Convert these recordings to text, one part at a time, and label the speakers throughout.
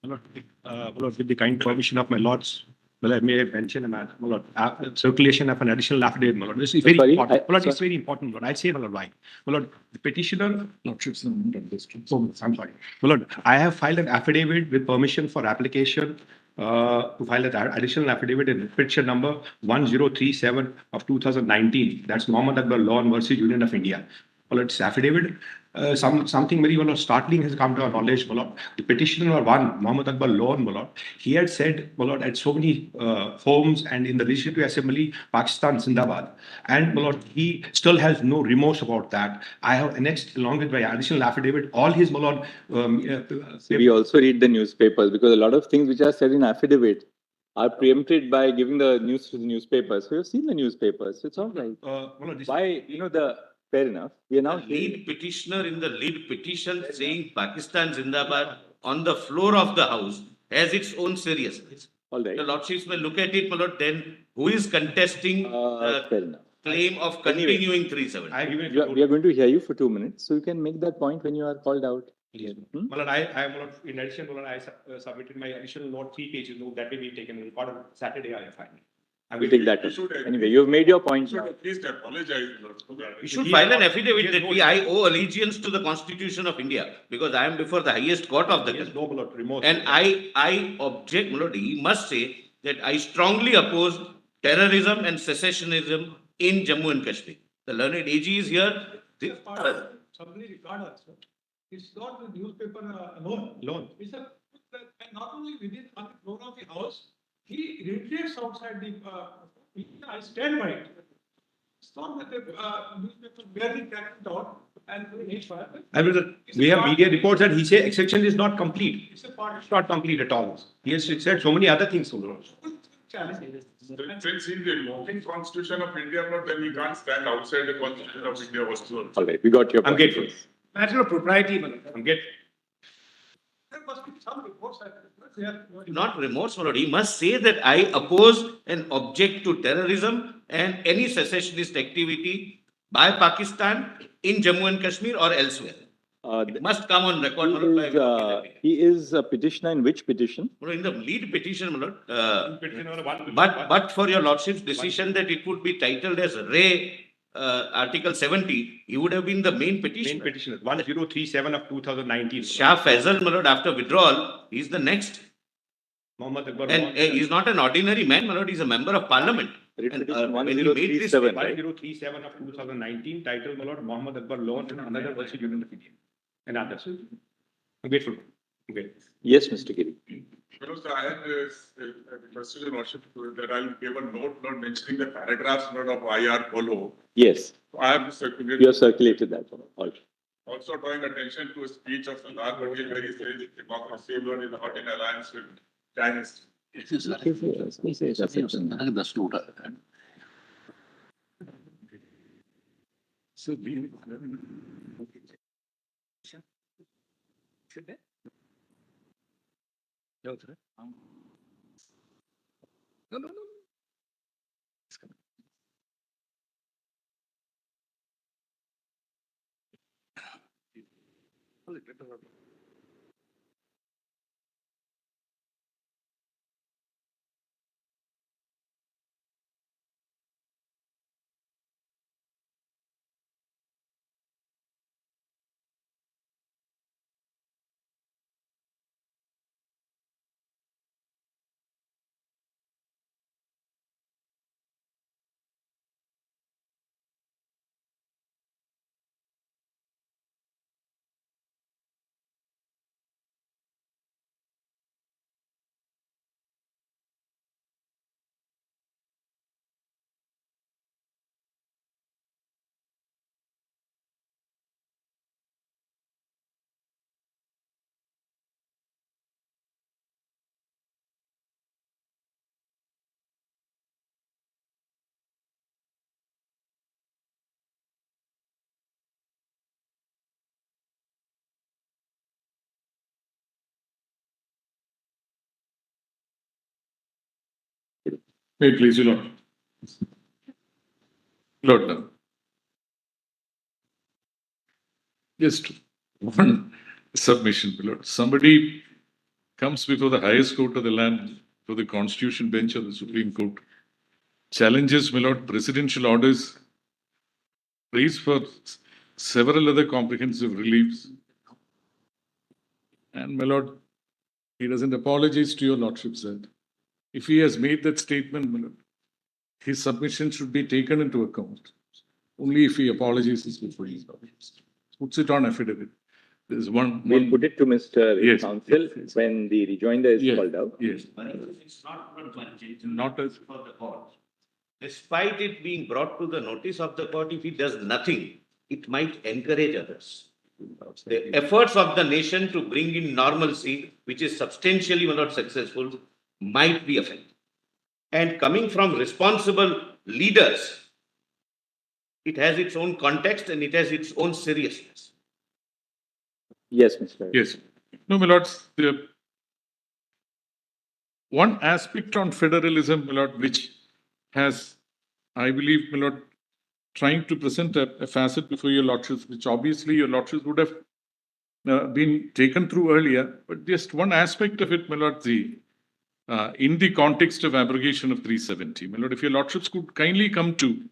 Speaker 1: With the kind permission of my lords, well, I may mention, my lord, circulation of an additional affidavit, my lord. This is very important. My lord, it's very important, my lord. I'll say, my lord, why. My lord, the petitioner, lordships, I'm sorry. My lord, I have filed an affidavit with permission for application to file an additional affidavit in petition number 1037 of 2019. That's Mohammed Akbar Law versus Union of India. Well, it's affidavit. Something very startling has come to our knowledge, my lord. The petitioner one, Mohammed Akbar Lawn, my lord, he had said, my lord, at so many homes and in the Legislative Assembly, Pakistan Zindabad. And my lord, he still has no remorse about that. I have annexed, along with my additional affidavit, all his, my lord.
Speaker 2: We also read the newspapers because a lot of things which are said in affidavit are preempted by giving the news to the newspapers. So you've seen the newspapers. It's all right. Why, fair enough. We are now
Speaker 3: lead petitioner in the lead petition saying Pakistan Zindabad on the floor of the House has its own seriousness.
Speaker 2: All right.
Speaker 3: The Lordships may look at it, my lord, then who is contesting
Speaker 2: fair enough.
Speaker 3: Claim of continuing 370?
Speaker 2: We are going to hear you for 2 minutes, so you can make that point when you are called out.
Speaker 1: Well, in addition, I submitted my additional note 3 pages note that may be taken in record on Saturday. I find.
Speaker 2: I will take that. Anyway, you've made your point.
Speaker 4: Please apologize.
Speaker 3: You should file an affidavit that I owe allegiance to the Constitution of India because I am before the highest court of the country. And I object, my lord, he must say that I strongly oppose terrorism and secessionism in Jammu and Kashmir. The learned AG is here.
Speaker 5: Somebody regard us. It's not the newspaper alone. It's and not only within on the floor of the House, he reiterates outside the. I stand by it. It's not that the newspaper barely cracked it out and
Speaker 1: we have media reports that he said exception is not complete. It's not complete at all. He has said so many other things.
Speaker 4: Since in the evolving Constitution of India, then we can't stand outside the Constitution of India also.
Speaker 2: All right, we got your point.
Speaker 1: I'm grateful. Matter of propriety, I'm grateful.
Speaker 5: There must be some reports.
Speaker 3: Not remorse, my lord. He must say that I oppose and object to terrorism and any secessionist activity by Pakistan in Jammu and Kashmir or elsewhere. It must come on record.
Speaker 2: He is a petitioner in which petition?
Speaker 3: In the lead petition, my lord. But for your lordship's decision that it would be titled as Article 70, he would have been the main petitioner.
Speaker 1: Main petitioner, 1037 of 2019.
Speaker 3: Shah Faisal, my lord, after withdrawal, he is the next. And he is not an ordinary man, my lord, he is a member of parliament.
Speaker 2: And, when he made this
Speaker 1: 1037 of 2019, titled, my lord, Mohammed Akbar Law and another versus Union of India. And others. I'm grateful. Okay.
Speaker 2: Yes, Mr. Giri.
Speaker 4: Because I had requested your lordship that I will give a note not mentioning the paragraphs of IR follow.
Speaker 2: Yes.
Speaker 4: I have circulated.
Speaker 2: You have circulated that. All right.
Speaker 4: Also drawing attention to a speech of Sardar Patel where he says democracy alone is not in alliance with dynasty.
Speaker 1: So No.
Speaker 4: Hey, please, you know. Lord, no.
Speaker 6: Just one submission, my lord. Somebody comes before the highest court of the land, for the Constitution bench of the Supreme Court, challenges, my lord, presidential orders, prays for several other comprehensive reliefs. And, my lord, he doesn't apologize to your lordship, sir. If he has made that statement, my lord, his submission should be taken into account. Only if he apologizes before his lordship. Puts it on affidavit. There's
Speaker 2: We'll put it to Mr.
Speaker 6: Yes,
Speaker 2: Counsel
Speaker 6: yes.
Speaker 2: when the rejoinder is
Speaker 6: Yes.
Speaker 2: called out.
Speaker 6: Yes.
Speaker 3: It's
Speaker 6: Not as
Speaker 3: for the court. Despite it being brought to the notice of the court, if he does nothing, it might encourage others. The efforts of the nation to bring in normalcy, which is substantially not successful, might be affected. And coming from responsible leaders, it has its own context and it has its own seriousness.
Speaker 2: Yes, Mr.
Speaker 6: Yes. No, my lords, the one aspect on federalism, my lord, which has, I believe, my lord, trying to present a facet before your lordships, which obviously your lordships would have been taken through earlier, but just one aspect of it, my lord, in the context of abrogation of 370. My lord, if your lordships could kindly come to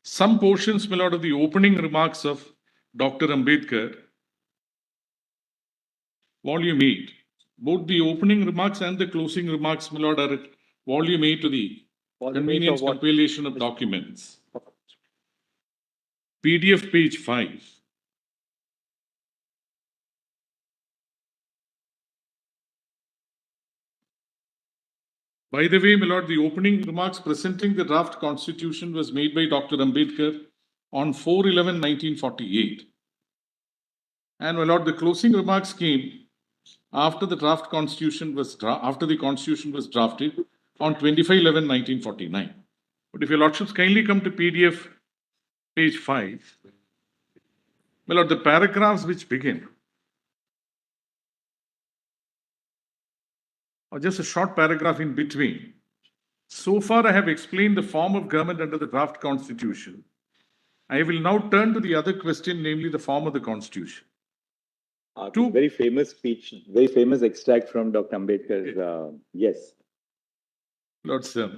Speaker 6: some portions, my lord, of the opening remarks of Dr. Ambedkar, volume 8. Both the opening remarks and the closing remarks, my lord, are at volume 8 to the convenience compilation of documents. PDF page 5. By the way, my lord, the opening remarks presenting the draft constitution was made by Dr. Ambedkar on 4/11/1948. And my lord, the closing remarks came after the draft constitution was drafted on 25/11/1949. But if your lordships kindly come to PDF page 5, my lord, the paragraphs which begin, or just a short paragraph in between. So far, I have explained the form of government under the draft constitution. I will now turn to the other question, namely the form of the constitution.
Speaker 2: Very famous speech, very famous extract from Dr. Ambedkar's, yes.
Speaker 6: Lord, sir,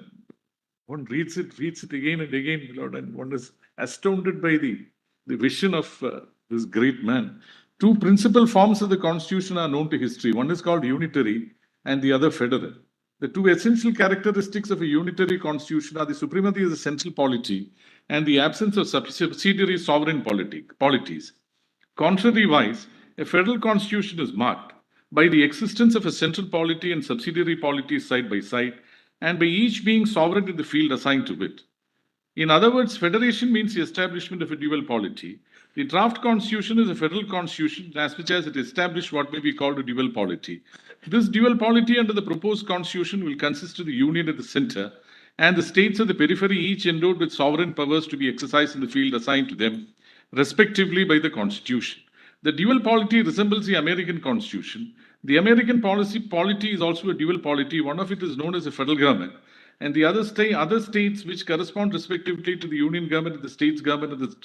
Speaker 6: one reads it again and again, Lord, and one is astounded by the vision of this great man. Two principal forms of the constitution are known to history. One is called unitary and the other federal. The two essential characteristics of a unitary constitution are the supremacy of the central polity and the absence of subsidiary sovereign polities. Contrariwise, a federal constitution is marked by the existence of a central polity and subsidiary polities side by side, and by each being sovereign in the field assigned to it. In other words, federation means the establishment of a dual polity. The draft constitution is a federal constitution as much as it established what may be called a dual polity. This dual polity under the proposed constitution will consist of the union at the center and the states of the periphery, each endowed with sovereign powers to be exercised in the field assigned to them, respectively by the constitution. The dual polity resembles the American constitution. The American polity is also a dual polity. One of it is known as a federal government, and the other states which correspond respectively to the union government and the states government of the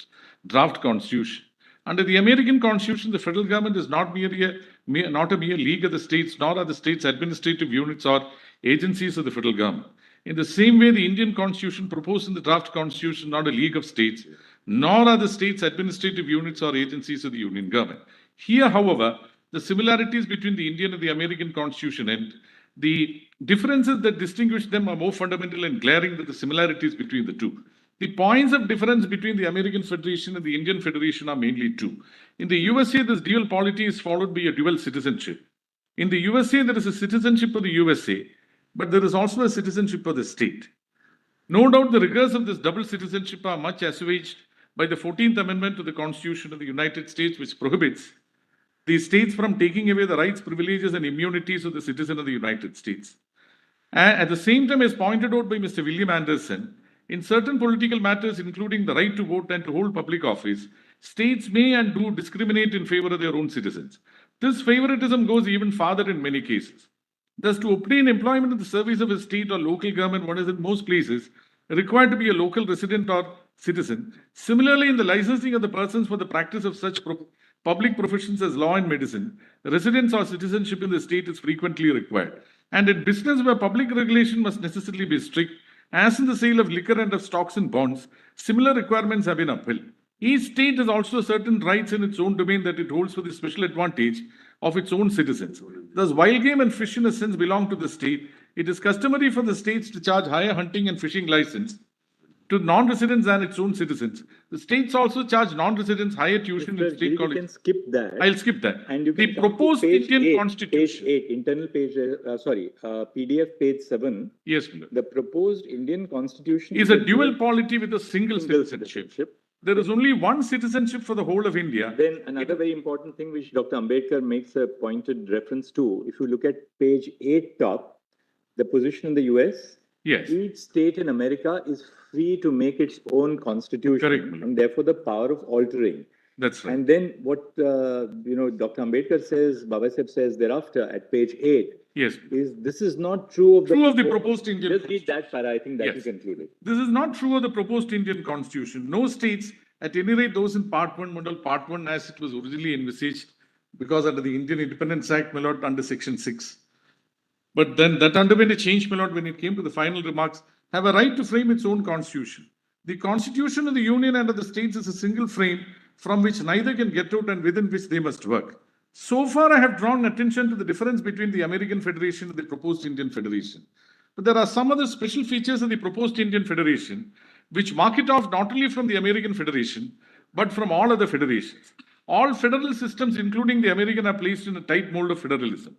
Speaker 6: draft constitution. Under the American constitution, the federal government is not a mere league of the states, nor are the states administrative units or agencies of the federal government. In the same way, the Indian constitution proposed in the draft constitution not a league of states, nor are the states administrative units or agencies of the union government. Here, however, the similarities between the Indian and the American constitution and the differences that distinguish them are more fundamental and glaring than the similarities between the two. The points of difference between the American Federation and the Indian Federation are mainly two. In the USA, this dual polity is followed by a dual citizenship. In the USA, there is a citizenship of the USA, but there is also a citizenship of the state. No doubt the rigors of this double citizenship are much assuaged by the 14th Amendment to the Constitution of the United States, which prohibits the states from taking away the rights, privileges, and immunities of the citizen of the United States. At the same time, as pointed out by Mr. William Anderson, in certain political matters, including the right to vote and to hold public office, states may and do discriminate in favor of their own citizens. This favoritism goes even farther in many cases. Thus, to obtain employment in the service of a state or local government, one is in most places required to be a local resident or citizen. Similarly, in the licensing of the persons for the practice of such public professions as law and medicine, residence or citizenship in the state is frequently required. And in business where public regulation must necessarily be strict, as in the sale of liquor and of stocks and bonds, similar requirements have been upheld. Each state has also certain rights in its own domain that it holds for the special advantage of its own citizens. Thus, wild game and fish in a sense belong to the state. It is customary for the states to charge higher hunting and fishing license to non-residents and its own citizens. The states also charge non-residents higher tuition in state
Speaker 2: You can
Speaker 6: colleges.
Speaker 2: skip that.
Speaker 6: I'll skip that.
Speaker 2: And you can
Speaker 6: The
Speaker 2: come to
Speaker 6: proposed
Speaker 2: page
Speaker 6: Indian
Speaker 2: 8,
Speaker 6: constitution.
Speaker 2: Page 8, internal page, PDF page 7.
Speaker 6: Yes, my lord.
Speaker 2: The proposed Indian constitution
Speaker 6: Is a dual polity with a single citizenship.
Speaker 2: citizenship.
Speaker 6: There is only one citizenship for the whole of India.
Speaker 2: Then another very important thing which Dr. Ambedkar makes a pointed reference to, if you look at page 8 top, the position in the US,
Speaker 6: Yes,
Speaker 2: each state in America is free to make its own constitution.
Speaker 6: Correct, my lord.
Speaker 2: And therefore the power of altering.
Speaker 6: that's right.
Speaker 2: And then what, Dr. Ambedkar says, Babasaheb says thereafter at page 8,
Speaker 6: Yes.
Speaker 2: is this is not true of
Speaker 6: the proposed Indian
Speaker 2: Just read that para, I think that
Speaker 6: Yes.
Speaker 2: will conclude it.
Speaker 6: This is not true of the proposed Indian constitution. No states, at any rate those in part 1, model part 1 as it was originally envisaged, because under the Indian Independence Act, my lord, under section 6. But then that underwent a change, my lord, when it came to the final remarks, have a right to frame its own constitution. The constitution of the union and of the states is a single frame from which neither can get out and within which they must work. So far, I have drawn attention to the difference between the American Federation and the proposed Indian Federation. But there are some other special features of the proposed Indian Federation which mark it off not only from the American Federation, but from all other federations. All federal systems, including the American, are placed in a tight mold of federalism.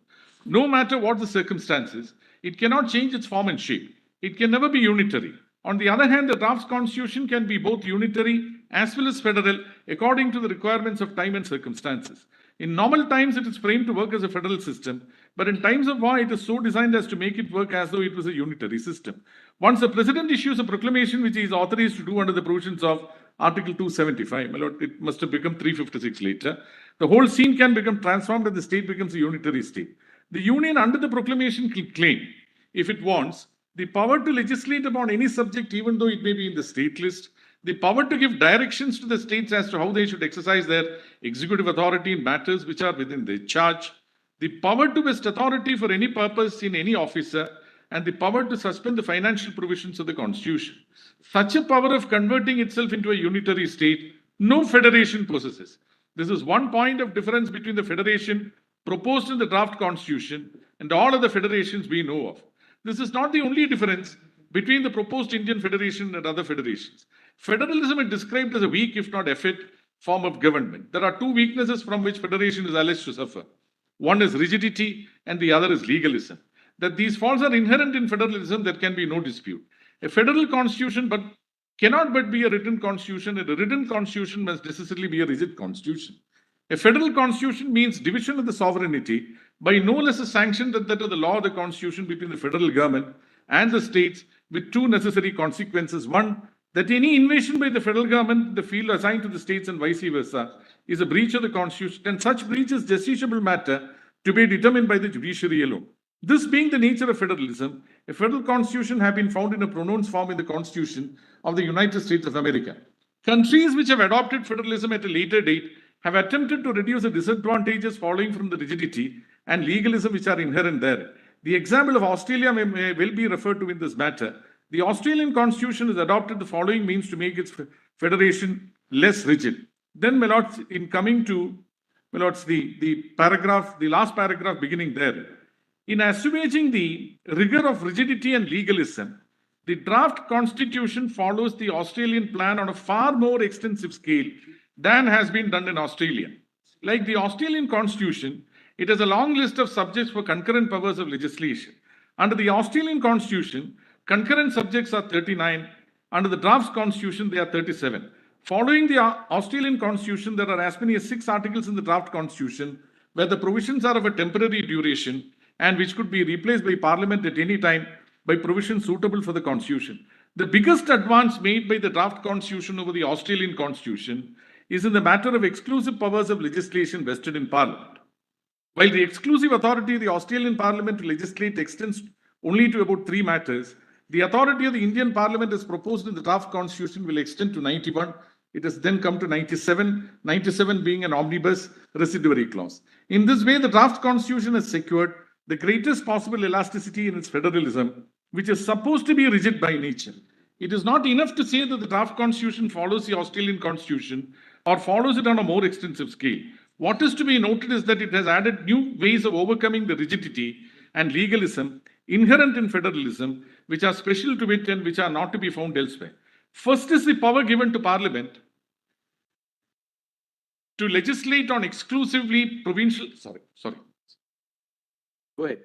Speaker 6: No matter what the circumstances, it cannot change its form and shape. It can never be unitary. On the other hand, the draft constitution can be both unitary as well as federal according to the requirements of time and circumstances. In normal times, it is framed to work as a federal system, but in times of war, it is so designed as to make it work as though it was a unitary system. Once the president issues a proclamation which he is authorized to do under the provisions of Article 275, my lord, it must have become 356 later, the whole scene can become transformed and the state becomes a unitary state. The union under the proclamation can claim, if it wants, the power to legislate upon any subject, even though it may be in the state list, the power to give directions to the states as to how they should exercise their executive authority in matters which are within their charge, the power to vest authority for any purpose in any officer, and the power to suspend the financial provisions of the Constitution. Such a power of converting itself into a unitary state, no federation possesses. This is one point of difference between the federation proposed in the draft Constitution and all other federations we know of. This is not the only difference between the proposed Indian Federation and other federations. Federalism is described as a weak, if not effete, form of government. There are two weaknesses from which federation is alleged to suffer. One is rigidity and the other is legalism. That these faults are inherent in federalism, there can be no dispute. A federal constitution cannot but be a written constitution, and a written constitution must necessarily be a rigid constitution. A federal constitution means division of the sovereignty by no less a sanction than that of the law of the constitution between the federal government and the states, with two necessary consequences. One, that any invasion by the federal government in the field assigned to the states and vice versa is a breach of the constitution, and such breach is justiciable matter to be determined by the judiciary alone. This being the nature of federalism, a federal constitution has been found in a pronounced form in the Constitution of the United States of America. Countries which have adopted federalism at a later date have attempted to reduce the disadvantages following from the rigidity and legalism which are inherent there. The example of Australia may well be referred to in this matter. The Australian Constitution has adopted the following means to make its federation less rigid. Then, my lords, in coming to, my lords, the last paragraph beginning there, in assuaging the rigor of rigidity and legalism, the draft constitution follows the Australian plan on a far more extensive scale than has been done in Australia. Like the Australian constitution, it has a long list of subjects for concurrent powers of legislation. Under the Australian constitution, concurrent subjects are 39. Under the draft constitution, they are 37. Following the Australian constitution, there are as many as 6 articles in the draft constitution where the provisions are of a temporary duration and which could be replaced by Parliament at any time by provisions suitable for the Constitution. The biggest advance made by the draft Constitution over the Australian Constitution is in the matter of exclusive powers of legislation vested in Parliament. While the exclusive authority of the Australian Parliament to legislate extends only to about 3 matters, the authority of the Indian Parliament as proposed in the draft Constitution will extend to 91, It has then come to 97, 97 being an omnibus residuary clause. In this way, the draft constitution has secured the greatest possible elasticity in its federalism, which is supposed to be rigid by nature. It is not enough to say that the draft constitution follows the Australian constitution or follows it on a more extensive scale. What is to be noted is that it has added new ways of overcoming the rigidity and legalism inherent in federalism, which are special to it and which are not to be found elsewhere. First is the power given to Parliament to legislate on exclusively provincial,
Speaker 2: Go ahead.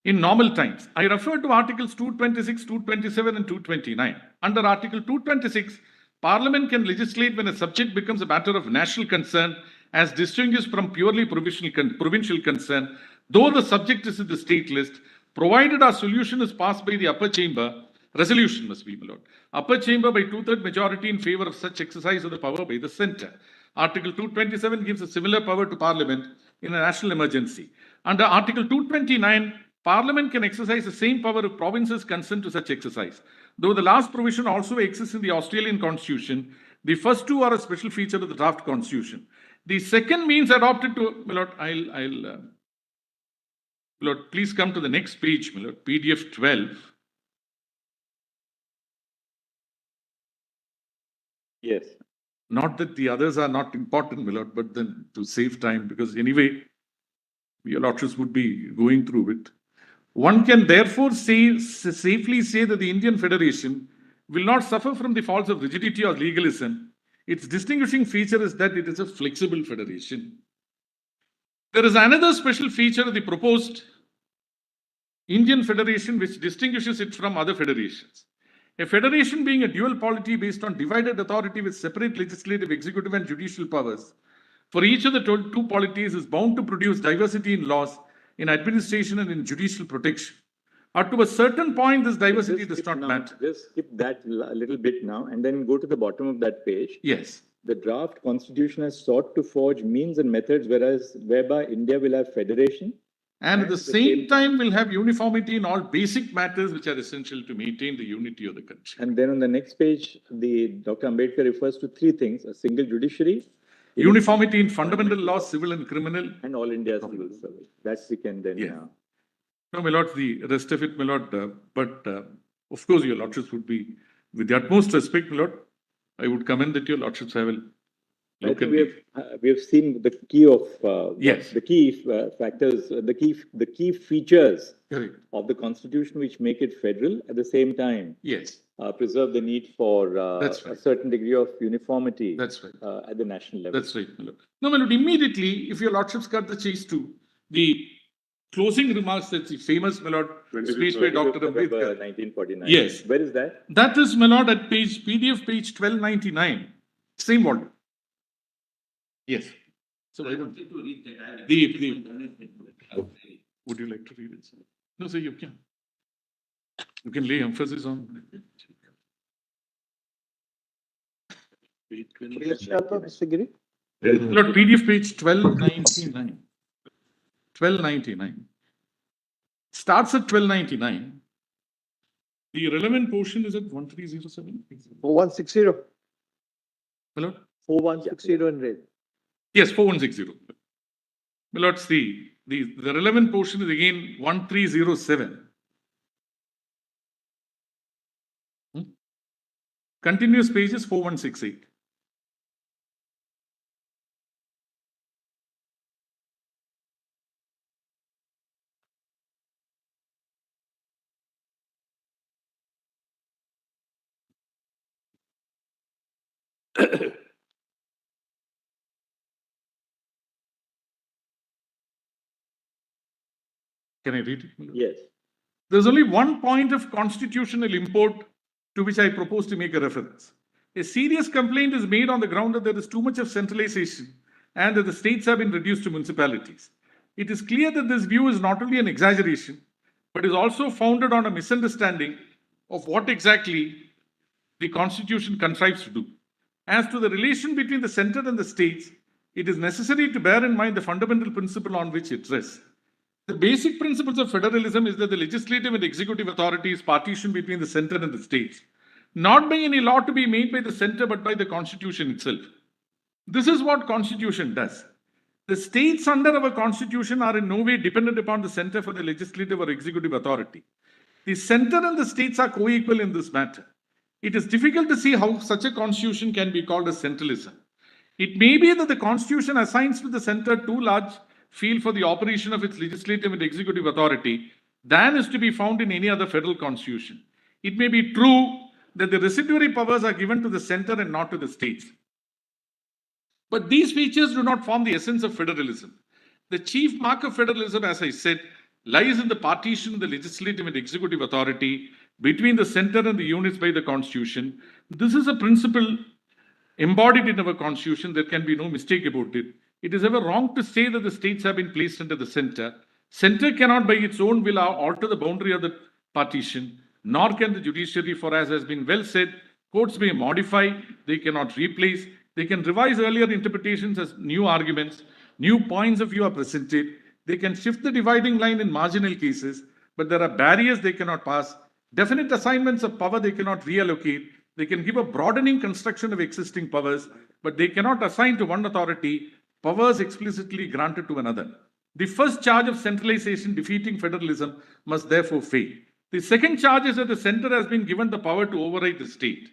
Speaker 6: in normal times. I refer to Articles 226, 227 and 229. Under Article 226, Parliament can legislate when a subject becomes a matter of national concern as distinguished from purely provincial concern, though the subject is in the state list, provided our solution is passed by the upper chamber. Resolution must be, my lord. Upper chamber by 2/3 majority in favor of such exercise of the power by the centre. Article 227 gives a similar power to Parliament in a national emergency. Under Article 229, Parliament can exercise the same power if provinces consent to such exercise. Though the last provision also exists in the Australian Constitution, the first two are a special feature of the draft Constitution. The second means adopted to, my lord, my lord, please come to the next page, my lord, PDF 12.
Speaker 2: Yes.
Speaker 6: Not that the others are not important, my lord, but then to save time, because anyway, your lordships would be going through it. One can therefore safely say that the Indian Federation will not suffer from the faults of rigidity or legalism. Its distinguishing feature is that it is a flexible federation. There is another special feature of the proposed Indian Federation which distinguishes it from other federations. A federation being a dual polity based on divided authority with separate legislative, executive and judicial powers for each of the two polities is bound to produce diversity in laws, in administration and in judicial protection. Up to a certain point, this diversity does not matter.
Speaker 2: Just skip that a little bit now and then go to the bottom of that page.
Speaker 6: Yes.
Speaker 2: The draft constitution has sought to forge means and methods whereby India will have federation.
Speaker 6: And at the same time, will have uniformity in all basic matters which are essential to maintain the unity of the country.
Speaker 2: And then on the next page, Dr. Ambedkar refers to three things: a single judiciary,
Speaker 6: uniformity in fundamental laws, civil and criminal,
Speaker 2: and all India civil service. That we can then.
Speaker 6: Yeah. No, my lord, the rest of it, my lord, but of course, your lordships would be, with the utmost respect, my lord, I would commend that your lordships have a
Speaker 2: I think we have seen the key of
Speaker 6: yes,
Speaker 2: the key factors, the key features
Speaker 6: correct
Speaker 2: of the constitution which make it federal. At the same time,
Speaker 6: yes,
Speaker 2: preserve the need for
Speaker 6: that's right,
Speaker 2: a certain degree of uniformity.
Speaker 6: That's right,
Speaker 2: at the national level.
Speaker 6: That's right, my lord. No, my lord, immediately, if your lordships cut the chase to the closing remarks, that's the famous, my lord, speech by Dr. Ambedkar.
Speaker 2: 1949.
Speaker 6: Yes.
Speaker 2: Where is that?
Speaker 6: That is, my lord, at PDF page 1299. Same volume. Yes. So I don't. Would you like to read it? No, sir, you can. You can lay emphasis on. Lord, PDF page 1299. 1299. Starts at 1299. The relevant portion is at 1307.
Speaker 7: 4160.
Speaker 6: My lord?
Speaker 7: 4160 in red.
Speaker 6: Yes, 4160. My lord, see, the relevant portion is again 1307. Continuous page is 4168. Can I read it?
Speaker 2: Yes.
Speaker 6: There's only one point of constitutional import to which I propose to make a reference. A serious complaint is made on the ground that there is too much of centralization and that the states have been reduced to municipalities. It is clear that this view is not only an exaggeration, but is also founded on a misunderstanding of what exactly the Constitution contrives to do. As to the relation between the center and the states, it is necessary to bear in mind the fundamental principle on which it rests. The basic principles of federalism is that the legislative and executive authority is partitioned between the center and the states. not by any law to be made by the center, but by the constitution itself. This is what constitution does. The states under our constitution are in no way dependent upon the center for the legislative or executive authority. The center and the states are co-equal in this matter. It is difficult to see how such a constitution can be called as centralism. It may be that the constitution assigns to the center too large field for the operation of its legislative and executive authority than is to be found in any other federal constitution. It may be true that the residuary powers are given to the center and not to the states. But these features do not form the essence of federalism. The chief mark of federalism, as I said, lies in the partition of the legislative and executive authority between the center and the units by the constitution. This is a principle embodied in our constitution. There can be no mistake about it. It is ever wrong to say that the states have been placed under the center. Center cannot by its own will alter the boundary of the partition, nor can the judiciary, for as has been well said, courts may modify, they cannot replace, they can revise earlier interpretations as new arguments, new points of view are presented, they can shift the dividing line in marginal cases, but there are barriers they cannot pass, definite assignments of power they cannot reallocate, they can give a broadening construction of existing powers, but they cannot assign to one authority powers explicitly granted to another. The first charge of centralization defeating federalism must therefore fail. The second charge is that the center has been given the power to override the state.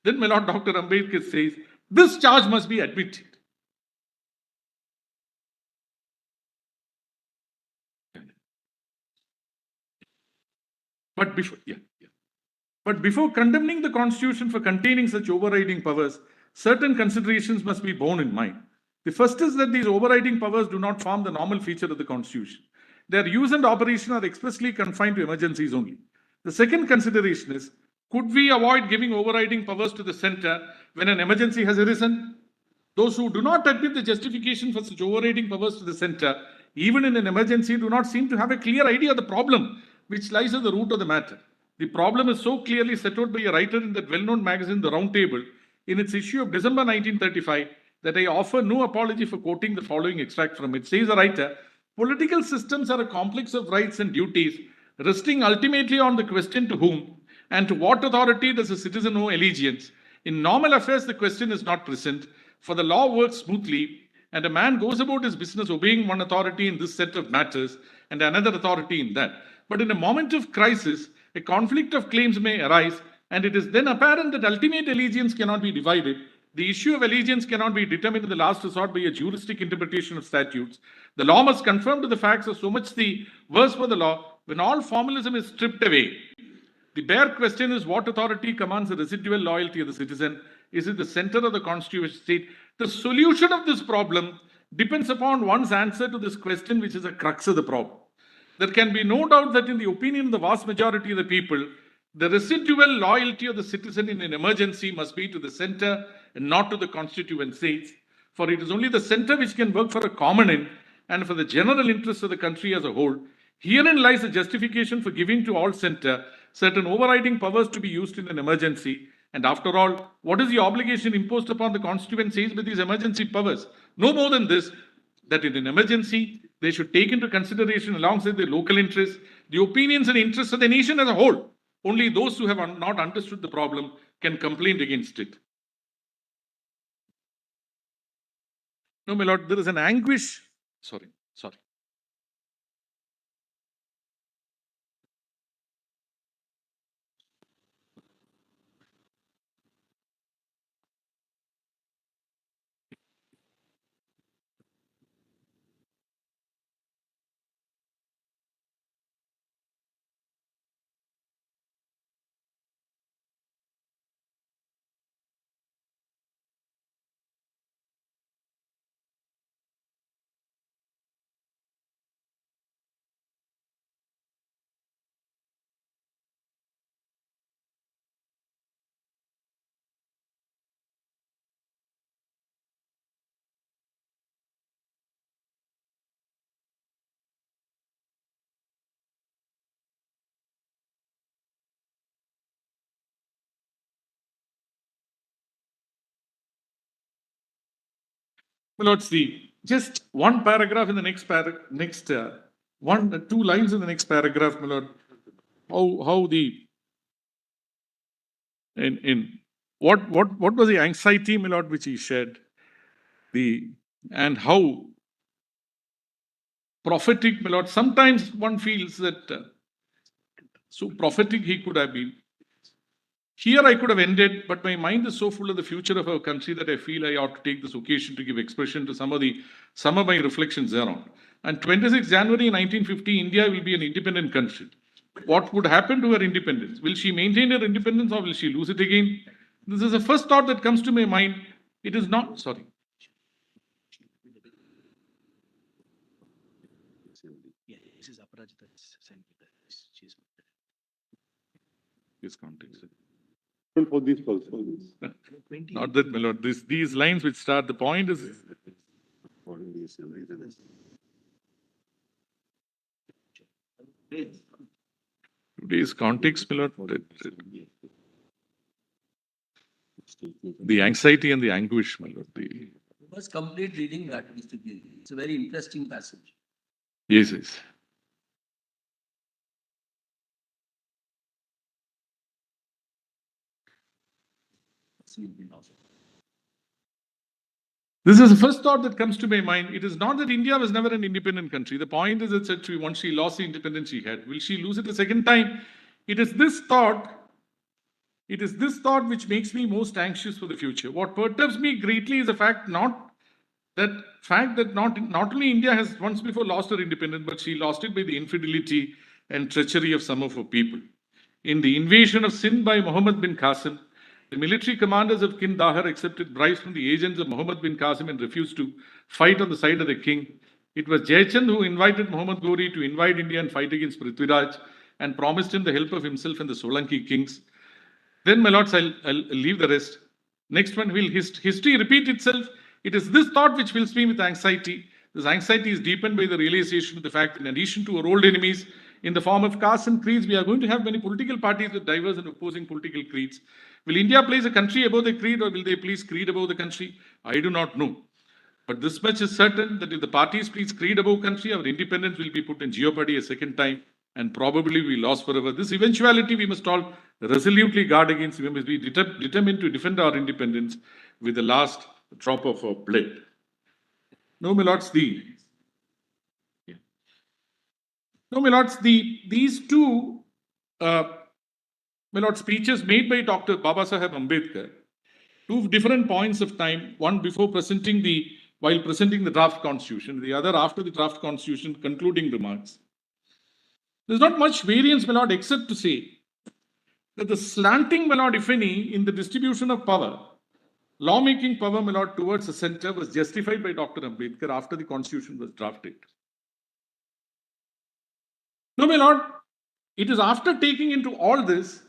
Speaker 6: Then my Lord Dr. Ambedkar says, this charge must be admitted. But before condemning the constitution for containing such overriding powers, certain considerations must be borne in mind. The first is that these overriding powers do not form the normal feature of the constitution. Their use and operation are expressly confined to emergencies only. The second consideration is, could we avoid giving overriding powers to the center when an emergency has arisen? Those who do not admit the justification for such overriding powers to the center, even in an emergency, do not seem to have a clear idea of the problem which lies at the root of the matter. The problem is so clearly set out by a writer in that well-known magazine, The Round Table, in its issue of December 1935, that I offer no apology for quoting the following extract from it. Says the writer, political systems are a complex of rights and duties, resting ultimately on the question to whom and to what authority does a citizen owe allegiance. In normal affairs, the question is not present, for the law works smoothly, and a man goes about his business obeying one authority in this set of matters and another authority in that. But in a moment of crisis, a conflict of claims may arise, and it is then apparent that ultimate allegiance cannot be divided. The issue of allegiance cannot be determined in the last resort by a juristic interpretation of statutes. The law must conform to the facts, or so much the worse for the law. When all formalism is stripped away, the bare question is what authority commands the residual loyalty of the citizen? Is it the center of the constitutional state? The solution of this problem depends upon one's answer to this question, which is a crux of the problem. There can be no doubt that in the opinion of the vast majority of the people, the residual loyalty of the citizen in an emergency must be to the center and not to the constituent states, for it is only the center which can work for a common end and for the general interests of the country as a whole. Herein lies the justification for giving to all center certain overriding powers to be used in an emergency. And after all, what is the obligation imposed upon the constituent states with these emergency powers? No more than this, that in an emergency, they should take into consideration alongside their local interests, the opinions and interests of the nation as a whole. Only those who have not understood the problem can complain against it. No, my lord, there is an anguish. Sorry. Well, let's see. Just one paragraph in the next two lines in the next paragraph, my lord. How the in what was the anxiety, my lord, which he shared, and how prophetic, my lord. Sometimes one feels that so prophetic he could have been. Here I could have ended, but my mind is so full of the future of our country that I feel I ought to take this occasion to give expression to some of my reflections thereon. And 26 January 1950, India will be an independent country. What would happen to her independence? Will she maintain her independence or will she lose it again? This is the first thought that comes to my mind. It is not, sorry.
Speaker 1: Yeah, this is Aparajita.
Speaker 6: This context.
Speaker 4: For this also.
Speaker 6: Not that, my lord. These lines which start, the point is. Today's context, my lord. The anxiety and the anguish, my lord.
Speaker 8: You must complete reading that, Mr. Giri. It's a very interesting passage.
Speaker 6: Yes, yes. This is the first thought that comes to my mind. It is not that India was never an independent country. The point is that once she lost the independence she had, will she lose it a second time? It is this thought which makes me most anxious for the future. What perturbs me greatly is the fact that not only India has once before lost her independence, but she lost it by the infidelity and treachery of some of her people. In the invasion of Sindh by Muhammad bin Qasim, the military commanders of Kandahar accepted bribes from the agents of Muhammad bin Qasim and refused to fight on the side of the king. It was Jaichand who invited Muhammad Ghori to invade India and fight against Prithviraj and promised him the help of himself and the Solanki kings. Then, my lords, I'll leave the rest. Next one, will history repeat itself? It is this thought which fills me with anxiety. This anxiety is deepened by the realization of the fact, in addition to our old enemies, in the form of castes and creeds, we are going to have many political parties with diverse and opposing political creeds. Will India place a country above the creed, or will they place creed above the country? I do not know. But this much is certain, that if the parties place creed above country, our independence will be put in jeopardy a second time, and probably we lost forever. This eventuality we must all resolutely guard against. We must be determined to defend our independence with the last drop of our blood. No, my lords, these two my lord, speeches made by Dr. Babasaheb Ambedkar, two different points of time, one while presenting the draft constitution, the other after the draft constitution, concluding remarks. There's not much variance, my lord, except to say that the slanting, my lord, if any, in the distribution of power, lawmaking power, my lord, towards the center was justified by Dr. Ambedkar after the constitution was drafted. No, my lord, it is after taking into all this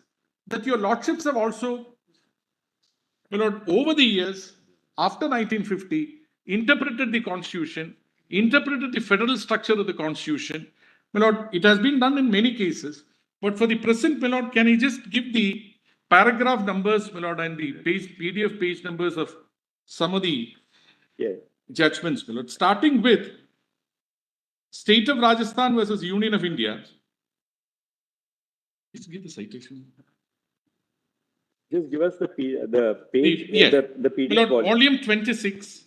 Speaker 6: that your lordships have also, my lord, over the years, after 1950, interpreted the constitution, interpreted the federal structure of the constitution. My lord, it has been done in many cases, but for the present, my lord, can I just give the paragraph numbers, my lord, and the PDF page numbers of some of the judgments, my lord, starting with State of Rajasthan versus Union of India. Just give the citation.
Speaker 2: Just give us the page,
Speaker 6: Yes.
Speaker 2: the PDF
Speaker 6: volume 26.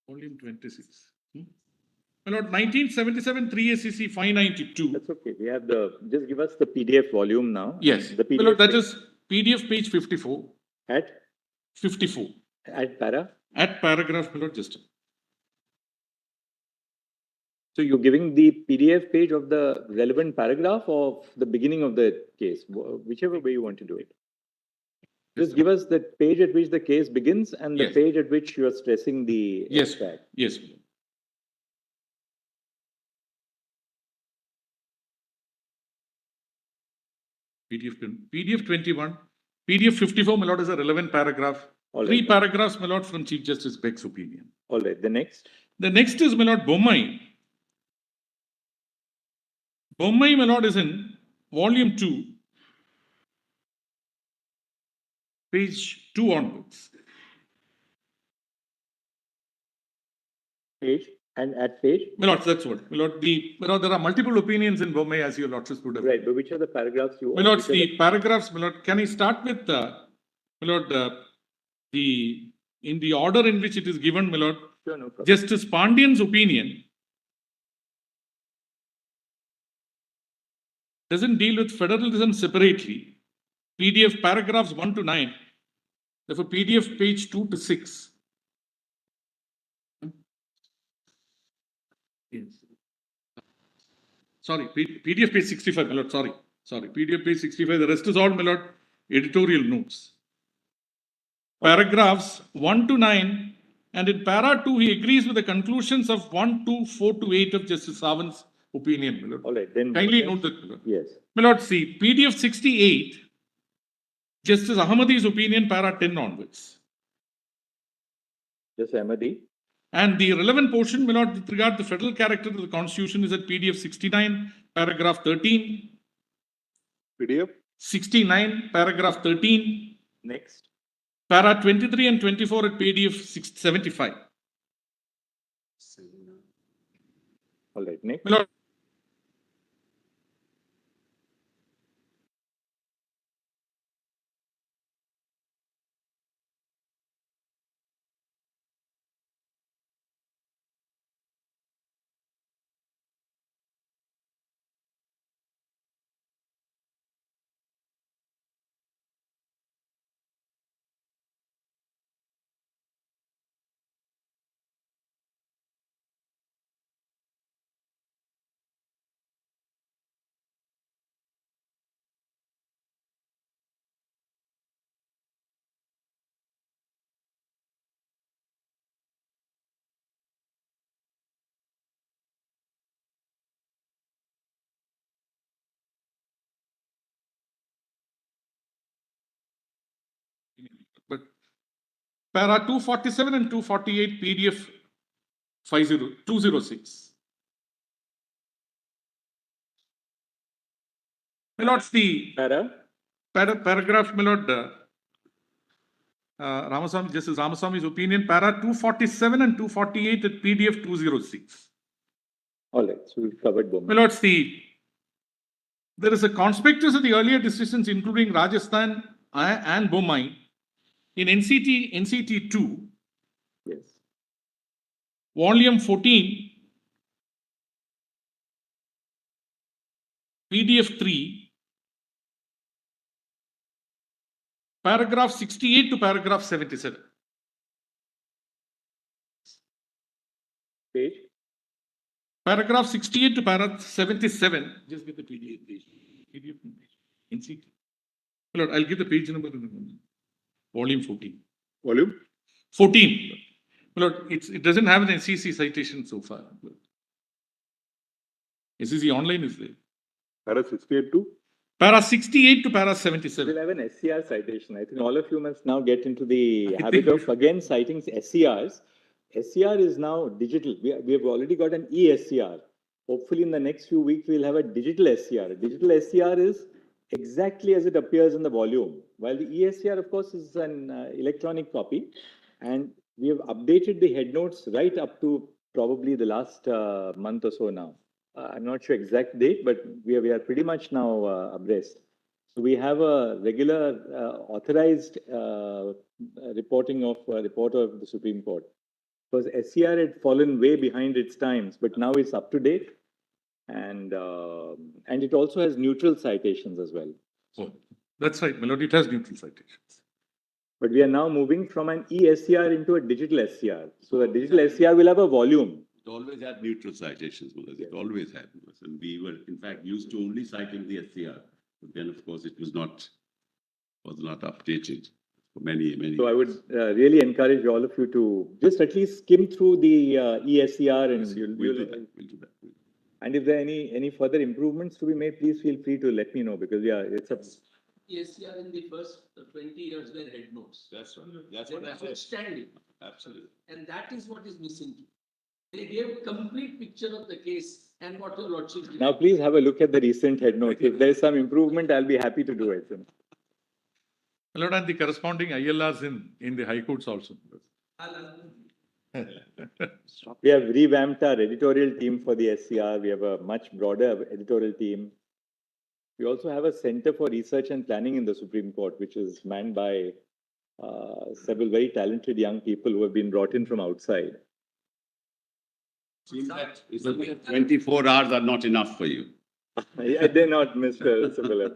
Speaker 6: Volume 26. My lord, 1977 3 ACC 592.
Speaker 2: That's okay. We have just give us the PDF volume now.
Speaker 6: Yes.
Speaker 2: The PDF
Speaker 6: my lord, that is PDF page 54.
Speaker 2: At?
Speaker 6: 54.
Speaker 2: At para?
Speaker 6: At paragraph, my lord, just.
Speaker 2: So you're giving the PDF page of the relevant paragraph of the beginning of the case, whichever way you want to do it. Just give us the page at which the case begins and the page at which you are stressing the extract.
Speaker 6: Yes. PDF 21. PDF 54, my lord, is a relevant paragraph. Three paragraphs, my lord, from Chief Justice Beck's opinion.
Speaker 2: All right. The next?
Speaker 6: The next is, my lord, Bommai. Bommai, my lord, is in volume 2, page 2 onwards.
Speaker 2: Page And at page?
Speaker 6: My lords, that's what. My lord, there are multiple opinions in Bombay, as your lordships would have.
Speaker 2: Right, but which are the paragraphs you?
Speaker 6: My lords, the paragraphs, my lord, can I start with, my lord, in the order in which it is given, my lord,
Speaker 2: Sure, no problem.
Speaker 6: Justice Pandian's opinion doesn't deal with federalism separately. PDF paragraphs 1 to 9. Therefore, PDF page 2 to 6. Yes. Sorry, PDF page 65, my lord, sorry. PDF page 65, the rest is all, my lord, editorial notes. Paragraphs 1 to 9, and in para 2, he agrees with the conclusions of 1, 2, 4 to 8 of Justice Sawant's opinion, my lord.
Speaker 2: All right, then.
Speaker 6: Kindly note that, my lord.
Speaker 2: Yes.
Speaker 6: My lord, see, PDF 68, Justice Ahmadi's opinion, para 10 onwards.
Speaker 2: Just Ahmadi.
Speaker 6: And the relevant portion, my lord, with regard to the federal character of the Constitution is at PDF 69, paragraph 13.
Speaker 2: PDF?
Speaker 6: 69, paragraph 13.
Speaker 2: Next.
Speaker 6: Para 23 and 24 at PDF 75.
Speaker 2: All right, next.
Speaker 6: My lord, but para 247 and 248 PDF 206. My lord, the paragraph, my lord, Ramaswamy, Justice Ramaswamy's opinion, para 247 and 248 at PDF 206.
Speaker 2: All right, so we've covered Bombay.
Speaker 6: My lords, there is a conspectus of the earlier decisions, including Rajasthan and Bombay, in NCT 2,
Speaker 2: Yes.
Speaker 6: volume 14, PDF 3, paragraph 68 to paragraph 77.
Speaker 2: Page?
Speaker 6: Paragraph 68 to paragraph 77. Just get the PDF page. PDF page. NCT. My lord, I'll give the page number in a moment. Volume 14.
Speaker 2: Volume?
Speaker 6: 14. My lord, it doesn't have an SEC citation so far. SEC online is there.
Speaker 2: Para 68 to?
Speaker 6: Para 68 to para 77.
Speaker 2: We'll have an SCR citation. I think all of you must now get into the habit of again citing SCRs. SCR is now digital. We have already got an eSCR. Hopefully in the next few weeks, we'll have a digital SCR. A digital SCR is exactly as it appears in the volume, while the eSCR, of course, is an electronic copy. And we have updated the head notes right up to probably the last month or so now. I'm not sure exact date, but we are pretty much now abreast. So we have a regular authorized reporting of reporter of the Supreme Court. Because SCR had fallen way behind its times, but now it's up to date, and it also has neutral citations as well.
Speaker 6: Oh, that's right, my lord. It has neutral citations.
Speaker 2: But we are now moving from an eSCR into a digital SCR. So the digital SCR will have a volume.
Speaker 9: It always had neutral citations, because it always had. And we were, in fact, used to only citing the SCR. But then, of course, it was not updated for many.
Speaker 2: So I would really encourage all of you to just at least skim through the eSCR, and
Speaker 9: We'll do that.
Speaker 2: And if there are any further improvements to be made, please feel free to let me know, because it's a.
Speaker 8: ESCR in the first 20 years were head notes.
Speaker 9: That's right. That's
Speaker 8: They
Speaker 9: what
Speaker 8: were
Speaker 9: I said.
Speaker 8: outstanding.
Speaker 9: Absolutely.
Speaker 8: And that is what is missing. They gave a complete picture of the case and what your lordship did.
Speaker 2: Now, please have a look at the recent head notes. If there is some improvement, I'll be happy to do it.
Speaker 6: My lord, and the corresponding ILRs in the high courts also.
Speaker 8: I'll ask them.
Speaker 2: We have revamped our editorial team for the SCR. We have a much broader editorial team. We also have a Center for Research and Planning in the Supreme Court, which is manned by several very talented young people who have been brought in from outside.
Speaker 9: Seems that 24 hours are not enough for you.
Speaker 2: They're not, Mr. Subbala.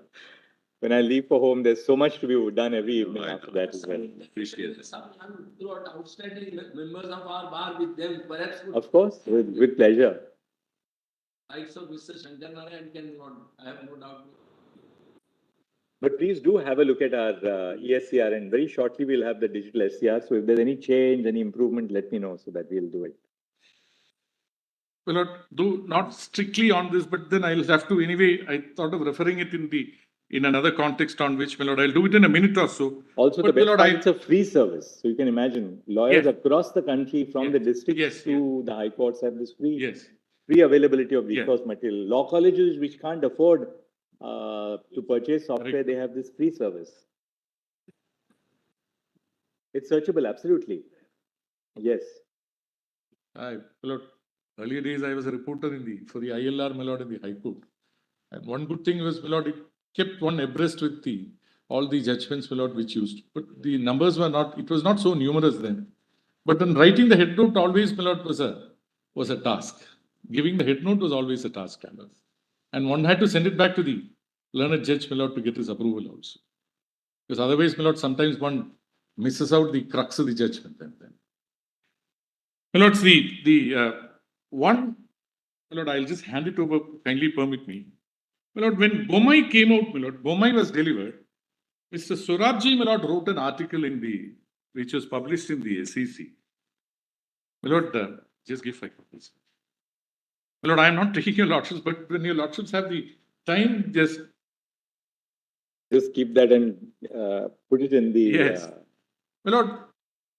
Speaker 2: When I leave for home, there's so much to be done every evening after that as well.
Speaker 9: Appreciate it.
Speaker 8: Some outstanding members of our bar with them, perhaps.
Speaker 2: Of course, with pleasure.
Speaker 8: Likes of Mr. Shankar Narayan I have no doubt.
Speaker 2: But please do have a look at our ESCR, and very shortly we'll have the digital SCR. So if there's any change, any improvement, let me know so that we'll do it.
Speaker 6: Well, not strictly on this, but then I'll have to anyway. I thought of referring it in another context on which, my lord, I'll do it in a minute or so.
Speaker 2: Also,
Speaker 6: but
Speaker 2: the best part, it's a free service. So you can imagine lawyers
Speaker 6: Yes.
Speaker 2: across the country, from
Speaker 6: Yes.
Speaker 2: the districts
Speaker 6: Yes,
Speaker 2: to the high courts, have this free availability of resource material. Law colleges which can't afford to purchase software,
Speaker 6: Correct.
Speaker 2: they have this free service. It's searchable, absolutely. Yes.
Speaker 6: My lord, earlier days I was a reporter for the ILR, my lord, in the High Court. And one good thing was, my lord, it kept one abreast with all the judgments, my lord, which used. But the numbers were not, it was not so numerous then. But then writing the head note always, my lord, was a task. Giving the head note was always a task. And one had to send it back to the learned judge, my lord, to get his approval also. Because otherwise, my lord, sometimes one misses out the crux of the judgment. My lords, one, my lord, I'll just hand it over, kindly permit me. My lord, when Bomai came out, my lord, Bomai was delivered, Mr. Sorabji, my lord, wrote an article which was published in the SEC. My lord, just give 5 copies. My lord, I am not taking your lordships, but when your lordships have the time, just
Speaker 2: keep that and put it in the...
Speaker 6: Yes. My lord,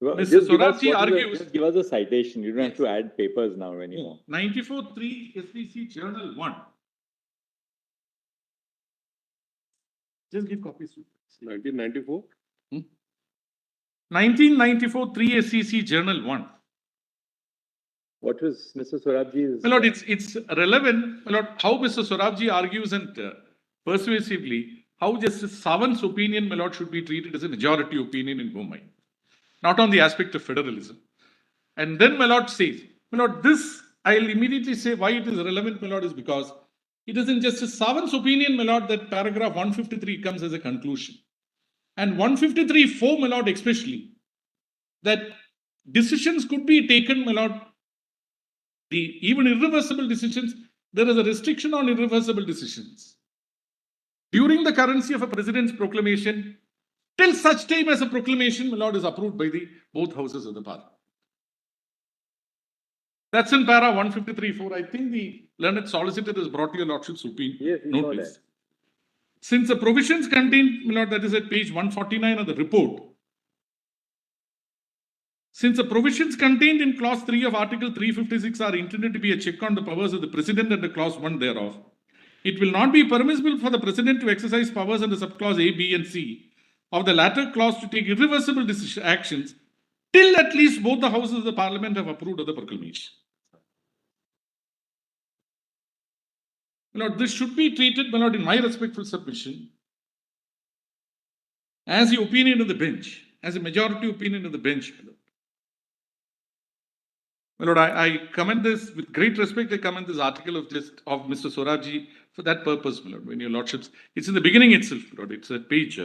Speaker 2: Mr.
Speaker 6: Sorabji argues...
Speaker 2: Just give us a citation. You don't have to add papers now anymore.
Speaker 6: 94.3 SEC Journal 1. Just give copies.
Speaker 9: 1994?
Speaker 6: 1994 3 SEC Journal 1.
Speaker 2: What was Mr. Sorabji's...
Speaker 6: My lord, it's relevant, my lord, how Mr. Sorabji argues and persuasively how Justice Sawant's opinion, my lord, should be treated as a majority opinion in Bomai. Not on the aspect of federalism. And then, my lord says, my lord, this, I'll immediately say why it is relevant, my lord, is because it is in Justice Sawant's opinion, my lord, that paragraph 153 comes as a conclusion. And 153.4, my lord, especially, that decisions could be taken, my lord, even irreversible decisions, there is a restriction on irreversible decisions. During the currency of a president's proclamation, till such time as a proclamation, my lord, is approved by both houses of the parliament. That's in para 153.4. I think the learned solicitor has brought your lordship's opinion.
Speaker 2: Yes,
Speaker 6: notice. Since the provisions contained, my lord, that is at page 149 of the report. Since the provisions contained in clause 3 of article 356 are intended to be a check on the powers of the president under clause 1 thereof, it will not be permissible for the president to exercise powers under subclause A, B, and C of the latter clause to take irreversible actions till at least both the houses of the parliament have approved of the proclamation. My lord, this should be treated, my lord, in my respectful submission, as the opinion of the bench, as a majority opinion of the bench. My lord, I commend this with great respect. I commend this article of Mr. Sorabji for that purpose, my lord. When your lordships, it's in the beginning itself, my lord. It's a page.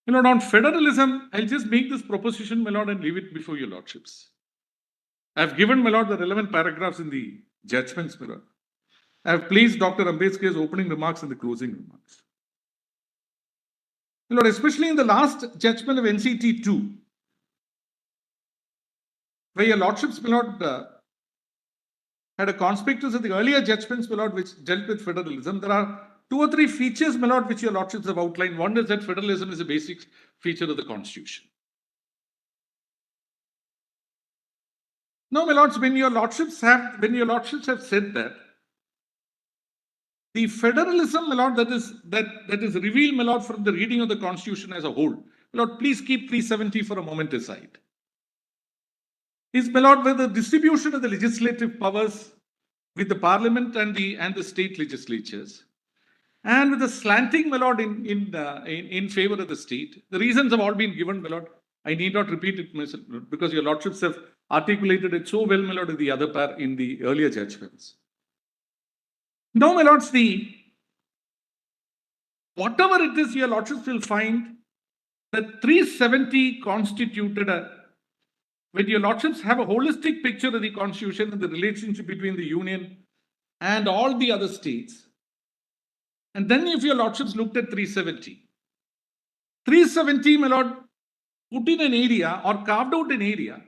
Speaker 6: My lord, on federalism, I'll just make this proposition, my lord, and leave it before your lordships. I've given, my lord, the relevant paragraphs in the judgments, my lord. I have placed Dr. Ambedkar's opening remarks and the closing remarks. My lord, especially in the last judgment of NCT 2, where your lordships, my lord, had a conspectus of the earlier judgments, my lord, which dealt with federalism. There are 2 or 3 features, my lord, which your lordships have outlined. One is that federalism is a basic feature of the constitution. Now, my lords, when your lordships have said that, the federalism, my lord, that is revealed, my lord, from the reading of the constitution as a whole. My lord, please keep 370 for a moment aside. Is, my lord, where the distribution of the legislative powers with the parliament and the state legislatures, and with the slanting, my lord, in favor of the state. The reasons have all been given, my lord. I need not repeat it myself because your lordships have articulated it so well, my lord, in the earlier judgments. Now, my lords, whatever it is, your lordships will find that 370 constituted when your lordships have a holistic picture of the constitution and the relationship between the union and all the other states. And then if your lordships looked at 370, my lord, put in an area or carved out an area,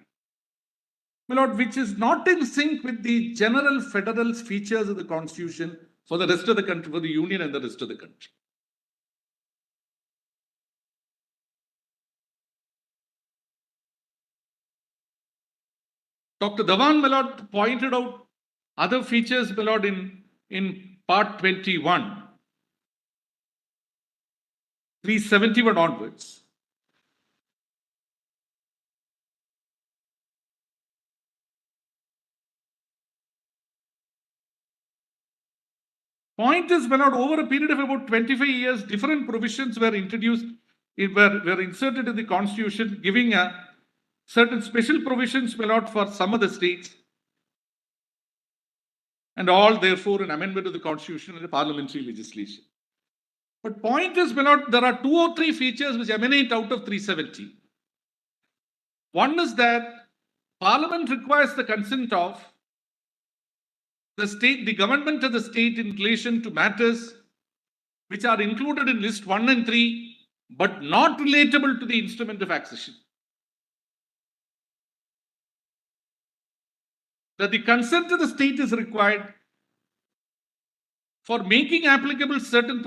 Speaker 6: my lord, which is not in sync with the general federal features of the constitution for the rest of the country, for the union and the rest of the country. Dr. Dhawan, my lord, pointed out other features, my lord, in part 21, 371 onwards. Point is, my lord, over a period of about 25 years, different provisions were introduced, were inserted in the constitution, giving certain special provisions, my lord, for some of the states. And all, therefore, an amendment of the constitution and the parliamentary legislation. But point is, my lord, there are 2 or 3 features which emanate out of 370. One is that Parliament requires the consent of the state, the government of the state in relation to matters which are included in list 1 and 3, but not relatable to the instrument of accession. That the consent of the state is required for making applicable certain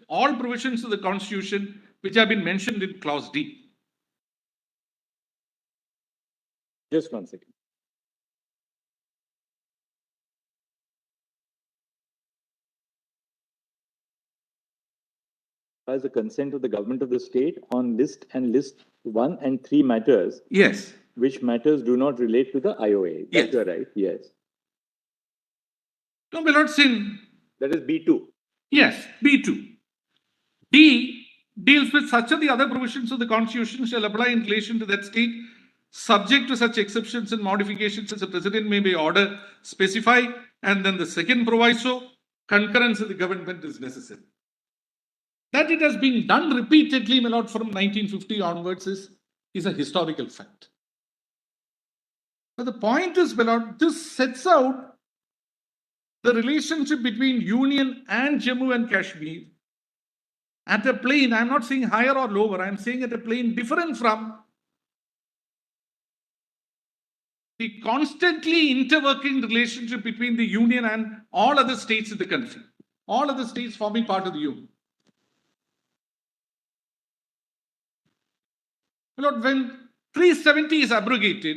Speaker 6: all provisions of the constitution which have been mentioned in clause D.
Speaker 2: Just 1 second. As the consent of the government of the state on list 1 and 3 matters.
Speaker 6: Yes.
Speaker 2: Which matters do not relate to the IOA.
Speaker 6: Yes.
Speaker 2: That's right. Yes.
Speaker 6: No, my lord, sin.
Speaker 2: That is B2.
Speaker 6: Yes, B2. D deals with such of the other provisions of the constitution shall apply in relation to that state, subject to such exceptions and modifications as the president may by order specify. And then the second proviso, concurrence of the government is necessary. That it has been done repeatedly, my lord, from 1950 onwards is a historical fact. But the point is, my lord, this sets out the relationship between Union and Jammu and Kashmir at a plane. I'm not saying higher or lower, I'm saying at a plane different from the constantly interworking relationship between the Union and all other states in the country, all other states forming part of the Union. Lord, when 370 is abrogated,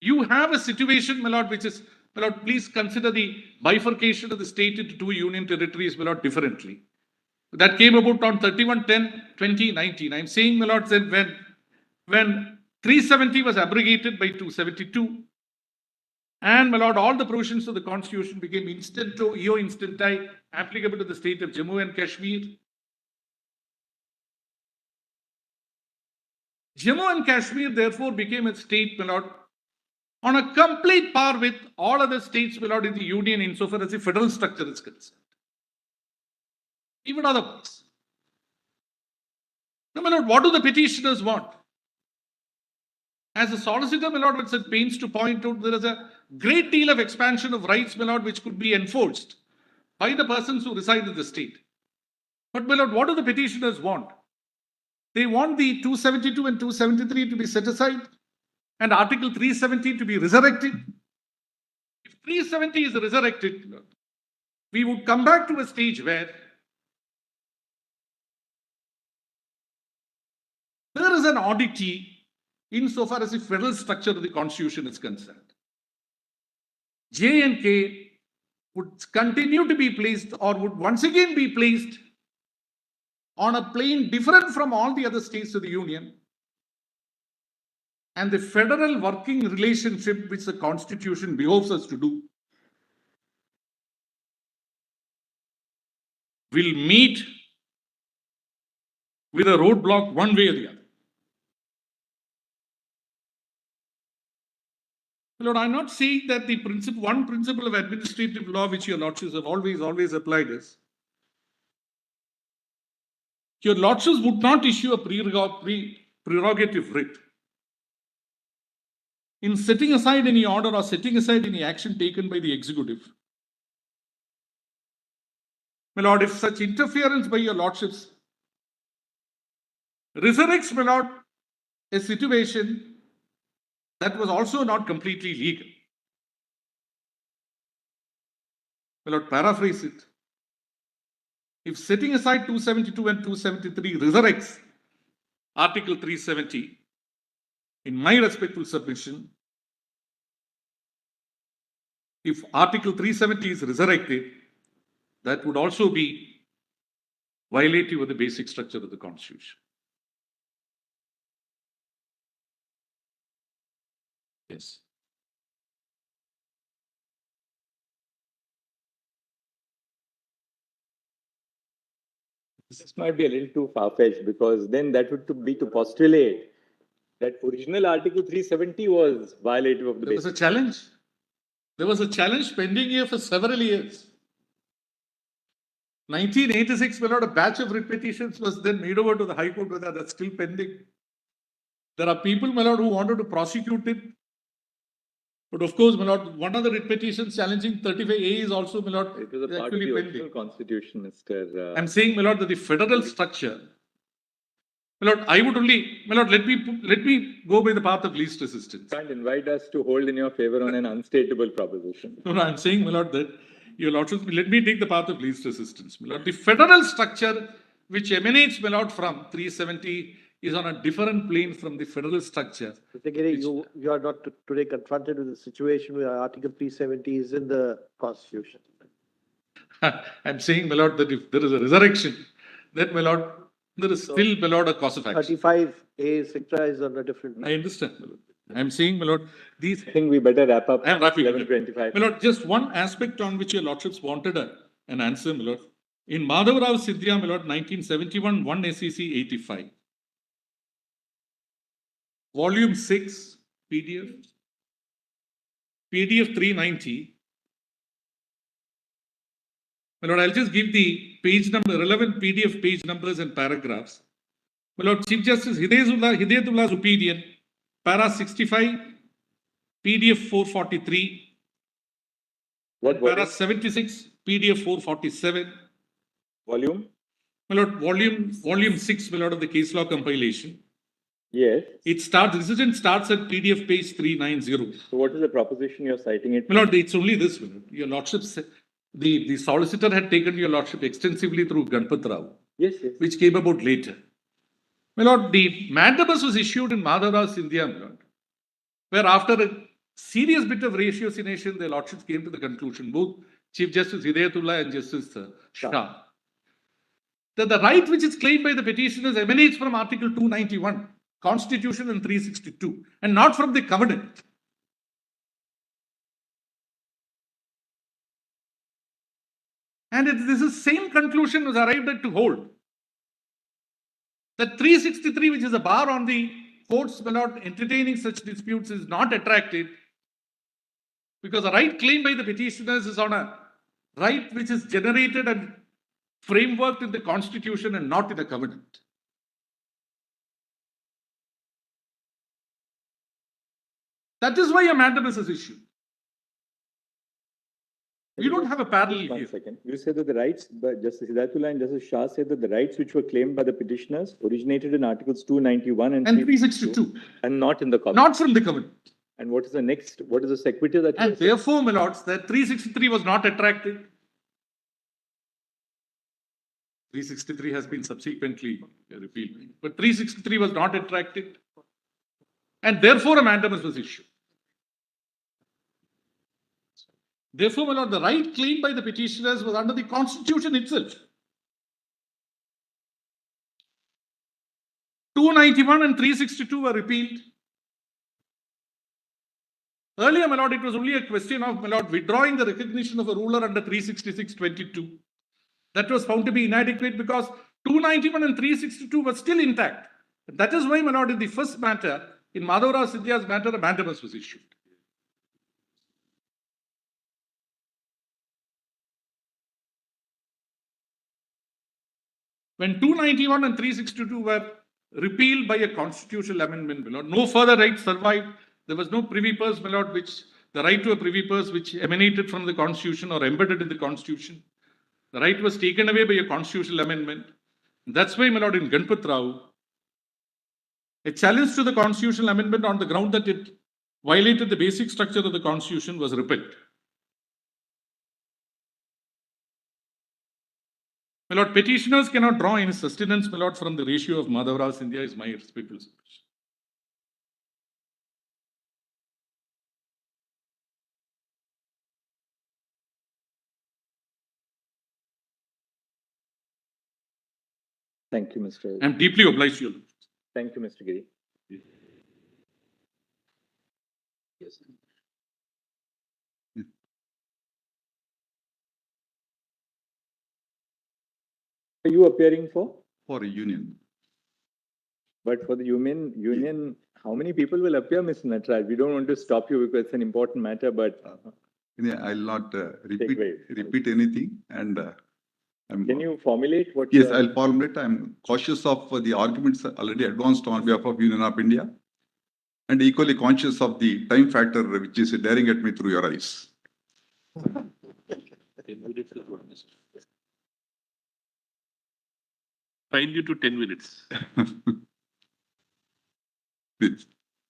Speaker 6: you have a situation, my lord, which is, my lord, please consider the bifurcation of the state into 2 union territories, my lord, differently. That came about on 31/10/2019. I'm saying, my lord, that when 370 was abrogated by 272, and, my lord, all the provisions of the constitution became instanto, eo instanti, applicable to the state of Jammu and Kashmir. Jammu and Kashmir, therefore, became a state, my lord, on a complete par with all other states, my lord, in the union insofar as the federal structure is concerned. Even otherwise. Now, my lord, what do the petitioners want? As a solicitor, my lord, it's at pains to point out there is a great deal of expansion of rights, my lord, which could be enforced by the persons who reside in the state. But, my lord, what do the petitioners want? They want the 272 and 273 to be set aside and Article 370 to be resurrected. If 370 is resurrected, we would come back to a stage where there is an oddity insofar as the federal structure of the constitution is concerned. J and K would continue to be placed or would once again be placed on a plane different from all the other states of the Union. And the federal working relationship which the Constitution behoves us to do will meet with a roadblock one way or the other. Lord, I'm not saying that the one principle of administrative law which your lordships have always applied is your lordships would not issue a prerogative writ in setting aside any order or setting aside any action taken by the executive. My lord, if such interference by your lordships resurrects, my lord, a situation that was also not completely legal. My lord, paraphrase it. If setting aside 272 and 273 resurrects Article 370, in my respectful submission, if Article 370 is resurrected, that would also be violative of the basic structure of the Constitution. Yes.
Speaker 2: This might be a little too far-fetched because then that would be to postulate that original Article 370 was violative of the
Speaker 6: There was a challenge. There was a challenge pending here for several years. 1986, when a batch of writ petitions was then made over to the High Court, whether that's still pending. There are people, my lord, who wanted to prosecute it. But of course, my lord, one of the writ petitions challenging 35A is also, my lord,
Speaker 2: it was a part of the original Constitution, Mr.
Speaker 6: I'm saying, my lord, that the federal structure, my lord, I would only, my lord, let me go by the path of least resistance.
Speaker 2: You can't invite us to hold in your favor on an unstateable proposition.
Speaker 6: No, I'm saying, my lord, that your lordship, let me take the path of least resistance. My lord, the federal structure which emanates, my lord, from 370 is on a different plane from the federal structure.
Speaker 7: Mr. Giri, you are not today confronted with a situation where Article 370 is in the Constitution.
Speaker 6: I'm saying, my lord, that if there is a resurrection, then, my lord, there is still, my lord, a cause of action.
Speaker 7: 35A, etc. is on a different plane.
Speaker 6: I understand, my lord. I'm saying, my lord, these.
Speaker 2: I think we better wrap up.
Speaker 6: I am wrapping up.
Speaker 2: 11:25.
Speaker 6: My lord, just one aspect on which your lordships wanted an answer, my lord. In Madhav Rao Sindhya, my lord, 1971, 1 SEC 85. Volume 6, PDF 390. My lord, I'll just give the page number, relevant PDF page numbers and paragraphs. My lord, Chief Justice Hidayetullah's opinion, para 65, PDF 443. Para 76, PDF 447.
Speaker 2: Volume?
Speaker 6: My lord, volume 6, my lord, of the case law compilation.
Speaker 2: Yes.
Speaker 6: Decision starts at PDF page 390.
Speaker 2: So what is the proposition you're citing it?
Speaker 6: My lord, it's only this, my lord. Your lordship, the solicitor had taken your lordship extensively through Ganpat Rao.
Speaker 2: Yes.
Speaker 6: Which came about later. My lord, the mandamus was issued in Madhav Rao Sindhya, my lord, where after a serious bit of ratiocination, the lordships came to the conclusion, both Chief Justice Hidayatullah and Justice Shah, that the right which is claimed by the petitioners emanates from Article 291, Constitution, and 362, and not from the covenant. And this is same conclusion was arrived at to hold that 363, which is a bar on the courts, my lord, entertaining such disputes, is not attractive because the right claimed by the petitioners is on a right which is generated and frameworked in the Constitution and not in a covenant. That is why a mandamus is issued. We don't have a parallel here.
Speaker 2: 1 second. You said that the rights, but Justice Hidayatullah and Justice Shah said that the rights which were claimed by the petitioners originated in Articles 291 and
Speaker 6: 362
Speaker 2: and not in the covenant.
Speaker 6: Not from the covenant.
Speaker 2: And what is the next? What is the sequitur that?
Speaker 6: And therefore, my lords, that 363 was not attractive. 363 has been subsequently repealed, but 363 was not attractive, and therefore a mandamus was issued. Therefore, my lord, the right claimed by the petitioners was under the Constitution itself. 291 and 362 were repealed. Earlier, my lord, it was only a question of, my lord, withdrawing the recognition of a ruler under 366(22). That was found to be inadequate because 291 and 362 were still intact. That is why, my lord, in the first matter, in Madhavrao Sindhya's matter, a mandamus was issued. When 291 and 362 were repealed by a constitutional amendment, my lord, no further rights survived. There was no privy purse, my lord, which the right to a privy purse which emanated from the constitution or embedded in the constitution. The right was taken away by a constitutional amendment. That's why, my lord, in Ganpat Rao, a challenge to the constitutional amendment on the ground that it violated the basic structure of the constitution was repelled. My lord, petitioners cannot draw any sustenance, my lord, from the ratio of Madhavrao Sindhya is my respectful submission.
Speaker 2: Thank you, Mr.
Speaker 6: I am deeply obliged to you.
Speaker 2: Thank you, Mr. Giri.
Speaker 8: Yes.
Speaker 2: Are you appearing for?
Speaker 10: For a union.
Speaker 2: But for the union, how many people will appear, Mr. Natraj? We don't want to stop you because it's an important matter, but
Speaker 10: I'll not repeat anything. And
Speaker 2: can you formulate what?
Speaker 10: Yes, I'll formulate. I'm cautious of the arguments already advanced on behalf of Union of India, and equally conscious of the time factor which is staring at me through your eyes.
Speaker 9: Find you to 10 minutes.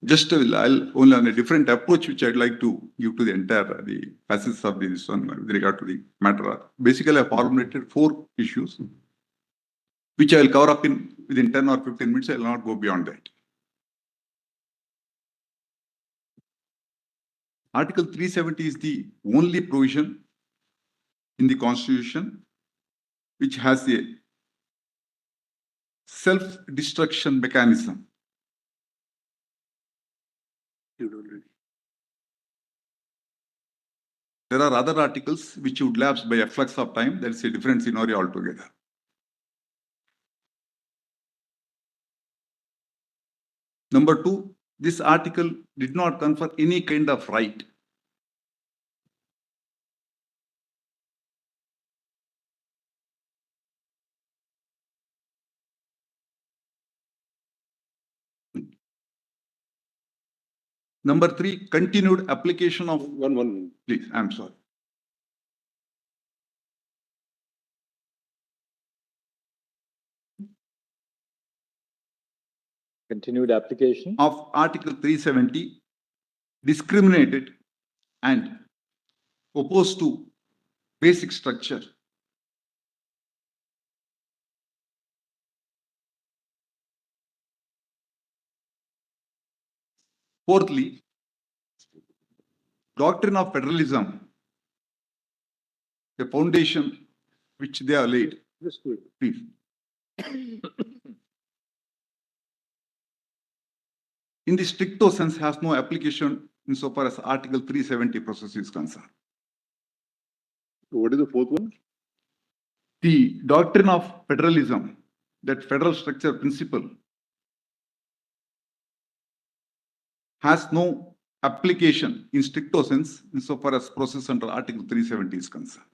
Speaker 10: Just I'll only on a different approach which I'd like to give to the entire the facets of this one with regard to the matter. Basically, I formulated 4 issues which I'll cover up within 10 or 15 minutes. I'll not go beyond that. Article 370 is the only provision in the Constitution which has a self-destruction mechanism. There are other articles which would lapse by a flux of time. That's a different scenario altogether. Number 2, this article did not confer any kind of right . Number 3, continued application of one. Please, I'm sorry.
Speaker 2: Continued application
Speaker 10: of Article 370 discriminated and opposed to basic structure. Fourthly, doctrine of federalism, the foundation which they have laid. Please. In the stricto sense, has no application insofar as Article 370 process is concerned.
Speaker 4: What is the 4th one?
Speaker 10: The doctrine of federalism, that federal structure principle, has no application in stricto sense insofar as process under Article 370 is concerned.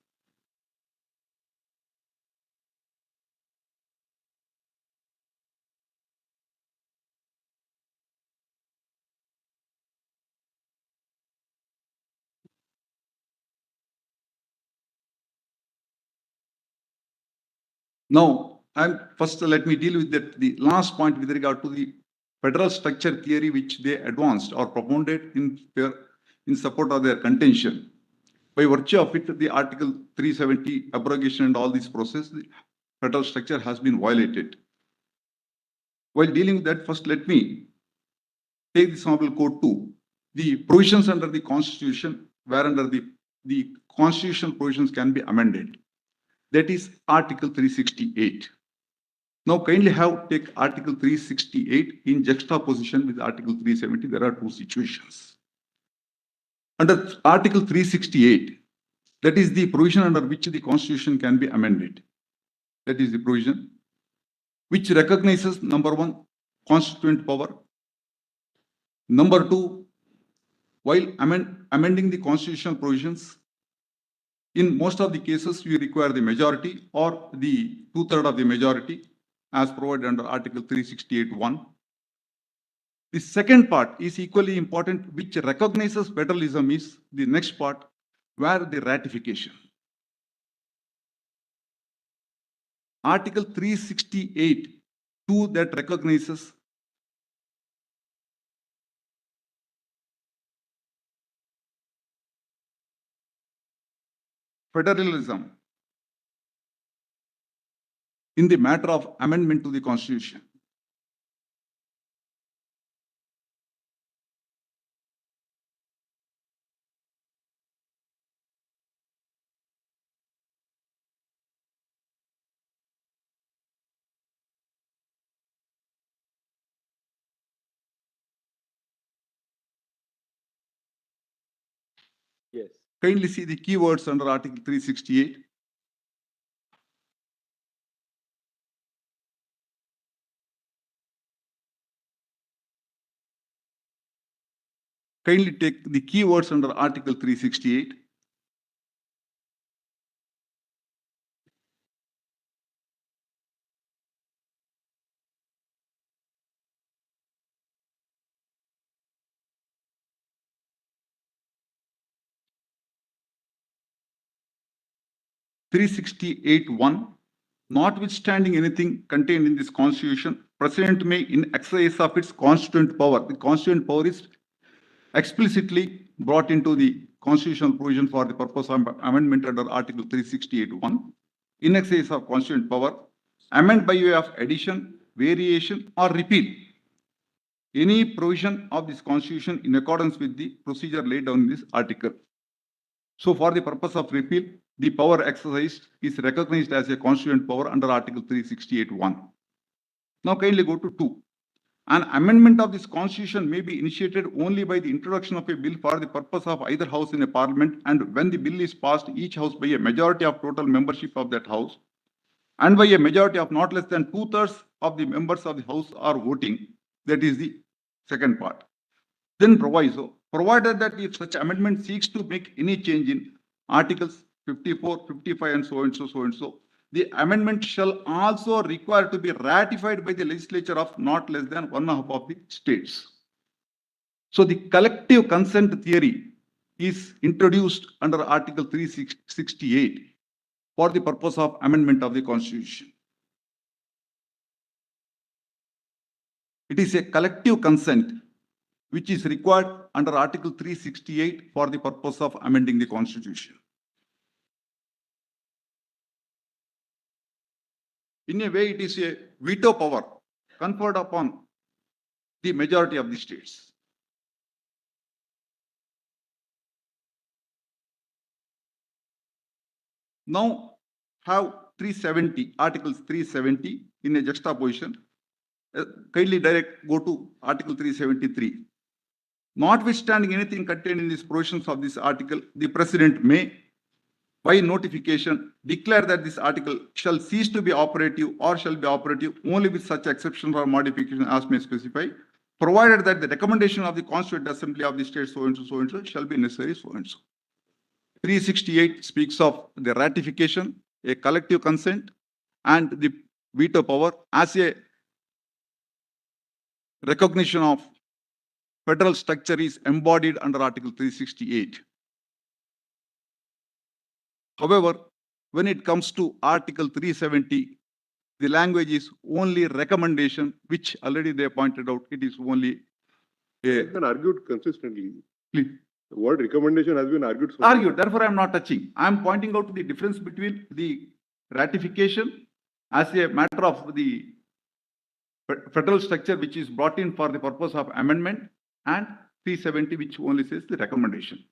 Speaker 10: Now, first let me deal with the last point with regard to the federal structure theory which they advanced or propounded in support of their contention. By virtue of it, the Article 370 abrogation and all this process, the federal structure has been violated. While dealing with that, first let me take this Honorable Court to the provisions under the Constitution where under the the constitutional provisions can be amended. That is Article 368. Now kindly take Article 368 in juxtaposition with Article 370. There are two situations. Under Article 368, that is the provision under which the Constitution can be amended. That is the provision which recognizes, number one, constituent power. Number two, while amending the constitutional provisions, in most of the cases, we require the majority or the 2/3 of the majority as provided under Article 368(1). The second part is equally important, which recognizes federalism, is the next part, where the ratification. Article 368(2) that recognizes federalism in the matter of amendment to the Constitution.
Speaker 2: Yes.
Speaker 10: Kindly see the keywords under Article 368. Kindly take the keywords under Article 368. (368)(1). Notwithstanding anything contained in this Constitution, President may, in exercise of its constituent power, the constituent power is explicitly brought into the constitutional provision for the purpose of amendment under Article 368(1). In exercise of constituent power, amend by way of addition, variation, or repeal any provision of this Constitution in accordance with the procedure laid down in this article. So, for the purpose of repeal, the power exercised is recognized as a constituent power under Article 368(1). Now, kindly go to 2. An amendment of this Constitution may be initiated only by the introduction of a bill for the purpose of either house in a parliament, and when the bill is passed, each house by a majority of total membership of that house, and by a majority of not less than 2/3 of the members of the house are voting. That is the second part. Then proviso, provided that if such amendment seeks to make any change in Articles 54, 55, and so and so, the amendment shall also require to be ratified by the legislature of not less than 1/2 of the states. So the collective consent theory is introduced under Article 368 for the purpose of amendment of the Constitution. It is a collective consent which is required under Article 368 for the purpose of amending the Constitution. In a way, it is a veto power conferred upon the majority of the states. Now, have 370, Articles 370 in a juxtaposition. Kindly go to Article 373. Notwithstanding anything contained in these provisions of this article, the President may, by notification, declare that this article shall cease to be operative or shall be operative only with such exceptions or modifications as may specify, provided that the recommendation of the Constituent Assembly of the state so and so shall be necessary so and so. 368 speaks of the ratification, a collective consent, and the veto power as a recognition of federal structure is embodied under Article 368. However, when it comes to Article 370, the language is only recommendation, which already they pointed out, it is only
Speaker 11: It's been argued consistently.
Speaker 10: Please.
Speaker 11: The word recommendation has been argued.
Speaker 10: Argued, therefore I am not touching. I am pointing out the difference between the ratification as a matter of the federal structure which is brought in for the purpose of amendment, and 370 which only says the recommendation.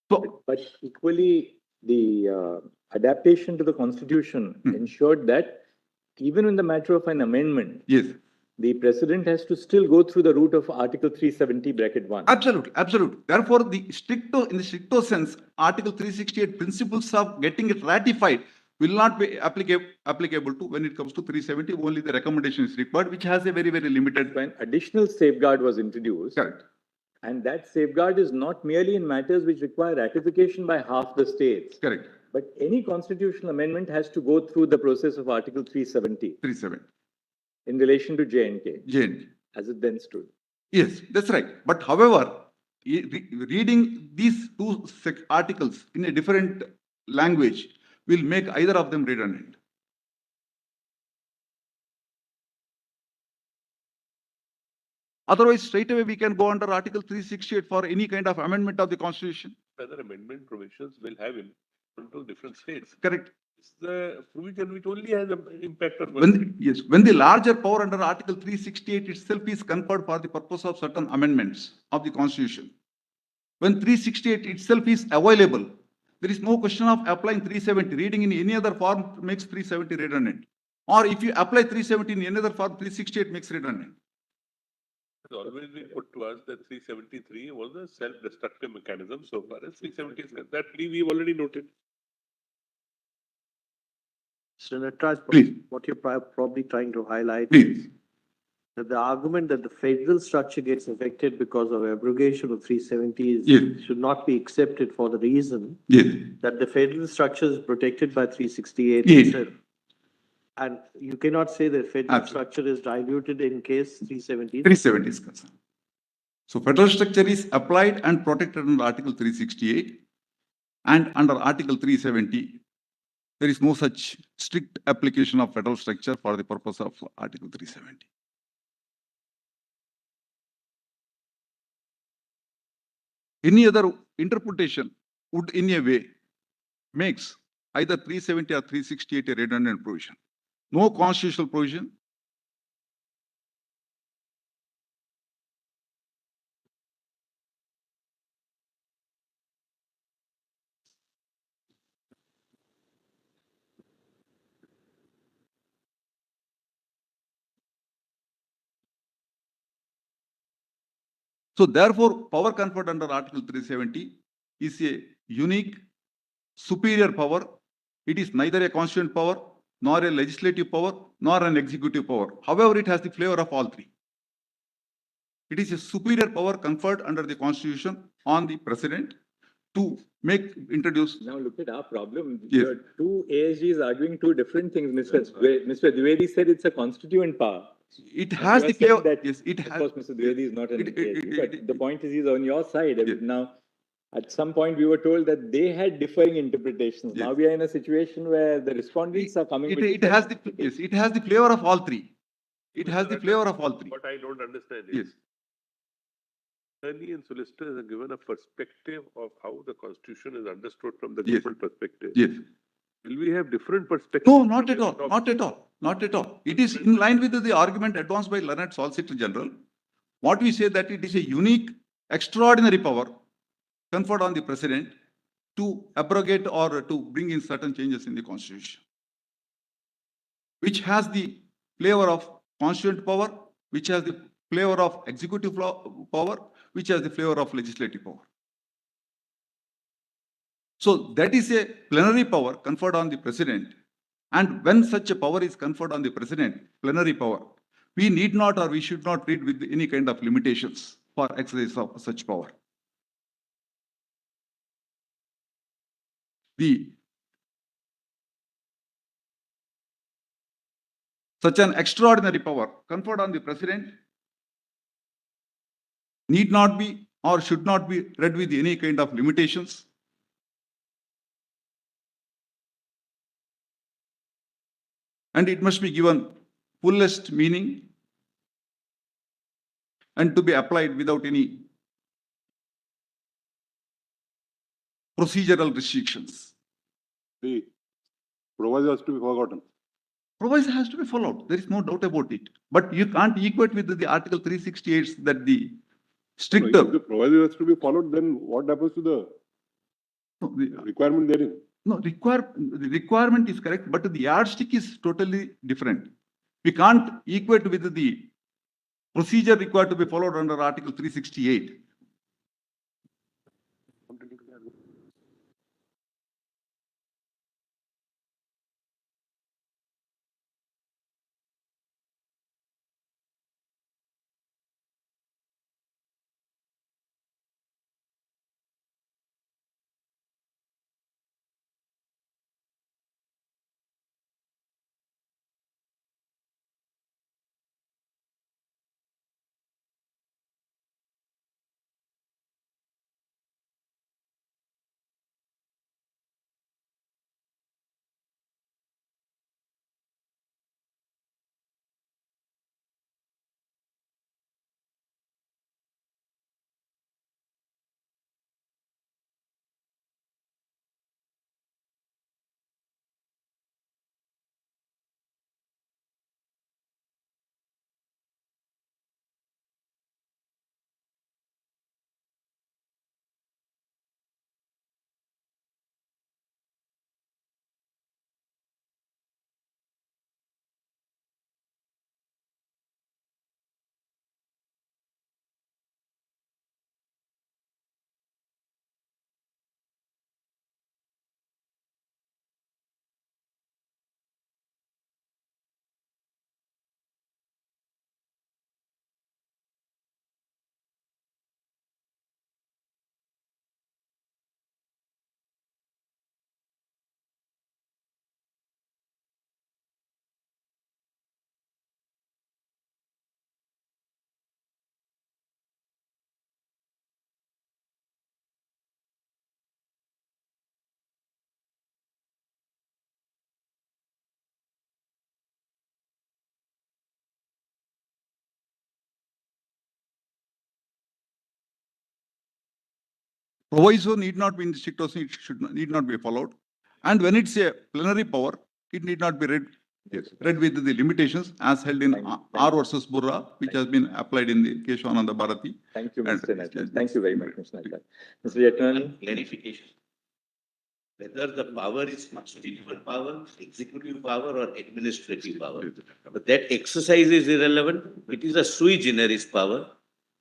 Speaker 2: But equally, the adaptation to the constitution ensured that even in the matter of an amendment,
Speaker 10: yes,
Speaker 2: the president has to still go through the route of Article 370 bracket 1.
Speaker 10: absolutely, absolutely. Therefore, in the stricto sense, Article 368 principles of getting it ratified will not be applicable to when it comes to 370. Only the recommendation is required, which has a very, very limited.
Speaker 2: When additional safeguard was introduced,
Speaker 10: Correct.
Speaker 2: and that safeguard is not merely in matters which require ratification by half the states.
Speaker 10: Correct.
Speaker 2: But any constitutional amendment has to go through the process of Article 370
Speaker 10: 370.
Speaker 2: in relation to J&K,
Speaker 10: Jane.
Speaker 2: as it then stood.
Speaker 10: Yes, that's right. But however, reading these two articles in a different language will make either of them redundant. Otherwise, straight away we can go under Article 368 for any kind of amendment of the Constitution.
Speaker 12: Other amendment provisions will have impact on different states.
Speaker 10: Correct.
Speaker 12: It's the provision which only has an impact on
Speaker 10: When the larger power under Article 368 itself is conferred for the purpose of certain amendments of the Constitution, when 368 itself is available, there is no question of applying 370. Reading in any other form makes 370 redundant. Or if you apply 370 in any other form, 368 makes redundant.
Speaker 12: It's always been put to us that 373 was a self-destructive mechanism so far as 370 is concerned. That we've already noted.
Speaker 7: Chandrachud,
Speaker 10: Please.
Speaker 7: what you're probably trying to highlight
Speaker 10: Please.
Speaker 7: that the argument that the federal structure gets affected because of abrogation of 370
Speaker 10: Yes.
Speaker 7: should not be accepted for the reason
Speaker 10: Yes.
Speaker 7: that the federal structure is protected by 368
Speaker 10: Yes.
Speaker 7: itself. And you cannot say that federal
Speaker 10: Absolutely.
Speaker 7: structure is diluted in case 370.
Speaker 10: 370 is concerned. So federal structure is applied and protected under Article 368, and under Article 370, there is no such strict application of federal structure for the purpose of Article 370. Any other interpretation would in a way makes either 370 or 368 a redundant provision. No constitutional provision. So therefore, power conferred under Article 370 is a unique, superior power. It is neither a constituent power, nor a legislative power, nor an executive power. However, it has the flavor of all three. It is a superior power conferred under the Constitution on the President to introduce.
Speaker 2: Now look at our problem.
Speaker 10: Yes.
Speaker 2: Your two ASGs arguing two different things. Mr. Dwivedi said it's a constituent power.
Speaker 10: It has the flavor. Yes, it
Speaker 2: Of
Speaker 10: has.
Speaker 2: course, Mr. Dwivedi is not an ASG, but
Speaker 10: it-
Speaker 2: the point is he's on your side.
Speaker 10: Yes.
Speaker 2: Now, at some point, we were told that they had differing interpretations.
Speaker 10: Yes.
Speaker 2: Now we are in a situation where the respondents are coming with
Speaker 10: It has the yes, it has the flavor of all three. It has the flavor of all three.
Speaker 12: What I don't understand
Speaker 10: Yes.
Speaker 12: is, attorney and solicitors are given a perspective of how the constitution is understood from the
Speaker 10: Yes.
Speaker 12: government perspective.
Speaker 10: Yes.
Speaker 12: Will we have different perspectives?
Speaker 10: No, not at all. Not at all. Not at all. It is in line with the argument advanced by learned Solicitor General. What we say that it is a unique, extraordinary power conferred on the President to abrogate or to bring in certain changes in the Constitution, which has the flavor of constituent power, which has the flavor of executive power, which has the flavor of legislative power. So that is a plenary power conferred on the President. And when such a power is conferred on the President, plenary power, we need not or we should not treat with any kind of limitations for exercise of such power. Such an extraordinary power conferred on the President need not be or should not be read with any kind of limitations. And it must be given fullest meaning and to be applied without any procedural restrictions.
Speaker 11: The proviso has to be forgotten.
Speaker 10: Proviso has to be followed. There is no doubt about it. But you can't equate with the Article 368 that the stricter.
Speaker 11: If the proviso has to be followed, then what happens to the
Speaker 10: No,
Speaker 11: Requirement therein.
Speaker 10: no, the requirement is correct, but the yardstick is totally different. We can't equate with the procedure required to be followed under Article 368. Proviso need not be in strict or need not be followed. And when it's a plenary power, it need not be read with the limitations as held in R versus Burra, which has been applied in the Keshavananda Bharati.
Speaker 2: Thank you, Mr. Nathal. Thank you very much, Mr. Nathal. Mr. Jetnani.
Speaker 3: Clarification. Whether the power is constitutional power, executive power, or administrative power. But that exercise is irrelevant. It is a sui generis power,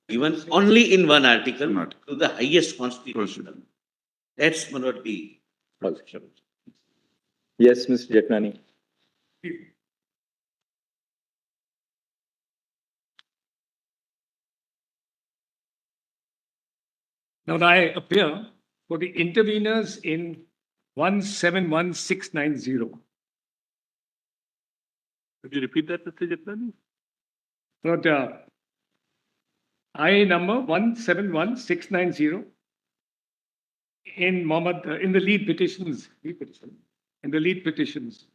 Speaker 3: given only in one article to the highest constitutional. That's not the position.
Speaker 2: Yes, Mr. Jetnani.
Speaker 5: Now I appear for the interveners in 171690.
Speaker 12: Could you repeat that, Mr. Jetnani?
Speaker 5: But I number 171690 in in the lead petitions. In the lead petitions,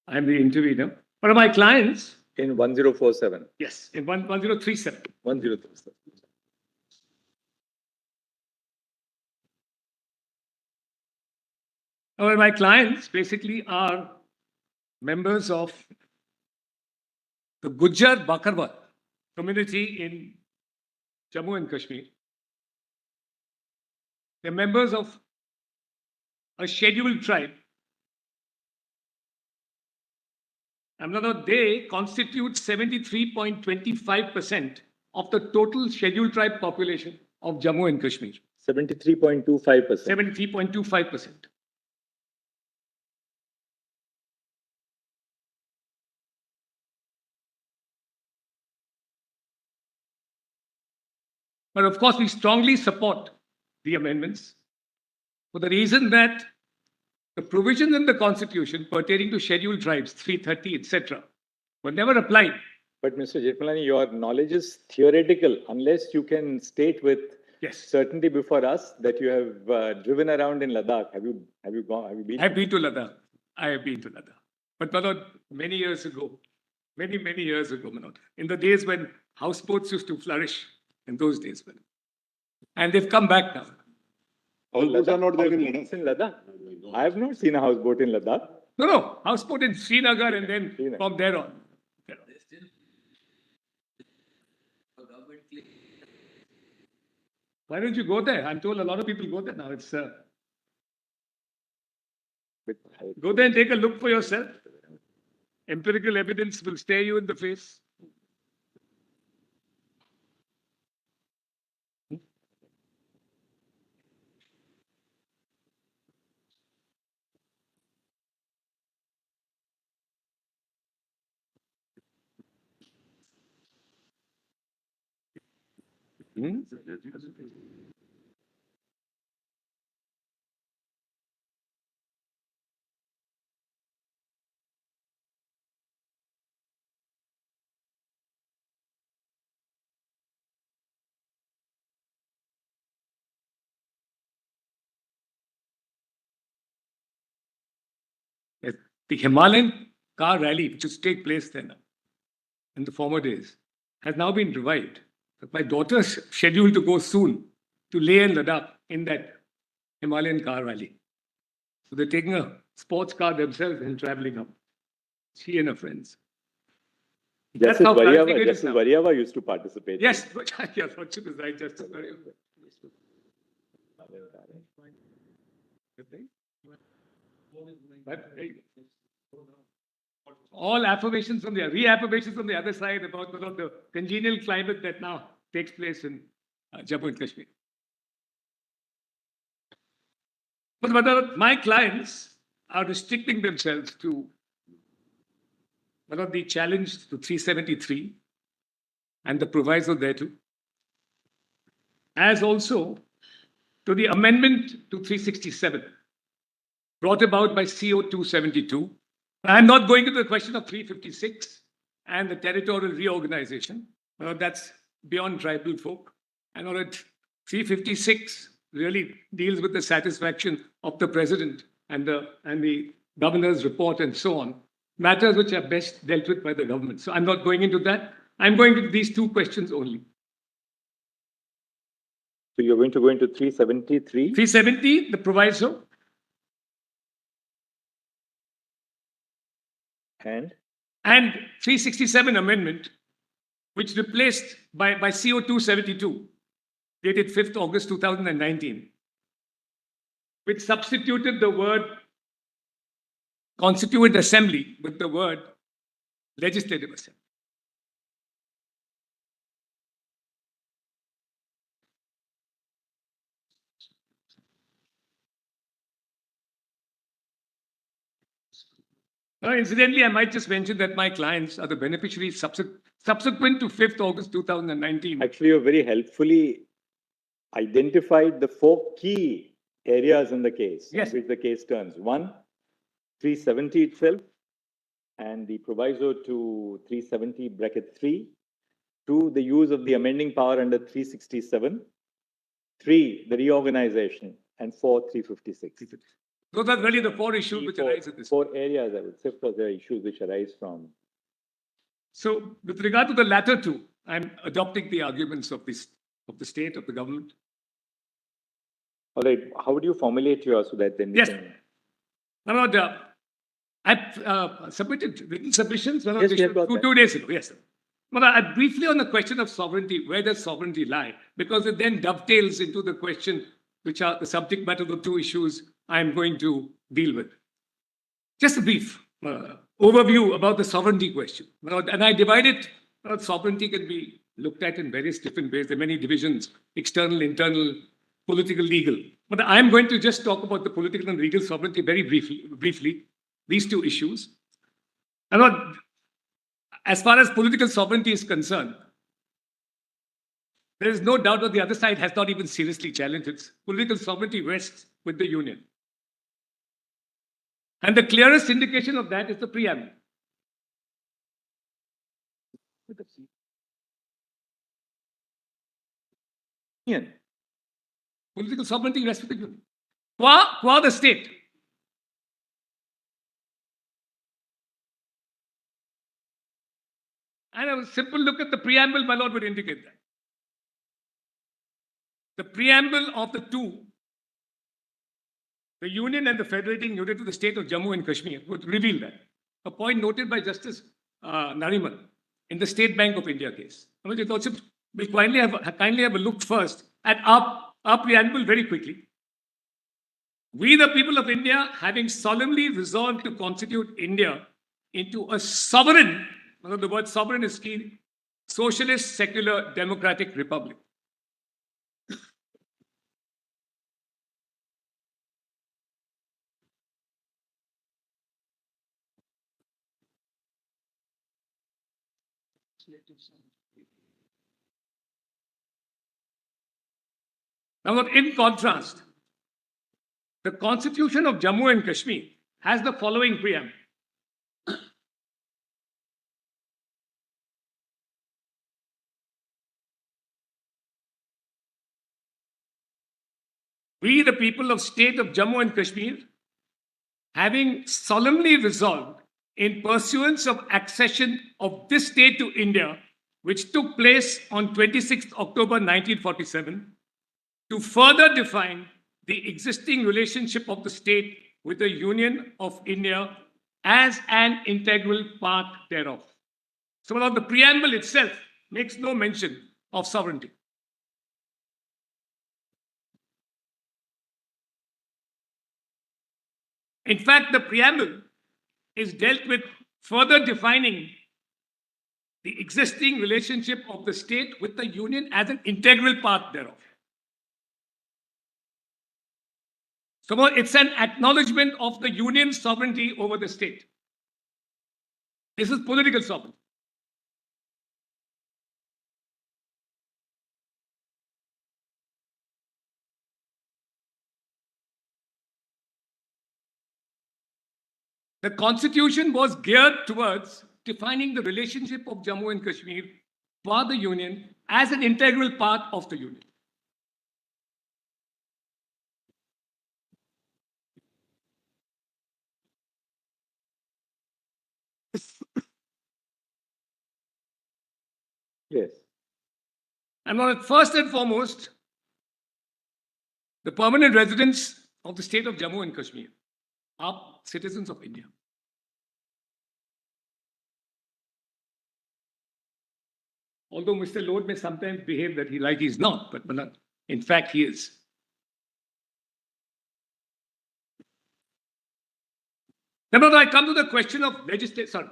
Speaker 5: I am the intervener. One of my clients
Speaker 2: in 1047.
Speaker 5: Yes, in 1037.
Speaker 2: 1037.
Speaker 5: Well, my clients basically are members of the Gujjar Bakarwal community in Jammu and Kashmir. They're members of a scheduled tribe. They constitute 73.25% of the total scheduled tribe population of Jammu and Kashmir.
Speaker 2: 73.25%.
Speaker 5: 73.25%. But of course, we strongly support the amendments for the reason that the provisions in the Constitution pertaining to scheduled tribes, 330, etc., were never applied.
Speaker 2: But Mr. Jetmalani, your knowledge is theoretical unless you can state with certainty before us that you have driven around in Ladakh. Have you been?
Speaker 5: I've been to Ladakh. I have been to Ladakh. But Manoj, many years ago, many years ago, Manoj, in the days when houseboats used to flourish, in those days. And they've come back now.
Speaker 11: Houseboats are not there in
Speaker 2: Ladakh. I have not seen a houseboat in Ladakh.
Speaker 5: No, houseboat in Srinagar and then from there on. Why don't you go there? I'm told a lot of people go there now. It's Go there and take a look for yourself. Empirical evidence will stare you in the face. The Himalayan car rally, which used to take place then in the former days, has now been revived. But my daughter's scheduled to go soon to Leh and Ladakh in that Himalayan car rally. So they're taking a sports car themselves and traveling up. She and her friends. That's how practical it is now.
Speaker 2: Variava used to participate.
Speaker 5: Yes, but yes, what is right, Justice Variava. But, all affirmations from the reaffirmations from the other side about the congenial climate that now takes place in Jammu and Kashmir. But my clients are restricting themselves to the challenge to 373 and the proviso thereto, as also to the amendment to 367 brought about by CO 272. I'm not going into the question of 356 and the territorial reorganization. That's beyond tribal folk. And 356 really deals with the satisfaction of the president and the governor's report and so on, matters which are best dealt with by the government. So I'm not going into that. I'm going to these two questions only.
Speaker 2: So you're going to go into 373?
Speaker 5: 370, the proviso.
Speaker 2: And
Speaker 5: 367 amendment, which replaced by CO 272, dated 5th August 2019, which substituted the word Constituent Assembly with the word Legislative Assembly. Incidentally, I might just mention that my clients are the beneficiaries subsequent to 5th August 2019.
Speaker 2: Actually, you very helpfully identified the 4 key areas in the case,
Speaker 5: yes,
Speaker 2: which the case turns. 1, 370 itself, and the proviso to 370(3). 2, the use of the amending power under 367. 3, the reorganization. And 4, 356.
Speaker 5: Those are really the 4 issues which arise in this.
Speaker 2: 4 areas, I would say, for the issues which arise from.
Speaker 5: So, with regard to the latter 2, I'm adopting the arguments of the state, of the government.
Speaker 2: All right. How would you formulate yours so that then we
Speaker 5: yes.
Speaker 2: can...
Speaker 5: I've submitted written submissions
Speaker 2: yes,
Speaker 5: 2 days ago. Yes. But briefly on the question of sovereignty, where does sovereignty lie? Because it then dovetails into the question, which are the subject matter of the 2 issues I'm going to deal with. Just a brief overview about the sovereignty question. And I divide it, sovereignty can be looked at in various different ways. There are many divisions, external, internal, political, legal. But I'm going to just talk about the political and legal sovereignty very briefly, these 2 issues. And as far as political sovereignty is concerned, there is no doubt that the other side has not even seriously challenged its political sovereignty rests with the Union. And the clearest indication of that is the preamble.
Speaker 2: Union.
Speaker 5: Political sovereignty rests with the Union. Qua the state. And a simple look at the preamble, my lord, would indicate that. The preamble of the 2, the Union and the federating unit of the state of Jammu and Kashmir, would reveal that. A point noted by Justice Nariman in the State Bank of India case. I mean, we'll kindly have a look first at our preamble very quickly.
Speaker 13: We, the people of India, having solemnly resolved to constitute India into a sovereign, the word sovereign is key, socialist, secular, democratic republic. Now, in contrast, the Constitution of Jammu and Kashmir has the following preamble. We, the people of state of Jammu and Kashmir, having solemnly resolved in pursuance of accession of this state to India, which took place on 26th October 1947, to further define the existing relationship of the state with the Union of India as an integral part thereof. So now the preamble itself makes no mention of sovereignty. In fact, the preamble is dealt with further defining the existing relationship of the state with the Union as an integral part thereof. So it's an acknowledgement of the Union's sovereignty over the state. This is political sovereignty. The Constitution was geared towards defining the relationship of Jammu and Kashmir for the Union as an integral part of the Union.
Speaker 2: Yes.
Speaker 13: And first and foremost, the permanent residents of the state of Jammu and Kashmir are citizens of India. Although Mr. Lord may sometimes behave that he's not, but in fact he is. Now I come to the question of legislation.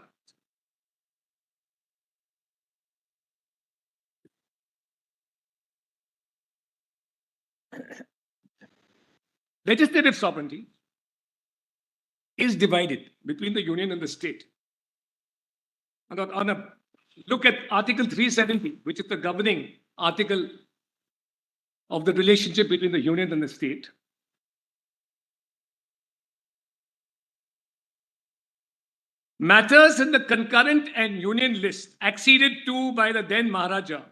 Speaker 13: Legislative sovereignty is divided between the Union and the state. And on a look at Article 370, which is the governing article of the relationship between the Union and the state. Matters in the concurrent and Union list acceded to by the then Maharaja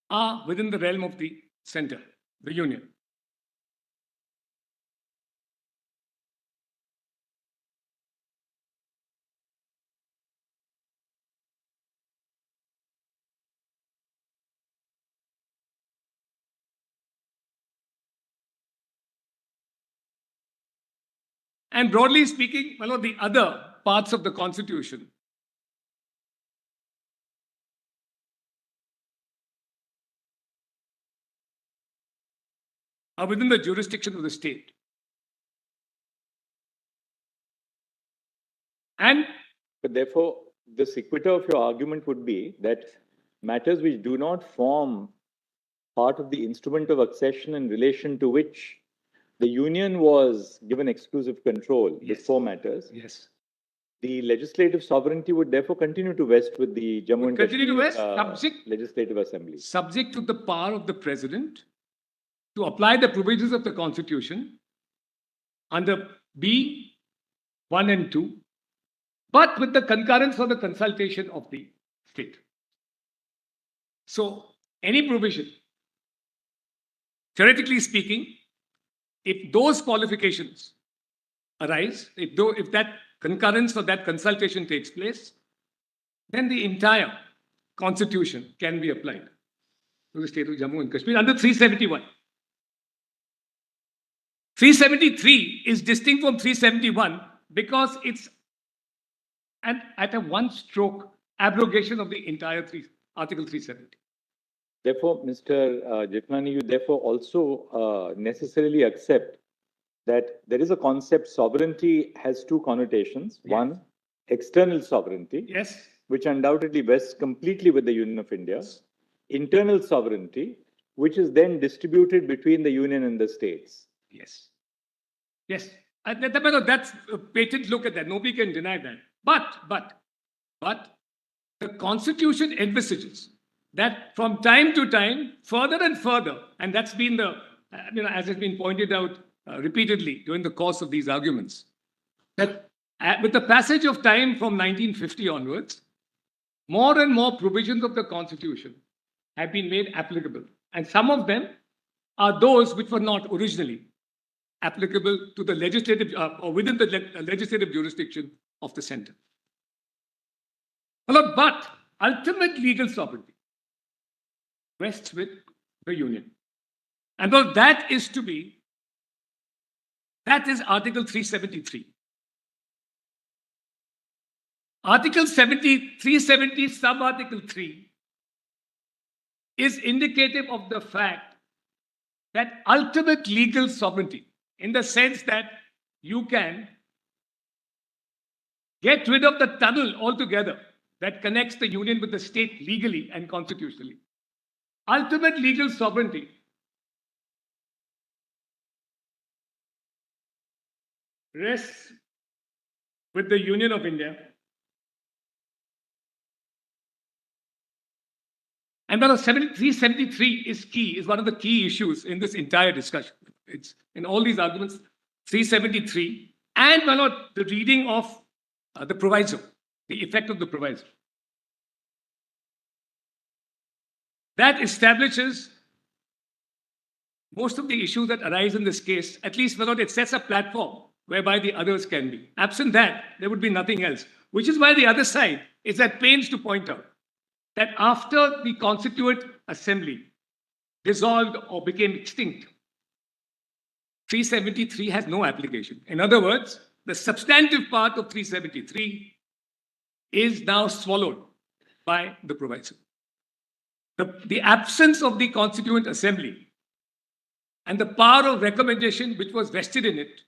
Speaker 13: are within the realm of the center, the Union. And broadly speaking, the other parts of the Constitution are within the jurisdiction of the state.
Speaker 2: But therefore, the sequitur of your argument would be that matters which do not form part of the instrument of accession in relation to which the Union was given exclusive control, yes, the 4 matters.
Speaker 13: Yes.
Speaker 2: The legislative sovereignty would therefore continue to vest with the Jammu and Kashmir Legislative Assembly.
Speaker 13: Subject to the power of the President to apply the provisions of the Constitution under B 1 and 2, but with the concurrence or the consultation of the state. So any provision, theoretically speaking, if those qualifications arise, if that concurrence or that consultation takes place, then the entire Constitution can be applied to the state of Jammu and Kashmir under 371. 373 is distinct from 371 because it's and at a one stroke abrogation of the entire Article 370.
Speaker 2: Therefore, Mr. Jitnani, you therefore also necessarily accept that there is a concept, sovereignty has two connotations.
Speaker 13: Yes.
Speaker 2: One, external sovereignty,
Speaker 13: Yes.
Speaker 2: which undoubtedly vests completely with the Union of India. Internal sovereignty, which is then distributed between the Union and the states.
Speaker 13: Yes. Yes. That's a patent look at that. Nobody can deny that. But the Constitution envisages that from time to time, further and further, and that's been the, as has been pointed out repeatedly during the course of these arguments, that with the passage of time from 1950 onwards, more and more provisions of the Constitution have been made applicable. And some of them are those which were not originally applicable to the legislative or within the legislative jurisdiction of the center. But ultimate legal sovereignty rests with the Union. And though that is Article 373. Article 370, sub-Article 3, is indicative of the fact that ultimate legal sovereignty, in the sense that you can get rid of the tunnel altogether that connects the Union with the state legally and constitutionally. Ultimate legal sovereignty rests with the Union of India. And 373 is key, is one of the key issues in this entire discussion. It's in all these arguments, 373, and the reading of the proviso, the effect of the proviso. That establishes most of the issues that arise in this case, at least it sets a platform whereby the others can be. Absent that, there would be nothing else, which is why the other side is at pains to point out that after the Constituent Assembly dissolved or became extinct, 373 has no application. In other words, the substantive part of 373 is now swallowed by the proviso. The absence of the Constituent Assembly and the power of recommendation which was vested in it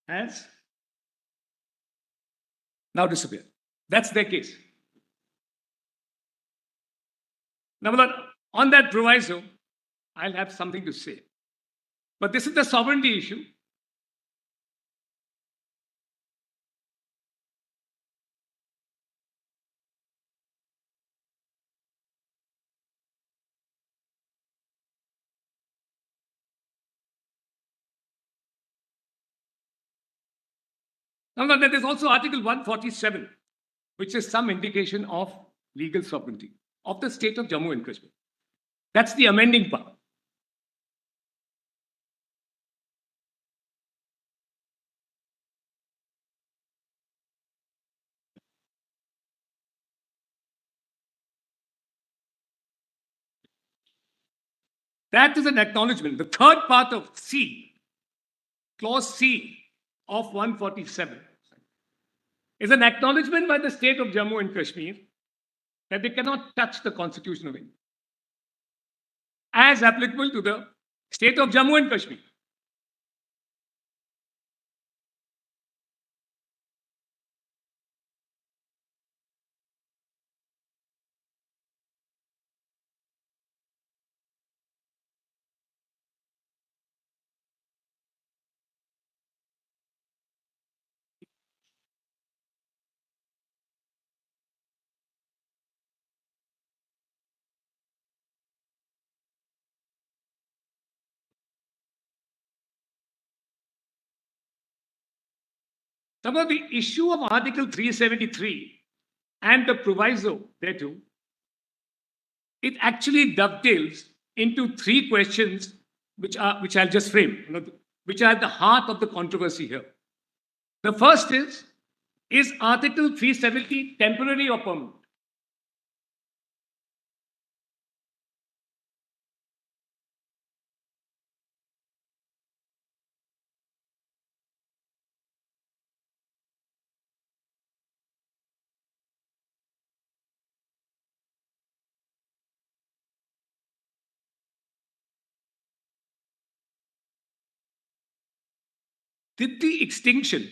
Speaker 13: has now disappeared. That's their case. Now, on that proviso, I'll have something to say. But this is the sovereignty issue. Now, there is also Article 147, which is some indication of legal sovereignty of the state of Jammu and Kashmir. That's the amending part. That is an acknowledgement. The third part of C, clause C of 147, is an acknowledgement by the state of Jammu and Kashmir that they cannot touch the Constitution of India as applicable to the state of Jammu and Kashmir. Now, the issue of Article 373 and the proviso thereto, it actually dovetails into three questions which I'll just frame, which are at the heart of the controversy here. The first is Article 370 temporary or permanent? did the extinction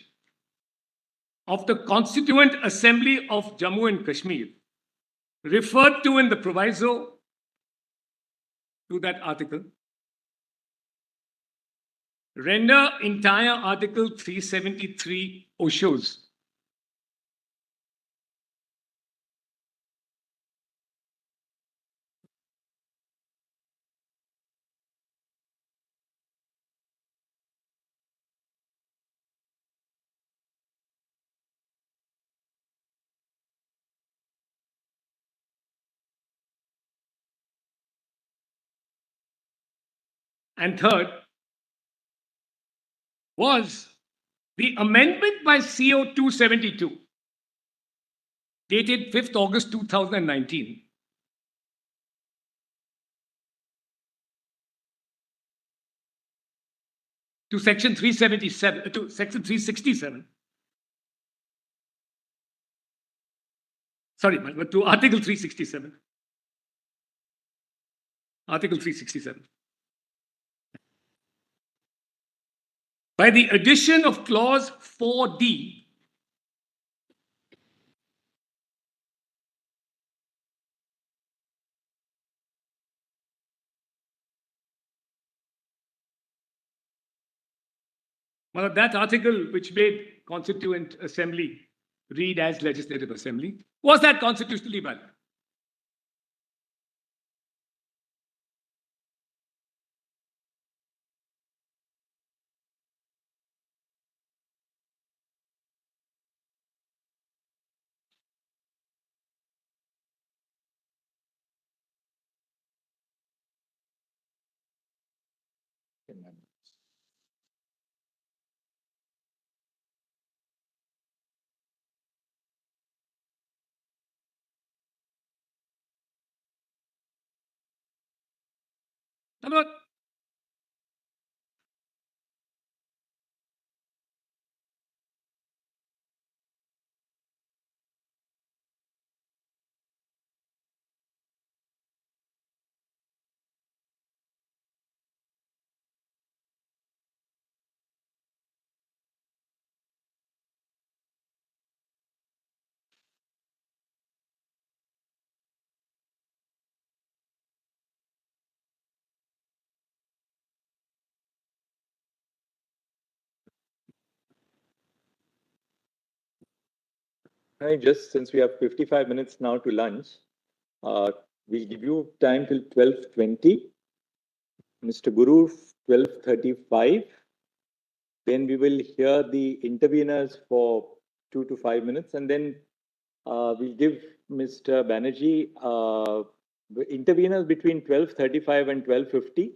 Speaker 13: of the Constituent Assembly of Jammu and Kashmir, referred to in the proviso to that article, render entire Article 373 OSHOs? And third, was the amendment by CO 272, dated 5th August 2019, to Section 377, to Section 367. Sorry, to Article 367. Article 367. By the addition of clause 4D, well, that article which made Constituent Assembly read as Legislative Assembly, was that constitutionally valid? Number
Speaker 2: Just since we have 55 minutes now to lunch, we'll give you time till 12:20. Mr. Guru, 12:35. Then we will hear the interveners for 2 to 5 minutes, and then we'll give Mr. Banerjee the interveners between 12:35 and 12:50,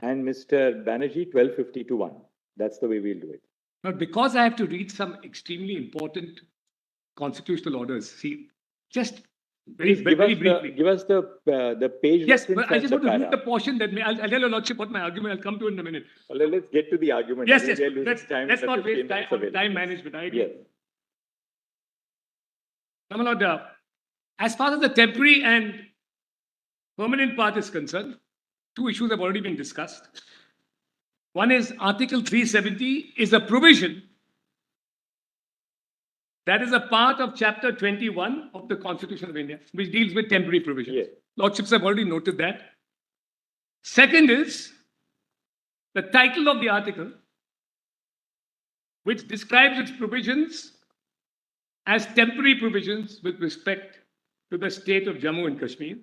Speaker 2: and Mr. Banerjee 12:50 to 1. That's the way we'll do it.
Speaker 13: But because I have to read some extremely important constitutional orders, see, just very briefly.
Speaker 2: Give us the page.
Speaker 13: Yes, but I just want to read the portion that I'll tell your lordship what my argument. I'll come to it in a minute.
Speaker 2: Well, let's get to the argument.
Speaker 13: Yes. Let's not waste time management. I agree.
Speaker 2: Yes.
Speaker 13: Now, my lord, as far as the temporary and permanent part is concerned, two issues have already been discussed. One is Article 370 is a provision that is a part of Chapter 21 of the Constitution of India, which deals with temporary provisions.
Speaker 2: Yes.
Speaker 13: Lordships have already noted that. Second is the title of the article, which describes its provisions as temporary provisions with respect to the state of Jammu and Kashmir.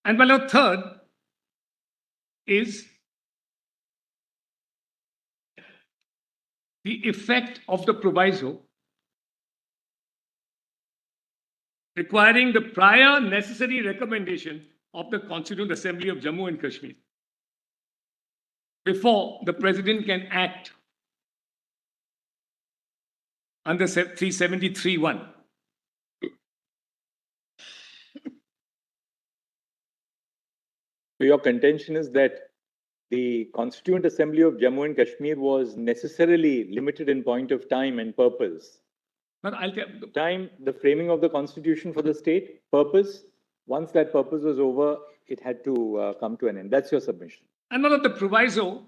Speaker 13: And my lord, third is the effect of the proviso requiring the prior necessary recommendation of the Constituent Assembly of Jammu and Kashmir before the President can act under 373(1).
Speaker 2: So your contention is that the Constituent Assembly of Jammu and Kashmir was necessarily limited in point of time and purpose
Speaker 13: But I'll tell
Speaker 2: Time, the framing of the constitution for the state, purpose. Once that purpose was over, it had to come to an end. That's your submission.
Speaker 13: and one of the proviso,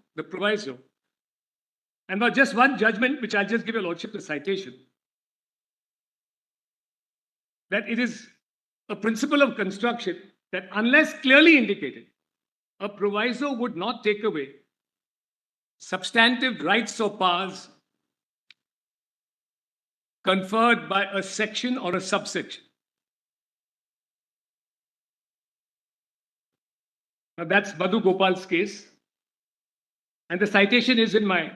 Speaker 13: and not just one judgment, which I'll just give your lordship the citation, that it is a principle of construction that unless clearly indicated, a proviso would not take away substantive rights or powers conferred by a section or a subsection. Now that's Madhu Gopal's case, and the citation is in my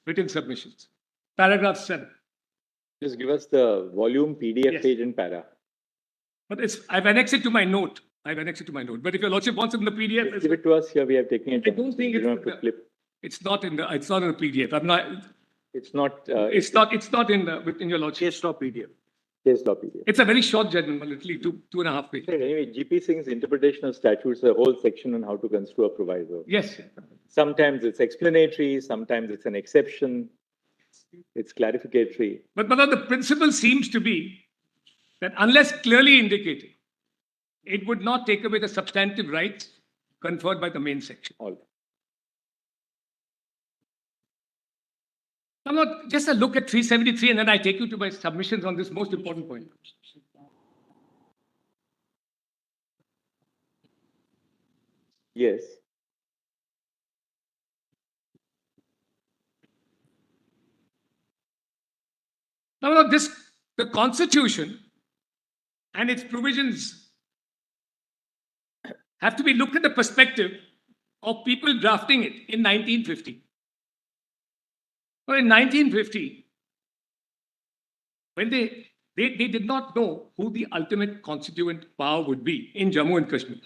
Speaker 13: written submissions. Paragraph 7.
Speaker 2: Just give us the volume, PDF
Speaker 13: Yes.
Speaker 2: page and para.
Speaker 13: But I've annexed it to my note. But if your lordship wants it in the PDF,
Speaker 2: Just give it to us here. We have taken it.
Speaker 13: I don't think
Speaker 2: you don't have to flip.
Speaker 13: it's not in the PDF. I'm not.
Speaker 2: It's not.
Speaker 13: It's not in your lordship.
Speaker 7: Case law PDF.
Speaker 2: Case law PDF.
Speaker 13: It's a very short judgment, literally 2.5 pages.
Speaker 2: Anyway, GP Singh's interpretation of statutes, a whole section on how to construe a proviso.
Speaker 13: Yes.
Speaker 2: Sometimes it's explanatory, sometimes it's an exception, it's clarificatory.
Speaker 13: But the principle seems to be that unless clearly indicated, it would not take away the substantive rights conferred by the main section.
Speaker 2: All right.
Speaker 13: I'm not just a look at 373, and then I take you to my submissions on this most important point.
Speaker 2: Yes.
Speaker 13: Now, the Constitution and its provisions have to be looked at the perspective of people drafting it in 1950. Well, in 1950, when they did not know who the ultimate constituent power would be in Jammu and Kashmir.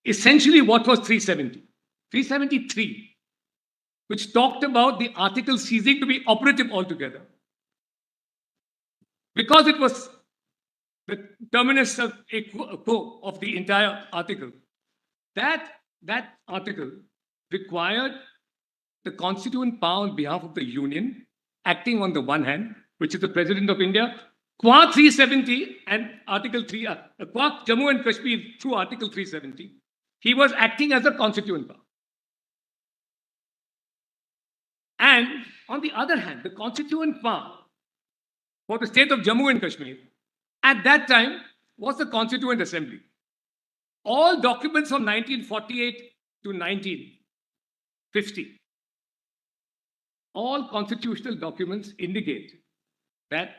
Speaker 13: Essentially, what was 370? 373, which talked about the article ceasing to be operative altogether, because it was the terminus of the entire article. That article required the constituent power on behalf of the Union, acting on the one hand, which is the President of India, qua 370 and Article 3, qua Jammu and Kashmir through Article 370, he was acting as a constituent power. And on the other hand, the constituent power for the state of Jammu and Kashmir at that time was the Constituent Assembly. All documents from 1948 to 1950, all constitutional documents indicate that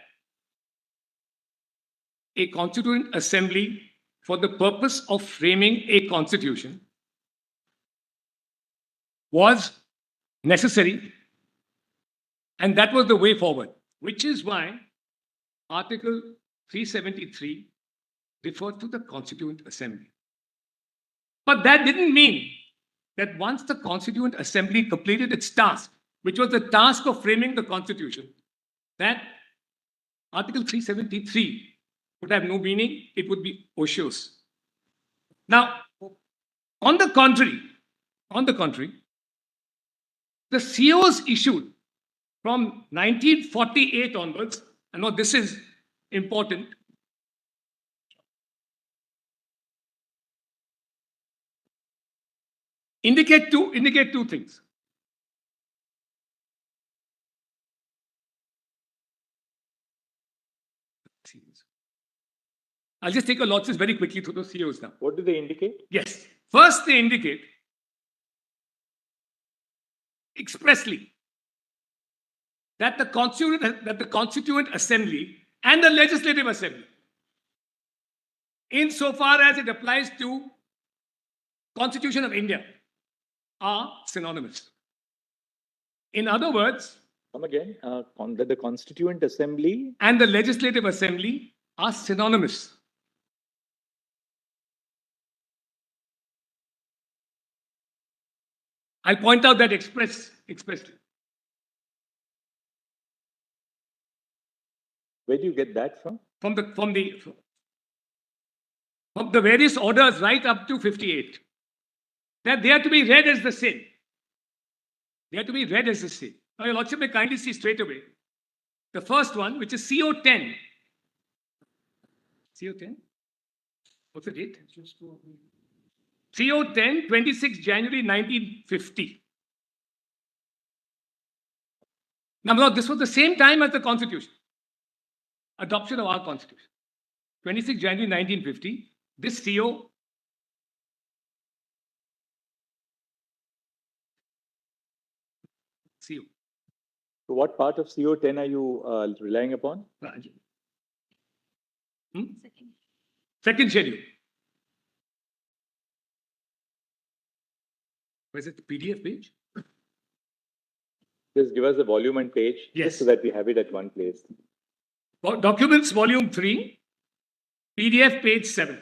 Speaker 13: a Constituent Assembly, for the purpose of framing a constitution, was necessary, and that was the way forward, which is why Article 373 referred to the Constituent Assembly. But that didn't mean that once the Constituent Assembly completed its task, which was the task of framing the Constitution, that Article 373 would have no meaning, it would be ocious. Now, on the contrary, the COs issued from 1948 onwards, and now this is important, indicate two things. I'll just take a lot very quickly through those COs now.
Speaker 2: What do they indicate?
Speaker 13: Yes. First, they indicate expressly that the Constituent Assembly and the Legislative Assembly, insofar as it applies to Constitution of India, are synonymous. In other words,
Speaker 2: come again, the Constituent Assembly
Speaker 13: and the Legislative Assembly are synonymous. I'll point out that expressly.
Speaker 2: Where do you get that from?
Speaker 13: From the various orders right up to 58. That they are to be read as the same. They are to be read as the same. Now, your Lordship may kindly see straight away The first one, which is CO10. CO10? What's the date? CO10, 26 January 1950. Now, this was the same time as the Constitution. Adoption of our Constitution. 26 January 1950. This CO. CO.
Speaker 2: So what part of CO10 are you relying upon?
Speaker 13: Second schedule. Where's it? The PDF page?
Speaker 2: Just give us the volume and page,
Speaker 13: Yes.
Speaker 2: just so that we have it at one place.
Speaker 13: Documents, volume 3, PDF page 7.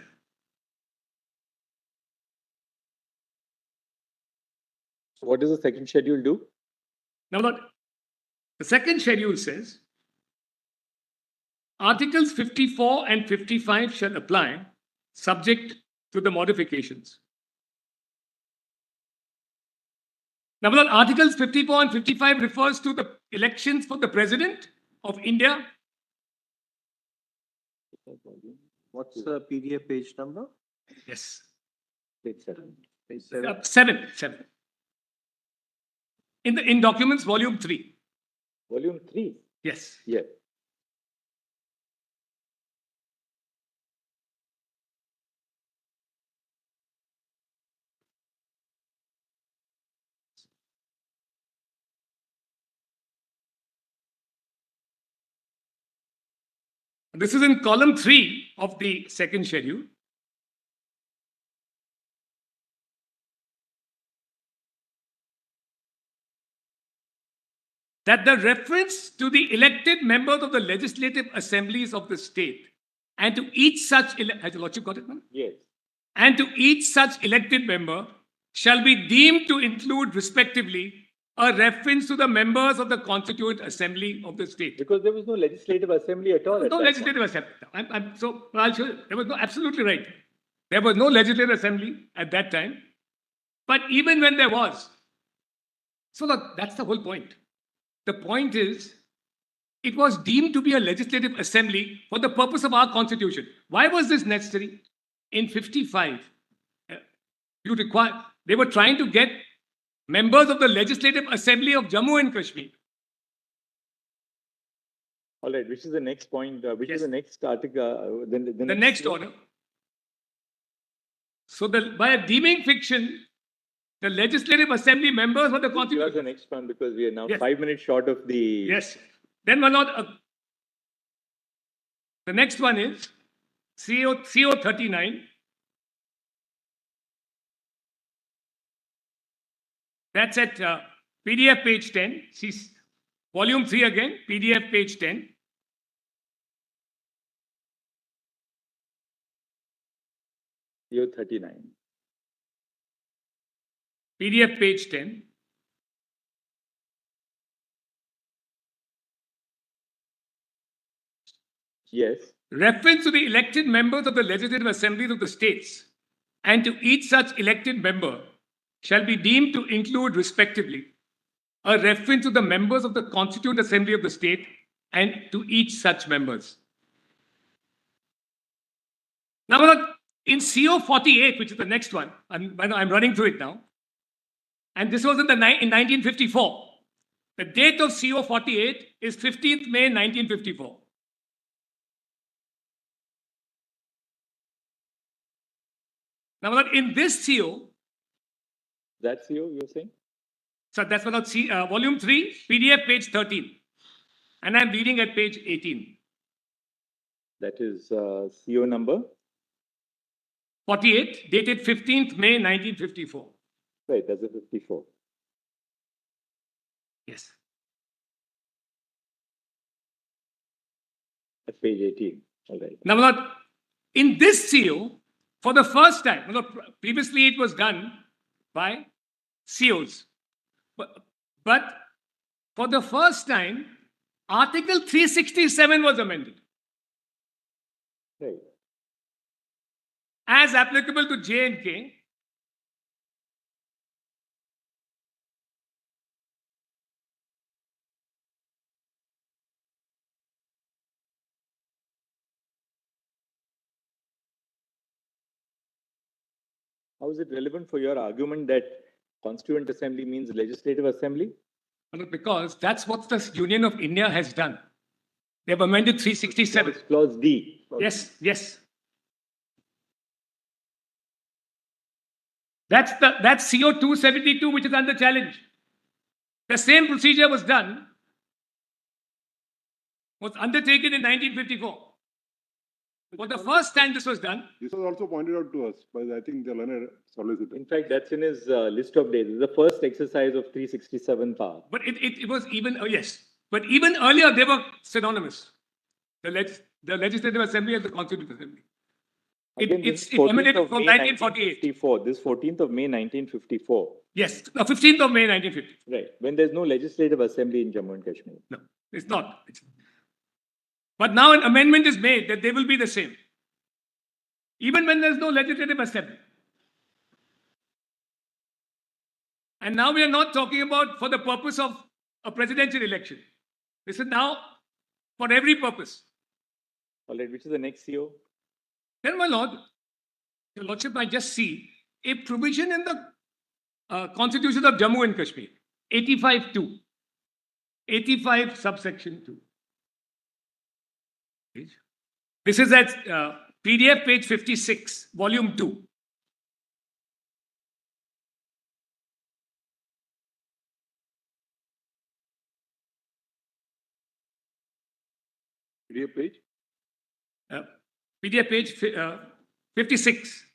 Speaker 2: So what does the second schedule do?
Speaker 13: Now, the second schedule says, Articles 54 and 55 shall apply, subject to the modifications. Now, Articles 54 and 55 refers to the elections for the President of India.
Speaker 7: What's the PDF page number?
Speaker 13: Yes.
Speaker 2: Page 7.
Speaker 7: Page 7.
Speaker 13: 7. In documents, volume 3.
Speaker 2: Volume 3?
Speaker 13: Yes.
Speaker 2: Yeah.
Speaker 13: This is in column 3 of the second schedule. That the reference to the elected members of the legislative assemblies of the state and to each such, has the Lordship got it, man?
Speaker 2: Yes.
Speaker 13: And to each such elected member shall be deemed to include respectively a reference to the members of the Constituent Assembly of the state.
Speaker 2: Because there was no legislative assembly at all.
Speaker 13: No legislative assembly. I'll show you. There was no, absolutely right. There was no legislative assembly at that time. But even when there was, so that's the whole point. The point is, it was deemed to be a legislative assembly for the purpose of our constitution. Why was this necessary? In 55, they were trying to get members of the Legislative Assembly of Jammu and Kashmir.
Speaker 2: All right, which is the next point? Which is the next article?
Speaker 13: The next order. So by a deeming fiction, the Legislative Assembly members were the Constitution.
Speaker 2: Give us the next one because we are now
Speaker 13: Yes.
Speaker 2: 5 minutes short of the...
Speaker 13: Yes. Then my lord, the next one is CO39. That's at PDF page 10. Volume 3 again, PDF page 10.
Speaker 2: CO39.
Speaker 13: PDF page 10.
Speaker 2: Yes.
Speaker 13: Reference to the elected members of the legislative assemblies of the states and to each such elected member shall be deemed to include respectively a reference to the members of the Constituent Assembly of the state and to each such members. Now, in CO48, which is the next one, I'm running through it now, and this was in 1954. The date of CO48 is 15th May 1954. Now, in this CO,
Speaker 2: that CO you're saying?
Speaker 13: So that's about volume 3, PDF page 13. And I'm reading at page 18.
Speaker 2: That is CO number?
Speaker 13: 48, dated 15th May 1954.
Speaker 2: Right, that's a 54.
Speaker 13: Yes.
Speaker 2: At page 18. All right.
Speaker 13: Now, in this CO, for the first time, previously it was done by COs. But for the first time, Article 367 was amended.
Speaker 2: Right.
Speaker 13: As applicable to J and K.
Speaker 2: How is it relevant for your argument that Constituent Assembly means Legislative Assembly?
Speaker 13: Because that's what the Union of India has done. They've amended 367.
Speaker 2: Clause D.
Speaker 13: Yes, yes. That's CO 272, which is under challenge. The same procedure was undertaken in 1954. For the first time this was done.
Speaker 11: This was also pointed out to us by, I think, the learned solicitor.
Speaker 2: In fact, that's in his list of days. It's the first exercise of 367 power.
Speaker 13: But it was even, yes. But even earlier, they were synonymous. The Legislative Assembly and the Constituent Assembly. It emanated from 1948.
Speaker 2: This 14th of May 1954.
Speaker 13: Yes, the 15th of May 1950.
Speaker 2: Right, when there's no Legislative Assembly in Jammu and Kashmir.
Speaker 13: No, it's not. But now an amendment is made that they will be the same. Even when there's no Legislative Assembly. And now we are not talking about for the purpose of a presidential election. This is now for every purpose.
Speaker 2: All right, which is the next CO?
Speaker 13: Then, my Lord, Your Lordship might just see a provision in the Constitution of Jammu and Kashmir, 85(2), 85 subsection 2. This is at PDF page 56, volume 2.
Speaker 11: PDF page?
Speaker 13: PDF page 56.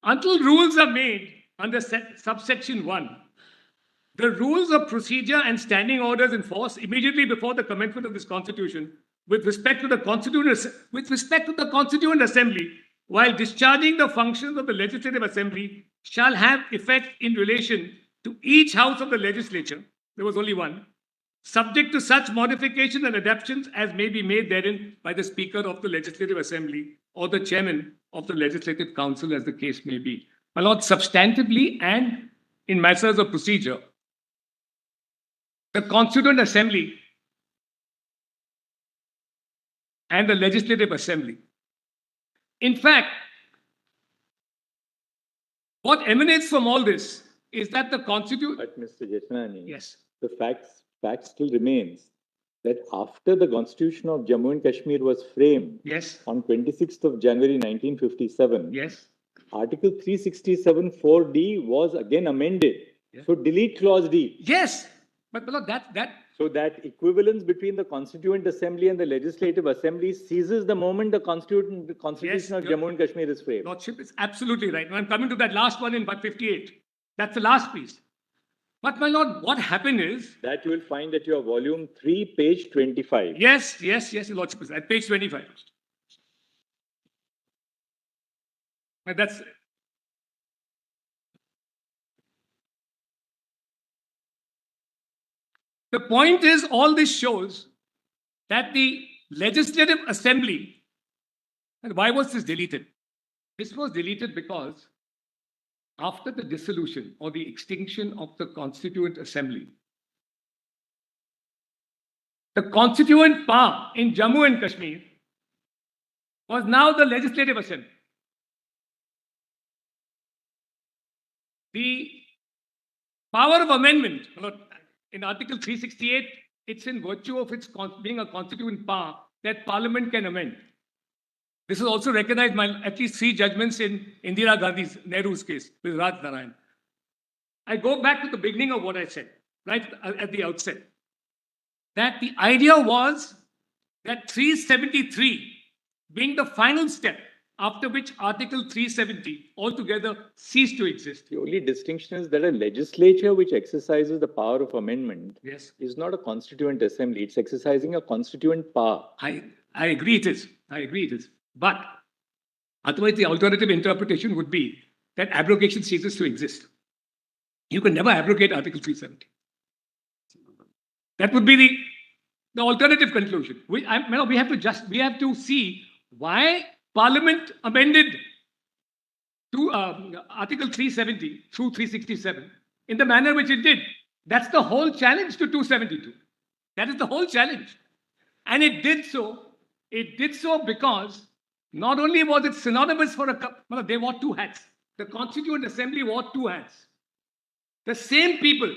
Speaker 13: Until rules are made under subsection 1, the rules of procedure and standing orders in force immediately before the commencement of this constitution with respect to the Constituent Assembly, while discharging the functions of the Legislative Assembly, shall have effect in relation to each house of the legislature. There was only one. Subject to such modifications and adaptations as may be made therein by the Speaker of the Legislative Assembly or the Chairman of the Legislative Council, as the case may be. My Lord, substantively and in matters of procedure, the Constituent Assembly and the Legislative Assembly. In fact, what emanates from all this is that the Constitution...
Speaker 2: But Mr. Jethmalani,
Speaker 13: yes,
Speaker 2: the fact still remains that after the Constitution of Jammu and Kashmir was framed
Speaker 13: yes,
Speaker 2: on 26th of January 1957,
Speaker 13: yes,
Speaker 2: Article 367 4D was again amended.
Speaker 13: Yeah.
Speaker 2: So delete clause D.
Speaker 13: yes, but my Lord,
Speaker 2: So that equivalence between the Constituent Assembly and the Legislative Assembly ceases the moment the Constitution of Jammu and Kashmir is framed.
Speaker 13: Lordship is absolutely right. I'm coming to that last one in 58. That's the last piece. But my Lord, what happened is...
Speaker 2: That you will find at your volume 3, page 25.
Speaker 13: Yes, Your Lordship is at page 25. But that's... The point is, all this shows that the Legislative Assembly, and why was this deleted? This was deleted because after the dissolution or the extinction of the Constituent Assembly, the constituent power in Jammu and Kashmir was now the Legislative Assembly. The power of amendment, in Article 368, it's in virtue of its being a constituent power that Parliament can amend. This is also recognized by at least 3 judgments in Indira Gandhi's, Nehru's case with Raj Narayan. I go back to the beginning of what I said, right at the outset, that the idea was that 373 being the final step, after which Article 370 altogether ceased to exist.
Speaker 2: The only distinction is that a legislature which exercises the power of amendment
Speaker 13: yes,
Speaker 2: is not a Constituent Assembly. It's exercising a constituent power.
Speaker 13: I agree it is. I agree it is. But otherwise, the alternative interpretation would be that abrogation ceases to exist. You can never abrogate Article 370. That would be the alternative conclusion. We have to see why Parliament amended to Article 370 through 367 in the manner which it did. That's the whole challenge to 272. That is the whole challenge. And it did so because not only was it synonymous for they wore two hats. The Constituent Assembly wore two hats. The same people,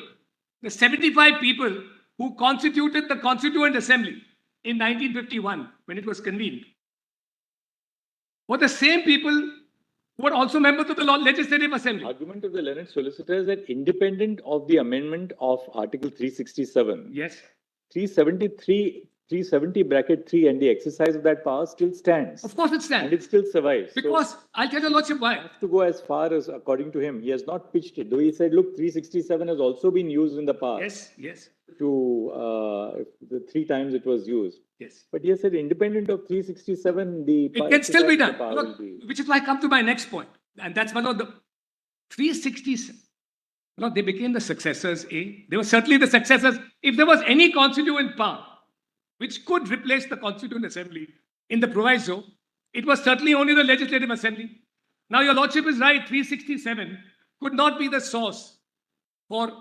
Speaker 13: the 75 people who constituted the Constituent Assembly in 1951 when it was convened, were the same people who were also members of the Legislative Assembly.
Speaker 2: Argument of the learned solicitor is that independent of the amendment of Article 367,
Speaker 13: yes,
Speaker 2: 370 bracket 3 and the exercise of that power still stands.
Speaker 13: Of course it stands.
Speaker 2: And it still survives.
Speaker 13: Because I'll tell you Lordship why.
Speaker 2: To go as far as, according to him, he has not pitched it. Though he said, look, 367 has also been used in the past.
Speaker 13: Yes, yes.
Speaker 2: To the 3 times it was used.
Speaker 13: Yes.
Speaker 2: But he has said, independent of 367,
Speaker 13: it can still be done. Look, which is why I come to my next point. And that's one of the 367. They became the successors, They were certainly the successors. If there was any constituent power which could replace the Constituent Assembly in the proviso, it was certainly only the Legislative Assembly. Now, your Lordship is right, 367 could not be the source for,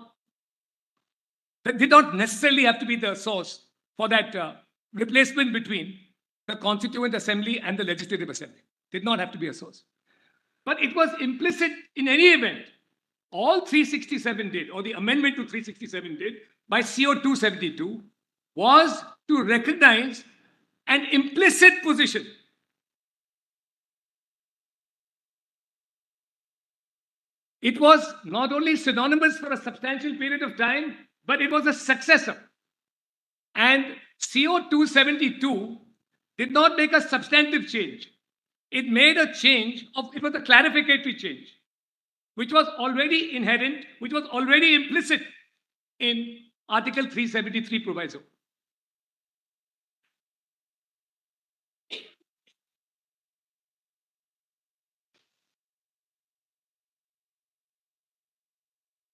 Speaker 13: that did not necessarily have to be the source for that replacement between the Constituent Assembly and the Legislative Assembly. Did not have to be a source. But it was implicit in any event. All 367 did, or the amendment to 367 did, by CO 272, was to recognize an implicit position. It was not only synonymous for a substantial period of time, but it was a successor. And CO 272 did not make a substantive change. It made a change it was a clarificatory change, which was already inherent, which was already implicit in Article 373 proviso.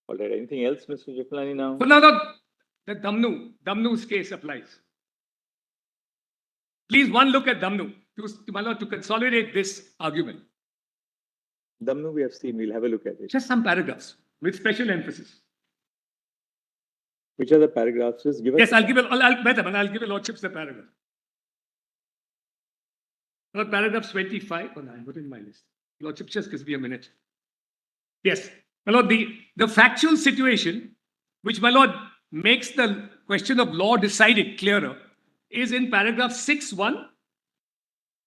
Speaker 2: All right, anything else, Mr. Jiflani, now?
Speaker 13: But now the Damnu's case applies. Please, one look at Damnu to consolidate this argument.
Speaker 2: Damnu we have seen, we'll have a look at it.
Speaker 13: Just some paragraphs with special emphasis.
Speaker 2: Which are the paragraphs? Just give us.
Speaker 13: Yes, I'll give a Lordship's the paragraph. Paragraph 25. Oh, no, I put in my list. Lordship, just gives me a minute. Yes. My Lord, the factual situation, which, my Lord, makes the question of law decided clearer, is in paragraph 6, 1,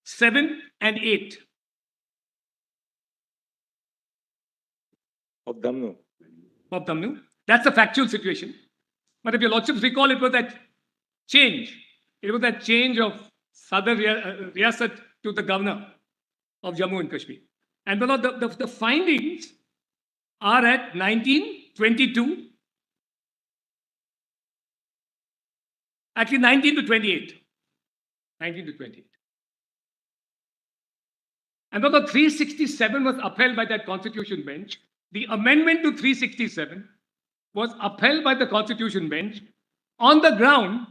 Speaker 13: 7, and 8.
Speaker 2: Of Damnu.
Speaker 13: Of Damnu. That's the factual situation. But if your Lordships recall, it was that change. It was that change of Sadr Riyasat to the governor of Jammu and Kashmir. And the findings are at 19, 22, actually 19 to 28. 19 to 28. And though the 367 was upheld by that Constitution bench, the amendment to 367 was upheld by the Constitution bench on the ground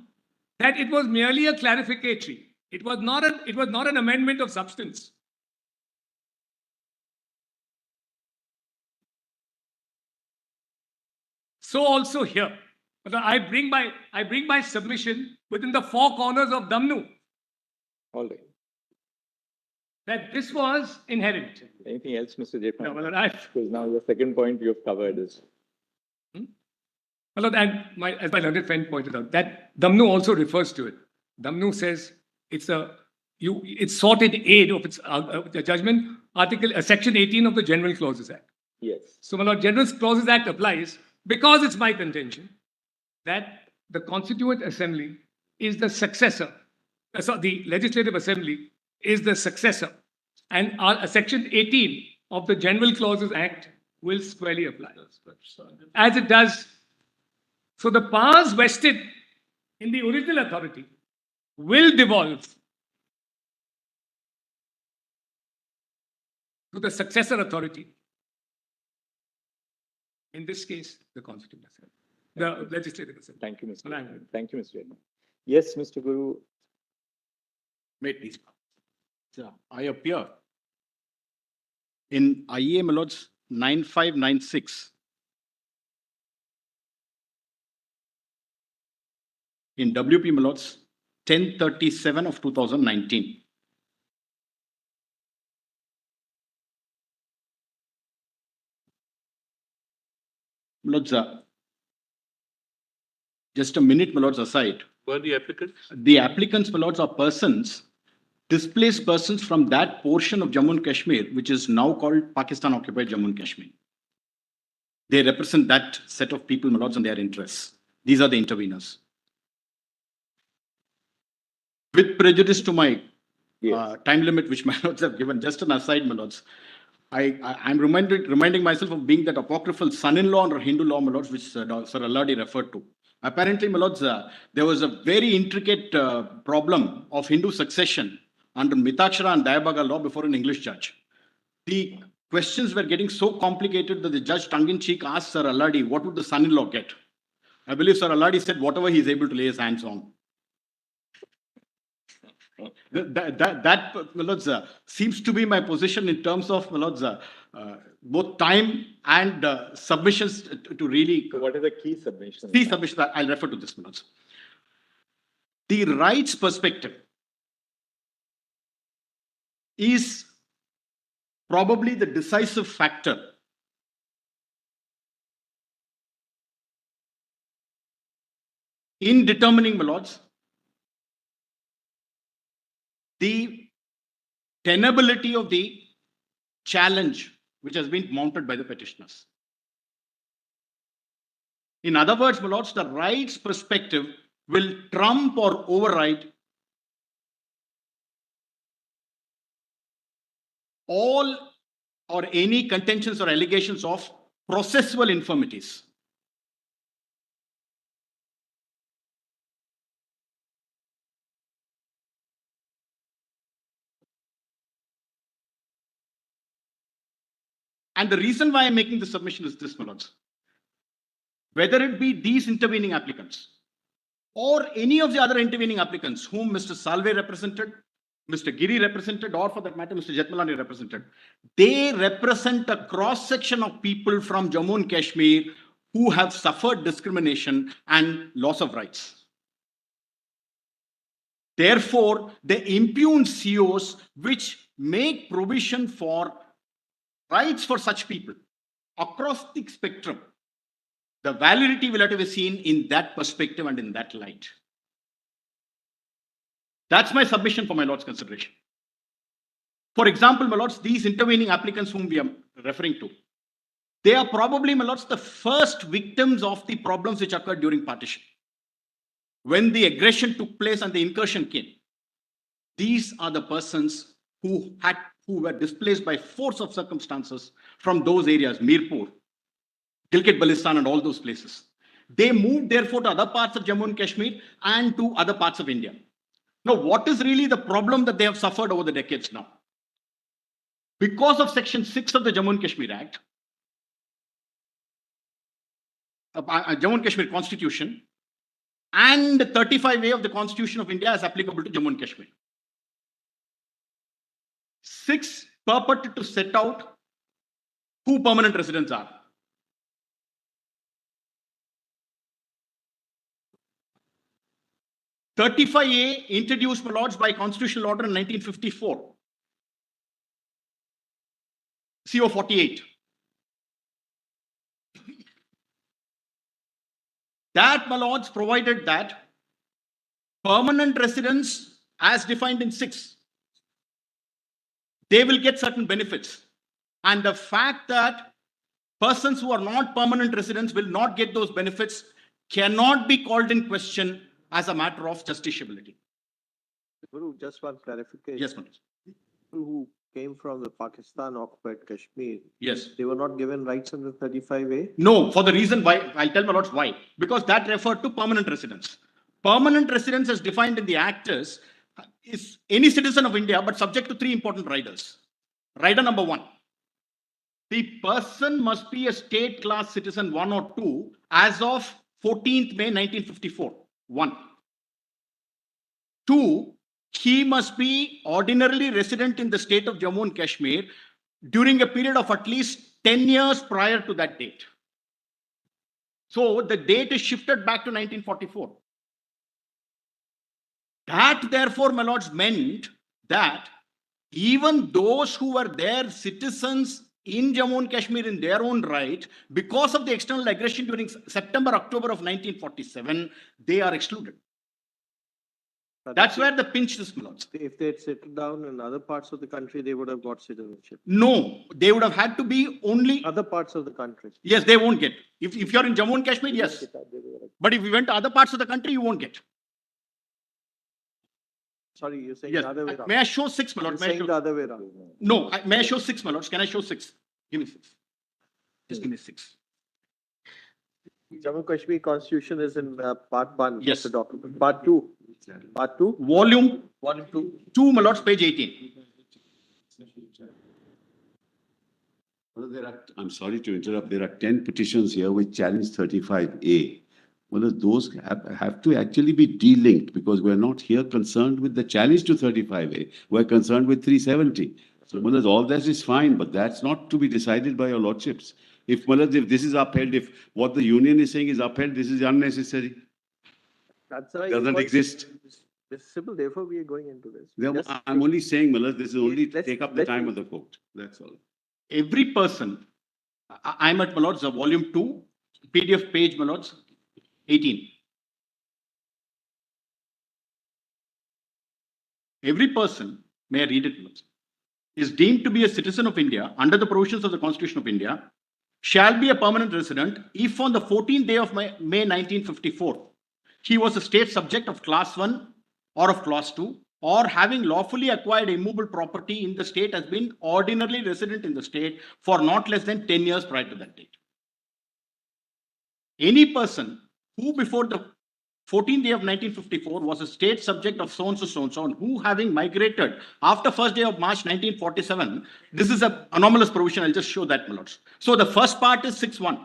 Speaker 13: that it was merely a clarificatory. It was not an amendment of substance. So also here, I bring my submission within the 4 corners of Damnu.
Speaker 2: All right.
Speaker 13: That this was inherent.
Speaker 2: Anything else, Mr. Jephan?
Speaker 13: No,
Speaker 2: because now the second point you have covered is.
Speaker 13: And as my learned friend pointed out, that Damnu also refers to it. Damnu says it's sought in aid of its judgment, Section 18 of the General Clauses Act.
Speaker 2: Yes.
Speaker 13: So, my Lord, General Clauses Act applies because it's my contention that the Constituent Assembly is the successor. The Legislative Assembly is the successor, and Section 18 of the General Clauses Act will squarely apply, as it does. So the powers vested in the original authority will devolve to the successor authority. In this case, the Constitution Assembly, the Legislative Assembly.
Speaker 2: Thank you, Mr.
Speaker 13: Well,
Speaker 2: Chairman. Thank you, Mr. Chairman. Yes, Mr. Guru.
Speaker 14: Made these. I appear in IEA Melod's 9596 in WP Melod's 1037 of 2019. Melod's, just a minute, Melod's aside.
Speaker 12: Who are the applicants?
Speaker 14: The applicants, Melod's, are persons, displaced persons from that portion of Jammu and Kashmir, which is now called Pakistan-occupied Jammu and Kashmir. They represent that set of people, Melod's, and their interests. These are the interveners. With prejudice to my time limit, which my lords have given, just an aside, my lords, I'm reminding myself of being that apocryphal son-in-law or Hindu law, my lords, which Sir Alladi referred to. Apparently, my lords, there was a very intricate problem of Hindu succession under Mitakshara and Dayabaga law before an English judge. The questions were getting so complicated that the judge tongue-in-cheek asked Sir Alladi, what would the son-in-law get? I believe Sir Alladi said, whatever he is able to lay his hands on. That Lords, seems to be my position in terms of Lords, both time and submissions to really.
Speaker 2: So what are the key submissions?
Speaker 14: Key submissions, I'll refer to this, Lords. The rights perspective is probably the decisive factor in determining, my lords, the tenability of the challenge which has been mounted by the petitioners. In other words, my lords, the rights perspective will trump or override all or any contentions or allegations of processual infirmities. And the reason why I'm making this submission is this, my lords. Whether it be these intervening applicants or any of the other intervening applicants whom Mr. Salve represented, Mr. Giri represented, or for that matter, Mr. Jetmalani represented, they represent a cross-section of people from Jammu and Kashmir who have suffered discrimination and loss of rights. Therefore, they impugn COs which make provision for rights for such people across the spectrum. The validity will have to be seen in that perspective and in that light. That's my submission for my lord's consideration. For example, my lords, these intervening applicants whom we are referring to, they are probably, my lords, the first victims of the problems which occurred during partition. When the aggression took place and the incursion came, these are the persons who were displaced by force of circumstances from those areas, Mirpur, Gilgit-Baltistan and all those places. They moved therefore to other parts of Jammu and Kashmir and to other parts of India. Now, what is really the problem that they have suffered over the decades now? Because of Section 6 of the Jammu and Kashmir Act, Jammu and Kashmir Constitution, and 35A of the Constitution of India is applicable to Jammu and Kashmir. 6 purported to set out who permanent residents are. (35A) introduced, my lords, by constitutional order in 1954. CO 48. That, my lords, provided that permanent residents, as defined in 6, they will get certain benefits. And the fact that persons who are not permanent residents will not get those benefits cannot be called in question as a matter of justiciability.
Speaker 7: Guru, just one clarification.
Speaker 14: Yes, Manoj.
Speaker 7: People who came from the Pakistan-occupied Kashmir,
Speaker 14: Yes.
Speaker 7: they were not given rights under 35A?
Speaker 14: No, for the reason why, I'll tell my lords why. Because that referred to permanent residents. Permanent residents as defined in the Act is any citizen of India, but subject to 3 important riders. Rider number 1, The person must be a state class citizen 1 or 2 as of 14th May 1954. 1. 2. He must be ordinarily resident in the state of Jammu and Kashmir during a period of at least 10 years prior to that date. So the date is shifted back to 1944. That therefore, my lords, meant that even those who were there citizens in Jammu and Kashmir in their own right, because of the external aggression during September, October of 1947, they are excluded. That's where the pinch is, my lords.
Speaker 7: If they had settled down in other parts of the country, they would have got citizenship.
Speaker 14: No, they would have had to be only
Speaker 7: Other parts of the country.
Speaker 14: Yes, they won't get. If you're in Jammu and Kashmir, yes. But if you went to other parts of the country, you won't get.
Speaker 7: Sorry, you're saying
Speaker 14: Yes.
Speaker 7: the other way around.
Speaker 14: May I show 6, my lord?
Speaker 7: You're saying the other way around.
Speaker 14: No, may I show 6, my lords? Can I show 6? Give me 6. Just give me 6.
Speaker 7: Jammu Kashmir Constitution is in part 1
Speaker 14: Yes.
Speaker 7: of the document. Part 2. Part 2.
Speaker 14: Volume
Speaker 7: Volume 2.
Speaker 14: 2, my lords, page 18.
Speaker 9: Well, I'm sorry to interrupt. There are 10 petitions here which challenge 35A. Well, those have to actually be delinked because we're not here concerned with the challenge to 35A. We're concerned with 370. So, well, all that is fine, but that's not to be decided by your lordships. If this is upheld, if what the union is saying is upheld, this is unnecessary.
Speaker 7: That's right.
Speaker 9: Doesn't exist.
Speaker 7: This is simple. Therefore, we are going into this.
Speaker 9: I'm only saying, Malaz, this is only
Speaker 7: Let's-
Speaker 9: take up the time of the court. That's all.
Speaker 14: Every person, I'm at, my lords, volume 2, PDF page, my lords, 18. Every person, may I read it, my lords, is deemed to be a citizen of India under the provisions of the Constitution of India, shall be a permanent resident if on the 14th day of May 1954, he was a state subject of class 1 or of class 2, or having lawfully acquired immovable property in the state has been ordinarily resident in the state for not less than 10 years prior to that date. Any person who before the 14th day of 1954 was a state subject of so and so, and who having migrated after 1st day of March 1947, this is an anomalous provision. I'll just show that, my lords. So the first part is 6.1.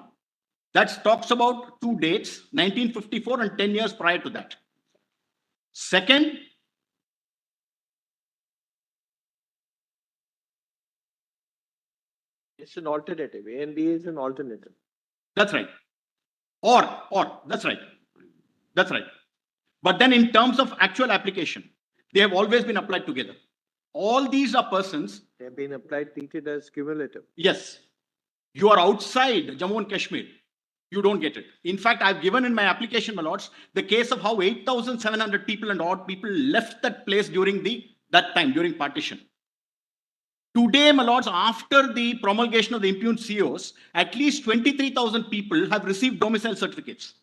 Speaker 14: That talks about 2 dates, 1954 and 10 years prior to that. Second,
Speaker 7: It's an alternative. A and B is an alternative.
Speaker 14: that's right. Or, that's right. That's right. But then in terms of actual application, they have always been applied together. All these are persons.
Speaker 7: They have been applied, treated as cumulative.
Speaker 14: Yes. You are outside Jammu and Kashmir. You don't get it. In fact, I've given in my application, my lords, the case of how 8,700 people and odd people left that place during that time, during partition. Today, my lords, after the promulgation of the impugned COs, at least 23,000 people have received domicile certificates.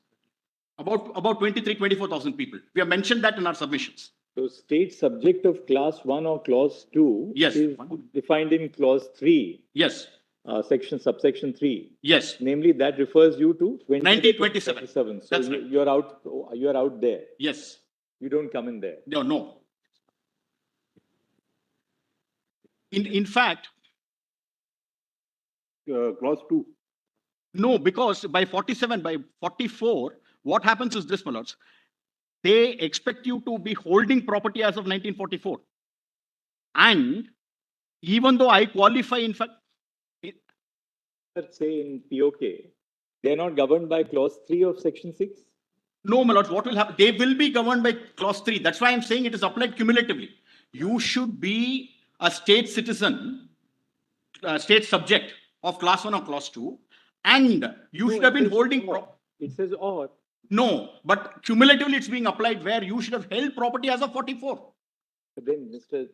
Speaker 14: About 24,000 people. We have mentioned that in our submissions.
Speaker 2: So state subject of class 1 or clause 2
Speaker 14: Yes.
Speaker 2: is defined in clause 3.
Speaker 14: Yes.
Speaker 2: Subsection 3.
Speaker 14: Yes.
Speaker 2: Namely, that refers you to
Speaker 14: 1927.
Speaker 2: So
Speaker 14: That's right.
Speaker 2: you're out there.
Speaker 14: Yes.
Speaker 2: You don't come in there.
Speaker 14: No. In fact,
Speaker 11: Clause 2.
Speaker 14: no, because by 47, by 44, what happens is this, my lords. They expect you to be holding property as of 1944. And even though I qualify, in fact,
Speaker 2: Let's say in POK, they're not governed by clause 3 of section 6.
Speaker 14: no, my lords, what will happen? They will be governed by clause 3. That's why I'm saying it is applied cumulatively. You should be a state citizen, state subject of class 1 or class 2, and you should have been holding.
Speaker 2: It says or.
Speaker 14: No, but cumulatively it's being applied where you should have held property as of 44.
Speaker 2: But then, Mr.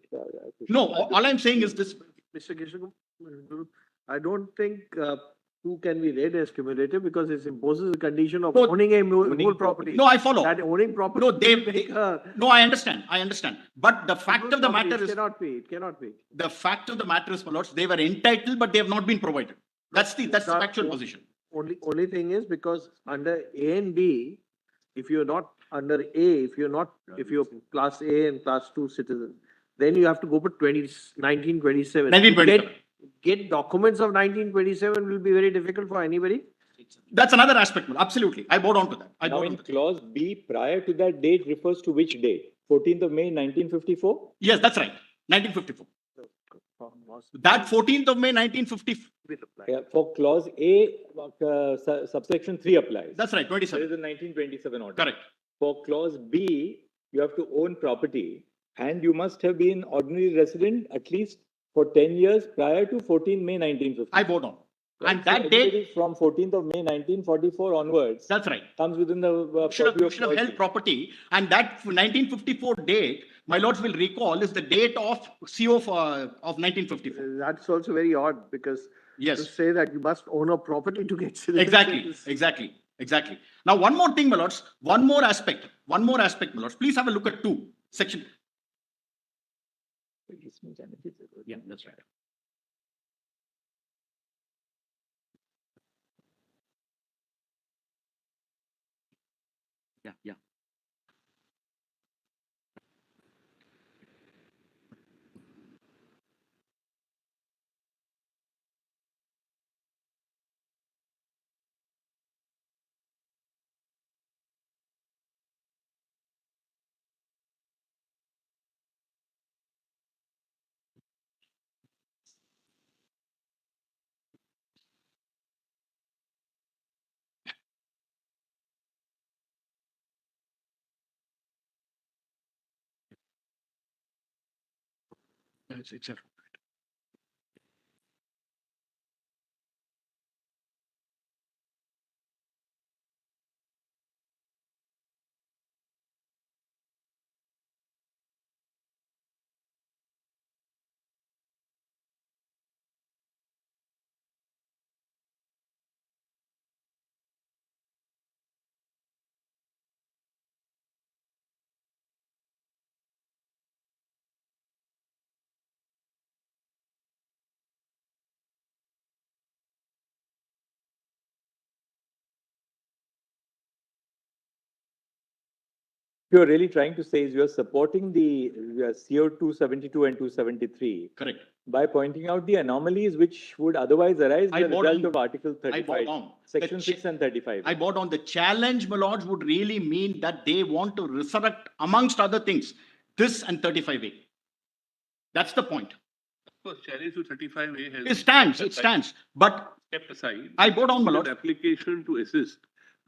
Speaker 14: No, all I'm saying is this.
Speaker 7: Mr. Kishan, I don't think 2 can be read as cumulative because it imposes a condition of owning a movable property.
Speaker 14: No, I follow.
Speaker 7: That owning property.
Speaker 14: No, no, I understand. But the fact of the matter is.
Speaker 7: It cannot be.
Speaker 14: The fact of the matter is, my lords, they were entitled, but they have not been provided. That's the factual position.
Speaker 7: Only thing is because under A and B, if you're not under A, if you're class A and class 2 citizen, then you have to go for 1927.
Speaker 14: 1927.
Speaker 7: get documents of 1927 will be very difficult for anybody.
Speaker 14: That's another aspect. Absolutely. I bow down to that. I bow
Speaker 2: Now
Speaker 14: down
Speaker 2: in
Speaker 14: to that.
Speaker 2: clause B, prior to that date refers to which date? 14th of May, 1954?
Speaker 14: Yes, that's right. 1954. That 14th of May, 1954.
Speaker 2: Yeah, for clause A, subsection 3 applies.
Speaker 14: That's right,
Speaker 2: There
Speaker 14: 27.
Speaker 2: is a 1927 order.
Speaker 14: Correct.
Speaker 2: For clause B, you have to own property and you must have been ordinary resident at least for 10 years prior to 14 May 1950.
Speaker 14: I bow down. And
Speaker 2: So
Speaker 14: that date,
Speaker 2: anybody from 14th of May 1944 onwards
Speaker 14: that's right.
Speaker 2: comes within the
Speaker 14: Should
Speaker 2: purview
Speaker 14: have
Speaker 2: of clause
Speaker 14: held
Speaker 2: B.
Speaker 14: property. And that 1954 date, my lords will recall, is the date of CO of 1954.
Speaker 7: That's also very odd because to
Speaker 14: Yes,
Speaker 7: say that you must own a property to get citizenship.
Speaker 14: exactly, exactly, exactly. Now, one more thing, my lords, one more aspect, my lords. Please have a look at 2, section. Yeah, that's right. Yeah, yeah. It's a
Speaker 2: You're really trying to say is you're supporting the CO 272 and 273
Speaker 14: correct.
Speaker 2: by pointing out the anomalies which would otherwise arise
Speaker 14: I
Speaker 2: as a
Speaker 14: bow
Speaker 2: result
Speaker 14: down.
Speaker 2: of Article
Speaker 14: I bow
Speaker 2: 35,
Speaker 14: down.
Speaker 2: Section
Speaker 14: The
Speaker 2: 6 and 35.
Speaker 14: I bought on the challenge, my lords, would really mean that they want to resurrect, amongst other things, this and 35A. That's the point.
Speaker 12: Of course, challenge to 35A has.
Speaker 14: It stands, it stands. But
Speaker 12: Kept aside.
Speaker 14: I bow down, my
Speaker 12: An
Speaker 14: lord.
Speaker 12: application to assist.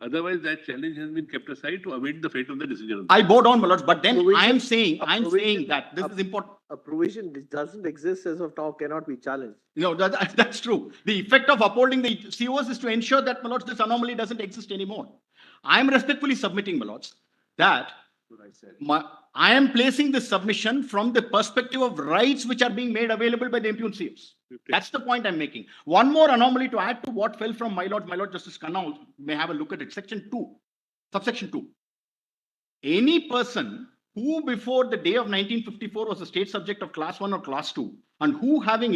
Speaker 12: Otherwise, that challenge has been kept aside to await the fate of the decision.
Speaker 14: I bow down, my lords. But then
Speaker 7: Provision-
Speaker 14: I am saying
Speaker 7: provision-
Speaker 14: that this is important.
Speaker 7: A provision which doesn't exist as of now cannot be challenged.
Speaker 14: No, that's true. The effect of upholding the COs is to ensure that, my lords, this anomaly doesn't exist anymore. I am respectfully submitting, my lords, that I am placing this submission from the perspective of rights which are being made available by the impugned COs. That's the point I'm making. One more anomaly to add to what fell from my Lord Justice Khanna, may have a look at it. Section 2, subsection 2. Any person who before the day of 1954 was a state subject of class 1 or class 2 and who having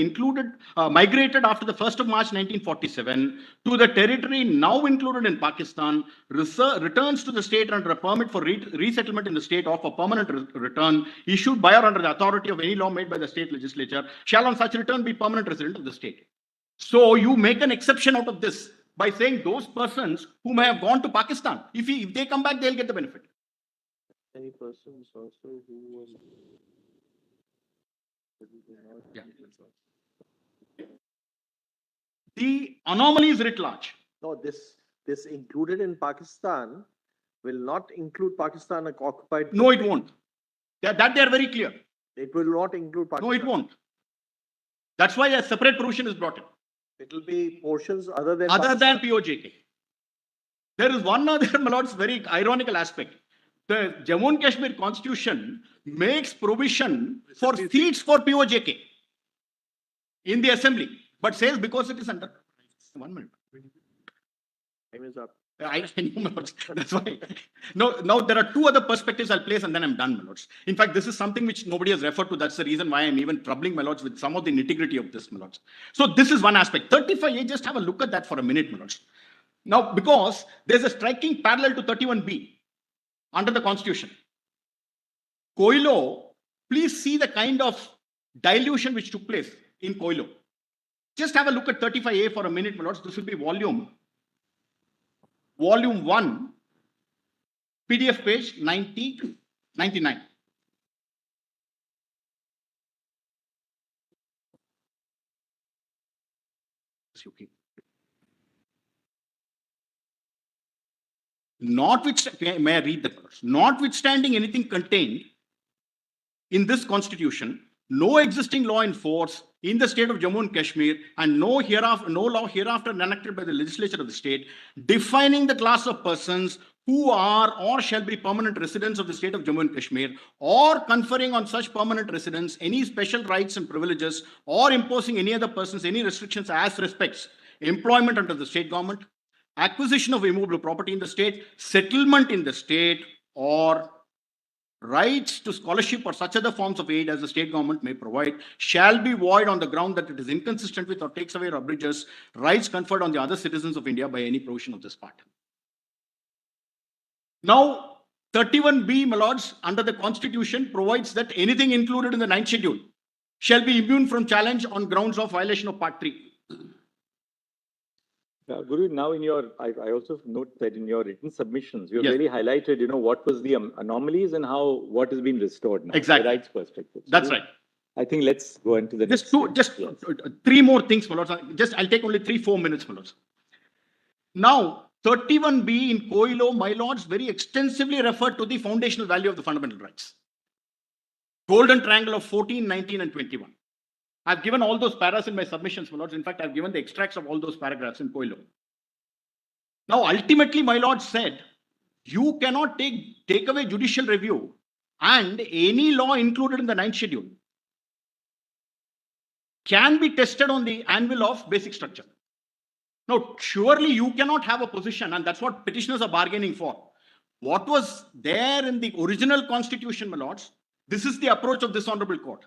Speaker 14: migrated after the 1st of March 1947 to the territory now included in Pakistan returns to the state under a permit for resettlement in the state of a permanent return issued by or under the authority of any law made by the state legislature shall on such return be permanent resident of the state. So you make an exception out of this by saying those persons who may have gone to Pakistan, if they come back, they'll get the benefit.
Speaker 7: Any persons also who was.
Speaker 14: Yeah. The anomaly is writ large.
Speaker 7: No, this included in Pakistan will not include Pakistan occupied.
Speaker 14: No, it won't. That they are very clear.
Speaker 7: It will not include Pakistan.
Speaker 14: No, it won't. That's why a separate provision is brought in.
Speaker 7: It will be portions other than.
Speaker 14: Other than POJK. There is one other, my lords, very ironical aspect. The Jammu and Kashmir Constitution makes provision for seats for POJK in the assembly, but says because it is under. 1 minute.
Speaker 7: Time is up.
Speaker 14: I know, my lords. That's why. No, now there are 2 other perspectives I'll place and then I'm done, my lords. In fact, this is something which nobody has referred to. That's the reason why I'm even troubling my lords with some of the nitty-gritty of this, my lords. So this is one aspect. 35A, just have a look at that for a minute, my lords. Now, because there's a striking parallel to 31B under the Constitution. Koilo, please see the kind of dilution which took place in Koilo. Just have a look at 35A for a minute, my lords. This will be volume 1, PDF page 99. Okay. May I read the clause? Notwithstanding anything contained in this constitution, no existing law in force in the state of Jammu and Kashmir, and no law hereafter enacted by the legislature of the state, defining the class of persons who are or shall be permanent residents of the state of Jammu and Kashmir, or conferring on such permanent residents any special rights and privileges, or imposing any other persons any restrictions as respects employment under the state government, acquisition of immovable property in the state, settlement in the state, or rights to scholarship or such other forms of aid as the state government may provide, shall be void on the ground that it is inconsistent with or takes away or abridges rights conferred on the other citizens of India by any provision of this part. Now, 31B, my lords, under the Constitution provides that anything included in the 9th schedule shall be immune from challenge on grounds of violation of Part 3.
Speaker 2: Guru, now I also note that in your written submissions, you have
Speaker 14: Yes.
Speaker 2: really highlighted, what was the anomalies and what has been restored now.
Speaker 14: Exactly.
Speaker 2: The rights perspective.
Speaker 14: That's right.
Speaker 2: I think let's go into the
Speaker 14: Just
Speaker 2: next.
Speaker 14: three more things, my lords. I'll take only 3-4 minutes, my lords. Now, 31B in COILO, my lords, very extensively referred to the foundational value of the fundamental rights. Golden triangle of 14, 19, and 21. I've given all those paras in my submissions, my lords. In fact, I've given the extracts of all those paragraphs in COILO. Now, ultimately, my lord said, you cannot take away judicial review and any law included in the 9th schedule can be tested on the anvil of basic structure. Now, surely you cannot have a position, and that's what petitioners are bargaining for. What was there in the original constitution, my lords, this is the approach of this honorable court.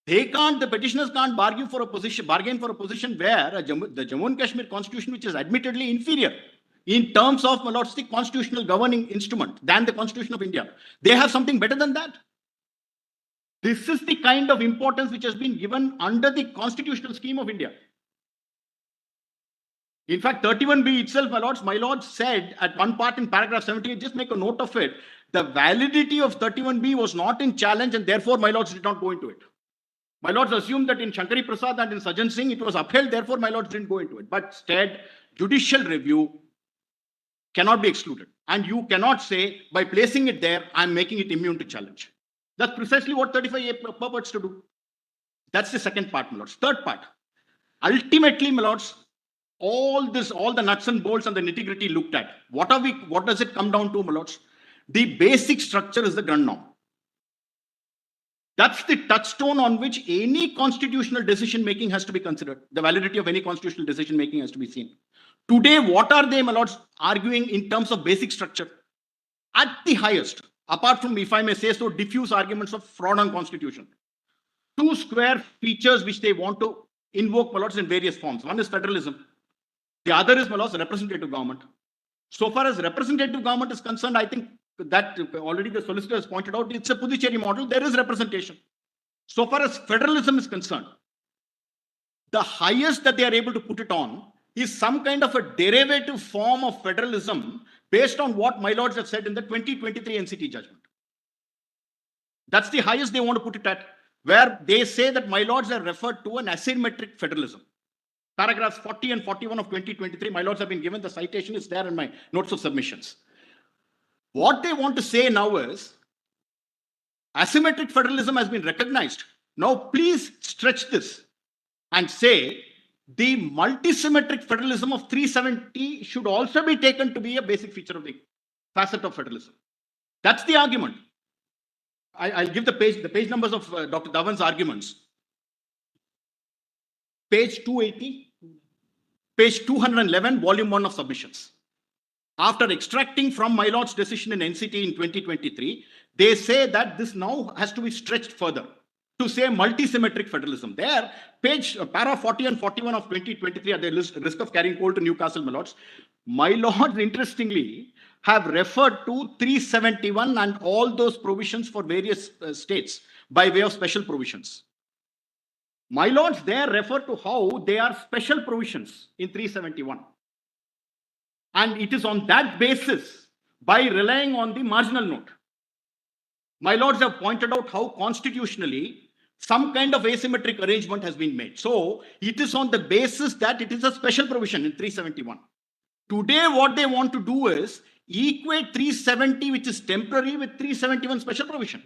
Speaker 14: The petitioners can't bargain for a position where the Jammu and Kashmir constitution, which is admittedly inferior in terms of, my lords, the constitutional governing instrument than the Constitution of India. They have something better than that. This is the kind of importance which has been given under the constitutional scheme of India. In fact, 31B itself, my lords said at one part in paragraph 78, just make a note of it, the validity of 31B was not in challenge and therefore my lords did not go into it. My lords assumed that in Shankari Prasad and in Sajjan Singh it was upheld, therefore my lords didn't go into it. But instead, judicial review cannot be excluded. And you cannot say, by placing it there, I'm making it immune to challenge. That's precisely what 35A purports to do. That's the second part, my lords. Third part. Ultimately, my lords, all the nuts and bolts and the nitty-gritty looked at. What does it come down to, my lords? The basic structure is the ground norm. That's the touchstone on which any constitutional decision-making has to be considered. The validity of any constitutional decision-making has to be seen. Today, what are they, my lords, arguing in terms of basic structure? At the highest, apart from, if I may say so, diffuse arguments of fraud on constitution. Two square features which they want to invoke, my lords, in various forms. One is federalism. The other is, my lords, representative government. So far as representative government is concerned, I think that already the solicitor has pointed out, it's a Puducherry model, there is representation. So far as federalism is concerned, the highest that they are able to put it on is some kind of a derivative form of federalism based on what my lords have said in the 2023 NCT judgment. That's the highest they want to put it at, where they say that my lords are referred to an asymmetric federalism. Paragraphs 40 and 41 of 2023, my lords have been given, the citation is there in my notes of submissions. What they want to say now is, asymmetric federalism has been recognized. Now please stretch this and say, the multisymmetric federalism of 370 should also be taken to be a basic feature of the facet of federalism. That's the argument. I'll give the page numbers of Dr. Dhawan's arguments. Page 280, page 211, volume 1 of submissions. After extracting from my lord's decision in NCT in 2023, they say that this now has to be stretched further to say multi-symmetric federalism. There, para 40 and 41 of 2023 at the risk of carrying coal to Newcastle, my lords. My lords, interestingly, have referred to 371 and all those provisions for various states by way of special provisions. My lords there refer to how they are special provisions in 371. And it is on that basis, by relying on the marginal note. My lords have pointed out how constitutionally some kind of asymmetric arrangement has been made. So it is on the basis that it is a special provision in 371. Today, what they want to do is equate 370, which is temporary, with 371 special provision.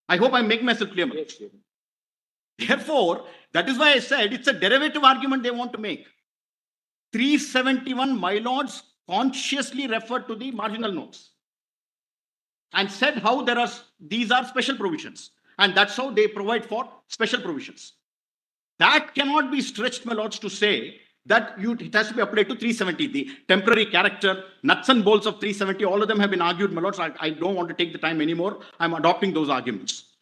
Speaker 14: I hope I make myself clear. Therefore, that is why I said it's a derivative argument they want to make. 371, my lords consciously referred to the marginal notes and said how these are special provisions, and that's how they provide for special provisions. That cannot be stretched, my lords, to say that it has to be applied to 370. The temporary character, nuts and bolts of 370, all of them have been argued, my lords. I don't want to take the time anymore. I'm adopting those arguments.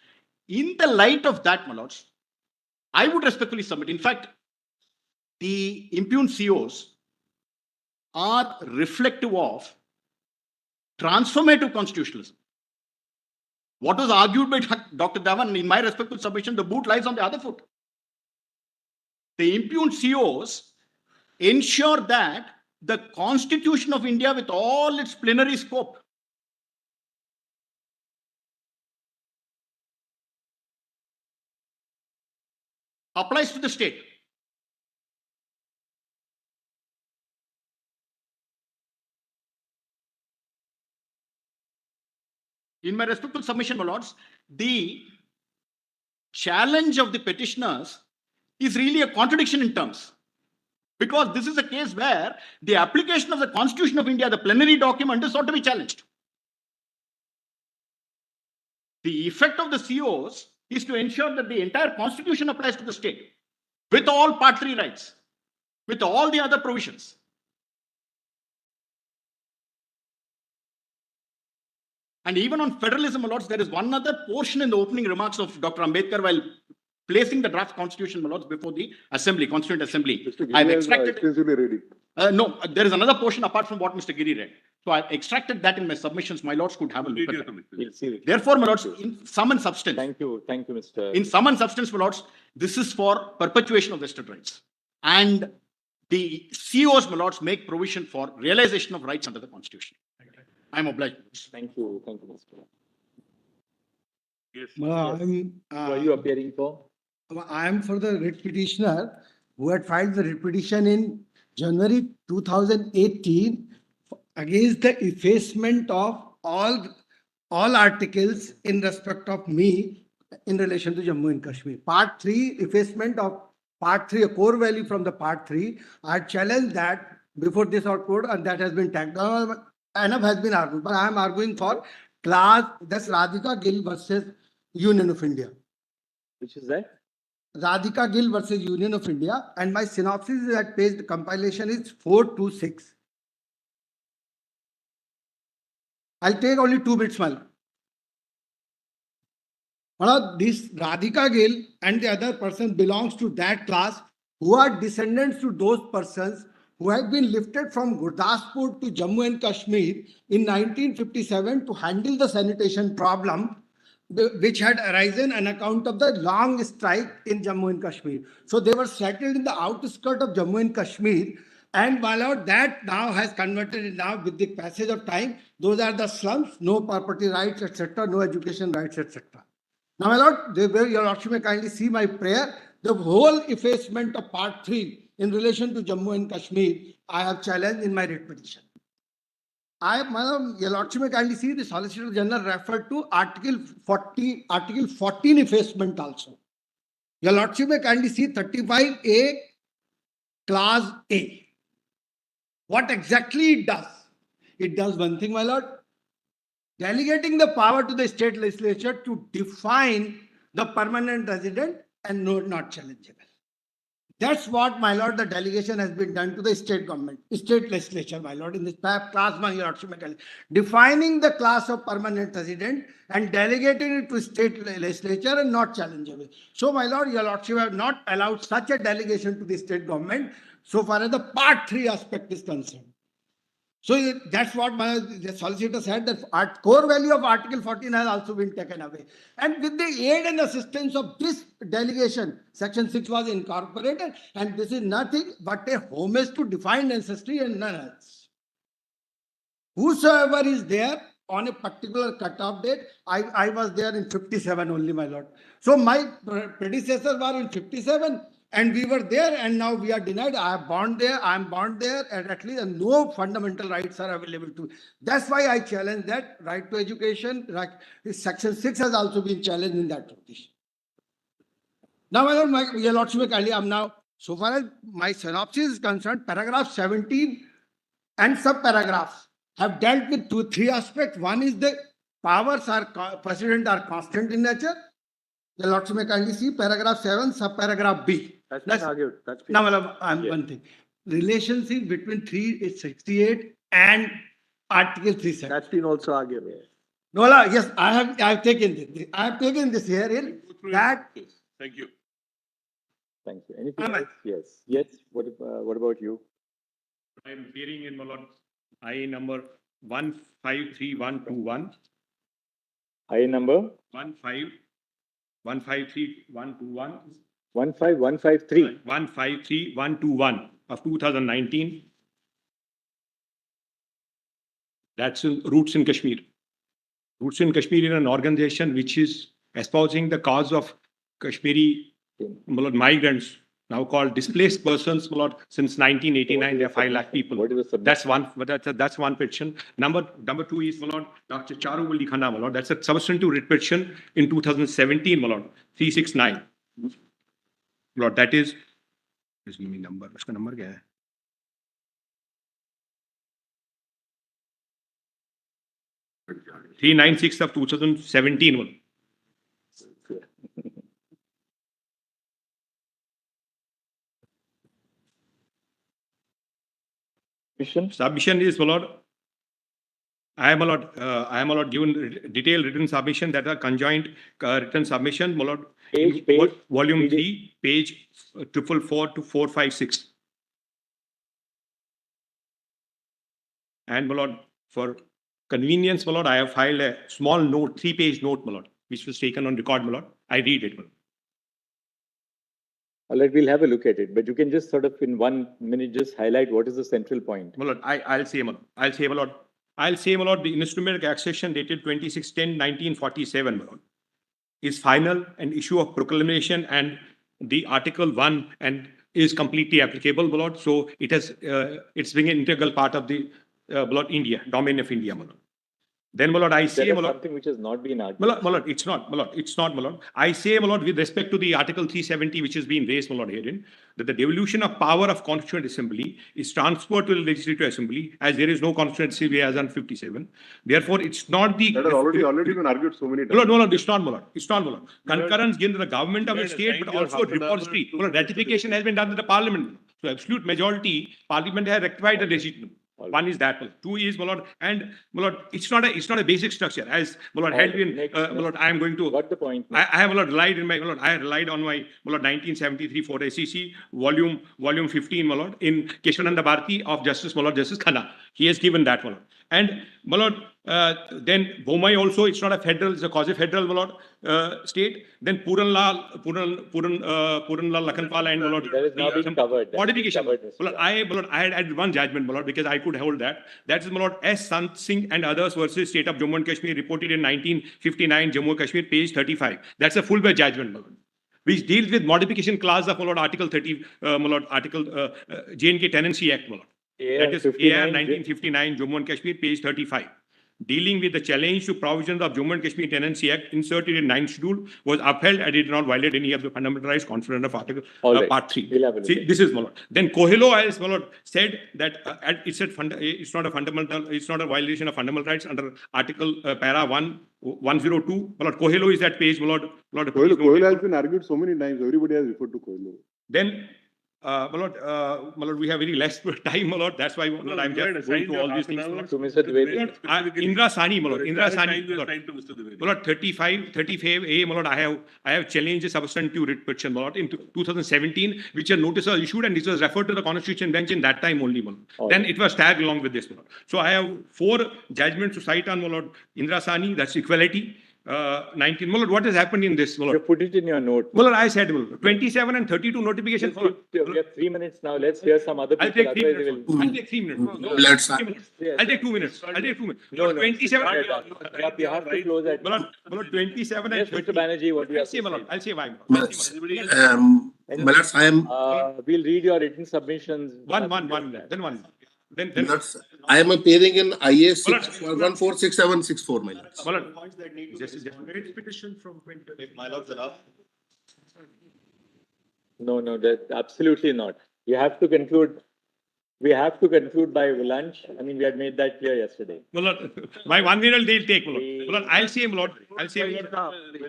Speaker 14: In the light of that, my lords, I would respectfully submit. In fact, the impugned COs are reflective of transformative constitutionalism. What was argued by Dr. Dhawan, in my respectful submission, the boot lies on the other foot. The impugned COs ensure that the Constitution of India, with all its plenary scope, applies to the state. In my respectful submission, my lords, the challenge of the petitioners is really a contradiction in terms. Because this is a case where the application of the Constitution of India, the plenary document, is sought to be challenged. The effect of the COs is to ensure that the entire Constitution applies to the state, with all Part 3 rights, with all the other provisions. And even on federalism, my lords, there is one other portion in the opening remarks of Dr. Ambedkar while placing the draft constitution, my lords, before the assembly, constituent assembly. I've extracted. No, there is another portion apart from what Mr. Giri read. So I've extracted that in my submissions. My lords could have a look at that. Therefore, my lords, in sum and substance.
Speaker 2: Thank you, Mr.
Speaker 14: In sum and substance, my lords, this is for perpetuation of vested rights. And the COs, my lords, make provision for realization of rights under the Constitution. I'm obliged.
Speaker 2: Thank you, Mr.
Speaker 12: Yes.
Speaker 2: Who are you appearing for?
Speaker 15: I am for the writ petitioner who had filed the writ petition in January 2018 against the effacement of all articles in respect of me in relation to Jammu and Kashmir. Part 3, effacement of Part 3, a core value from the Part 3. I challenged that before this output, and that has been tagged down. Enough has been argued, but I am arguing for class, that's Radhika Gill versus Union of India.
Speaker 2: Which is that?
Speaker 15: Radhika Gill versus Union of India, and my synopsis is at page, the compilation is 426. I'll take only 2 bits, my lord. This Radhika Gill and the other person belongs to that class who are descendants to those persons who have been lifted from Gurdaspur to Jammu and Kashmir in 1957 to handle the sanitation problem which had arisen on account of the long strike in Jammu and Kashmir. So they were settled in the outskirts of Jammu and Kashmir, and my lord, that now has converted now with the passage of time. Those are the slums, no property rights, etc., no education rights, etc. Now, my lord, your lordship may kindly see my prayer. The whole effacement of Part 3 in relation to Jammu and Kashmir, I have challenged in my writ petition. Your lordship may kindly see the Solicitor General referred to Article 14 effacement also. Your lordship may kindly see 35A, Clause A. What exactly it does? It does one thing, my lord, delegating the power to the state legislature to define the permanent resident and not challengeable. That's what, my lord, the delegation has been done to the state government, state legislature, my lord, in this class, my lordship, defining the class of permanent resident and delegating it to state legislature and not challengeable. So, my lord, your lordship have not allowed such a delegation to the state government so far as the Part 3 aspect is concerned. So that's what the solicitor said, that core value of Article 14 has also been taken away. And with the aid and assistance of this delegation, Section 6 was incorporated, and this is nothing but a homage to defined ancestry and none else. Whosoever is there on a particular cutoff date, I was there in 57 only, my lord. So my predecessors were in 57, and we were there, and now we are denied. I am born there, and at least no fundamental rights are available to. That's why I challenge that right to education. Right, Section 6 has also been challenged in that tradition. Now, my lord, your lordship, I'm now, so far as my synopsis is concerned, paragraph 17 and subparagraphs have dealt with three aspects. One is the powers precedent are constant in nature. The lordship may kindly see paragraph 7, subparagraph B.
Speaker 7: That's argued. That's
Speaker 15: now, one thing. Relationship between 368 and Article 37.
Speaker 7: That's been also argued.
Speaker 15: No, yes, I have taken this. I have taken this here in that.
Speaker 12: Thank you.
Speaker 2: Thank you. Anything else? Yes. Yes. What about you?
Speaker 1: I am appearing in, my lord, I number 153121.
Speaker 2: I number
Speaker 1: 153121.
Speaker 2: 15153.
Speaker 1: 153121 of 2019. That's Roots in Kashmir. Roots in Kashmir is an organization which is espousing the cause of Kashmiri migrants, now called displaced persons, since 1989. There are 5 lakh people.
Speaker 2: What is the
Speaker 1: That's one. That's one petition. Number 2 is Dr. Charu Wali Khanna. That's a substantive writ petition in 2017. 369. That is. Just give me number. What's the number? 396 of 2017. Submission is, my lord, I am given detailed written submission, that are conjoined written submission, my lord, volume 3, page 444 to 456. And, my lord, for convenience, my lord, I have filed a small note, 3-page note, my lord, which was taken on record, my lord. I read it, my lord.
Speaker 2: All right, we'll have a look at it, but you can just sort of in 1 minute just highlight what is the central point.
Speaker 1: My lord, I'll say, my lord. I'll say, my lord, the instrument accession dated 26/10/1947, my lord, is final and issue of proclamation, and the Article 1 and is completely applicable, my lord. So it has, it's being an integral part of the India, domain of India, my lord. Then, my lord, I say, my lord,
Speaker 2: something which has not been argued.
Speaker 1: My lord, it's not, my lord, it's not, my lord. I say, my lord, with respect to the Article 370, which has been raised, my lord, herein, that the devolution of power of Constituent Assembly is transferred to the Legislative Assembly, as there is no Constituent Assembly as on 57. Therefore, it's not the.
Speaker 11: That has already been argued so many times.
Speaker 1: No, lord, it's not, my lord. It's not, my lord. Concurrence given to the government of the state, but also repository. Ratification has been done to the Parliament. So, absolute majority, Parliament has rectified the decision. One is that. 2 is, my lord, and my lord, it's not a basic structure. As my lord held in, my lord, I am going to.
Speaker 2: What the point?
Speaker 1: I have, my lord, relied in my lord. I relied on my lord 1973 for SEC volume 15, my lord, in Keshavananda Bharati of Justice, my lord, Justice Khanna. He has given that, my lord. And, my lord, then Bomai also, it's not a federal, it's a quasi-federal, my lord, state. Then Puran Lal Lakhanpal and, my lord,
Speaker 2: that is now being covered.
Speaker 1: Modification. My lord, I had added one judgment, my lord, because I could hold that. That is, my lord, S. Sant Singh and others versus State of Jammu and Kashmir, reported in 1959, Jammu and Kashmir, page 35. That's a full-fledged judgment, my lord, which deals with modification clause of, my lord, Article 30, my lord, Article J&K Tenancy Act, my lord. That is AR 1959, Jammu and Kashmir, page 35. Dealing with the challenge to provisions of Jammu and Kashmir Tenancy Act inserted in 9th schedule was upheld and did not violate any of the fundamental rights conferred under Article Part 3. See, this is, my lord. Then Coelho, as my lord said, that it's not a fundamental, it's not a violation of fundamental rights under Article Para 102. My lord, Coelho is that page, my lord.
Speaker 11: Coelho has been argued so many times. Everybody has referred to Coelho.
Speaker 1: Then my lord, we have very less time, my lord. That's why, my lord, I'm just going to all these things. My lord.
Speaker 2: To Mr. Dwivedi.
Speaker 1: Indra Sani, my lord. Indra Sani, my lord.
Speaker 12: Assigned to Mr. Dwivedi.
Speaker 1: My lord, 35A, my lord, I have challenged the substantive writ petition, my lord, in 2017, which a notice was issued, and this was referred to the Constitution bench in that time only, my lord. Then it was tagged along with this, my lord. So I have 4 judgments to cite on, my lord. Indra Sani, that's equality. 19. My lord, what has happened in this? My lord?
Speaker 2: You put it in your note.
Speaker 1: My lord, I said, my lord, 27 and 32 notifications.
Speaker 2: We have 3 minutes now. Let's hear some other people.
Speaker 1: I'll take 3 minutes. I'll take 3 minutes. I'll take 2 minutes. I'll take 2 minutes.
Speaker 2: No,
Speaker 1: 27.
Speaker 2: You have to close at.
Speaker 1: My lord, 27 and 30.
Speaker 2: Mr. Banerjee, what do you have to say?
Speaker 1: My lord, I'll say why.
Speaker 16: My lords, I am.
Speaker 2: We'll read your written submissions.
Speaker 1: Then
Speaker 16: I am appearing in IA 146764, my lords.
Speaker 1: My lord, just petition from 20.
Speaker 17: My lords, enough.
Speaker 2: No, that absolutely not. You have to conclude. We have to conclude by lunch. I mean, we had made that clear yesterday.
Speaker 1: My lord, my 1 minute they'll take, my lord. My lord, I'll say, my lord. I'll say, my lord.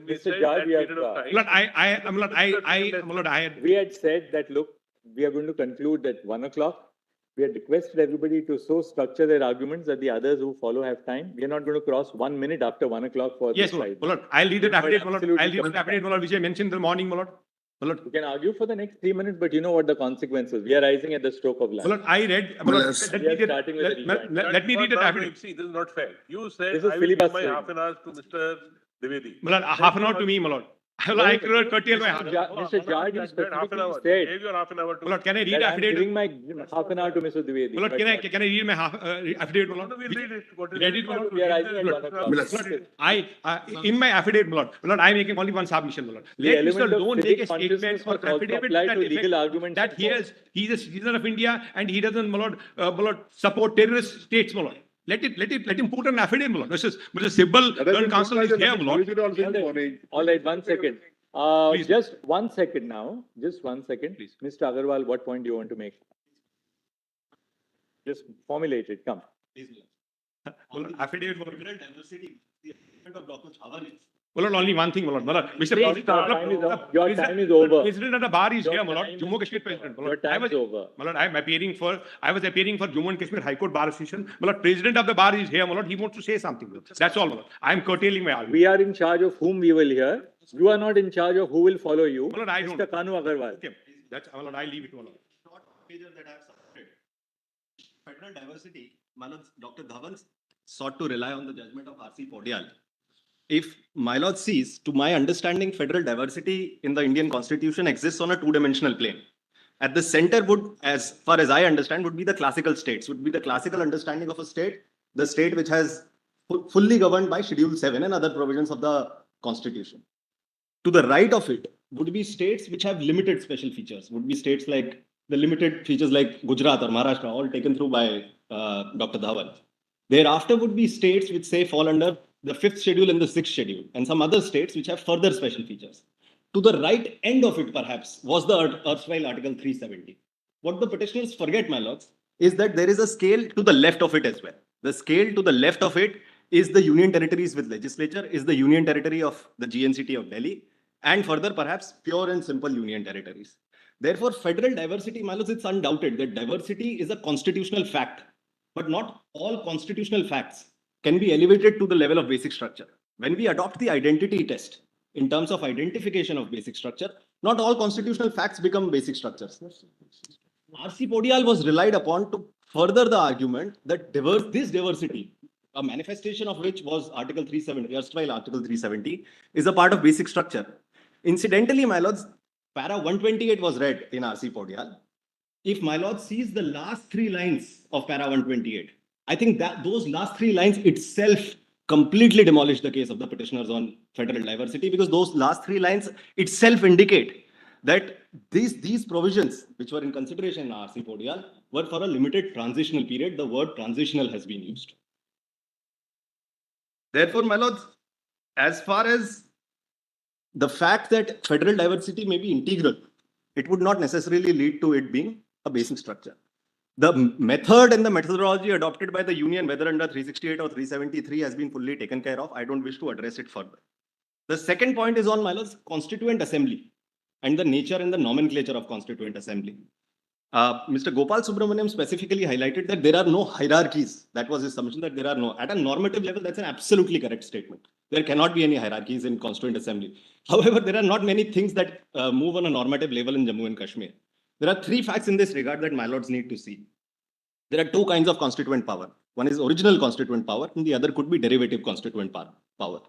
Speaker 2: Mr. Judge,
Speaker 1: my lord,
Speaker 2: we had said that, look, we are going to conclude at 1 o'clock. We had requested everybody to so structure their arguments that the others who follow have time. We are not going to cross 1 minute after 1 o'clock for
Speaker 1: yes,
Speaker 2: this
Speaker 1: my lord. I'll read the affidavit, my lord. I'll read the affidavit, my lord, which I mentioned in the morning, my lord. My lord.
Speaker 2: You can argue for the next 3 minutes, but you know what the consequences. We are rising at the stroke of lunch.
Speaker 1: My lord, I read. My lord, let me read the affidavit.
Speaker 12: See, this is not fair. You said
Speaker 2: This is
Speaker 12: I will give my
Speaker 2: filibustering.
Speaker 12: half an hour to Mr. Dwivedi.
Speaker 1: My lord, half an hour to me, my lord. I could curtail my half.
Speaker 2: Mr. Judge, you
Speaker 12: Half an hour.
Speaker 2: specifically said
Speaker 12: Gave your half an hour to.
Speaker 1: My lord, can I read
Speaker 2: that
Speaker 1: the
Speaker 2: I'm
Speaker 1: affidavit?
Speaker 2: giving my half an hour to Mr. Dwivedi.
Speaker 1: My lord, can I read my affidavit, my lord?
Speaker 12: We'll read it. What is
Speaker 1: Read it, my lord.
Speaker 2: We are rising at 1 o'clock.
Speaker 1: In my affidavit, my lord, I'm making only one submission, my lord. Let Mr. Don't make a statement or affidavit
Speaker 2: to legal arguments
Speaker 1: that he's a citizen of India and he doesn't, my lord, support terrorist states, my lord. Let him put an affidavit, my lord. Mr. Sibbal, learned counsel is here, my lord.
Speaker 2: All right, 1 second. Just 1 second now. Just 1 second. Please. Mr. Agarwal, what point do you want to make? Just formulate it. Come.
Speaker 1: Affidavit,
Speaker 17: diversity, the assessment of Dr. Dhawan is.
Speaker 1: Well, only one thing, my lord. Mr.
Speaker 2: Your time is over.
Speaker 1: President of the bar is here, my lord. Jammu Kashmir president.
Speaker 2: Your time is over.
Speaker 1: My lord, I was appearing for Jammu and Kashmir High Court Bar Association. My lord, president of the bar is here, my lord. He wants to say something. That's all, my lord. I am curtailing my argument.
Speaker 2: We are in charge of whom we will hear. You are not in charge of who will follow you.
Speaker 1: My lord, I don't.
Speaker 2: Mr. Kanu Agarwal.
Speaker 1: Okay, that's, my lord, I leave it to my lord.
Speaker 17: Short pages that I have submitted. Federal diversity, my lord, Dr. Dhawan sought to rely on the judgment of R.C. Podial. If my lord sees, to my understanding, federal diversity in the Indian Constitution exists on a 2-dimensional plane. At the center would, as far as I understand, would be the classical states, would be the classical understanding of a state, the state which has fully governed by Schedule 7 and other provisions of the Constitution. To the right of it would be states which have limited special features, would be states like the limited features like Gujarat or Maharashtra, all taken through by Dr. Dhawan. Thereafter would be states which say fall under the 5th schedule and the 6th schedule, and some other states which have further special features. To the right end of it, perhaps, was the erstwhile Article 370. What the petitioners forget, my lords, is that there is a scale to the left of it as well. The scale to the left of it is the union territories with legislature, is the union territory of the GNCT of Delhi, and further, perhaps, pure and simple union territories. Therefore, federal diversity, my lords, it's undoubted that diversity is a constitutional fact, but not all constitutional facts can be elevated to the level of basic structure. When we adopt the identity test in terms of identification of basic structure, not all constitutional facts become basic structures. R.C. Podial was relied upon to further the argument that this diversity, a manifestation of which was Article 370, erstwhile Article 370, is a part of basic structure. Incidentally, my lords, para 128 was read in R.C. Podial. If my lord sees the last 3 lines of para 128, I think that those last 3 lines itself completely demolish the case of the petitioners on federal diversity, because those last 3 lines itself indicate that these provisions which were in consideration in R.C. Podial were for a limited transitional period. The word transitional has been used. Therefore, my lords, as far as the fact that federal diversity may be integral, it would not necessarily lead to it being a basic structure. The method and the methodology adopted by the union, whether under 368 or 373, has been fully taken care of. I don't wish to address it further. The second point is on, my lords, Constituent Assembly and the nature and the nomenclature of Constituent Assembly. Mr. Gopal Subramaniam specifically highlighted that there are no hierarchies. That was his submission, that there are no. At a normative level, that's an absolutely correct statement. There cannot be any hierarchies in Constituent Assembly. However, there are not many things that move on a normative level in Jammu and Kashmir. There are three facts in this regard that my lords need to see. There are two kinds of constituent power. One is original constituent power, and the other could be derivative constituent power.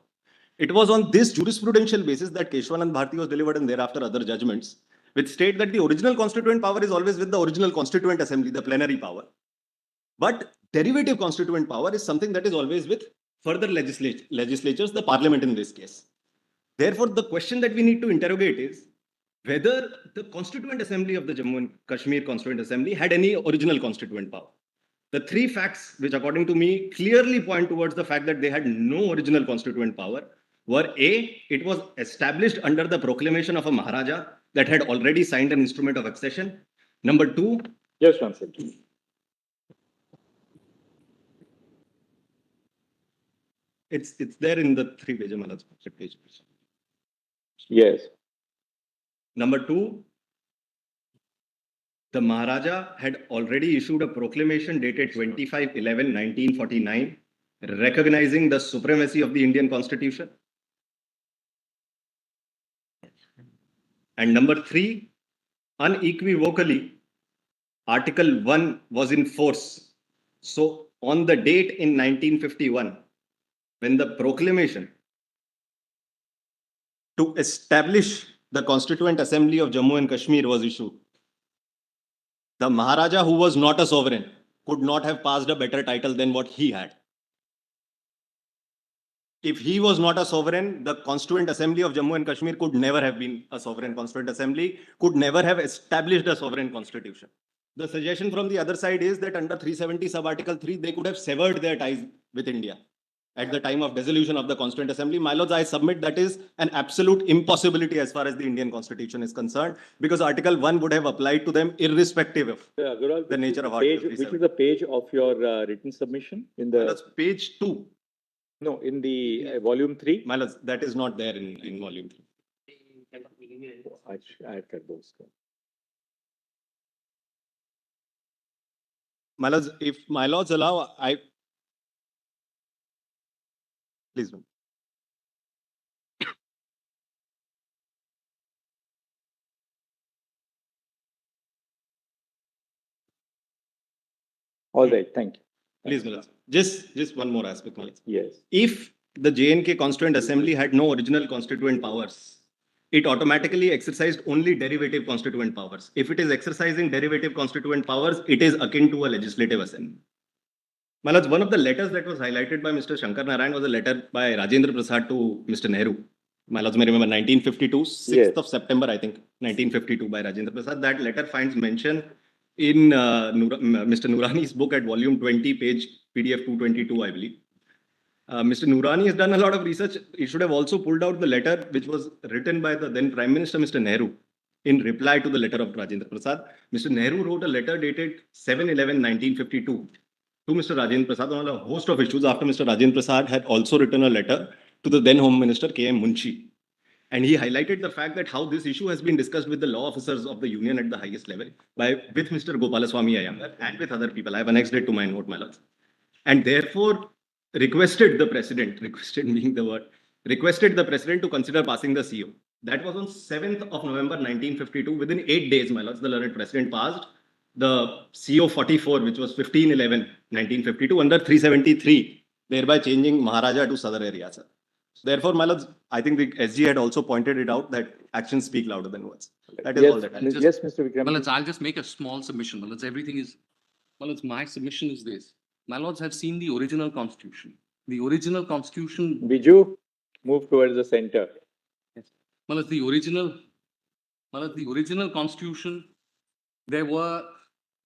Speaker 17: It was on this jurisprudential basis that Keshwanand Bharti was delivered and thereafter other judgments, which state that the original constituent power is always with the original constituent assembly, the plenary power. But derivative constituent power is something that is always with further legislatures, the parliament in this case. Therefore, the question that we need to interrogate is whether the Constituent Assembly of the Jammu and Kashmir Constituent Assembly had any original constituent power. The three facts, which according to me clearly point towards the fact that they had no original constituent power, were A, it was established under the proclamation of a Maharaja that had already signed an instrument of accession. Number two,
Speaker 2: just one second.
Speaker 17: It's there in the 3 page.
Speaker 2: Yes.
Speaker 17: Number two, the Maharaja had already issued a proclamation dated 25/11/1949, recognizing the supremacy of the Indian Constitution. And number three, unequivocally, Article 1 was in force. So on the date in 1951, when the proclamation to establish the Constituent Assembly of Jammu and Kashmir was issued, the Maharaja, who was not a sovereign, could not have passed a better title than what he had. If he was not a sovereign, the Constituent Assembly of Jammu and Kashmir could never have been a sovereign Constituent Assembly, could never have established a sovereign constitution. The suggestion from the other side is that under 370 sub-article 3, they could have severed their ties with India at the time of dissolution of the Constituent Assembly. My lords, I submit that is an absolute impossibility as far as the Indian Constitution is concerned, because Article 1 would have applied to them irrespective of the nature of Article 370.
Speaker 2: Which is the page of your written submission? In the
Speaker 17: That's page 2.
Speaker 2: No, in the volume 3.
Speaker 17: My lords, that is not there in volume 3.
Speaker 2: I cut those.
Speaker 17: My lords, if my lords allow, please do.
Speaker 2: All right, thank you.
Speaker 17: Please, my lords. Just one more aspect, my lords.
Speaker 2: Yes.
Speaker 17: If the J&K Constituent Assembly had no original constituent powers, it automatically exercised only derivative constituent powers. If it is exercising derivative constituent powers, it is akin to a legislative assembly. My lords, one of the letters that was highlighted by Mr. Shankar Narayan was a letter by Rajendra Prasad to Mr. Nehru. My lords may remember 1952, 6th of September, I think, 1952 by Rajendra Prasad. That letter finds mention in Mr. Noorani's book at volume 20, page PDF 222, I believe. Mr. Noorani has done a lot of research. He should have also pulled out the letter which was written by the then Prime Minister, Mr. Nehru, in reply to the letter of Rajendra Prasad. Mr. Nehru wrote a letter dated 7/11/1952 to Mr. Rajendra Prasad on a host of issues, after Mr. Rajendra Prasad had also written a letter to the then Home Minister, K.M. Munshi. And he highlighted the fact that how this issue has been discussed with the law officers of the union at the highest level, with Mr. Gopalaswamy Iyengar and with other people. I have annexed it to my note, my lords. And therefore, requested the president, requested being the word, requested the president to consider passing the CO. That was on 7th of November 1952. Within 8 days, my lords, the learned president passed the CO 44, which was 15/11/1952, under 373, thereby changing Maharaja to Sadar area. Sir. Therefore, my lords, I think the SG had also pointed it out that actions speak louder than words. That is all that I have.
Speaker 2: Yes, Mr. Vikram.
Speaker 18: Well, I'll just make a small submission. Well, everything is, well, my submission is this. My lords have seen the original constitution. The original constitution.
Speaker 2: Biju, move towards the center.
Speaker 18: Yes. Well, the original constitution, there were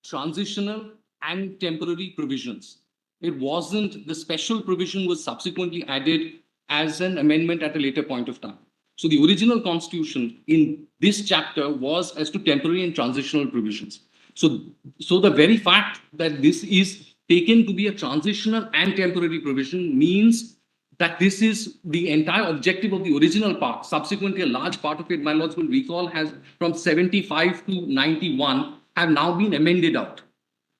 Speaker 18: transitional and temporary provisions. It wasn't, the special provision was subsequently added as an amendment at a later point of time. So the original constitution in this chapter was as to temporary and transitional provisions. So the very fact that this is taken to be a transitional and temporary provision means that this is the entire objective of the original part. Subsequently, a large part of it, my lords will recall, has from 75 to 91 have now been amended out.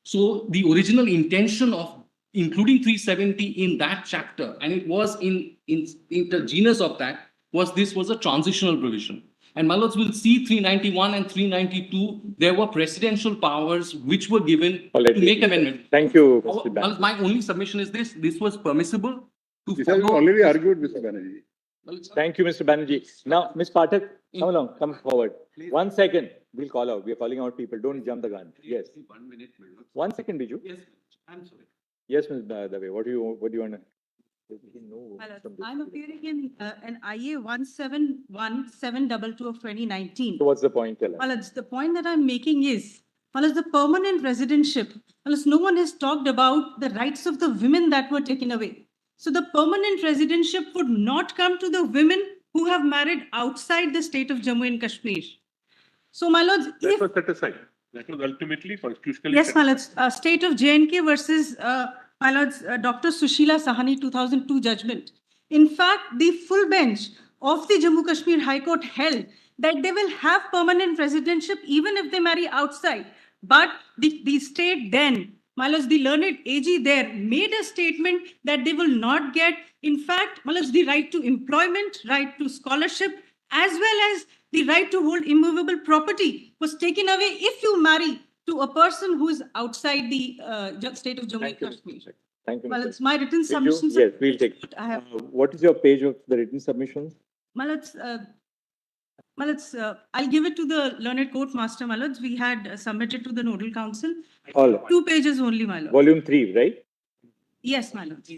Speaker 18: So the original intention of including 370 in that chapter, and it was in the genus of that, was this was a transitional provision. And my lords will see 391 and 392, there were presidential powers which were given to make amendments.
Speaker 2: Thank you, Mr. Banerjee.
Speaker 18: My only submission is this was permissible to
Speaker 11: This has been
Speaker 18: follow.
Speaker 11: already argued, Mr. Banerjee.
Speaker 2: Thank you, Mr. Banerjee. Now, Ms. Pathak, come along, come forward. 1 second. We'll call out. We are calling out people. Don't jump the gun. Yes.
Speaker 14: 1 minute, my lord.
Speaker 2: 1 second, Biju.
Speaker 14: Yes, I'm sorry.
Speaker 2: Yes, Ms. Dave. What do you want to?
Speaker 19: I'm appearing in an IA 171722 of 2019.
Speaker 2: So what's the point? Tell us.
Speaker 19: Well, the point that I'm making is, well, the permanent residentship, well, no one has talked about the rights of the women that were taken away. So the permanent residentship would not come to the women who have married outside the state of Jammu and Kashmir. So, my lords,
Speaker 12: That was set aside. That was ultimately constitutionally.
Speaker 19: yes, my lords, state of J&K versus, my lords, Dr. Sushila Sahani 2002 judgment. In fact, the full bench of the Jammu Kashmir High Court held that they will have permanent residentship even if they marry outside. But the state then, my lords, the learned AG there made a statement that they will not get, in fact, my lords, the right to employment, right to scholarship, as well as the right to hold immovable property was taken away if you marry to a person who is outside the state of Jammu and Kashmir.
Speaker 2: Thank you.
Speaker 19: Well,
Speaker 2: Mr.
Speaker 19: it's my written
Speaker 2: Biju?
Speaker 19: submissions.
Speaker 2: Yes, we'll take.
Speaker 19: I have.
Speaker 2: What is your page of the written submissions?
Speaker 19: I'll give it to the learned court master, my lords. We had submitted to the nodal council.
Speaker 2: All.
Speaker 19: 2 pages only, my lord.
Speaker 2: Volume 3, right?
Speaker 19: Yes, my lords.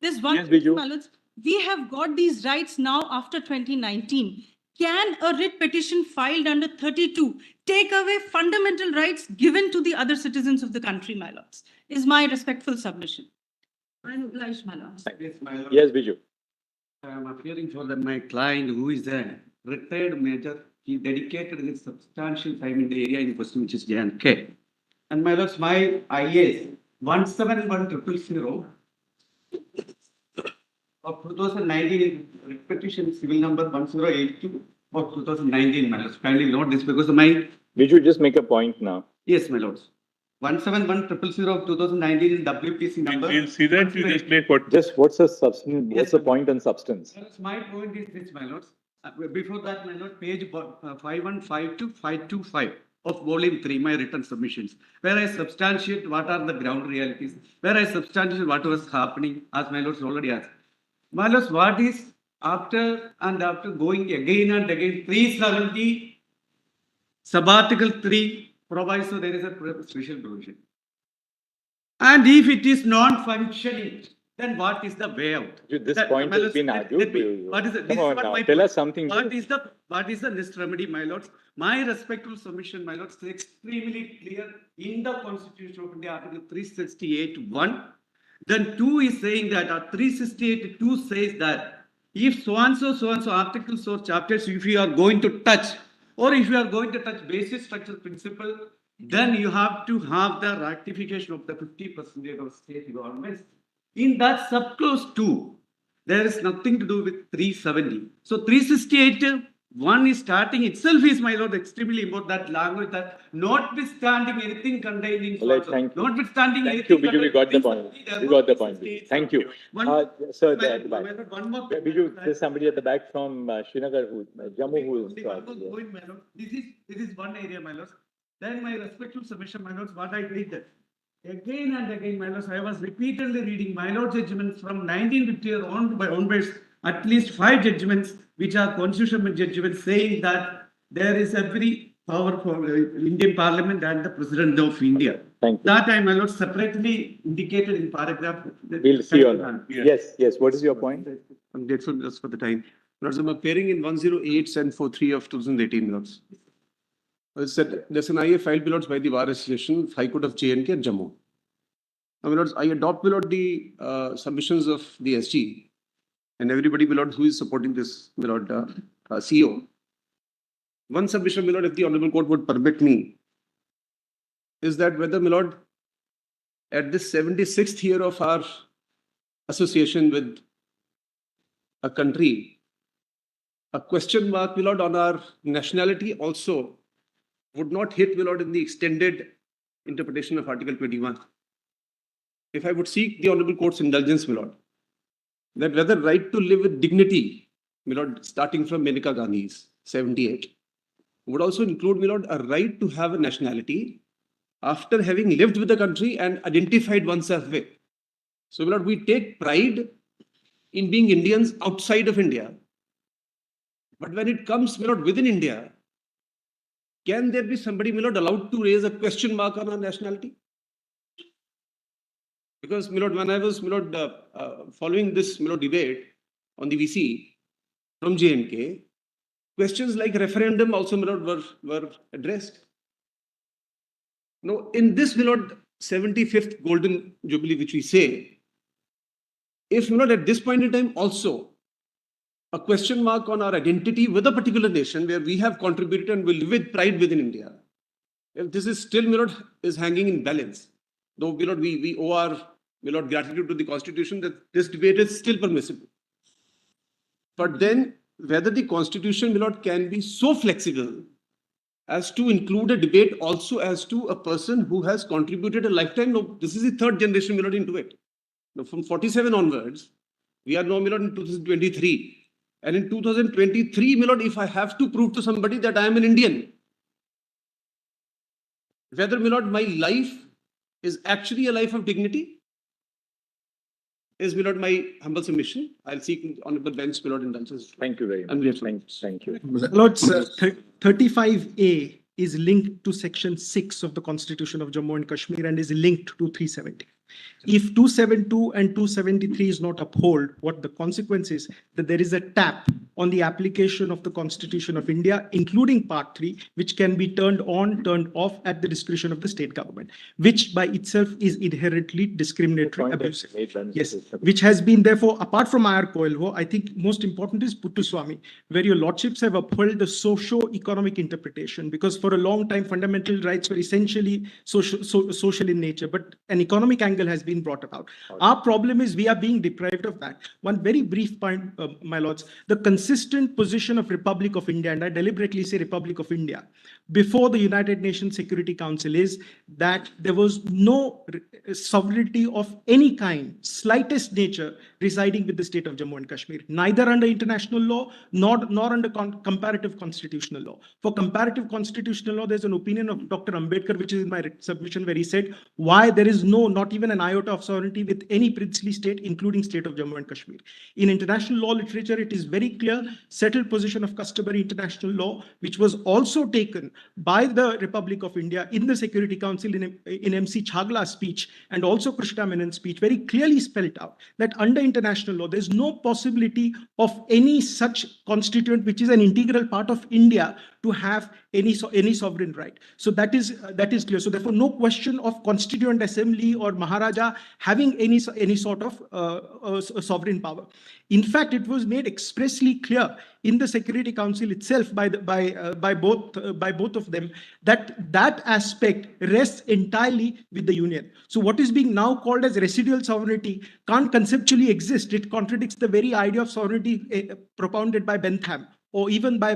Speaker 19: There's one
Speaker 2: Yes,
Speaker 19: thing,
Speaker 2: Biju.
Speaker 19: my lords. We have got these rights now after 2019. Can a writ petition filed under 32 take away fundamental rights given to the other citizens of the country, my lords? Is my respectful submission. I'm obliged, my lords.
Speaker 14: Yes, my lord.
Speaker 2: Yes, Biju.
Speaker 14: I'm appearing for my client who is a retired major. He dedicated his substantial time in the area in question, which is J&K. And my lords, my IAS 171000 of 2019 petition civil number 1082 of 2019, my lords. Kindly note this because my.
Speaker 2: Did you just make a point now?
Speaker 14: Yes, my lords. 171000 of 2019 in WPC number.
Speaker 12: We'll see that. You just make what?
Speaker 2: Just what's the substance?
Speaker 14: Yes,
Speaker 2: What's the point and substance?
Speaker 14: My point is this, my lords. Before that, my lord, page 5152 525 of volume 3, my written submissions, where I substantiate what are the ground realities, where I substantiate what was happening, as my lords already asked. My lords, what is after going again and again, 370 sub-article 3 provides so there is a special provision. And if it is non-functioning, then what is the way out?
Speaker 2: This point has been argued.
Speaker 14: What is it?
Speaker 2: Come on now, tell us something.
Speaker 14: What is the next remedy, my lords? My respectful submission, my lords, is extremely clear in the Constitution of India, Article 368(1). Then 2 is saying that, 368(2) says that if so and so articles or chapters, if you are going to touch, or if you are going to touch basic structural principle, then you have to have the ratification of the 50% of state governments. In that subclause 2, there is nothing to do with 370. So 368(1) is starting itself is, my lord, extremely important, that language, that notwithstanding anything contained in notwithstanding anything.
Speaker 2: Thank you, Biju, we got the point. We got the point. Thank you. Sir, there at the back. Biju, there's somebody at the back from Srinagar, Jammu, who is.
Speaker 14: This is one area, my lords. Then my respectful submission, my lords, what I did again and again, my lords, I was repeatedly reading my lord judgments from 1950 onwards, at least 5 judgments, which are constitutional judgments, saying that there is every power for Indian Parliament and the President of India.
Speaker 2: Thank you.
Speaker 14: That time, my lord, separately indicated in paragraph.
Speaker 2: We'll see on that. Yes. What is your point?
Speaker 20: I'm grateful just for the time. Lords, I'm appearing in 108-43 of 2018, Lords. There's an IA filed, Lords, by the Bar Association, High Court of J&K and Jammu. Now, Lords, I adopt, Lord, the submissions of the SG and everybody, Lord, who is supporting this, Lord, CEO. One submission, Lord, if the Honorable Court would permit me, is that whether, Lord, at this 76th year of our association with a country, a question mark, my lord, on our nationality also would not hit, my lord, in the extended interpretation of Article 21. If I would seek the Honorable Court's indulgence, my lord, that whether right to live with dignity, my lord, starting from Menaka Gandhi's 78, would also include, my lord, a right to have a nationality after having lived with the country and identified oneself with. So, my lord, we take pride in being Indians outside of India. But when it comes, my lord, within India, can there be somebody, my lord, allowed to raise a question mark on our nationality? Because, my lord, when I was, my lord, following this, my lord, debate on the VC from J&K, questions like referendum also, my lord, were addressed. Now, in this, my lord, 75th Golden Jubilee, which we say, if, my lord, at this point in time also, a question mark on our identity with a particular nation where we have contributed and will live with pride within India, if this is still, my lord, is hanging in balance, though, my lord, we owe our, my lord, gratitude to the Constitution that this debate is still permissible. But then, whether the Constitution, my lord, can be so flexible as to include a debate also as to a person who has contributed a lifetime. No, this is the third generation, my lord, into it. Now, from 47 onwards, we are now, my lord, in 2023. And in 2023, my lord, if I have to prove to somebody that I am an Indian, whether, my lord, my life is actually a life of dignity, is, my lord, my humble submission. I'll seek honorable bench, my lord, indulgence.
Speaker 2: Thank you very much. Thank you.
Speaker 1: Lords, 35A is linked to Section 6 of the Constitution of Jammu and Kashmir and is linked to 370. If 272 and 273 is not upheld, what the consequence is that there is a tap on the application of the Constitution of India, including Part 3, which can be turned on, turned off at the discretion of the state government, which by itself is inherently discriminatory, abusive. Yes, which has been therefore, apart from IR Coelho, I think most important is Puttaswamy, where your lordships have upheld the socio-economic interpretation, because for a long time, fundamental rights were essentially social in nature, but an economic angle has been brought about. Our problem is we are being deprived of that. One very brief point, my lords, the consistent position of Republic of India, and I deliberately say Republic of India, before the United Nations Security Council is that there was no sovereignty of any kind, slightest nature, residing with the state of Jammu and Kashmir, neither under international law, nor under comparative constitutional law. For comparative constitutional law, there's an opinion of Dr. Ambedkar, which is in my submission, where he said why there is not even an iota of sovereignty with any princely state, including state of Jammu and Kashmir. In international law literature, it is very clear, settled position of customary international law, which was also taken by the Republic of India in the Security Council in MC Chagla's speech, and also Krishna Menon's speech, very clearly spelled out that under international law, there's no possibility of any such constituent, which is an integral part of India, to have any sovereign right. So that is clear. So therefore, no question of Constituent Assembly or Maharaja having any sort of sovereign power. In fact, it was made expressly clear in the Security Council itself by both of them that aspect rests entirely with the Union. So what is being now called as residual sovereignty can't conceptually exist. It contradicts the very idea of sovereignty propounded by Bentham, or even by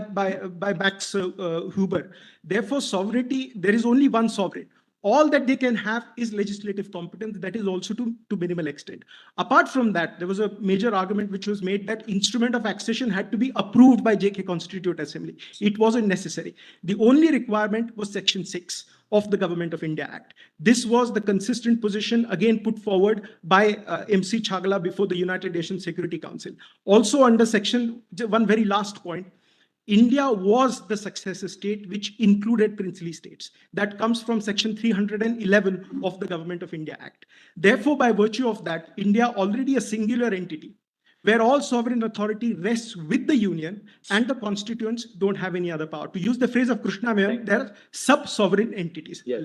Speaker 1: Max Huber. Therefore, sovereignty, there is only one sovereign. All that they can have is legislative competence, that is also to minimal extent. Apart from that, there was a major argument which was made that instrument of accession had to be approved by JK Constituent Assembly. It wasn't necessary. The only requirement was Section 6 of the Government of India Act. This was the consistent position again put forward by MC Chagla before the United Nations Security Council. Also under section, one very last point, India was the successor state which included princely states. That comes from section 311 of the Government of India Act. Therefore, by virtue of that, India already a singular entity where all sovereign authority rests with the Union and the constituents don't have any other power. To use the phrase of Krishna Menon, they're sub-sovereign entities.
Speaker 5: Yes.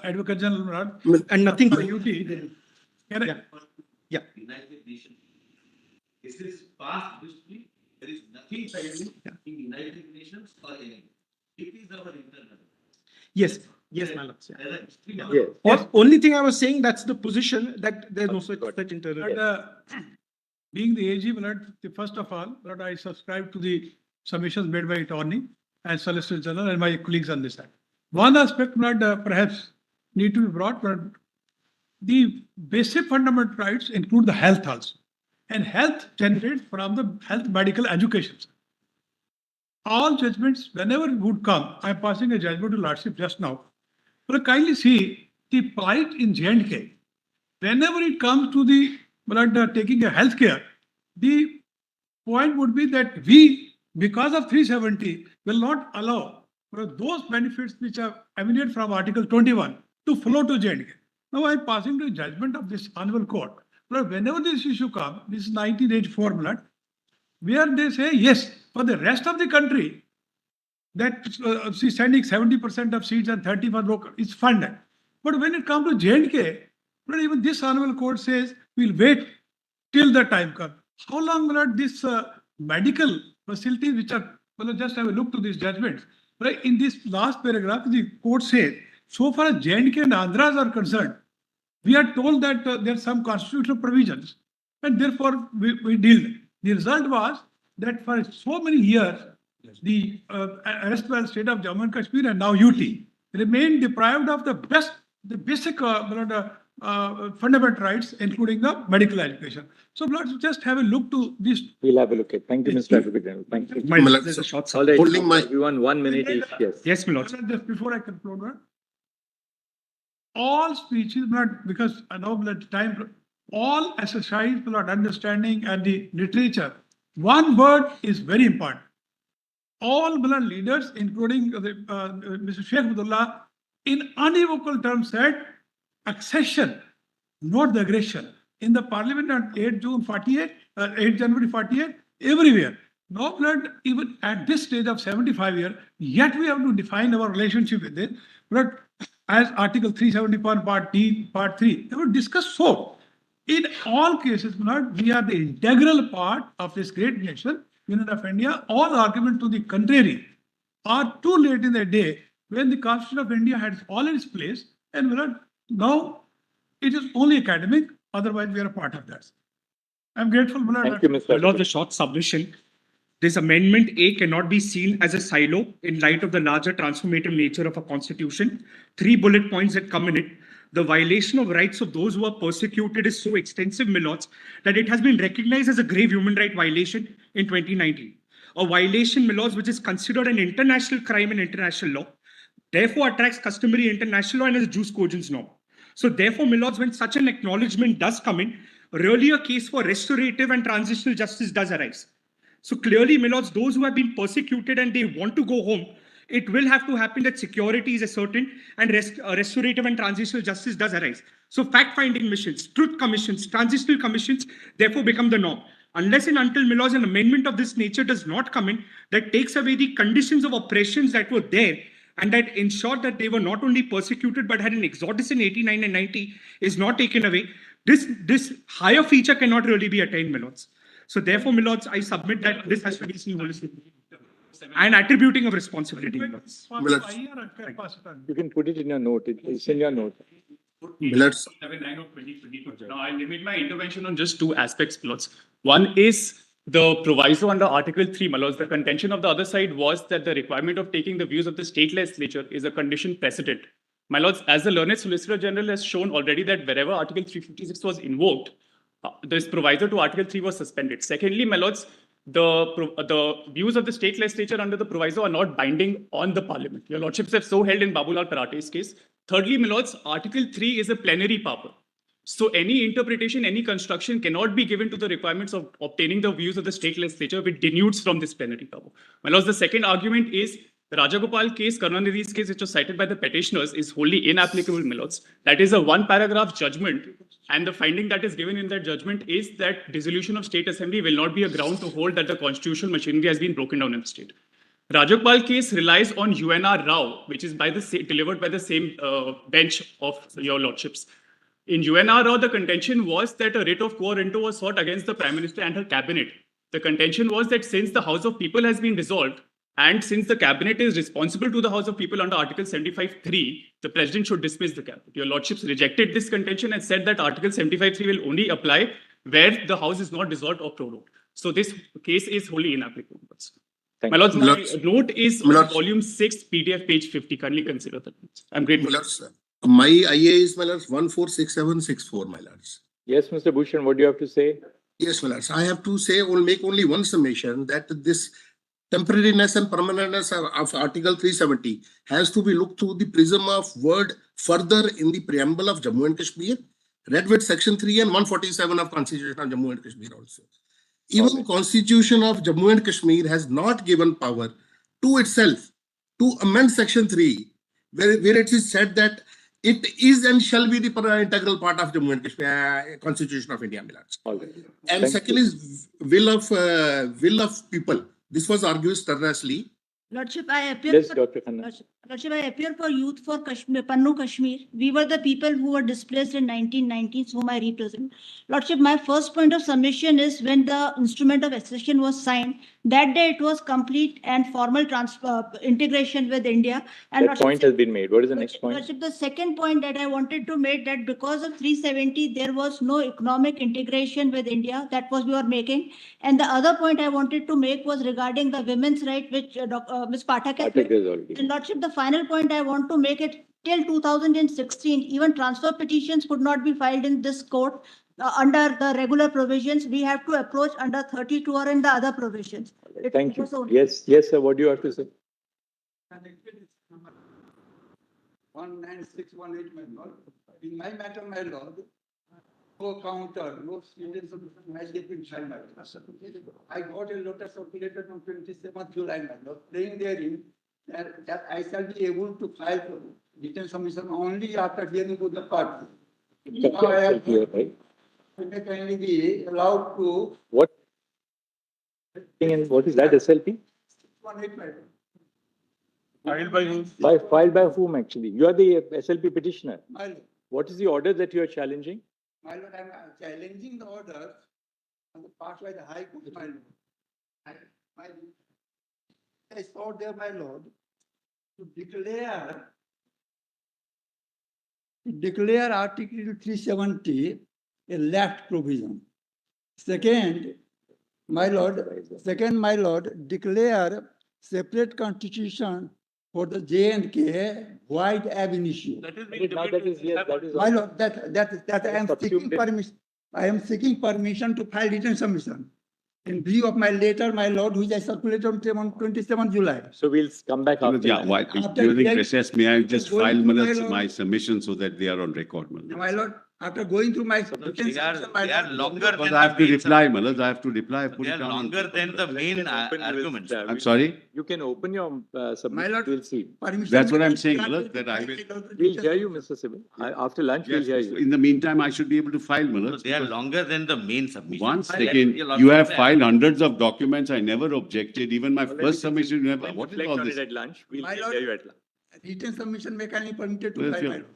Speaker 5: Advocate General,
Speaker 1: and nothing for
Speaker 5: UT.
Speaker 1: Yeah.
Speaker 3: United Nations. This is past history. There is nothing pending in United Nations or anything. It is our internal.
Speaker 1: Yes, my lord. Only thing I was saying, that's the position that there's no such internal.
Speaker 5: being the AG, first of all, I subscribe to the submissions made by attorney and solicitor general and my colleagues on this side. One aspect perhaps need to be brought, but the basic fundamental rights include the health also. And health generates from the health medical education. All judgments, whenever it would come, I am passing a judgment to Lordship just now. But kindly see the plight in J&K. Whenever it comes to the taking a health care, the point would be that we, because of 370, will not allow those benefits which are emanated from Article 21 to flow to J&K. Now I am passing to judgment of this Honorable Court. But whenever this issue comes, this is 1984, where they say, yes, for the rest of the country, that sending 70% of seats and 30 for local is funded. But when it comes to J&K, even this Honorable Court says, we'll wait till the time comes. How long will this medical facilities, which are, just have a look to these judgments. Right? In this last paragraph, the court says, so far as J&K and Andhras are concerned, we are told that there are some constitutional provisions, and therefore we deal. The result was that for so many years, the erstwhile state of Jammu and Kashmir and now UT remained deprived of the basic fundamental rights, including the medical education. So let's just have a look to this.
Speaker 2: We'll have a look at. Thank you, Mr. Advocate General. Thank you.
Speaker 16: All right. Holding my.
Speaker 2: Everyone, 1 minute each. Yes.
Speaker 5: Yes, my lord. Just before I conclude, all speeches, because I know that time, all exercise, understanding and the literature. One word is very important. All leaders, including Mr. Sheikh Abdullah, in unequivocal terms said, accession, not the aggression. In the parliament on 8 January 48, everywhere. No blood, even at this stage of 75 years, yet we have to define our relationship with it. But as Article 371, Part D, Part 3, they were discussed so. In all cases, we are the integral part of this great nation, Union of India. All arguments to the contrary are too late in the day when the Constitution of India had all its place, and now it is only academic, otherwise we are a part of that. I'm grateful.
Speaker 2: Thank you, Mr.
Speaker 21: Lord, the short submission. This amendment A cannot be seen as a silo in light of the larger transformative nature of a constitution. 3 bullet points that come in it. The violation of rights of those who are persecuted is so extensive, my lords, that it has been recognized as a grave human right violation in 2019. A violation, my lords, which is considered an international crime in international law, therefore attracts customary international law and is jus cogens norm. So therefore, my lords, when such an acknowledgement does come in, really a case for restorative and transitional justice does arise. So clearly, my lords, those who have been persecuted and they want to go home, it will have to happen that security is ascertained and restorative and transitional justice does arise. So fact-finding missions, truth commissions, transitional commissions, therefore become the norm. Unless and until, my lords, an amendment of this nature does not come in, that takes away the conditions of oppressions that were there and that ensured that they were not only persecuted but had an exodus in 89 and 90 is not taken away. This higher feature cannot really be attained, my lords. So therefore, my lords, I submit that this has to be seen holistically. And attributing of responsibility.
Speaker 2: You can put it in your note. It's in your note.
Speaker 18: Let's. Now, I'll limit my intervention on just 2 aspects, Lords. One is the proviso under Article 3, my lords. The contention of the other side was that the requirement of taking the views of the state legislature is a condition precedent. My lords, as the learned Solicitor General has shown already that wherever Article 356 was invoked, this proviso to Article 3 was suspended. Secondly, my lords, the views of the state legislature under the proviso are not binding on the parliament. Your lordships have so held in Babulal Parate's case. Thirdly, my lords, Article 3 is a plenary power. So any interpretation, any construction cannot be given to the requirements of obtaining the views of the state legislature, which denutes from this plenary power. My lords, the second argument is the Rajagopal case, Karunanidhi's case, which was cited by the petitioners, is wholly inapplicable, my lords. That is a 1-paragraph judgment, and the finding that is given in that judgment is that dissolution of state assembly will not be a ground to hold that the constitutional machinery has been broken down in the state. Rajagopal case relies on UNR Rao, which is delivered by the same bench of your lordships. In UNR Rao, the contention was that a writ of quo warranto was sought against the Prime Minister and her cabinet. The contention was that since the House of People has been dissolved, and since the cabinet is responsible to the House of People under Article 75(3), the President should dismiss the cabinet. Your lordships rejected this contention and said that Article 75(3) will only apply
Speaker 21: where the House is not dissolved or prorogued. So this case is wholly inapplicable.
Speaker 2: Thank
Speaker 21: My lords,
Speaker 16: you.
Speaker 21: my note is
Speaker 16: My
Speaker 21: on
Speaker 16: lords.
Speaker 21: volume 6, PDF page 50. Kindly consider that. I'm grateful.
Speaker 16: My lords, my IA is, my lords, 146764, my lords.
Speaker 2: Yes, Mr. Bhushan, what do you have to say?
Speaker 16: Yes, my lords. I have to say or make only one summation that this temporariness and permanentness of Article 370 has to be looked through the prism of word further in the preamble of Jammu and Kashmir, read with Section 3 and 147 of Constitution of Jammu and Kashmir also. Even Constitution of Jammu and Kashmir has not given power to itself to amend Section 3, where it is said that it is and shall be the integral part of Jammu and Kashmir Constitution of India. And second is will of people. This was argued strenuously.
Speaker 6: Lordship, I appear.
Speaker 2: Yes,
Speaker 6: for,
Speaker 2: Dr. Khanna.
Speaker 6: Lordship, I appear for Youth for Kashmir, Pannu Kashmir. We were the people who were displaced in 1990s, whom I represent. Lordship, my first point of submission is when the instrument of accession was signed, that day it was complete and formal integration with India. And
Speaker 2: That point has been made. What is the next point?
Speaker 6: Lordship, the second point that I wanted to make that because of 370, there was no economic integration with India. That was we were making. And the other point I wanted to make was regarding the women's right, which Ms. Pathak has made. And Lordship, the final point I want to make it till 2016, even transfer petitions could not be filed in this court under the regular provisions. We have to approach under 32 or in the other provisions.
Speaker 2: Thank you. Yes, yes, sir. What do you have to say?
Speaker 22: 19618, my lord. In my matter, my lord, no counter, no students has been filed, my lord. I got a letter circulated on 27th July, my lord, saying therein that I shall be able to file written submission only after hearing both the parties. Now I have may kindly be allowed to.
Speaker 2: What? And what is that SLP?
Speaker 22: 118, my lord.
Speaker 12: Filed by whom?
Speaker 2: Filed by whom actually? You are the SLP petitioner.
Speaker 22: My lord.
Speaker 2: What is the order that you are challenging?
Speaker 22: My lord, I am challenging the order passed by the High Court, my lord. I saw there, my lord, to declare Article 370 a left provision. Second, my lord, declare separate constitution for the J&K void ab initio.
Speaker 12: That is
Speaker 22: My lord, that I am seeking permission. I am seeking permission to file written submission in view of my letter, my lord, which I circulated on 27th July.
Speaker 2: So we'll come back after.
Speaker 9: Yeah, why, during recess, may I just file my submission so that they are on record?
Speaker 22: My lord, after going through my
Speaker 3: They are longer than
Speaker 9: I have to reply, Malad. I have to reply.
Speaker 3: They are longer than the main arguments.
Speaker 9: I'm sorry?
Speaker 2: You can open your submission.
Speaker 22: Lord,
Speaker 2: We'll see.
Speaker 9: That's what I'm saying, Malad, that I will.
Speaker 2: We'll hear you, Mr. Sibil. After lunch, we'll hear you.
Speaker 9: In the meantime, I should be able to file, Malad.
Speaker 3: They are longer than the main submission.
Speaker 9: One second, you have filed hundreds of documents. I never objected. Even my first submission, you never. What is all this?
Speaker 2: At lunch. We'll
Speaker 22: My
Speaker 2: hear
Speaker 22: lord,
Speaker 2: you at lunch.
Speaker 22: written submission may kindly permitted to
Speaker 9: Well,
Speaker 22: file,
Speaker 9: sure.
Speaker 22: my lord.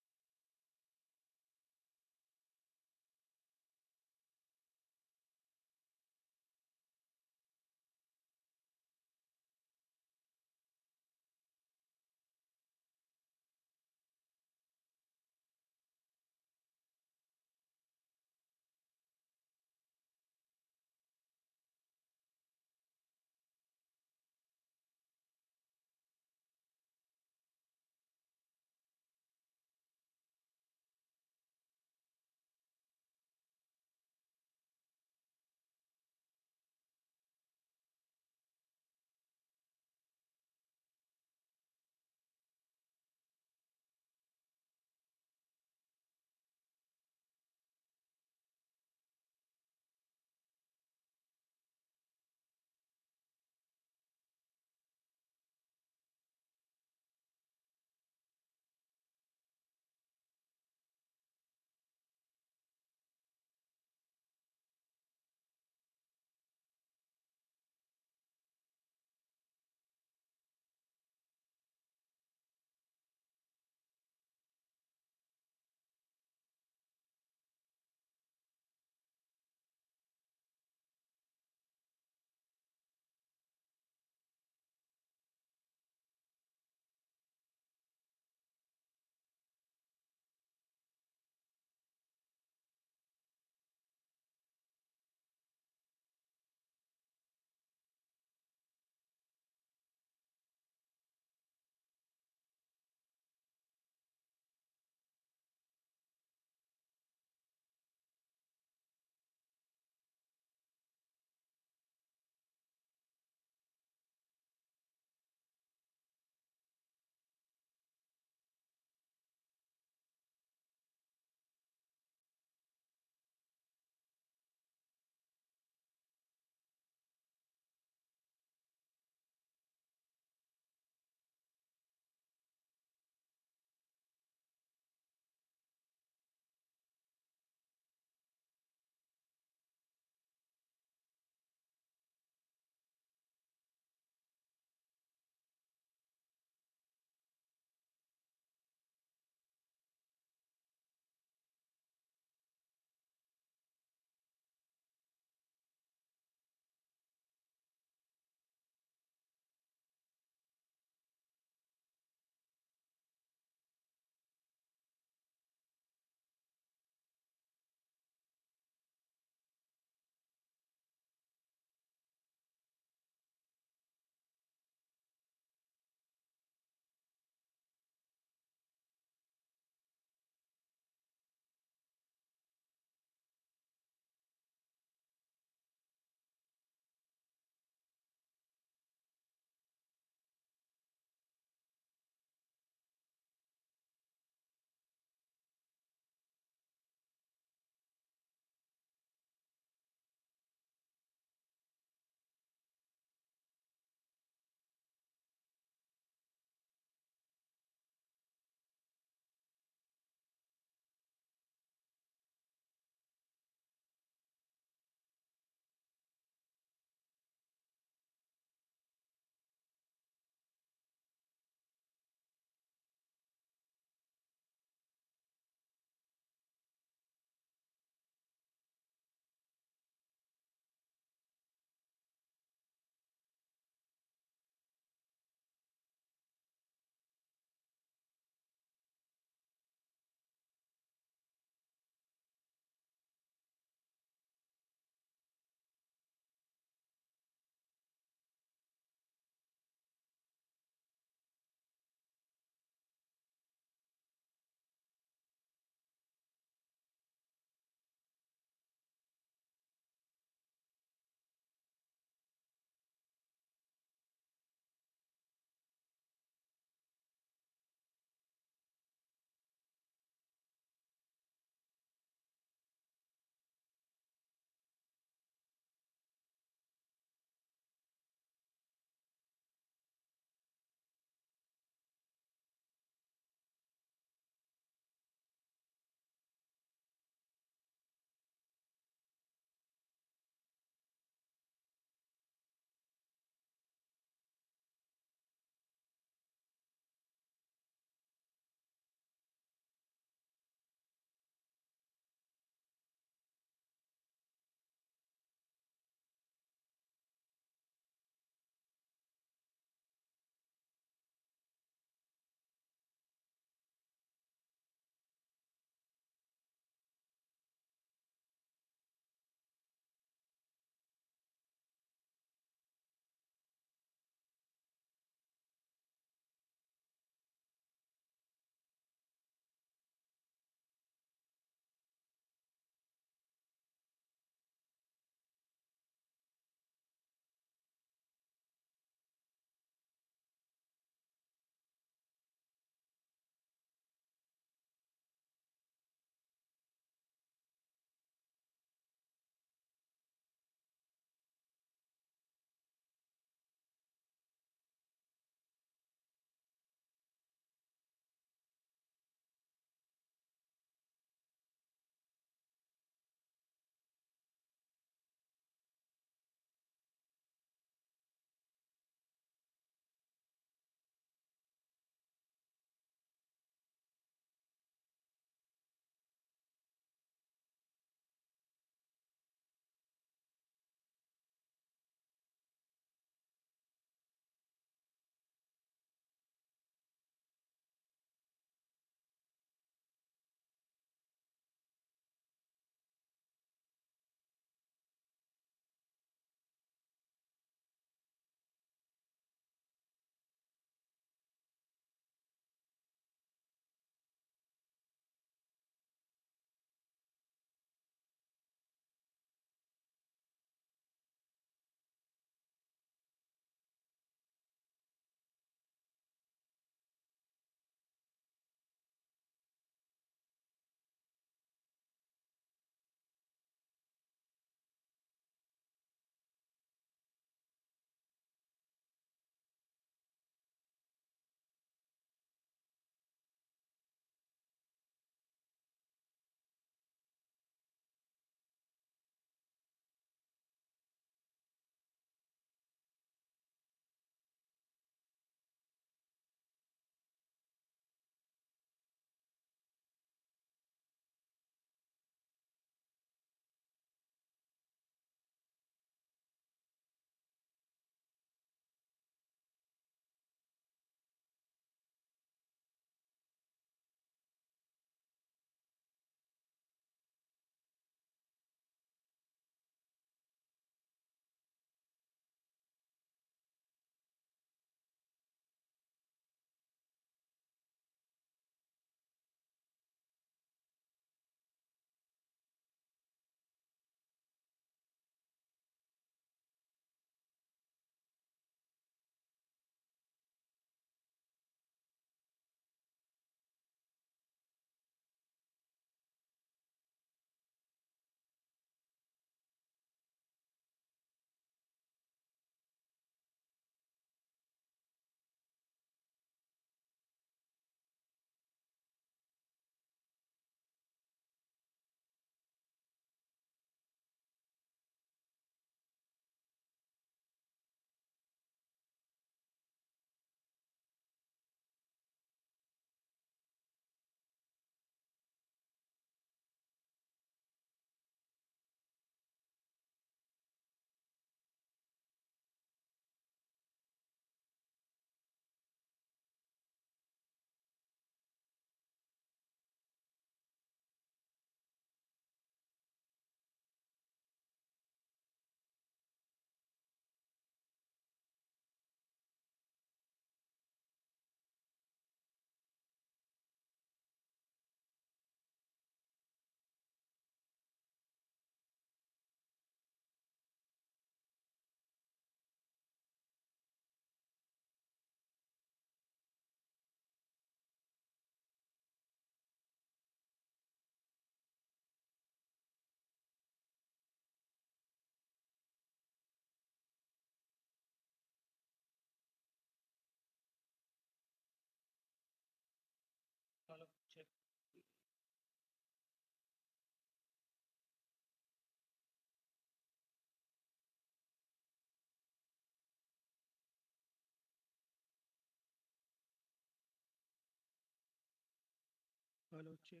Speaker 5: Hello, check.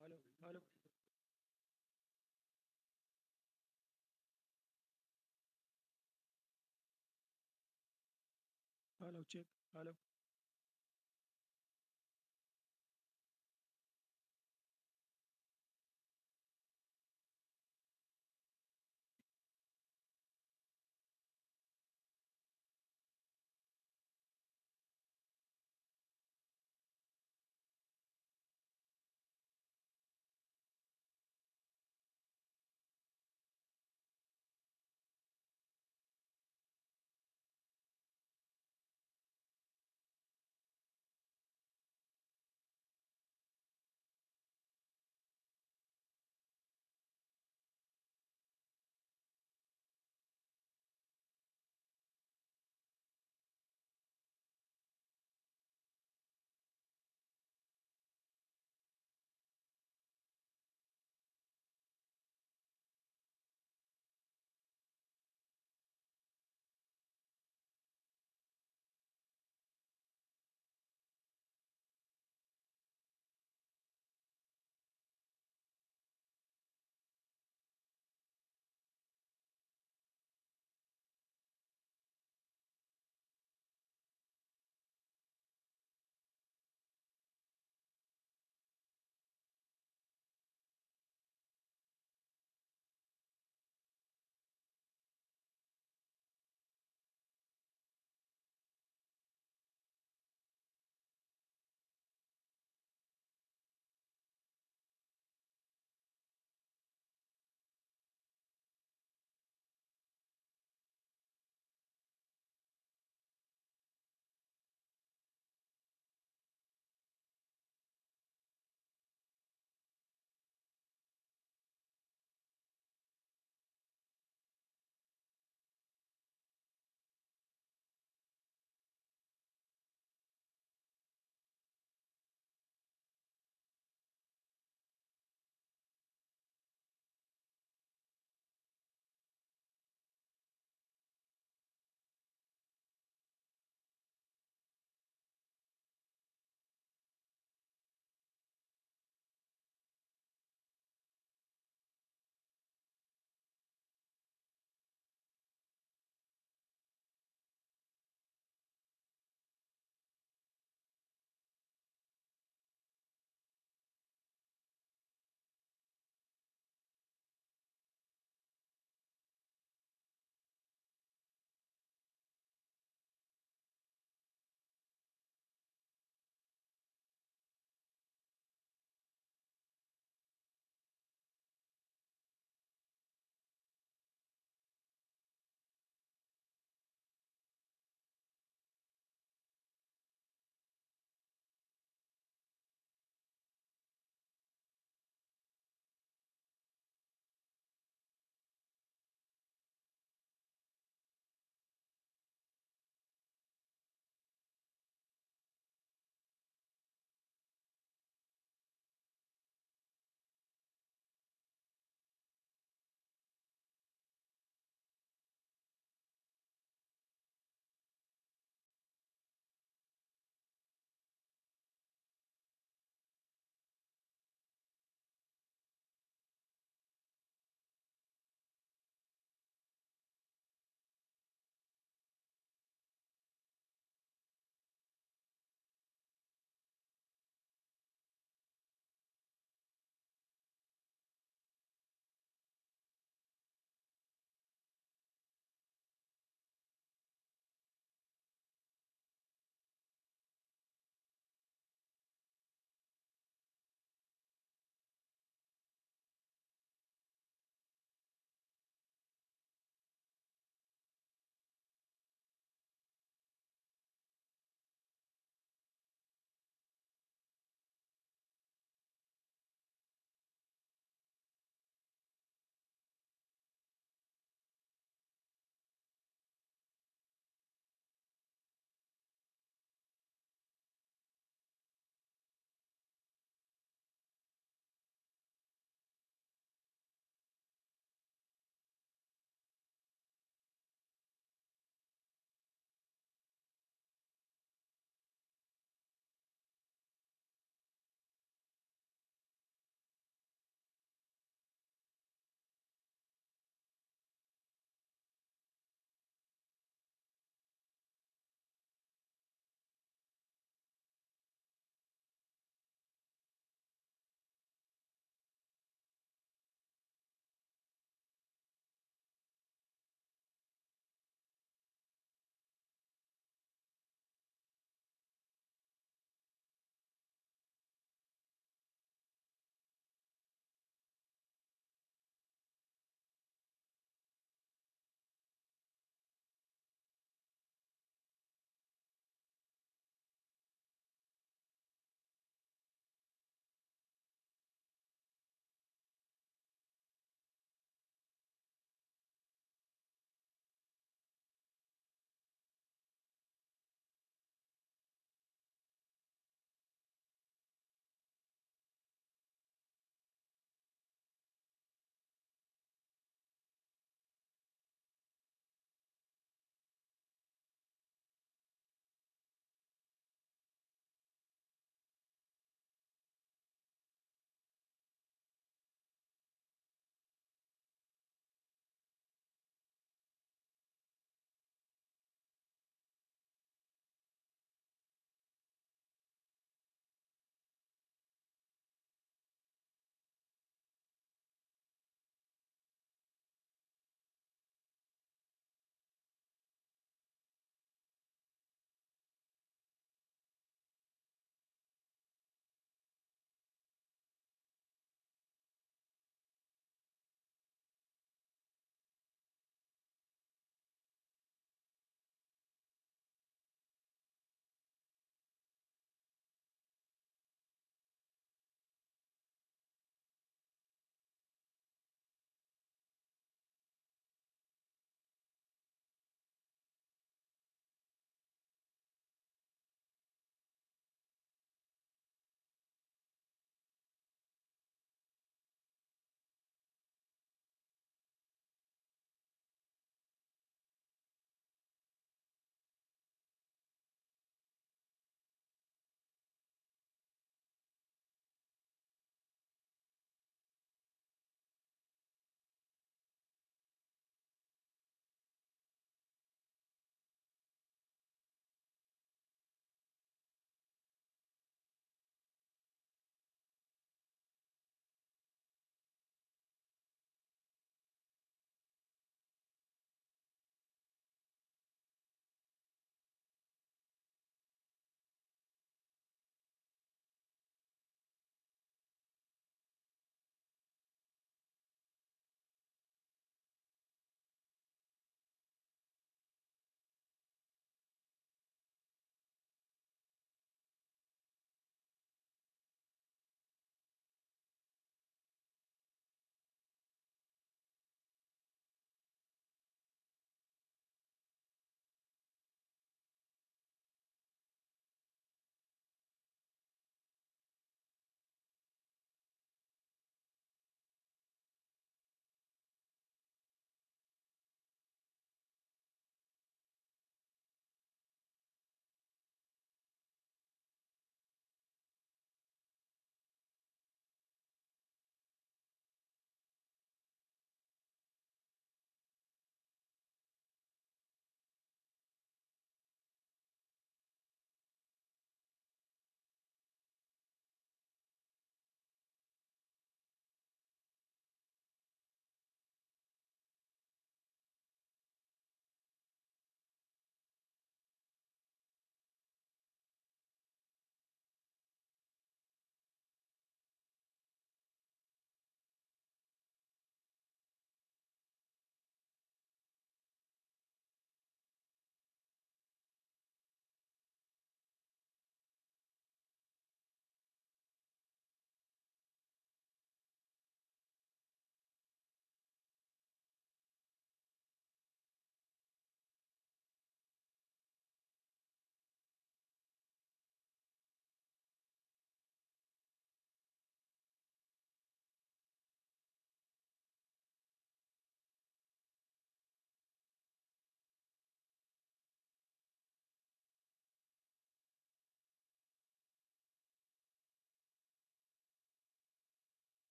Speaker 5: Hello, hello. Hello, check. Hello.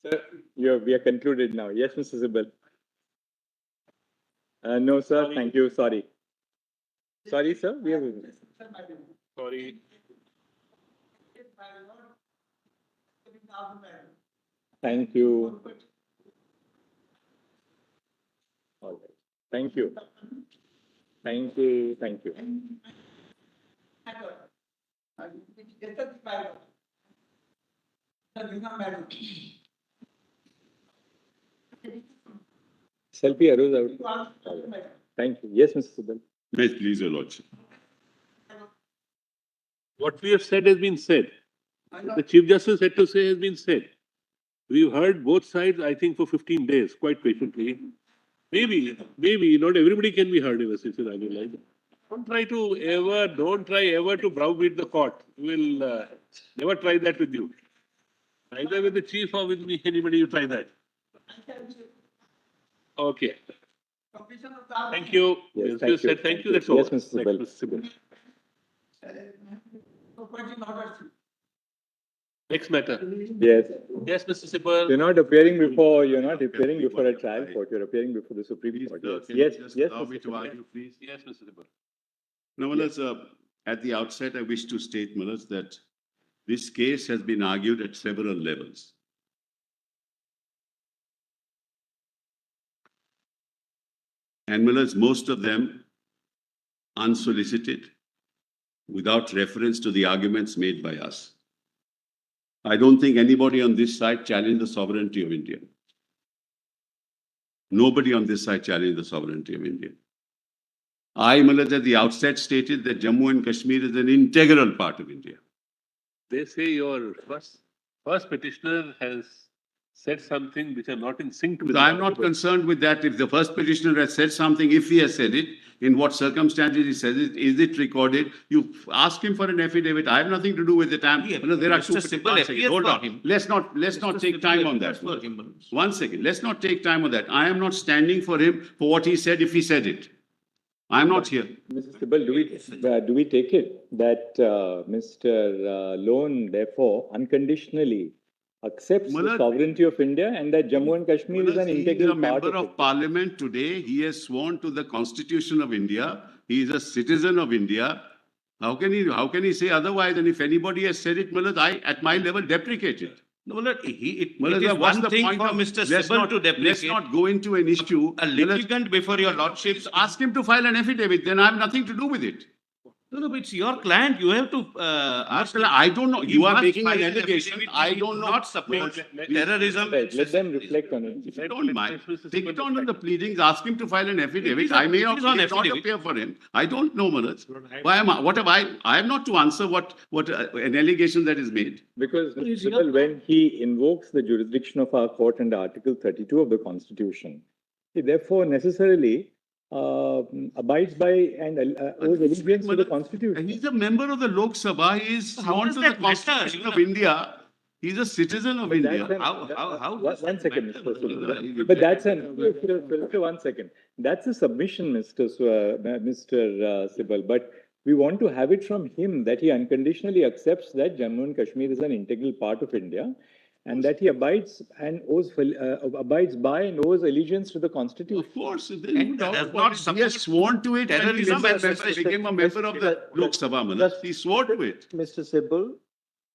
Speaker 2: Sir, we are concluded now. Yes, Mr. Sibal. No, sir. Thank you. Sorry. Sorry, sir. We have.
Speaker 12: Sorry.
Speaker 2: Thank you. All right. Thank you. Thank you. Thank you. Selfie arose out. Thank you. Yes, Mr. Sibal.
Speaker 9: Yes, please, Your Lordship.
Speaker 12: What we have said has been said. The Chief Justice had to say has been said. We've heard both sides, I think, for 15 days, quite patiently. Maybe not everybody can be heard in a situation like that. Don't try ever to browbeat the court. We'll never try that with you. Either with the chief or with me, anybody you try that. Okay. Thank you.
Speaker 2: Yes,
Speaker 12: You said thank you. That's all.
Speaker 2: Yes, Mr. Sibal.
Speaker 12: Next, Mr. Sibal. Next matter.
Speaker 2: Yes.
Speaker 12: Yes, Mr. Sibal.
Speaker 2: You're not appearing before a trial court. You're appearing before the Supreme Court. Yes. Yes.
Speaker 9: Allow me to argue, please.
Speaker 12: Yes, Mr. Sibal.
Speaker 9: Now, at the outset, I wish to state, that this case has been argued at several levels. And most of them unsolicited, without reference to the arguments made by us. I don't think anybody on this side challenged the sovereignty of India. Nobody on this side challenged the sovereignty of India. I, at the outset, stated that Jammu and Kashmir is an integral part of India.
Speaker 12: They say your first petitioner has said something which are not in sync with.
Speaker 9: I'm not concerned with that. If the first petitioner has said something, if he has said it, in what circumstances he says it, is it recorded? You ask him for an affidavit. I have nothing to do with it. There are two petitions. Hold on. Let's not take time on that. 1 second. Let's not take time on that. I am not standing for him for what he said if he said it. I am not here.
Speaker 2: Mr. Sibal, do we take it that Mr. Lone, therefore, unconditionally accepts the sovereignty of India and that Jammu and Kashmir is an integral part of it?
Speaker 9: He is a member of Parliament today. He has sworn to the Constitution of India. He is a citizen of India. How can he say otherwise? And if anybody has said it, I, at my level, deprecate it.
Speaker 3: No, it is one thing for Mr. Sibal to deprecate.
Speaker 9: Let's not go into an issue.
Speaker 3: A litigant before your lordships.
Speaker 9: Ask him to file an affidavit, then I have nothing to do with it.
Speaker 3: No, but it's your client. You have to ask.
Speaker 9: I don't know. You are making an allegation. I don't know.
Speaker 3: Not support terrorism.
Speaker 2: Let them reflect on it.
Speaker 9: If you don't mind, take it on the pleadings. Ask him to file an affidavit. I may not appear for him. I don't know, Manoj. I am not to answer what an allegation that is made.
Speaker 2: Because when he invokes the jurisdiction of our court under Article 32 of the Constitution, he therefore necessarily abides by and owes allegiance to the Constitution.
Speaker 9: He's a member of the Lok Sabha. He is sworn to the Constitution of India. He's a citizen of India.
Speaker 2: One second, Mr. But that's one second. That's a submission, Mr. Sibal. But we want to have it from him that he unconditionally accepts that Jammu and Kashmir is an integral part of India, and that he abides by and owes allegiance to the Constitution.
Speaker 9: Of course, he has sworn to it. And he became a member of the Lok Sabha. He swore to it.
Speaker 7: Mr. Sibal,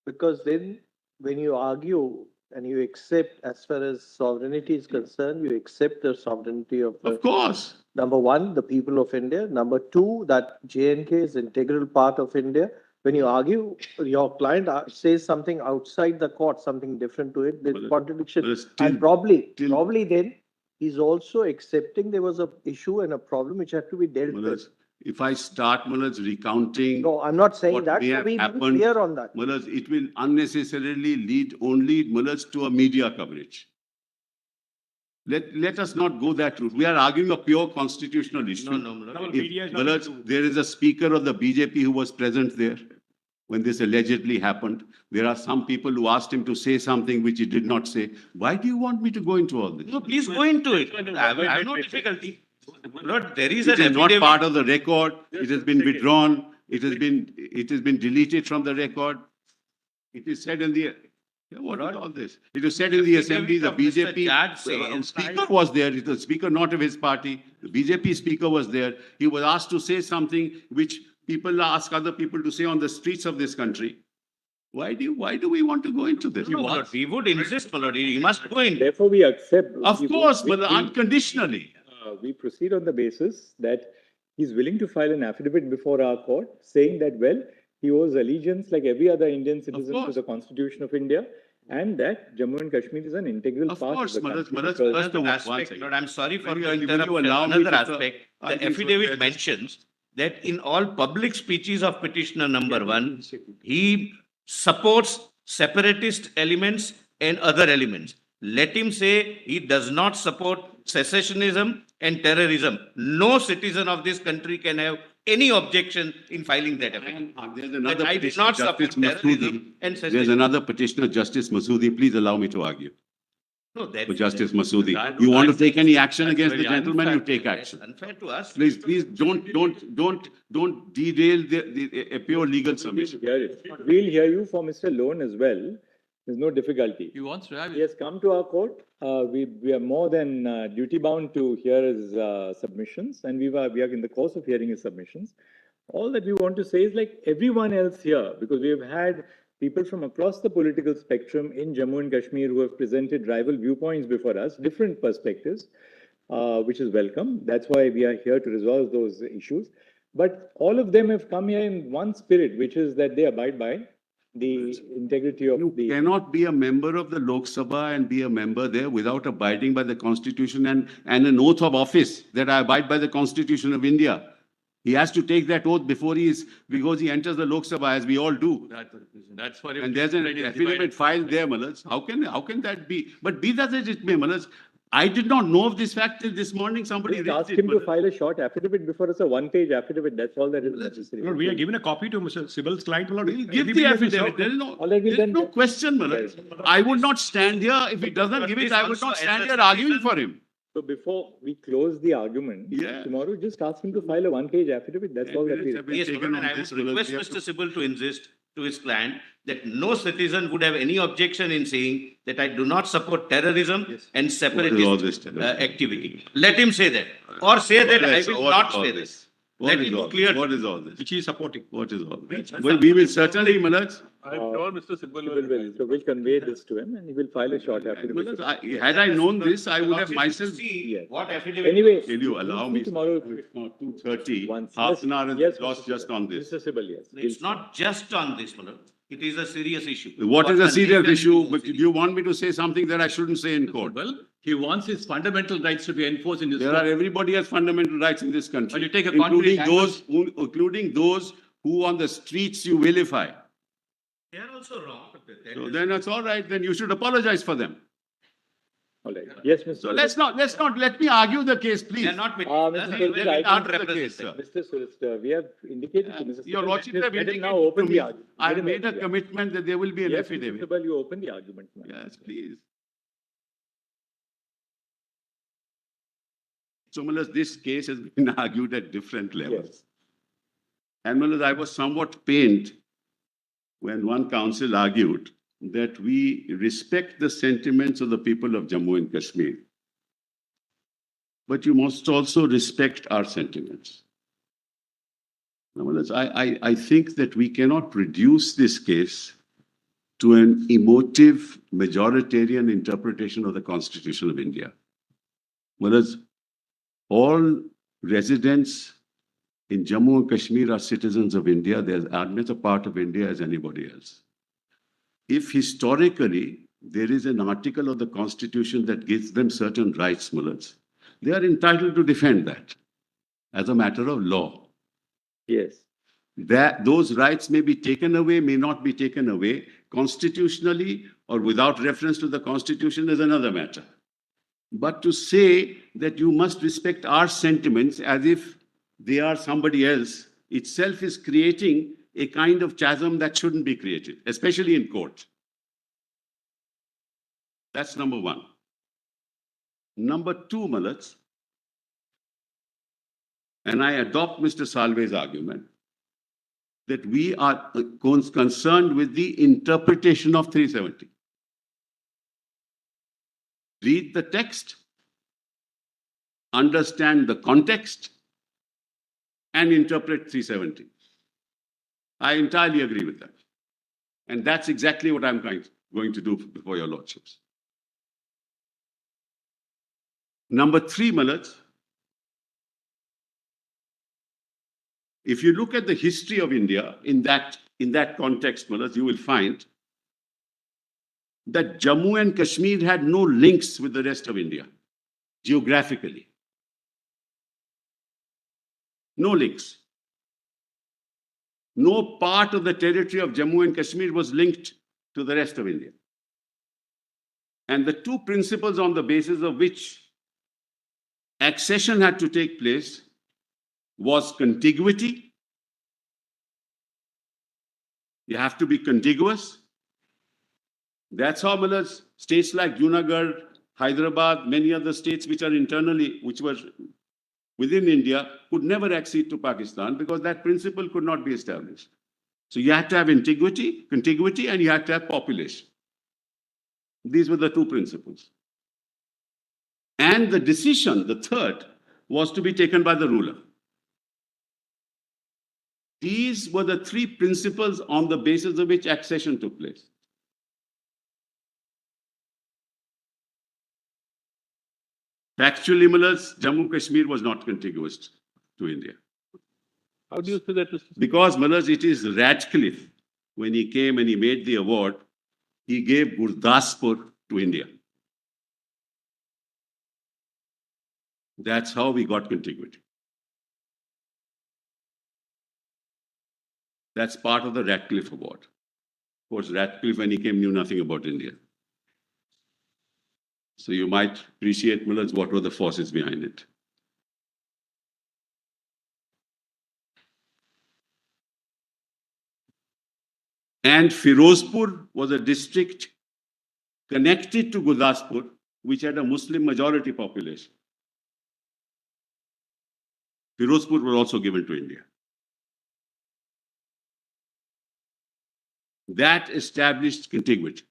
Speaker 7: because then when you argue and you accept, as far as sovereignty is concerned, you accept the sovereignty of
Speaker 9: course.
Speaker 7: Number one, the people of India. Number two, that J&K is an integral part of India. When you argue, your client says something outside the court, something different to it, there's contradiction. And probably then he's also accepting there was an issue and a problem which had to be dealt with.
Speaker 9: If I start, recounting.
Speaker 7: No, I'm not saying that. So we be clear on that.
Speaker 9: It will unnecessarily lead only to a media coverage. Let us not go that route. We are arguing a pure constitutional issue. There is a speaker of the BJP who was present there when this allegedly happened. There are some people who asked him to say something which he did not say. Why do you want me to go into all this?
Speaker 3: No, please go into it. I have no difficulty. Lord, there is
Speaker 9: it is not part of the record. It has been withdrawn. It has been deleted from the record. It is said in the, what is all this? It was said in the assembly, the BJP speaker was there. It was speaker not of his party. The BJP speaker was there. He was asked to say something which people ask other people to say on the streets of this country. Why do we want to go into this?
Speaker 3: We would insist, he must go in.
Speaker 2: Therefore, we accept.
Speaker 9: Of course, but unconditionally.
Speaker 2: We proceed on the basis that he's willing to file an affidavit before our court saying that, well, he owes allegiance like every other Indian citizen to the Constitution of India, and that Jammu and Kashmir is an integral part of the country.
Speaker 3: I'm sorry for the interruption. Another aspect, the affidavit mentions that in all public speeches of petitioner number 1, he supports separatist elements and other elements. Let him say he does not support secessionism and terrorism. No citizen of this country can have any objection in filing that affidavit.
Speaker 9: There's another petitioner, Justice Masoodi. There's another petitioner, Justice Masoodi. Please allow me to argue.
Speaker 3: No,
Speaker 9: for Justice Masoodi. You want to take any action against the gentleman, you take action.
Speaker 3: Unfair to us.
Speaker 9: Please don't derail a pure legal submission.
Speaker 2: We'll hear you for Mr. Lone as well. There's no difficulty.
Speaker 18: He wants to have it.
Speaker 2: He has come to our court. We are more than duty bound to hear his submissions, and we are in the course of hearing his submissions. All that we want to say is, like everyone else here, because we have had people from across the political spectrum in Jammu and Kashmir who have presented rival viewpoints before us, different perspectives, which is welcome. That's why we are here to resolve those issues. But all of them have come here in one spirit, which is that they abide by the integrity of
Speaker 9: You cannot be a member of the Lok Sabha and be a member there without abiding by the Constitution and an oath of office that I abide by the Constitution of India. He has to take that oath because he enters the Lok Sabha, as we all do.
Speaker 12: That's what.
Speaker 9: And there's an affidavit filed there, Malaj. How can that be? But be that as it may, Malaj, I did not know of this fact till this morning. Somebody
Speaker 2: asked him to file a short affidavit before us, a one-page affidavit. That's all that is necessary.
Speaker 1: Lord, we are given a copy to Mr. Sybil's client. Lord,
Speaker 9: we'll give the affidavit. There is no question, Malaj. I would not stand here if he doesn't give it. I would not stand here arguing for him.
Speaker 2: So before we close the argument, tomorrow just ask him to file a one-page affidavit. That's all that we
Speaker 3: Yes, and I would request Mr. Sybil to insist to his client that no citizen would have any objection in saying that I do not support terrorism and separatist activity. Let him say that. Or say that I will not say this.
Speaker 9: What is all this?
Speaker 1: Which he is supporting.
Speaker 9: What is all this? Well, we will certainly, Malaj.
Speaker 12: I'm sure Mr. Sybil
Speaker 2: will. So we'll convey this to him and he will file a short affidavit.
Speaker 9: Had I known this, I would have myself.
Speaker 3: What affidavit?
Speaker 2: Anyway,
Speaker 9: will you allow me
Speaker 2: tomorrow?
Speaker 9: If not 2:30, half an hour is lost just on this.
Speaker 2: Mr. Sybil, yes.
Speaker 3: It's not just on this, Malad. It is a serious issue.
Speaker 9: What is a serious issue? But do you want me to say something that I shouldn't say in court?
Speaker 18: Well, he wants his fundamental rights to be enforced in this
Speaker 9: country. Everybody has fundamental rights in this country.
Speaker 18: But you take a
Speaker 9: including those who on the streets you vilify.
Speaker 3: They are also wrong.
Speaker 9: So then it's all right. Then you should apologize for them.
Speaker 2: All right. Yes, Mr.
Speaker 9: So let me argue the case, please.
Speaker 3: They are not
Speaker 2: Mr. Solicitor, we have indicated to Mr.
Speaker 9: Your Lordship have indicated
Speaker 2: now open the argument.
Speaker 9: I made a commitment that there will be an affidavit.
Speaker 2: Mr. Sybil, you open the argument.
Speaker 9: Yes, please. So, Malas, this case has been argued at different levels.
Speaker 2: Yes.
Speaker 9: And Malas, I was somewhat pained when one counsel argued that we respect the sentiments of the people of Jammu and Kashmir. But you must also respect our sentiments. Now, I think that we cannot reduce this case to an emotive majoritarian interpretation of the Constitution of India. Whereas all residents in Jammu and Kashmir are citizens of India. They're as a part of India as anybody else. If historically there is an article of the Constitution that gives them certain rights, Mullahs, they are entitled to defend that as a matter of law.
Speaker 2: Yes.
Speaker 9: That those rights may be taken away, may not be taken away constitutionally or without reference to the Constitution is another matter. But to say that you must respect our sentiments as if they are somebody else itself is creating a kind of chasm that shouldn't be created, especially in court. That's number one. Number two, Malats, and I adopt Mr. Salve's argument, that we are concerned with the interpretation of 370. Read the text, understand the context, and interpret 370. I entirely agree with that. And that's exactly what I'm going to do before your lordships. Number 3, my lords, if you look at the history of India in that context, my lords, you will find that Jammu and Kashmir had no links with the rest of India, geographically. No links. No part of the territory of Jammu and Kashmir was linked to the rest of India. And the two principles on the basis of which accession had to take place was contiguity. You have to be contiguous. That's how states like Junagadh, Hyderabad, many other states which were within India could never accede to Pakistan because that principle could not be established. So you had to have contiguity, and you had to have population. These were the two principles. And the decision, the third, was to be taken by the ruler. These were the three principles on the basis of which accession took place. Factually, Jammu Kashmir was not contiguous to India.
Speaker 12: How do you say that?
Speaker 9: Because, it is Radcliffe, when he came and he made the award, he gave Gurdaspur to India. That's how we got contiguity. That's part of the Radcliffe Award. Of course, Radcliffe, when he came, knew nothing about India. So you might appreciate, what were the forces behind it. And Firozpur was a district connected to Gurdaspur, which had a Muslim majority population. Firozpur was also given to India. That established contiguity.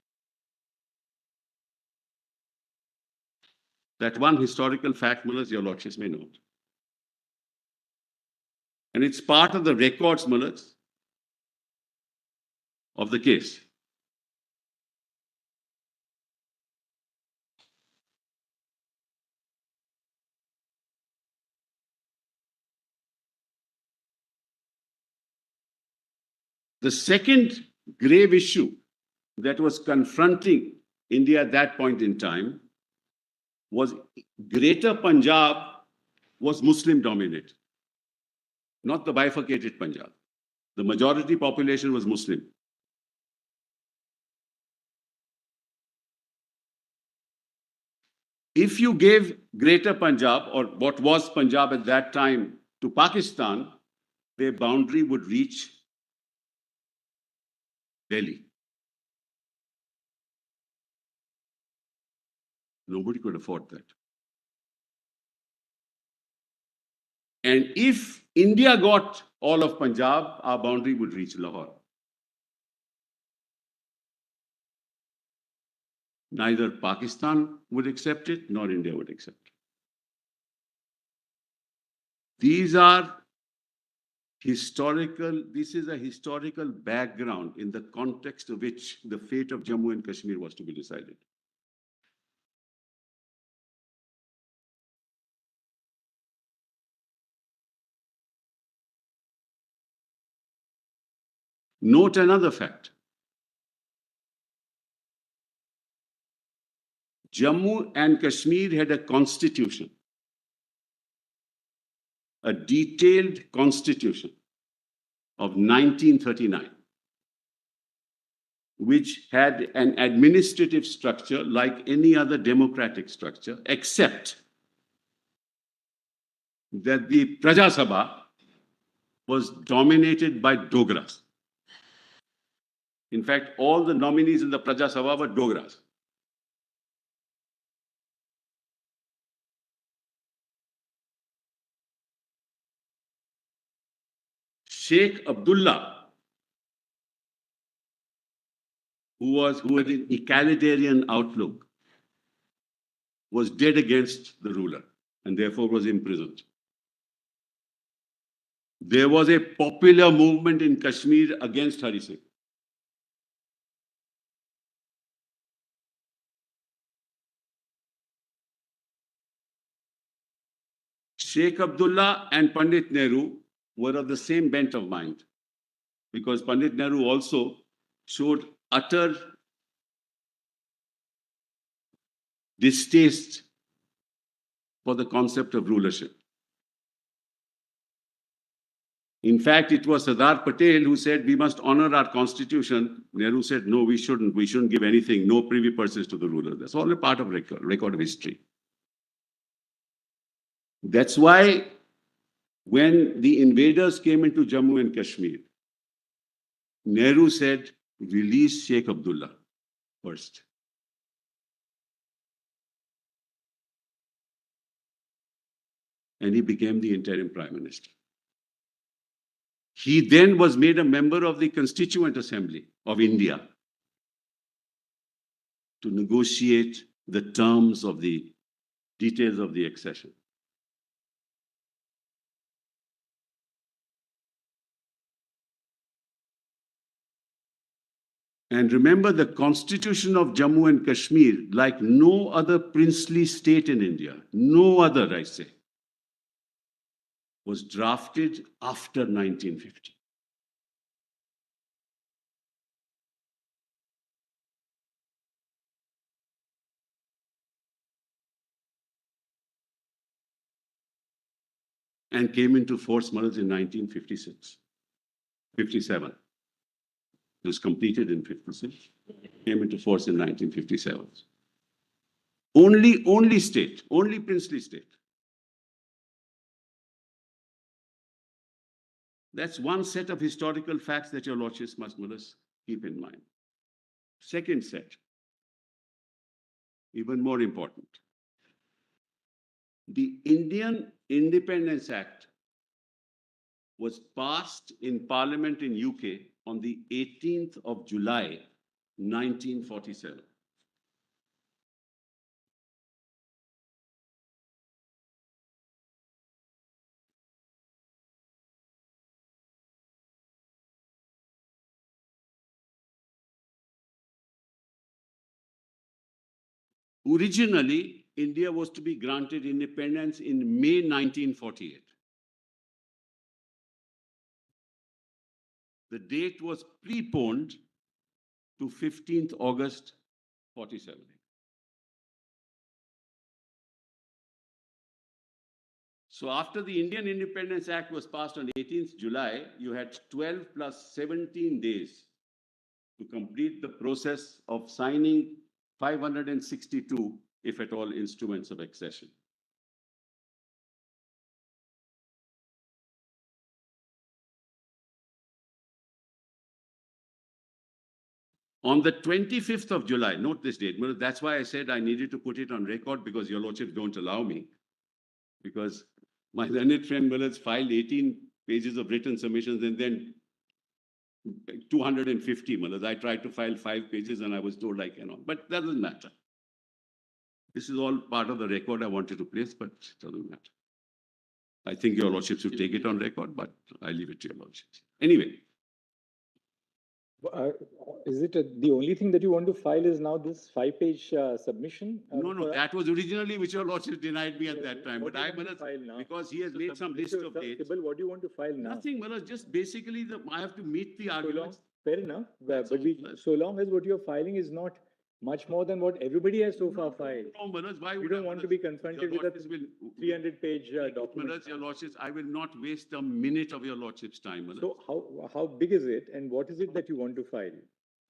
Speaker 9: That one historical fact, your lordships may note. And it's part of the records, of the case. The second grave issue that was confronting India at that point in time was Greater Punjab was Muslim dominated, not the bifurcated Punjab. The majority population was Muslim. If you gave Greater Punjab, or what was Punjab at that time, to Pakistan, their boundary would reach Delhi. Nobody could afford that. And if India got all of Punjab, our boundary would reach Lahore. Neither Pakistan would accept it, nor India would accept it. These are this is a historical background in the context of which the fate of Jammu and Kashmir was to be decided. Note another fact. Jammu and Kashmir had a constitution, a detailed constitution of 1939, which had an administrative structure like any other democratic structure, except that the Praja Sabha was dominated by Dogras. In fact, all the nominees in the Praja Sabha were Dogras. Sheikh Abdullah who had an egalitarian outlook, was dead against the ruler and therefore was imprisoned. There was a popular movement in Kashmir against Hari Singh. Sheikh Abdullah and Pandit Nehru were of the same bent of mind, because Pandit Nehru also showed utter distaste for the concept of rulership. In fact, it was Sardar Patel who said, we must honor our constitution. Nehru said, no, we shouldn't. We shouldn't give anything, no privy purses to the ruler. That's all a part of record of history. That's why when the invaders came into Jammu and Kashmir, Nehru said, release Sheikh Abdullah first. And he became the interim prime minister. He then was made a member of the Constituent Assembly of India to negotiate the terms of the details of the accession. And remember, the Constitution of Jammu and Kashmir, like no other princely state in India, no other, I say, was drafted after 1950. And came into force in 1956, 57. It was completed in 56, came into force in 1957. Only state, only princely state. That's one set of historical facts that your lordships must keep in mind. Second set, even more important. The Indian Independence Act was passed in Parliament in UK on the 18th of July, 1947. Originally, India was to be granted independence in May 1948. The date was preponed to 15th August 47. So after the Indian Independence Act was passed on 18th July, you had 12 plus 17 days to complete the process of signing 562, if at all, instruments of accession. On the 25th of July, note this date, that's why I said I needed to put it on record, because your lordships don't allow me. Because my learned friend Miller's filed 18 pages of written submissions and then 250 Millers. I tried to file 5 pages and I was told I cannot, but that doesn't matter. This is all part of the record I wanted to place, but it doesn't matter. I think your lordships should take it on record, but I leave it to your lordships. Anyway.
Speaker 2: Is it the only thing that you want to file is now this 5-page submission?
Speaker 9: No, that was originally which your lordship denied me at that time. But I, because he has made some list of dates.
Speaker 2: What do you want to file now?
Speaker 9: Nothing, just basically I have to meet the arguments.
Speaker 2: Fair enough, but so long as what you're filing is not much more than what everybody has so far filed.
Speaker 9: No, Manoj, why would
Speaker 2: you don't want to be confronted with a 300-page document.
Speaker 9: Your lordships, I will not waste a minute of your lordship's time. Manoj.
Speaker 2: So how big is it, and what is it that you want to file?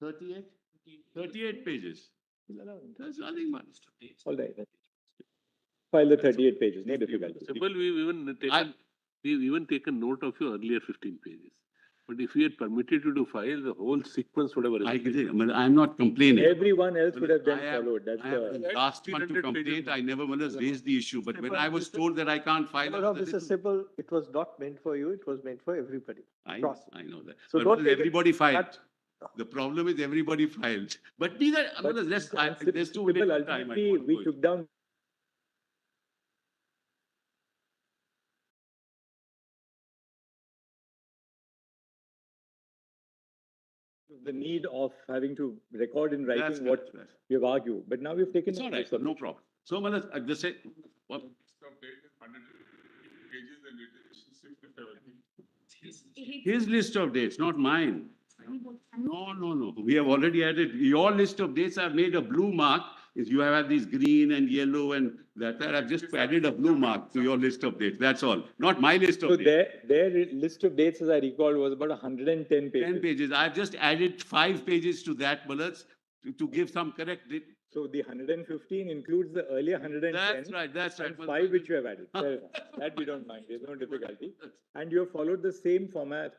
Speaker 9: 38 pages. There's nothing much.
Speaker 2: All right. File the 38 pages. No difficulty.
Speaker 12: Simple, we've even taken note of your earlier 15 pages. But if we had permitted you to file, the whole sequence would have...
Speaker 9: I agree. I'm not complaining.
Speaker 2: Everyone else would have been followed. That's
Speaker 9: the last one to complain. I never raised the issue. But when I was told that I can't file...
Speaker 7: No, Mr. Simple, it was not meant for you. It was meant for everybody.
Speaker 9: I know that.
Speaker 7: So
Speaker 9: but
Speaker 7: don't
Speaker 9: everybody filed. The problem is everybody filed. But neither, there's too little time.
Speaker 2: We took down the need of having to record in writing what we have argued. But now we've taken
Speaker 9: It's all right, sir, no problem. So, the same. What? His list of dates, not mine. No. We have already added, your list of dates, I've made a blue mark. If you have had these green and yellow and that, I've just added a blue mark to your list of dates. That's all. Not my list of dates.
Speaker 2: So their list of dates, as I recall, was about 110 pages.
Speaker 9: 10 pages. I've just added 5 pages to that, Malaz, to give some correct date.
Speaker 2: So the 115 includes the earlier 110.
Speaker 9: That's right.
Speaker 2: And 5 which you have added. That we don't mind. There's no difficulty. And you have followed the same format,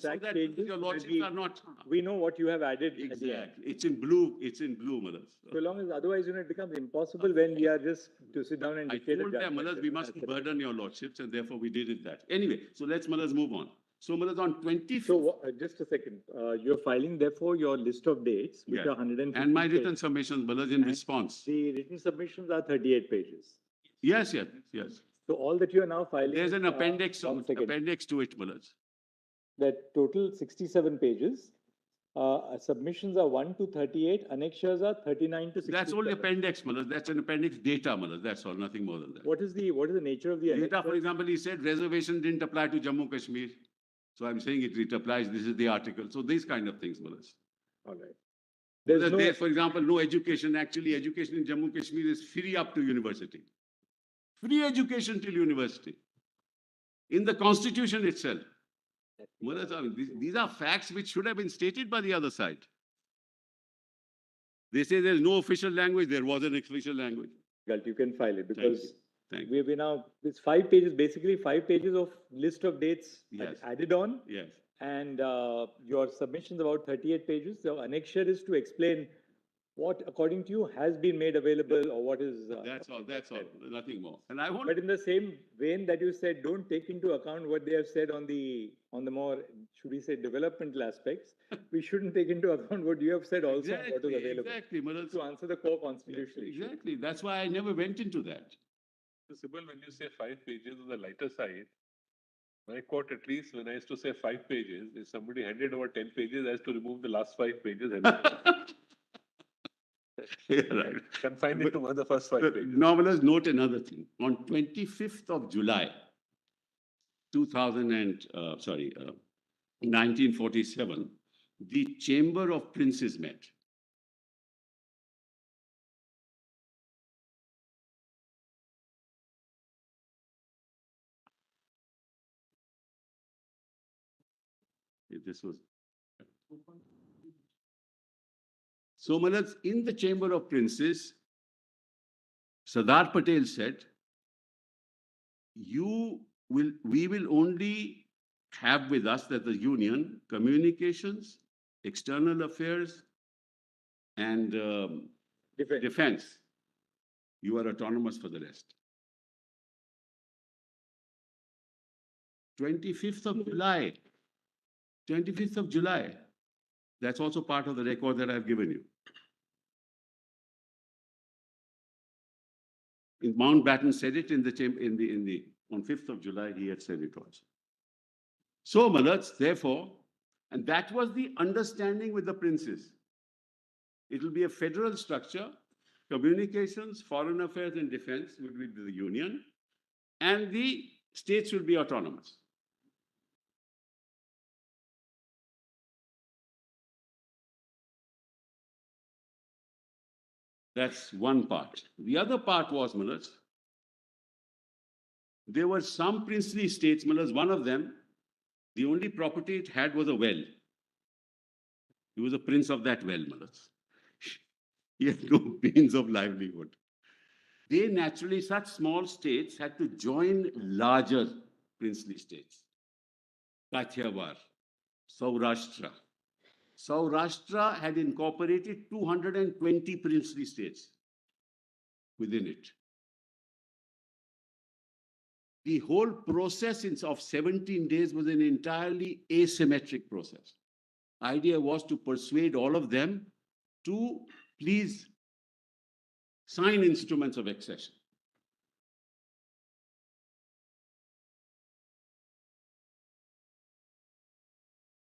Speaker 2: track changes.
Speaker 9: Your lordships are not.
Speaker 2: We know what you have added.
Speaker 9: Exactly. It's in blue, Malaz.
Speaker 2: So long as otherwise, it becomes impossible when we are just to sit down and dictate.
Speaker 9: I told them, Malaz, we mustn't burden your lordships, and therefore we did it that. Anyway, so let's, Malaz, move on. So, Malaz, on 25th.
Speaker 2: So, just a second. You're filing, therefore, your list of dates, which are 150
Speaker 9: and my written submissions, Malaz, in response.
Speaker 2: The written submissions are 38 pages.
Speaker 9: Yes.
Speaker 2: So, all that you are now filing.
Speaker 9: There's an appendix to it, Malaz.
Speaker 2: That total 67 pages. Submissions are 1 to 38. Annexures are 39 to 67.
Speaker 9: That's only appendix, Malaz. That's an appendix data, Malaz. That's all, nothing more than that.
Speaker 2: What is the nature of the
Speaker 9: data? For example, he said reservation didn't apply to Jammu Kashmir. So I'm saying it applies. This is the article. So these kind of things, Malaz.
Speaker 2: All right.
Speaker 9: There's for example, no education. Actually, education in Jammu Kashmir is free up to university. Free education till university. In the constitution itself. Malaz, these are facts which should have been stated by the other side. They say there's no official language. There was an official language.
Speaker 2: You can file it because we now, it's 5 pages, basically 5 pages of list of dates added on.
Speaker 9: Yes.
Speaker 2: And your submissions about 38 pages. The annexure is to explain what, according to you, has been made available or what is...
Speaker 9: That's all, nothing more. And
Speaker 2: But in the same vein that you said, don't take into account what they have said on the more, should we say, developmental aspects. We shouldn't take into account what you have said also on what is available.
Speaker 9: Exactly.
Speaker 2: To answer the core constitutional issue.
Speaker 9: Exactly. That's why I never went into that.
Speaker 12: So, Sibyl, when you say 5 pages on the lighter side, my court, at least when I used to say 5 pages, if somebody handed over 10 pages, I has to remove the last 5 pages.
Speaker 9: Right.
Speaker 12: Confine it to the first 5 pages.
Speaker 9: Now, let's note another thing. On 25th of July, 1947, the Chamber of Princes met. This was. So, Malaz, in the Chamber of Princes, Sardar Patel said, we will only have with us that the union, communications, external affairs, and defense. You are autonomous for the rest. 25th of July. 25th of July. That's also part of the record that I've given you. Mountbatten said it in the on 5th of July, he had said it also. So, Malaz, therefore, and that was the understanding with the princes. It will be a federal structure, communications, foreign affairs, and defense will be the union, and the states will be autonomous. That's one part. The other part was, Malaz, there were some princely states, Malaz, one of them, the only property it had was a well. He was a prince of that well, Malaz. He had no means of livelihood. They naturally, such small states had to join larger princely states. Kathiawar, Saurashtra. Saurashtra had incorporated 220 princely states within it. The whole process of 17 days was an entirely asymmetric process. idea was to persuade all of them to please sign instruments of accession.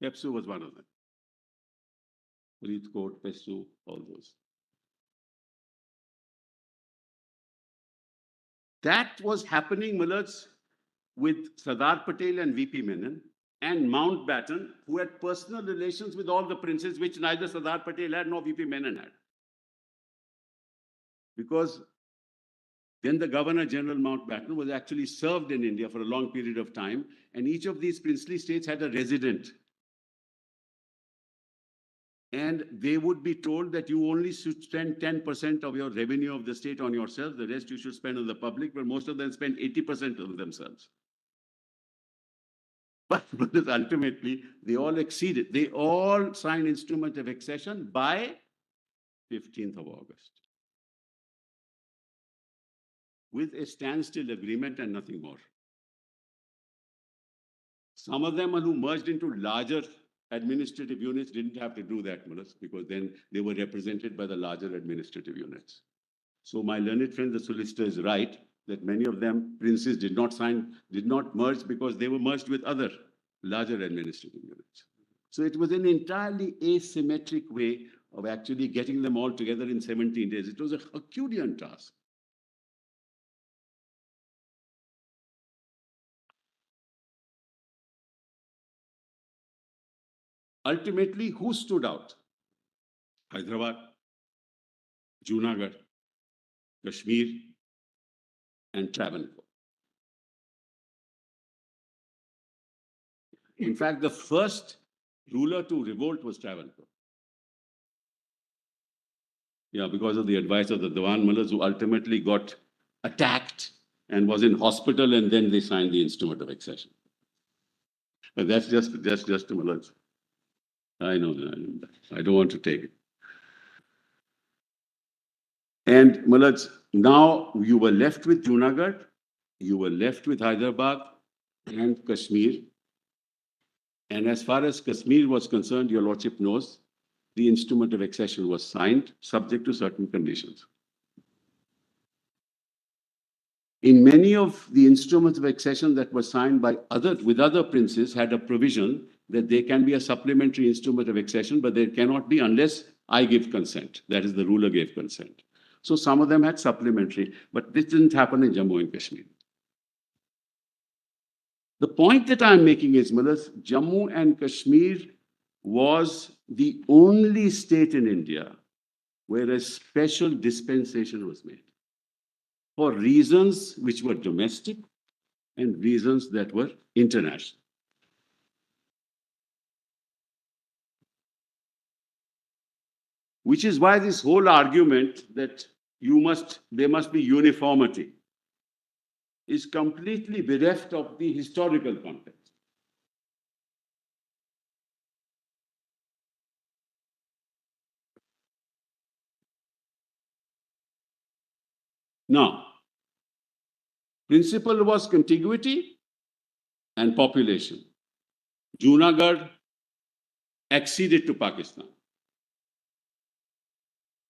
Speaker 9: Pepsu was one of them. Faridkot, Pepsu, all those. That was happening, Millets, with Sardar Patel and VP Menon and Mountbatten, who had personal relations with all the princes, which neither Sardar Patel had nor VP Menon had. Because then the Governor General Mountbatten was actually served in India for a long period of time, and each of these princely states had a resident. And they would be told that you only should spend 10% of your revenue of the state on yourself, the rest you should spend on the public, but most of them spend 80% on themselves. But ultimately, they all exceeded. They all signed instrument of accession by 15th of August. With a standstill agreement and nothing more. Some of them who merged into larger administrative units didn't have to do that, because then they were represented by the larger administrative units. So my learned friend, the solicitor, is right that many of them, princes, did not merge because they were merged with other larger administrative units. So it was an entirely asymmetric way of actually getting them all together in 17 days. It was a Herculean task. Ultimately, who stood out? Hyderabad, Junagadh, Kashmir, and Travancore. In fact, the first ruler to revolt was Travancore. Yeah, because of the advice of the Dewan Mullahs, who ultimately got attacked and was in hospital, and then they signed the instrument of accession. But that's just the Mullahs. I know, I don't want to take it. And Mullahs, now you were left with Junagadh, you were left with Hyderabad and Kashmir. And as far as Kashmir was concerned, your lordship knows, the instrument of accession was signed subject to certain conditions. In many of the instruments of accession that were signed by with other princes had a provision that there can be a supplementary instrument of accession, but there cannot be unless I give consent. That is, the ruler gave consent. So some of them had supplementary, but this didn't happen in Jammu and Kashmir. The point that I'm making is, Mullahs, Jammu and Kashmir was the only state in India where a special dispensation was made for reasons which were domestic and reasons that were international. Which is why this whole argument that there must be uniformity is completely bereft of the historical context. Now, principle was contiguity and population. Junagadh acceded to Pakistan.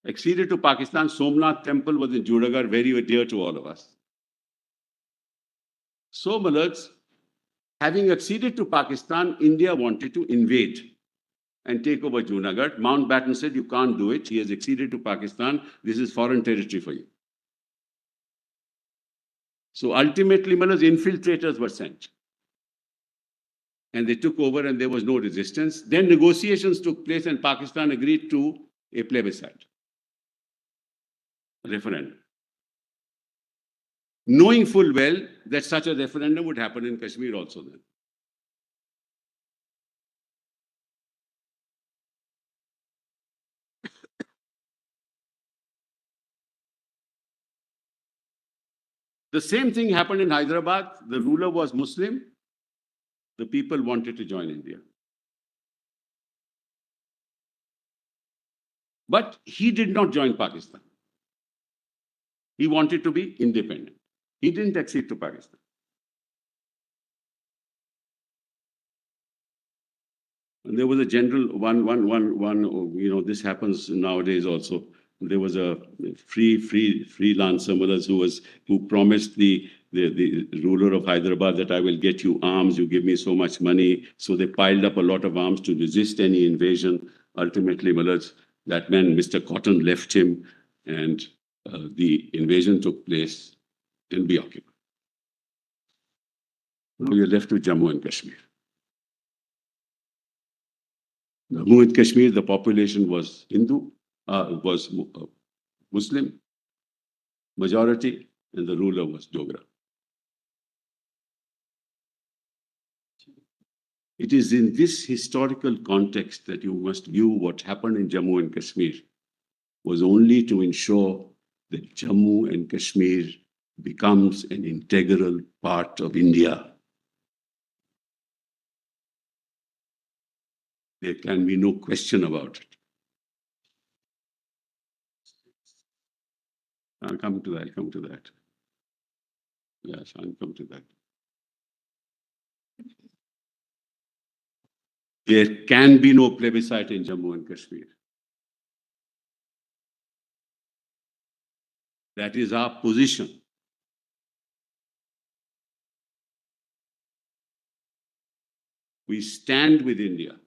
Speaker 9: Acceded to Pakistan. Somnath temple was in Junagadh, very dear to all of us. So, Mullahs, having acceded to Pakistan, India wanted to invade and take over Junagadh. Mountbatten said, you can't do it. He has acceded to Pakistan. This is foreign territory for you. So ultimately, Mullahs, infiltrators were sent. And they took over and there was no resistance. Then negotiations took place and Pakistan agreed to a plebiscite, a referendum. Knowing full well that such a referendum would happen in Kashmir also then. The same thing happened in Hyderabad. The ruler was Muslim. The people wanted to join India. But he did not join Pakistan. He wanted to be independent. He didn't accede to Pakistan. And there was a general this happens nowadays also. There was a freelancer who promised the ruler of Hyderabad that I will get you arms, you give me so much money. So they piled up a lot of arms to resist any invasion. Ultimately, that man, Mr. Cotton, left him, and the invasion took place and be occupied. Now you're left with Jammu and Kashmir. Jammu and Kashmir, the population was Hindu, was Muslim majority, and the ruler was Dogra. It is in this historical context that you must view what happened in Jammu and Kashmir was only to ensure that Jammu and Kashmir becomes an integral part of India. There can be no question about it. I'll come to that. Yes, I'll come to that. There can be no plebiscite in Jammu and Kashmir. That is our position. We stand with India.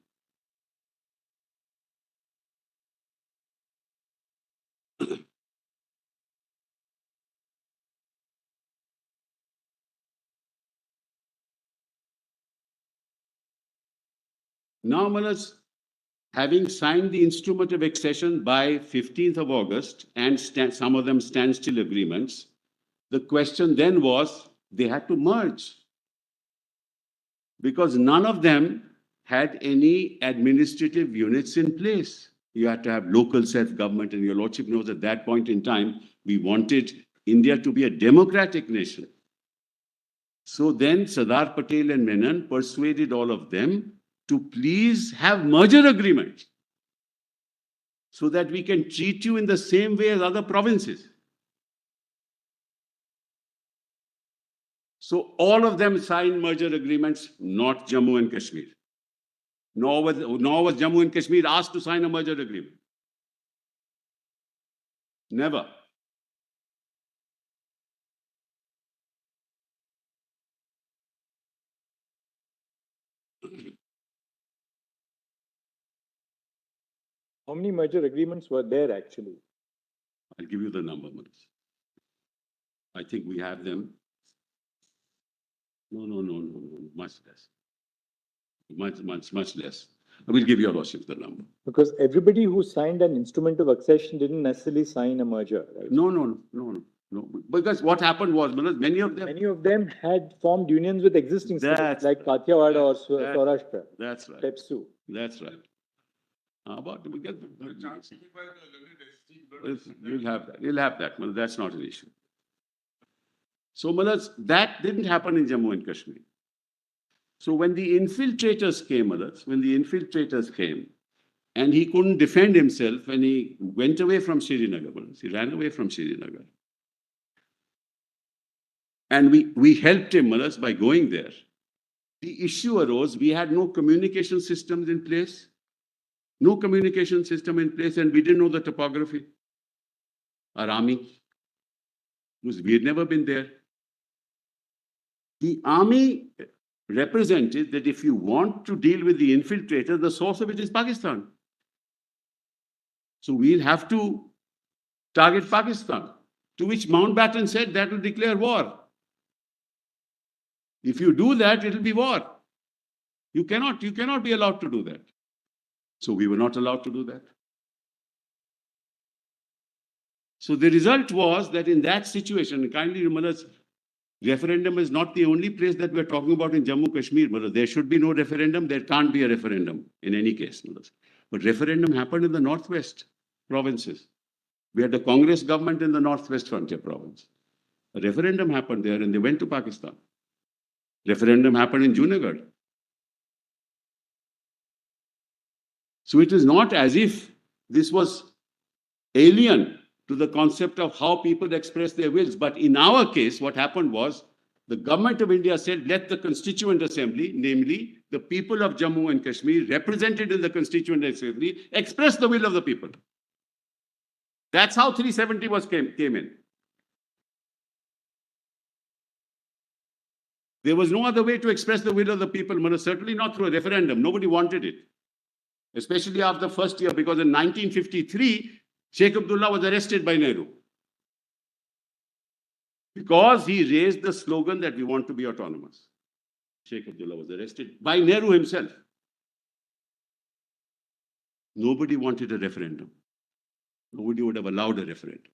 Speaker 9: Now, Manas, having signed the instrument of accession by 15th of August and some of them standstill agreements, the question then was they had to merge because none of them had any administrative units in place. You had to have local self-government, and your lordship knows at that point in time, we wanted India to be a democratic nation. So then Sardar Patel and Menon persuaded all of them to please have merger agreements so that we can treat you in the same way as other provinces. So all of them signed merger agreements, not Jammu and Kashmir. Nor was Jammu and Kashmir asked to sign a merger agreement. Never.
Speaker 2: How many merger agreements were there actually?
Speaker 9: I'll give you the number, Manas. I think we have them. No, much less. Much less. I will give your lordship the number.
Speaker 2: Because everybody who signed an instrument of accession didn't necessarily sign a merger, right?
Speaker 9: No. Because what happened was, Manas, many of them
Speaker 2: had formed unions with existing states like Kathiawar or Saurashtra.
Speaker 9: That's right.
Speaker 2: Pepsu.
Speaker 9: That's right. You'll have that. Manas, that's not an issue. So, Manas, that didn't happen in Jammu and Kashmir. So when the infiltrators came, Manas, and he couldn't defend himself, and he went away from Srinagar, Manas, he ran away from Srinagar. And we helped him, Manas, by going there. The issue arose, we had no communication systems in place. No communication system in place, and we didn't know the topography. Our army, because we had never been there. The army represented that if you want to deal with the infiltrator, the source of it is Pakistan. So we'll have to target Pakistan, to which Mountbatten said that will declare war. If you do that, it will be war. You cannot be allowed to do that. So we were not allowed to do that. So the result was that in that situation, kindly remember, referendum is not the only place that we're talking about in Jammu Kashmir. There should be no referendum. There can't be a referendum in any case. But referendum happened in the northwest provinces. We had the Congress government in the northwest frontier province. A referendum happened there and they went to Pakistan. Referendum happened in Junagadh. So it is not as if this was alien to the concept of how people express their wills. But in our case, what happened was the government of India said, let the Constituent Assembly, namely the people of Jammu and Kashmir, represented in the Constituent Assembly, express the will of the people. That's how 370 came in. There was no other way to express the will of the people, certainly not through a referendum. Nobody wanted it, especially after the first year, because in 1953, Sheikh Abdullah was arrested by Nehru because he raised the slogan that we want to be autonomous. Sheikh Abdullah was arrested by Nehru himself. Nobody wanted a referendum. Nobody would have allowed a referendum.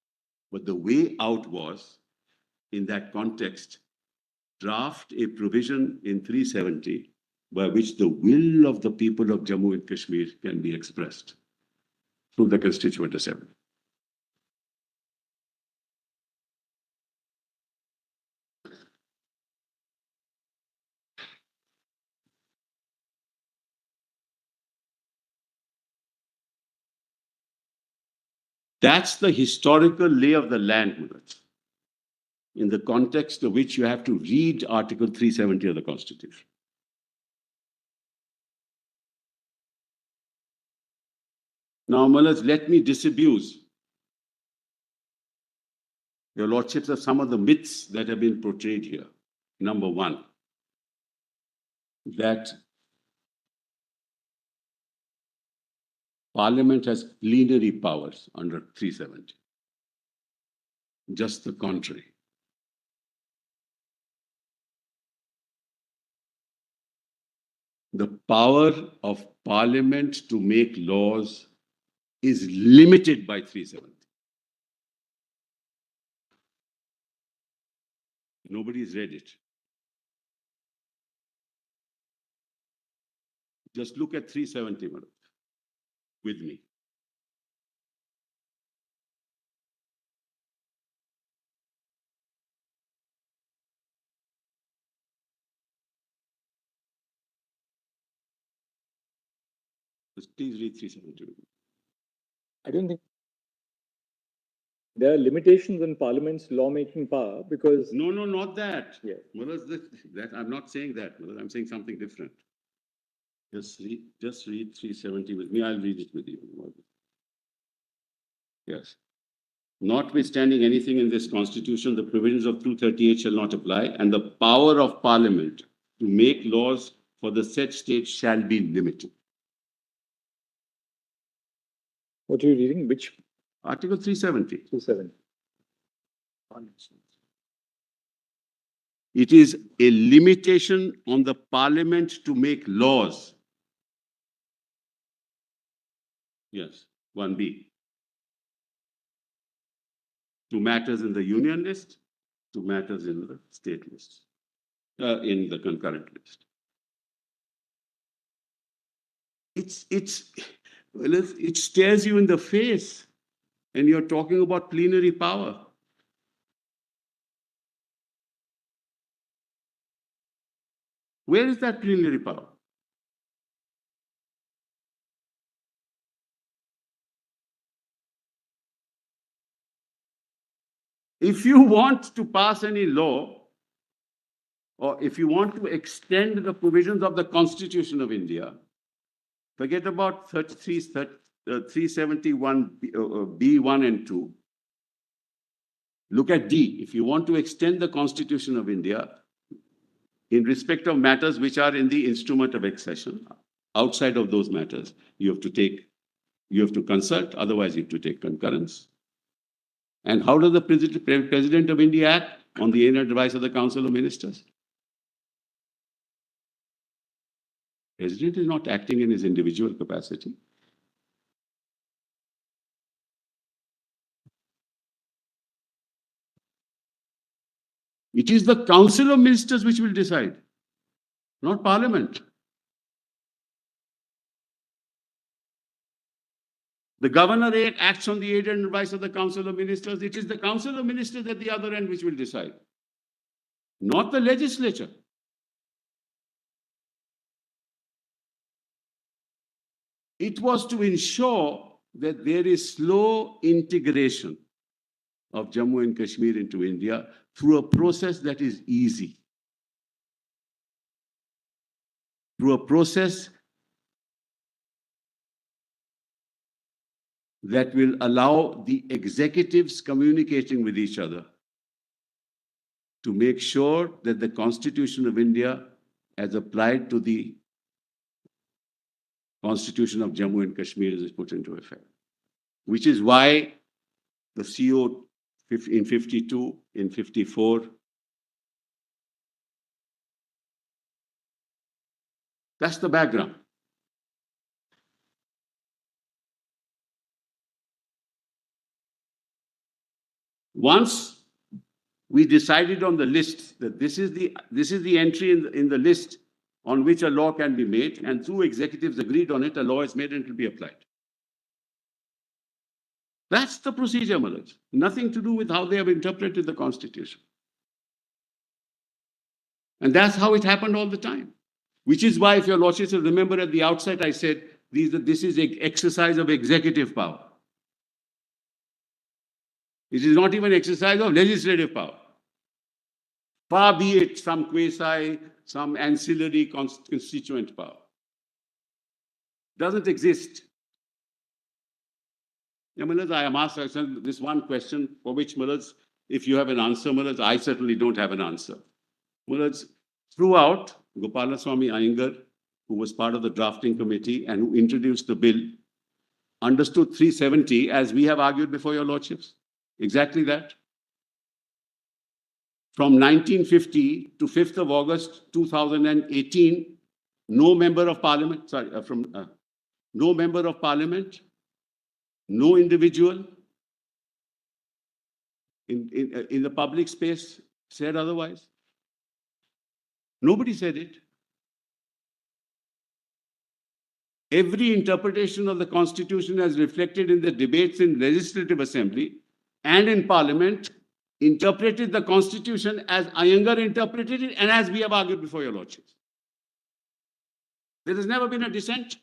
Speaker 9: But the way out was, in that context, draft a provision in 370 by which the will of the people of Jammu and Kashmir can be expressed through the Constituent Assembly. That's the historical lay of the land, Mullah, in the context of which you have to read Article 370 of the Constitution. Now, Mullahs, let me disabuse your lordships of some of the myths that have been portrayed here. Number one, that Parliament has plenary powers under 370. Just the contrary. The power of Parliament to make laws is limited by 370. Nobody's read it. Just look at 370, madam, with me. Please read 370.
Speaker 2: I don't think there are limitations on Parliament's lawmaking power because...
Speaker 9: No, not that.
Speaker 2: Yeah.
Speaker 9: That I'm not saying that. I'm saying something different. Just read 370 with me. I'll read it with you. Yes. Notwithstanding anything in this Constitution, the provisions of 238 shall not apply, and the power of Parliament to make laws for the said state shall be limited.
Speaker 2: What are you reading? Which?
Speaker 9: Article 370.
Speaker 2: 270.
Speaker 9: It is a limitation on the Parliament to make laws. Yes, 1B. To matters in the union list, to matters in the state list, in the concurrent list. It stares you in the face, and you're talking about plenary power. Where is that plenary power? If you want to pass any law, or if you want to extend the provisions of the Constitution of India, forget about 371 B1 and 2. Look at D. If you want to extend the Constitution of India in respect of matters which are in the instrument of accession, outside of those matters, you have to consult, otherwise you have to take concurrence. And how does the President of India act? On the inner advice of the Council of Ministers. President is not acting in his individual capacity. It is the Council of Ministers which will decide, not Parliament. The Governor acts on the aid and advice of the Council of Ministers. It is the Council of Ministers at the other end which will decide, not the legislature. It was to ensure that there is slow integration of Jammu and Kashmir into India through a process that is easy, through a process that will allow the executives communicating with each other to make sure that the Constitution of India, as applied to the Constitution of Jammu and Kashmir, is put into effect. Which is why the CO in 52, in 54, that's the background. Once we decided on the list that this is the entry in the list on which a law can be made, and two executives agreed on it, a law is made and it will be applied. That's the procedure, Malaj. Nothing to do with how they have interpreted the Constitution. And that's how it happened all the time. Which is why, if your Lordships will remember at the outset, I said, this is an exercise of executive power. It is not even exercise of legislative power. Far be it some quasi, some ancillary constituent power. Doesn't exist. Yeah, Malaj, I am asked this one question for which, Malaj, if you have an answer, Malaj, I certainly don't have an answer. Malaj, throughout, Gopalaswamy Iyengar, who was part of the drafting committee and who introduced the bill, understood 370 as we have argued before your Lordships. Exactly that. From 1950 to 5th of August 2018, no member of parliament, no member of parliament, no individual in the public space said otherwise. Nobody said it. Every interpretation of the Constitution as reflected in the debates in Legislative Assembly and in Parliament interpreted the Constitution as Iyengar interpreted it and as we have argued before your Lordships. There has never been a dissent.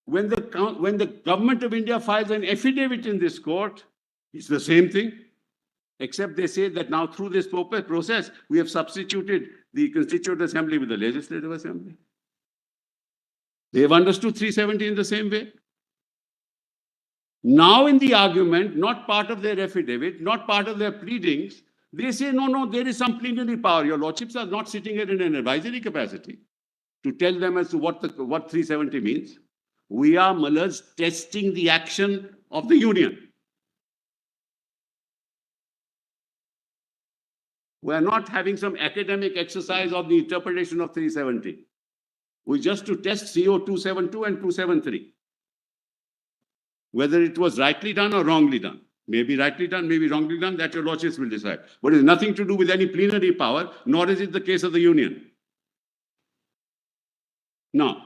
Speaker 9: When the government of India files an affidavit in this court, it's the same thing, except they say that now through this process, we have substituted the Constituent Assembly with the Legislative Assembly. They have understood 370 in the same way. Now in the argument, not part of their affidavit, not part of their pleadings, they say, no, there is some plenary power. Your Lordships are not sitting here in an advisory capacity to tell them as to what 370 means. We are, Malaj, testing the action of the union. We are not having some academic exercise of the interpretation of 370. We just to test CO 272 and 273. Whether it was rightly done or wrongly done. Maybe rightly done, maybe wrongly done, that your Lordships will decide. But it has nothing to do with any plenary power, nor is it the case of the union. Now,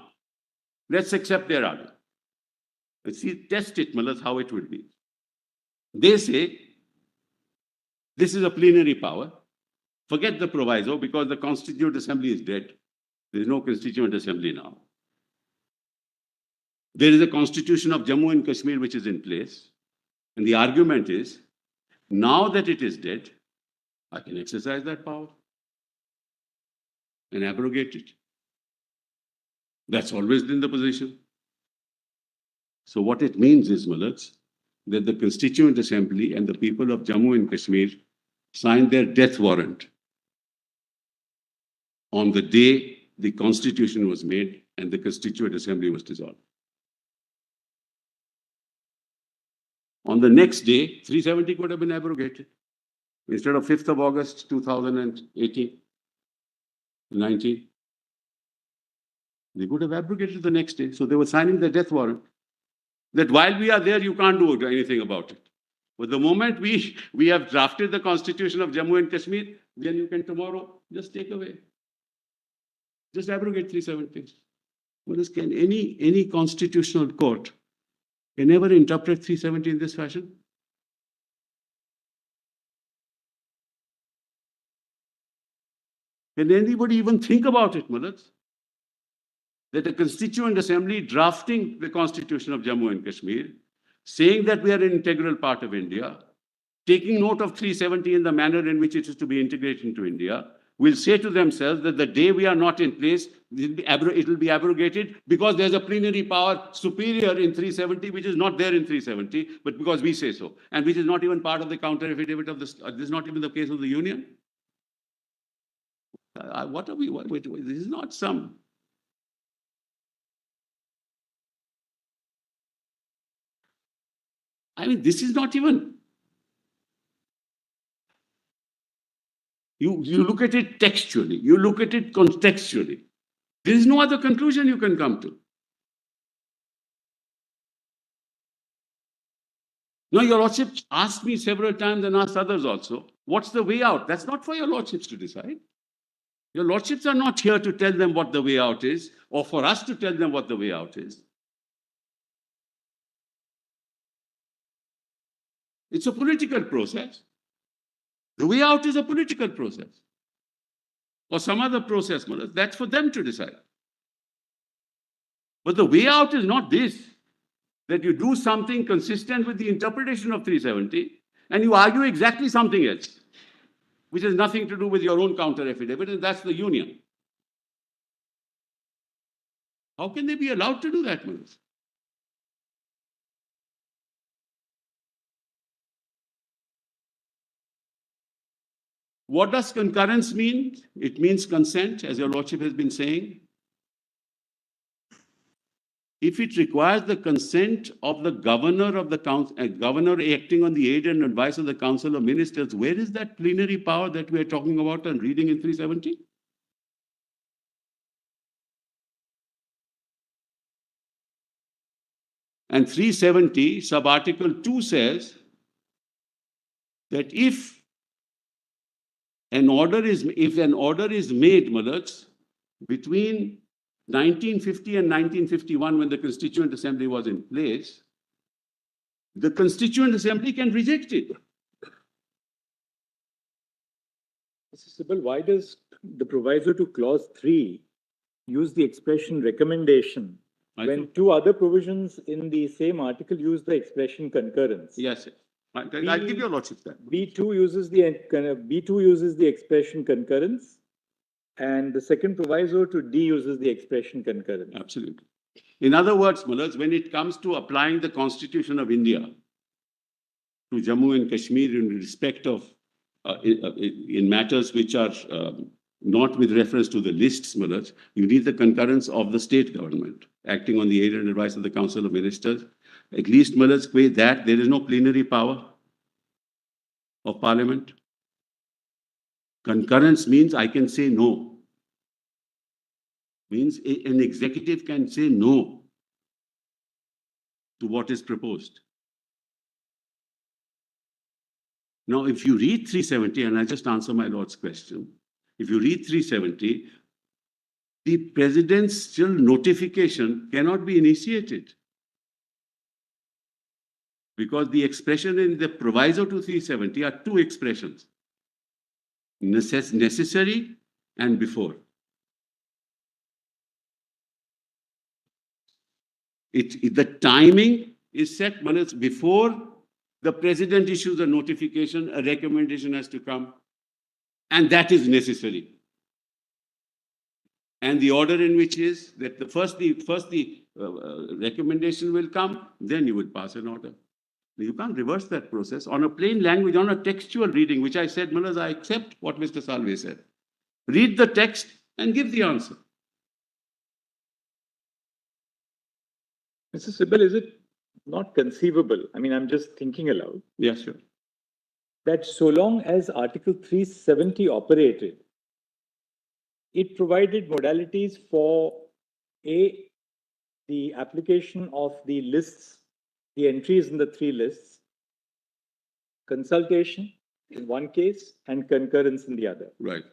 Speaker 9: let's accept their argument. Let's see, test it, Malaj, how it would be. They say, this is a plenary power. Forget the proviso because the Constituent Assembly is dead. There is no Constituent Assembly now. There is a Constitution of Jammu and Kashmir which is in place. And the argument is, now that it is dead, I can exercise that power and abrogate it. That's always been the position. So what it means is, Malaj, that the Constituent Assembly and the people of Jammu and Kashmir signed their death warrant on the day the Constitution was made and the Constituent Assembly was dissolved. On the next day, 370 could have been abrogated. Instead of 5th of August 2018, 19, they could have abrogated the next day. So they were signing the death warrant that while we are there, you can't do anything about it. But the moment we have drafted the Constitution of Jammu and Kashmir, then you can tomorrow just take away. Just abrogate 370. Well, can any constitutional court can never interpret 370 in this fashion? Can anybody even think about it, Malaj? That a Constituent Assembly drafting the Constitution of Jammu and Kashmir, saying that we are an integral part of India, taking note of 370 in the manner in which it is to be integrated into India, will say to themselves that the day we are not in place, it will be abrogated because there's a plenary power superior in 370, which is not there in 370, but because we say so, and which is not even part of the counter affidavit of this. This is not even the case of the union. What are we? Wait, this is not some. I mean, this is not even. You look at it textually, you look at it contextually. There is no other conclusion you can come to. Now, your lordship asked me several times and asked others also, what's the way out? That's not for your lordships to decide. Your lordships are not here to tell them what the way out is, or for us to tell them what the way out is. It's a political process. The way out is a political process. Or some other process, that's for them to decide. But the way out is not this, that you do something consistent with the interpretation of 370 and you argue exactly something else, which has nothing to do with your own counter affidavit, and that's the union. How can they be allowed to do that, Manoj? What does concurrence mean? It means consent, as your lordship has been saying. If it requires the consent of the governor of the council, governor acting on the aid and advice of the council of ministers, where is that plenary power that we are talking about and reading in 370? And 370, sub-article 2 says that if an order is made, Malaks, between 1950 and 1951, when the Constituent Assembly was in place, the Constituent Assembly can reject it.
Speaker 2: Mr. Sibal, why does the proviso to clause 3 use the expression recommendation when two other provisions in the same article use the expression concurrence?
Speaker 9: Yes, yes. I'll give your lordship that.
Speaker 2: B2 uses the expression concurrence, and the second proviso to D uses the expression concurrence.
Speaker 9: Absolutely. In other words, Mullahs, when it comes to applying the Constitution of India to Jammu and Kashmir in respect of in matters which are not with reference to the lists, Mullahs, you need the concurrence of the state government acting on the aid and advice of the Council of Ministers. At least, Mullahs, with that, there is no plenary power of Parliament. Concurrence means I can say no. Means an executive can say no to what is proposed. Now, if you read 370, and I just answer my Lord's question, if you read 370, the presidential notification cannot be initiated. Because the expression in the proviso to 370 are two expressions, necessary and before. The timing is set when it's before the president issues a notification, a recommendation has to come, and that is necessary. And the order in which is that the first recommendation will come, then you will pass an order. You can't reverse that process on a plain language, on a textual reading, which I said, Mullahs, I accept what Mr. Salve said. Read the text and give the answer.
Speaker 2: Mr. Sibal, is it not conceivable? I mean, I'm just thinking aloud.
Speaker 9: Yes, sure.
Speaker 2: That so long as Article 370 operated, it provided modalities for the application of the lists, the entries in the three lists, consultation in one case and concurrence in the other.
Speaker 9: Right.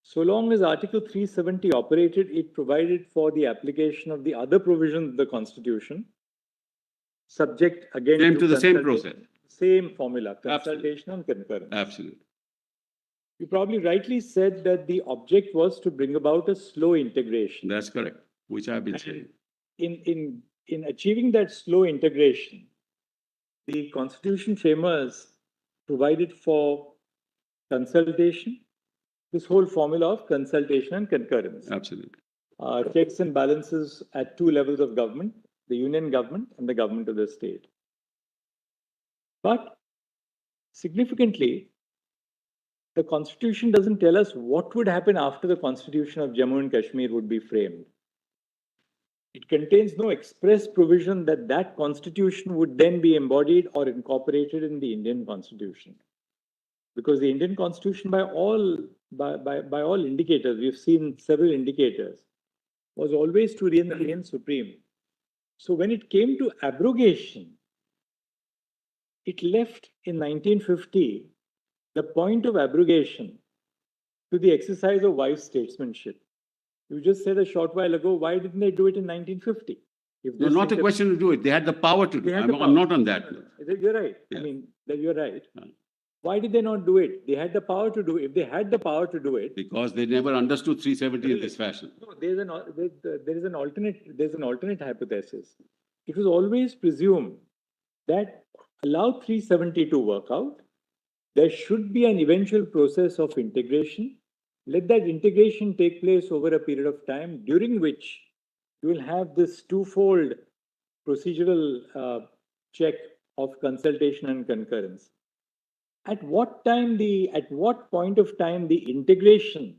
Speaker 2: So long as Article 370 operated, it provided for the application of the other provisions of the Constitution, subject again
Speaker 9: to the same process.
Speaker 2: Same formula, consultation and concurrence.
Speaker 9: Absolutely.
Speaker 2: You probably rightly said that the object was to bring about a slow integration.
Speaker 9: That's correct, which I've been saying.
Speaker 2: In achieving that slow integration, the Constitution framers provided for consultation this whole formula of consultation and concurrence.
Speaker 9: Absolutely.
Speaker 2: Checks and balances at two levels of government, the union government and the government of the state. But significantly, the constitution doesn't tell us what would happen after the constitution of Jammu and Kashmir would be framed. It contains no express provision that that constitution would then be embodied or incorporated in the Indian constitution. Because the Indian constitution, by all indicators, we've seen several indicators, was always to reign supreme. So when it came to abrogation, it left in 1950 the point of abrogation to the exercise of wise statesmanship. You just said a short while ago, why didn't they do it in 1950?
Speaker 9: No, not a question to do it. They had the power to do it. I'm not on that.
Speaker 2: You're right. Yeah. I mean, you're right. Why did they not do it? They had the power to do it. If they had the power to do it,
Speaker 9: because they never understood 370 in this fashion.
Speaker 2: No, there's an alternate hypothesis. It was always presumed that allow 370 to work out. There should be an eventual process of integration. Let that integration take place over a period of time, during which you will have this twofold procedural check of consultation and concurrence. At what point of time the integration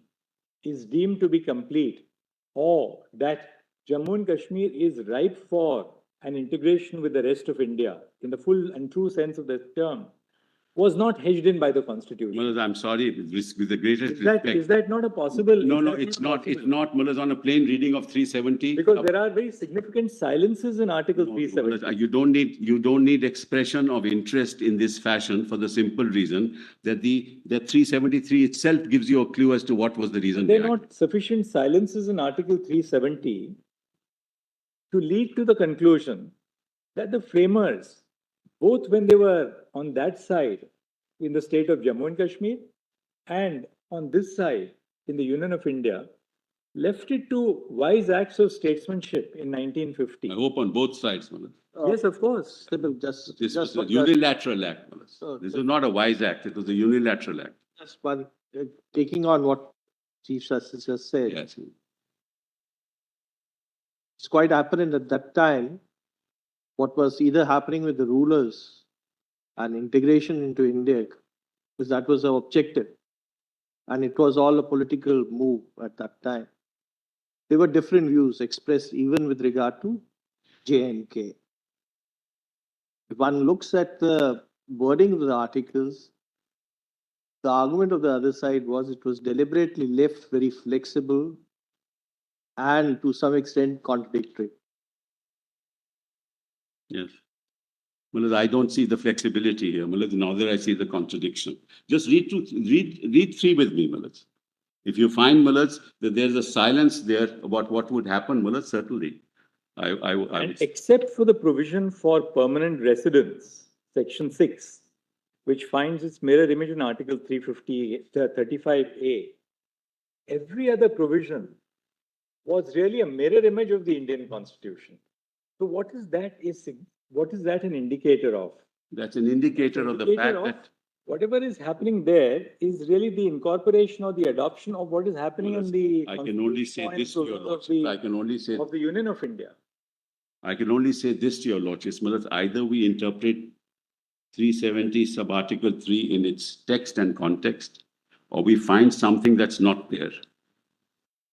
Speaker 2: is deemed to be complete, or that Jammu and Kashmir is ripe for an integration with the rest of India in the full and true sense of the term, was not hedged in by the constitution.
Speaker 9: Mullahs, I'm sorry, with the greatest respect.
Speaker 2: Is that not a possible?
Speaker 9: No, it's not. It's not, Mullahs, on a plain reading of 370.
Speaker 2: Because there are very significant silences in Article 370.
Speaker 9: Mullahs, you don't need expression of interest in this fashion for the simple reason that that 373 itself gives you a clue as to what was the reason.
Speaker 2: There are not sufficient silences in Article 370 to lead to the conclusion that the framers, both when they were on that side in the state of Jammu and Kashmir and on this side in the Union of India, left it to wise acts of statesmanship in 1950.
Speaker 9: I hope on both sides, Mullahs.
Speaker 2: Yes, of course.
Speaker 9: This was a unilateral act, Mullahs. This was not a wise act, it was a unilateral act.
Speaker 7: Just one, taking on what Chief Justice just said.
Speaker 9: Yes.
Speaker 7: It's quite apparent at that time what was either happening with the rulers and integration into India, because that was the objective. And it was all a political move at that time. There were different views expressed even with regard to J&K. If one looks at the wording of the articles, the argument of the other side was it was deliberately left very flexible and to some extent contradictory.
Speaker 9: Yes. Mullahs, I don't see the flexibility here, Mullahs, neither I see the contradiction. Just read 3 with me, Mullahs. If you find, Mullahs, that there's a silence there about what would happen, Mullahs, certainly.
Speaker 2: And except for the provision for permanent residence, Section 6, which finds its mirror image in Article 35A, every other provision was really a mirror image of the Indian Constitution. So what is that an indicator of?
Speaker 9: That's an indicator of the fact that
Speaker 2: whatever is happening there is really the incorporation or the adoption of what is happening in the
Speaker 9: I can only say this to your lordship. I can only say
Speaker 2: of the Union of India.
Speaker 9: I can only say this to your lordship. Either we interpret 370 sub-article 3 in its text and context, or we find something that's not there.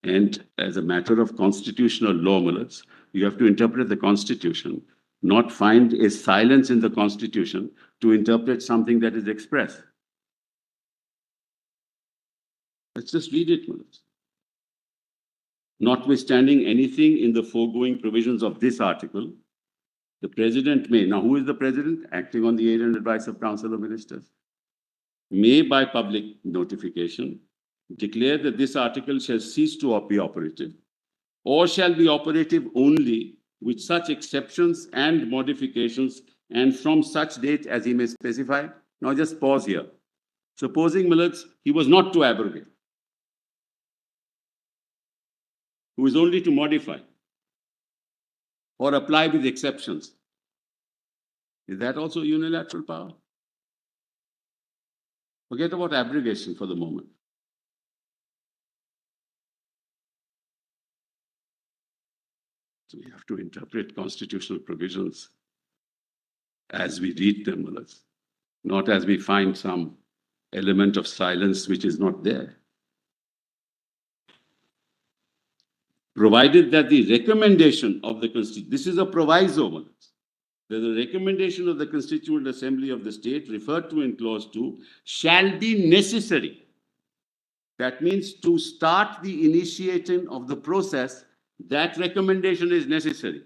Speaker 9: And as a matter of constitutional law, Mullahs, you have to interpret the Constitution, not find a silence in the Constitution to interpret something that is expressed. Let's just read it, Mullahs. Notwithstanding anything in the foregoing provisions of this article, the President may, now who is the President? Acting on the aid and advice of Council of Ministers, may by public notification declare that this article shall cease to be operative, or shall be operative only with such exceptions and modifications and from such date as he may specify. Now just pause here. Supposing, Mullahs, he was not to abrogate, who is only to modify or apply with exceptions, is that also unilateral power? Forget about abrogation for the moment. we have to interpret constitutional provisions as we read them, not as we find some element of silence which is not there. Provided that the recommendation of the Constitution, this is a proviso, that the recommendation of the Constituent Assembly of the state referred to in clause 2 shall be necessary. That means to start the initiating of the process, that recommendation is necessary.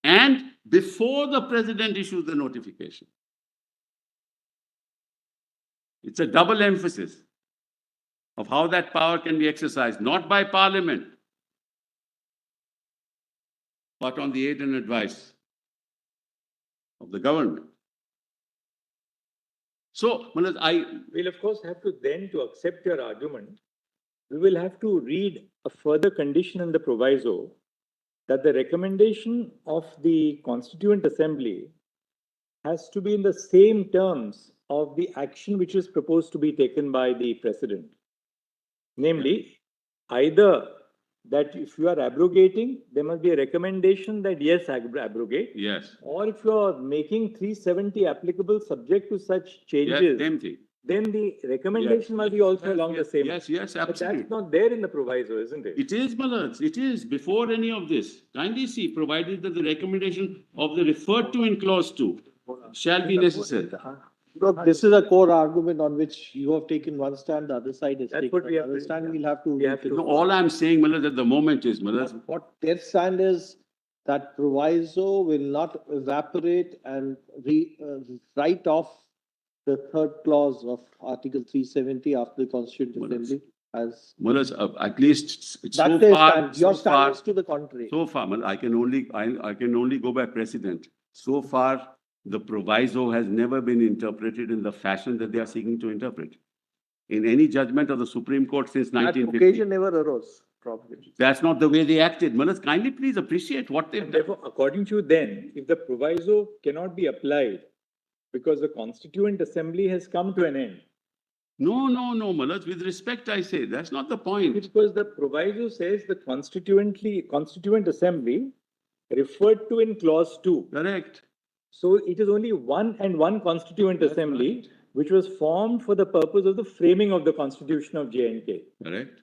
Speaker 9: And before the president issues the notification. It's a double emphasis of how that power can be exercised, not by parliament, but on the aid and advice of the government. So, Manoj,
Speaker 2: we'll of course have to then, to accept your argument, we will have to read a further condition in the proviso that the recommendation of the Constituent Assembly has to be in the same terms of the action which is proposed to be taken by the President. Namely, either that if you are abrogating, there must be a recommendation that yes, abrogate.
Speaker 9: Yes.
Speaker 2: Or if you are making 370 applicable subject to such changes,
Speaker 9: yes, same thing.
Speaker 2: Then the recommendation must be also along the same.
Speaker 9: Yes, yes, absolutely.
Speaker 2: But that's not there in the proviso, isn't it?
Speaker 9: It is, Manoj. It is before any of this. Kindly see, provided that the recommendation of the referred to in clause 2 shall be necessary.
Speaker 7: Look, this is a core argument on which you have taken one stand, the other side is
Speaker 2: That's
Speaker 7: taking
Speaker 2: what we have
Speaker 7: another
Speaker 2: to-
Speaker 7: stand. We'll have to.
Speaker 9: No, all I'm saying, Manoj, at the moment is, Manoj,
Speaker 7: What their stand is that proviso will not evaporate and write off the third clause of Article 370 after the Constituent Assembly as.
Speaker 9: Manoj, at least it's
Speaker 7: That's
Speaker 9: so
Speaker 7: their
Speaker 9: far.
Speaker 7: stand. Your
Speaker 9: so far,
Speaker 7: stand is to the contrary.
Speaker 9: So far, Manoj, I can only go by precedent. So far, the proviso has never been interpreted in the fashion that they are seeking to interpret. In any judgment of the Supreme Court since
Speaker 7: That
Speaker 9: 1950.
Speaker 7: occasion never arose, probably.
Speaker 9: That's not the way they acted. Manoj, kindly please appreciate what they've
Speaker 2: And
Speaker 9: done.
Speaker 2: therefore, according to you then, if the proviso cannot be applied because the Constituent Assembly has come to an end.
Speaker 9: No, Manoj, with respect, I say, that's not the point.
Speaker 2: Because the proviso says the Constituent Assembly referred to in clause 2.
Speaker 9: Correct.
Speaker 2: So it is only one Constituent Assembly which was formed for the purpose of the framing of the Constitution of J&K.
Speaker 9: Correct.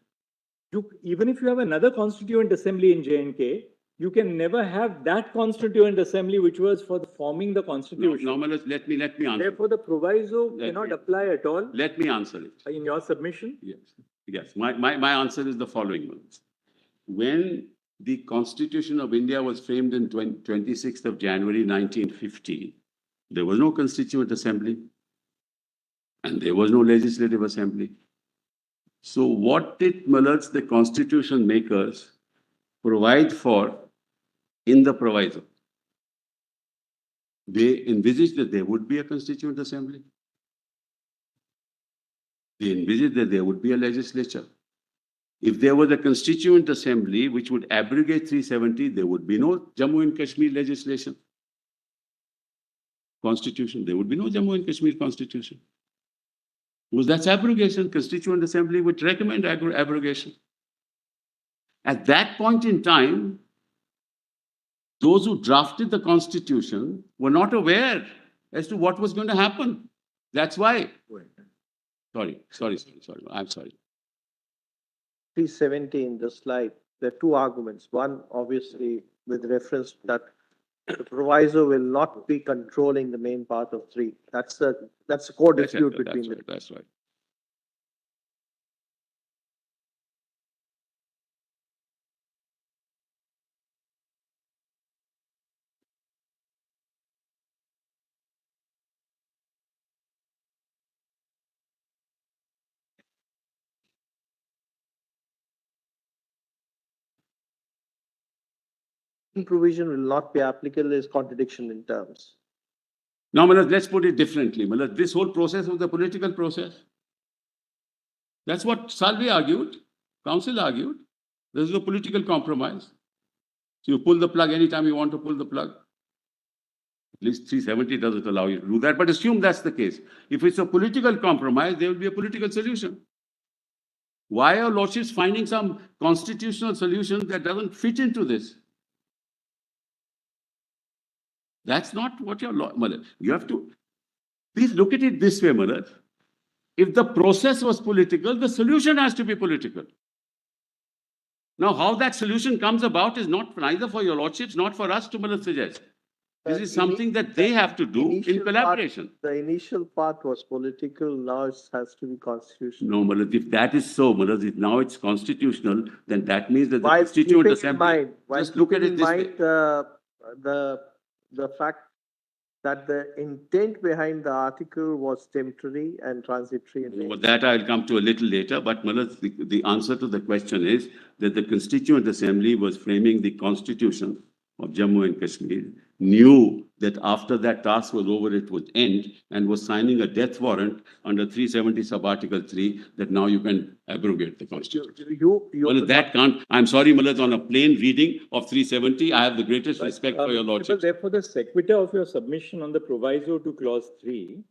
Speaker 2: Even if you have another Constituent Assembly in J&K, you can never have that Constituent Assembly which was for forming the Constitution.
Speaker 9: No, Manoj, let me answer.
Speaker 2: Therefore, the proviso cannot apply at all.
Speaker 9: Let me answer it.
Speaker 2: In your submission?
Speaker 9: Yes. My answer is the following one. When the Constitution of India was framed in 26th of January 1950, there was no Constituent Assembly and there was no Legislative Assembly. So what did Manoj, the Constitution makers, provide for in the proviso? They envisaged that there would be a Constituent Assembly. They envisaged that there would be a legislature. If there was a Constituent Assembly which would abrogate 370, there would be no Jammu and Kashmir legislation. Constitution, there would be no Jammu and Kashmir Constitution. Because that's abrogation. Constituent Assembly would recommend abrogation. At that point in time, those who drafted the Constitution were not aware as to what was going to happen. That's why. Sorry. I'm sorry.
Speaker 7: 370 in the slide, there are two arguments. One, obviously, with reference that the proviso will not be controlling the main part of 3. That's a core dispute between them.
Speaker 9: That's right.
Speaker 7: Provision will not be applicable is contradiction in terms.
Speaker 9: Now, Manoj, let's put it differently. Manoj, this whole process was the political process. That's what Salvi argued, council argued. This is a political compromise. So you pull the plug anytime you want to pull the plug. At least 370 doesn't allow you to do that, but assume that's the case. If it's a political compromise, there will be a political solution. Why are lordships finding some constitutional solution that doesn't fit into this? That's not what your law, Malad. You have to, please look at it this way, Malad. If the process was political, the solution has to be political. Now, how that solution comes about is not neither for your lordships, not for us to suggest. This is something that they have to do in collaboration.
Speaker 7: The initial part was political, now it has to be constitutional.
Speaker 9: No, Malad, if that is so, Malad, if now it's constitutional, then that means that the Constituent Assembly, just look at it this way.
Speaker 7: The fact that the intent behind the article was temporary and transitory.
Speaker 9: Well, that I'll come to a little later, but Malad, the answer to the question is that the Constituent Assembly was framing the Constitution of Jammu and Kashmir, knew that after that task was over, it would end, and was signing a death warrant under 370 sub-article 3 that now you can abrogate the Constitution. Well, that can't, I'm sorry, Malad, on a plain reading of 370, I have the greatest respect for your lordship.
Speaker 2: Therefore, the sequitur of your submission on the proviso to clause 3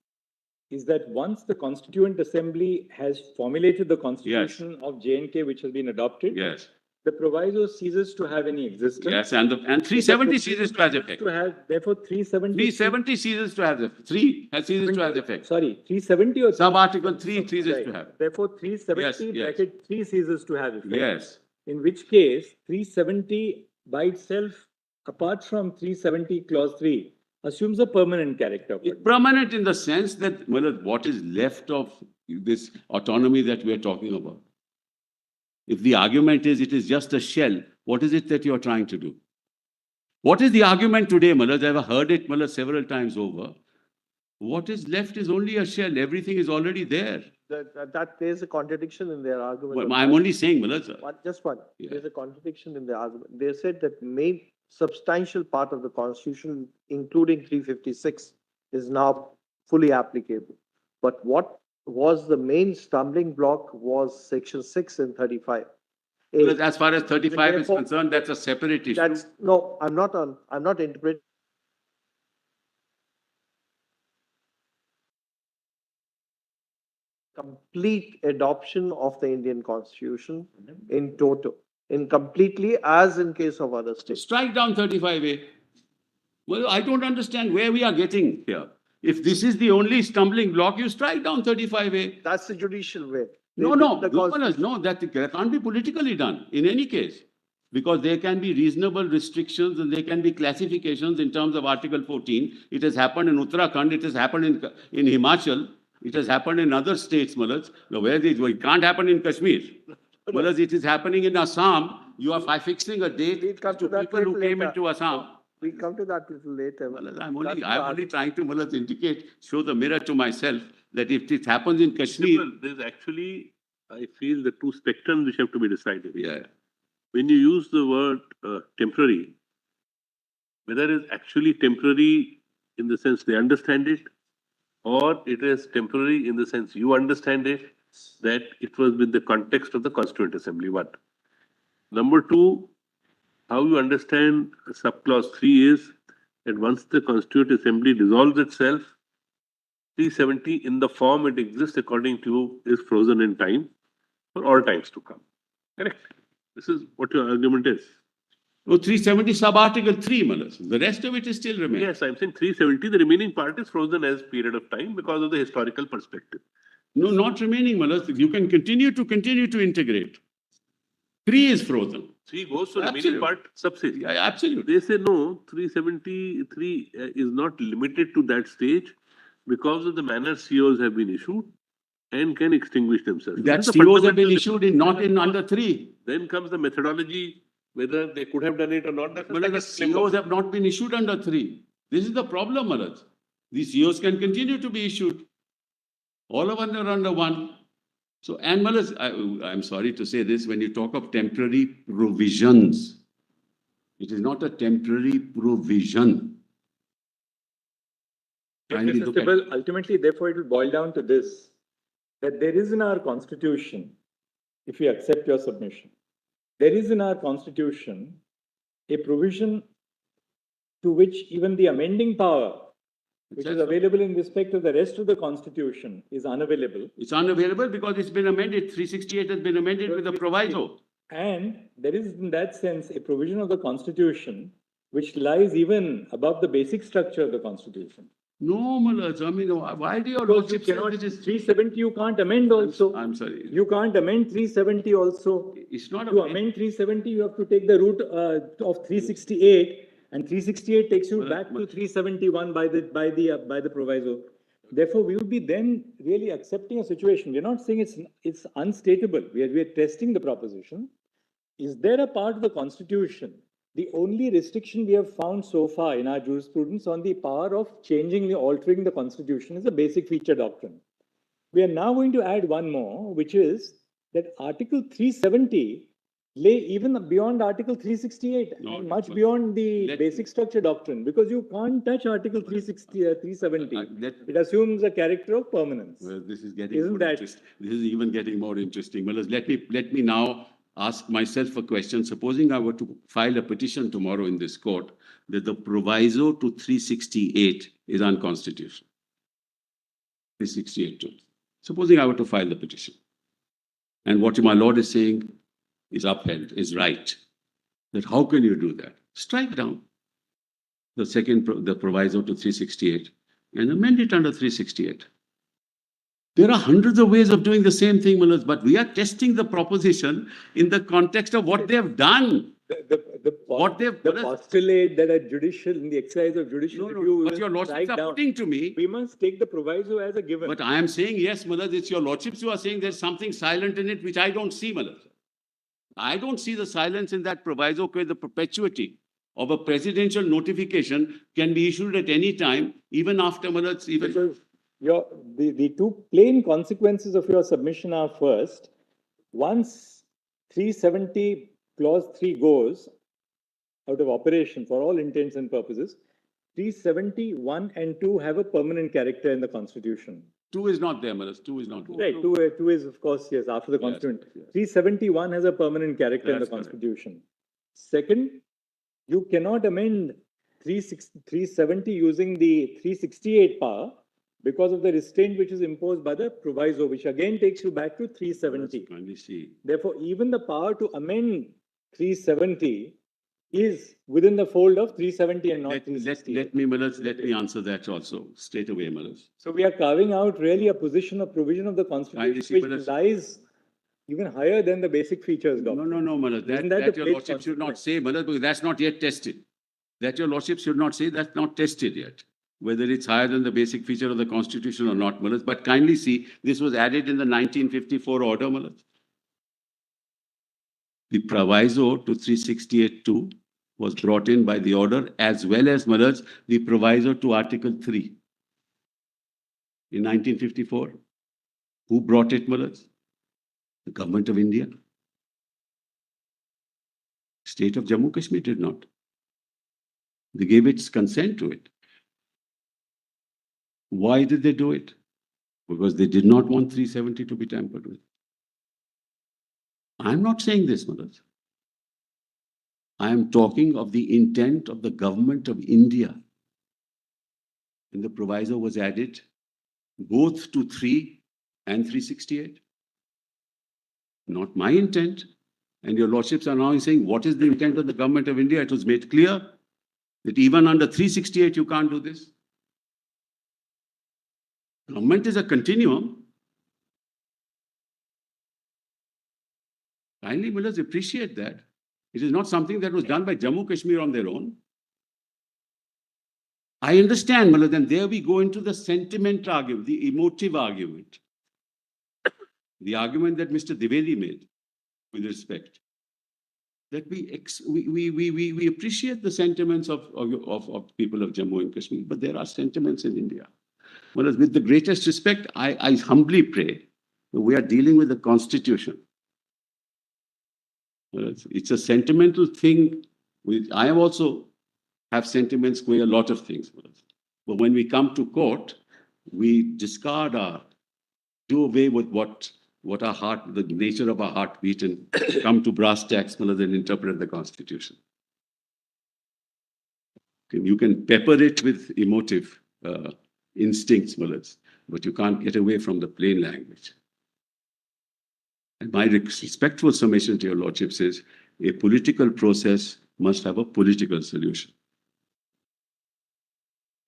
Speaker 2: is that once the Constituent Assembly has formulated the Constitution of J&K, which has been adopted,
Speaker 9: yes,
Speaker 2: the proviso ceases to have any existence.
Speaker 9: Yes, and 370 ceases to have effect.
Speaker 2: Therefore,
Speaker 9: 370 ceases to have effect. 3 ceases to have effect.
Speaker 2: Sorry, 370 or
Speaker 9: sub-article 3 ceases to have.
Speaker 2: Therefore, 370 bracket 3 ceases to have effect.
Speaker 9: Yes.
Speaker 2: In which case, 370 by itself, apart from 370 clause 3, assumes a permanent character.
Speaker 9: Permanent in the sense that, well, what is left of this autonomy that we are talking about? If the argument is it is just a shell, what is it that you are trying to do? What is the argument today, Malad? I've heard it, Malad, several times over. What is left is only a shell. Everything is already there.
Speaker 7: That there's a contradiction in their argument.
Speaker 9: Well, I'm only saying, Malad, sir.
Speaker 7: Just one. Yeah. There's a contradiction in their argument. They said that main substantial part of the Constitution, including 356, is now fully applicable. But what was the main stumbling block was section 6 and 35.
Speaker 9: Because as far as 35 is concerned, that's a separate issue.
Speaker 7: No, I'm not interpreting. Complete adoption of the Indian Constitution in toto, in completely, as in case of other states.
Speaker 9: Strike down 35A. Well, I don't understand where we are getting here. If this is the only stumbling block, you strike down 35A.
Speaker 7: That's the judicial way.
Speaker 9: No, that can't be politically done in any case. Because there can be reasonable restrictions and there can be classifications in terms of Article 14. It has happened in Uttarakhand, it has happened in Himachal, it has happened in other states, Malaj. It can't happen in Kashmir. Malaj, it is happening in Assam. You are fixing a date to people who came into Assam.
Speaker 7: We'll come to that a little later.
Speaker 9: I'm only trying to indicate, show the mirror to myself that if it happens in Kashmir.
Speaker 12: There's actually, I feel, the two spectrums which have to be decided.
Speaker 9: Yeah.
Speaker 12: When you use the word temporary, whether it is actually temporary in the sense they understand it, or it is temporary in the sense you understand it, that it was with the context of the Constituent Assembly, one. Number two, how you understand subclause 3 is that once the Constituent Assembly dissolves itself, 370 in the form it exists according to you is frozen in time for all times to come. Correct? This is what your argument is.
Speaker 9: No, 370 sub-article 3, Manas. The rest of it is still remaining.
Speaker 12: Yes, I'm saying 370, the remaining part is frozen as period of time because of the historical perspective.
Speaker 9: No, not remaining, Manas. You can continue to integrate. 3 is frozen.
Speaker 12: 3 goes to the remaining part subsidy.
Speaker 9: Yeah, absolutely.
Speaker 12: They say no, 373 is not limited to that stage because of the manner COs have been issued and can extinguish themselves.
Speaker 9: That COs have been issued not in under 3.
Speaker 12: Then comes the methodology, whether they could have done it or not.
Speaker 9: Well, the COs have not been issued under 3. This is the problem, Maharaj. These COs can continue to be issued. All of them are under 1. So, and Maharaj, I'm sorry to say this, when you talk of temporary provisions, it is not a temporary provision.
Speaker 2: Ultimately, therefore, it will boil down to this, that there is in our Constitution, if we accept your submission, there is in our Constitution a provision to which even the amending power, which is available in respect of the rest of the Constitution, is unavailable.
Speaker 9: It's unavailable because it's been amended. 368 has been amended with a proviso.
Speaker 2: And there is, in that sense, a provision of the Constitution which lies even above the basic structure of the Constitution.
Speaker 9: No, my lords, I mean, why do your
Speaker 2: Because you
Speaker 9: lordship say
Speaker 2: cannot,
Speaker 9: this is
Speaker 2: 370 you can't amend also.
Speaker 9: I'm sorry.
Speaker 2: You can't amend 370 also.
Speaker 9: It's not
Speaker 2: To amend 370, you have to take the route of 368, and 368 takes you back to 371 by the proviso. Therefore, we would be then really accepting a situation. We're not saying it's unstateable. We are testing the proposition. Is there a part of the Constitution? The only restriction we have found so far in our jurisprudence on the power of altering the Constitution is the basic feature doctrine. We are now going to add one more, which is that Article 370 lay even beyond Article 368, and much beyond the basic structure doctrine, because you can't touch Article 370. It assumes a character of permanence.
Speaker 9: Well, this is getting more interesting. This is even getting more interesting. Well, let me now ask myself a question. Supposing I were to file a petition tomorrow in this court that the proviso to 368 is unconstitutional. 368 too. Supposing I were to file the petition, and what my lord is saying is upheld, is right, that how can you do that? Strike down the proviso to 368 and amend it under 368. There are hundreds of ways of doing the same thing, Manoj, but we are testing the proposition in the context of what they have done.
Speaker 2: The postulate that in the exercise of judicial review,
Speaker 9: but your lordships are putting to me.
Speaker 2: We must take the proviso as a given.
Speaker 9: But I am saying, yes, Manoj, it's your lordships who are saying there's something silent in it, which I don't see, Manoj. I don't see the silence in that proviso where the perpetuity of a presidential notification can be issued at any time, even after Manoj, even.
Speaker 2: The two plain consequences of your submission are, first, once 370 clause 3 goes out of operation for all intents and purposes, 371 and 2 have a permanent character in the Constitution.
Speaker 9: 2 is not there, Manoj. 2 is not there.
Speaker 2: Right, 2 is, of course, yes, after the Constitution. Yes. 371 has a permanent character in the Constitution. Correct. Second, you cannot amend 370 using the 368 power, because of the restraint which is imposed by the proviso, which again takes you back to 370. Therefore, even the power to amend 370 is within the fold of 370 and not 368.
Speaker 9: Let me answer that also straight away, Manoj.
Speaker 2: So we are carving out really a provision of the Constitution which lies even higher than the basic features doctrine.
Speaker 9: No, Manoj. That your lordship should not say, Manoj, because that's not yet tested. That your lordship should not say, that's not tested yet, whether it's higher than the basic feature of the Constitution or not, Manoj. But kindly see, this was added in the 1954 order, Manoj. The proviso to 368(2) was brought in by the order, as well as, Manoj, the proviso to Article 3 in 1954. Who brought it, Manoj? The government of India. State of Jammu Kashmir did not. They gave its consent to it. Why did they do it? Because they did not want 370 to be tampered with. I'm not saying this, Manoj. I am talking of the intent of the government of India. And the proviso was added both to 3 and 368. Not my intent. And your lordships are now saying, what is the intent of the government of India? It was made clear that even under 368, you can't do this. Government is a continuum. Kindly, Manoj, appreciate that. It is not something that was done by Jammu Kashmir on their own. I understand, Manoj, and there we go into the sentiment argument, the emotive argument. The argument that Mr. Dwivedi made, with respect. That we appreciate the sentiments of people of Jammu and Kashmir, but there are sentiments in India. Well, with the greatest respect, I humbly pray that we are dealing with the Constitution. Well, it's a sentimental thing. I also have sentiments for a lot of things. But when we come to court, we discard do away with what our heart, the nature of our heartbeat, and come to brass tacks and interpret the Constitution. You can pepper it with emotive instincts, but you can't get away from the plain language. And my respectful submission to your lordship is a political process must have a political solution.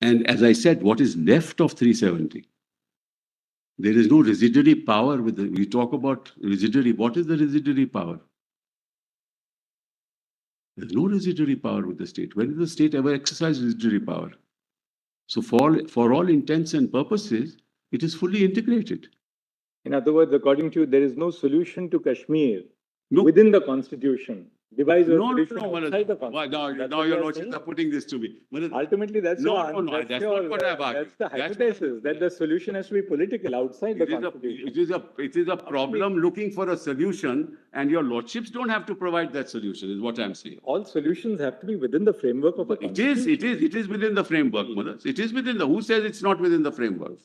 Speaker 9: And as I said, what is left of 370? There is no residuary power with we talk about residuary. What is the residuary power? There's no residuary power with the state. When did the state ever exercise residuary power? So for all intents and purposes, it is fully integrated.
Speaker 2: In other words, according to you, there is no solution to Kashmir within the constitution. Devise a solution outside the constitution.
Speaker 9: Now your lordships are putting this to me.
Speaker 2: Ultimately, that's
Speaker 9: that's not what I've argued.
Speaker 2: That's the hypothesis, that the solution has to be political outside the constitution.
Speaker 9: It is a problem looking for a solution, and your lordships don't have to provide that solution, is what I'm saying.
Speaker 2: All solutions have to be within the framework of a constitution.
Speaker 9: It is within the framework, Mothers. It is within the, who says it's not within the framework?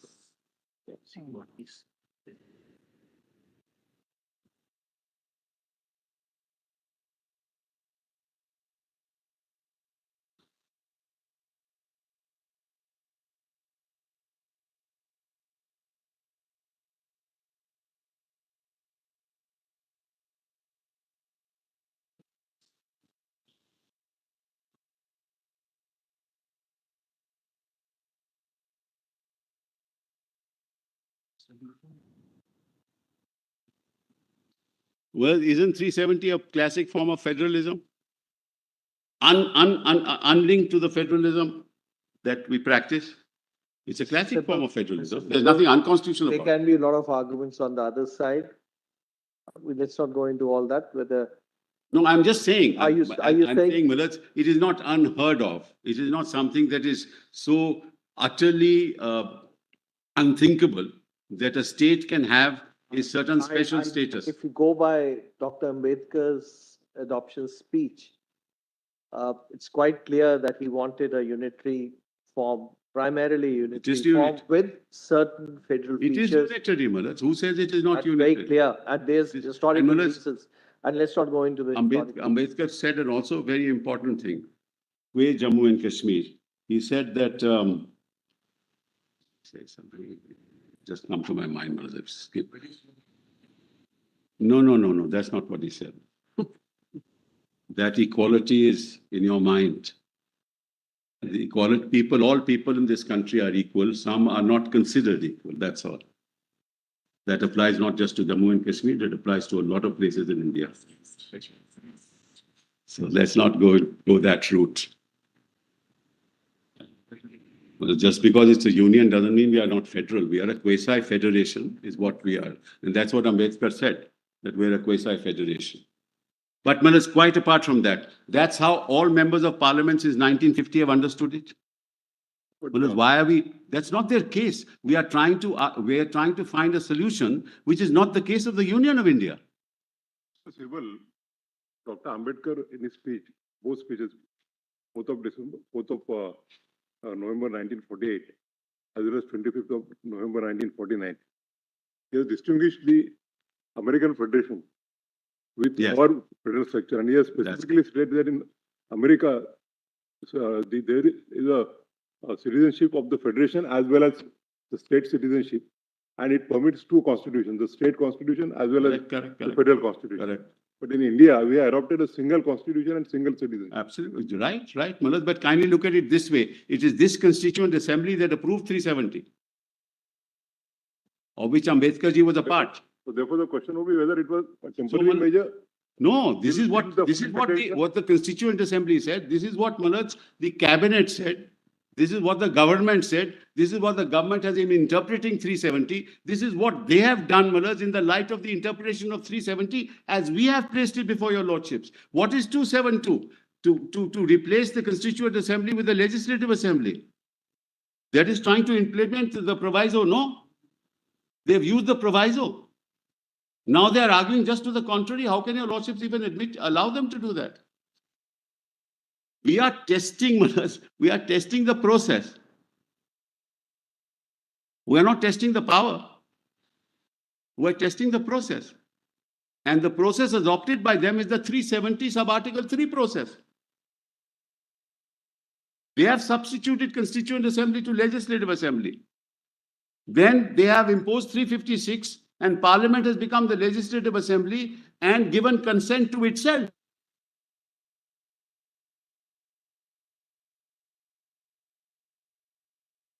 Speaker 9: Well, isn't 370 a classic form of federalism? Unlinked to the federalism that we practice? It's a classic form of federalism. There's nothing unconstitutional about it.
Speaker 7: There can be a lot of arguments on the other side. Let's not go into all that, whether...
Speaker 9: No, I'm just saying.
Speaker 7: I'm
Speaker 9: saying, Millets, it is not unheard of. It is not something that is so utterly unthinkable that a state can have a certain special status.
Speaker 7: If you go by Dr. Ambedkar's adoption speech, it's quite clear that he wanted a unitary form, primarily unitary form with certain federal features.
Speaker 9: It is unitary, Millets. Who says it is not unitary?
Speaker 7: Very clear. And there's historical reasons. And let's not go into the...
Speaker 9: Ambedkar said an also very important thing. With Jammu and Kashmir, he said that... say something. Just come to my mind, I've skipped. No, that's not what he said. That equality is in your mind. The equality, all people in this country are equal. Some are not considered equal, that's all. That applies not just to Jammu and Kashmir, it applies to a lot of places in India. So let's not go that route. Well, just because it's a union doesn't mean we are not federal. We are a quasi-federation is what we are. And that's what Ambedkar said, that we're a quasi-federation. But it's quite apart from that. That's how all members of parliament since 1950 have understood it. Why are we? That's not their case. We are trying to find a solution, which is not the case of the Union of India.
Speaker 11: Civil, Dr. Ambedkar in his speech, both speeches, 4th of November 1948, as well as 25th of November 1949, he has distinguished the American Federation with our federal structure, and he has specifically stated that in America, there is a citizenship of the federation as well as the state citizenship, and it permits two constitutions, the state constitution as well as the federal constitution.
Speaker 9: Correct.
Speaker 11: But in India, we have adopted a single constitution and single citizenship.
Speaker 9: Absolutely. Right, Manoj. But kindly look at it this way. It is this Constituent Assembly that approved 370, of which Ambedkar ji was a part.
Speaker 11: So therefore, the question will be whether it was a temporary measure.
Speaker 9: No, this is what the Constituent Assembly said. This is what Manoj, the cabinet said. This is what the government said. This is what the government has been interpreting 370. This is what they have done, Manoj, in the light of the interpretation of 370, as we have placed it before your lordships. What is 272? To replace the Constituent Assembly with the Legislative Assembly. That is trying to implement the proviso. No, they've used the proviso. Now they are arguing just to the contrary. How can your lordships even allow them to do that? We are testing, Manoj. We are testing the process. We are not testing the power. We are testing the process. And the process adopted by them is the 370 sub-article 3 process. They have substituted Constituent Assembly to Legislative Assembly. Then they have imposed 356 and Parliament has become the Legislative Assembly and given consent to itself.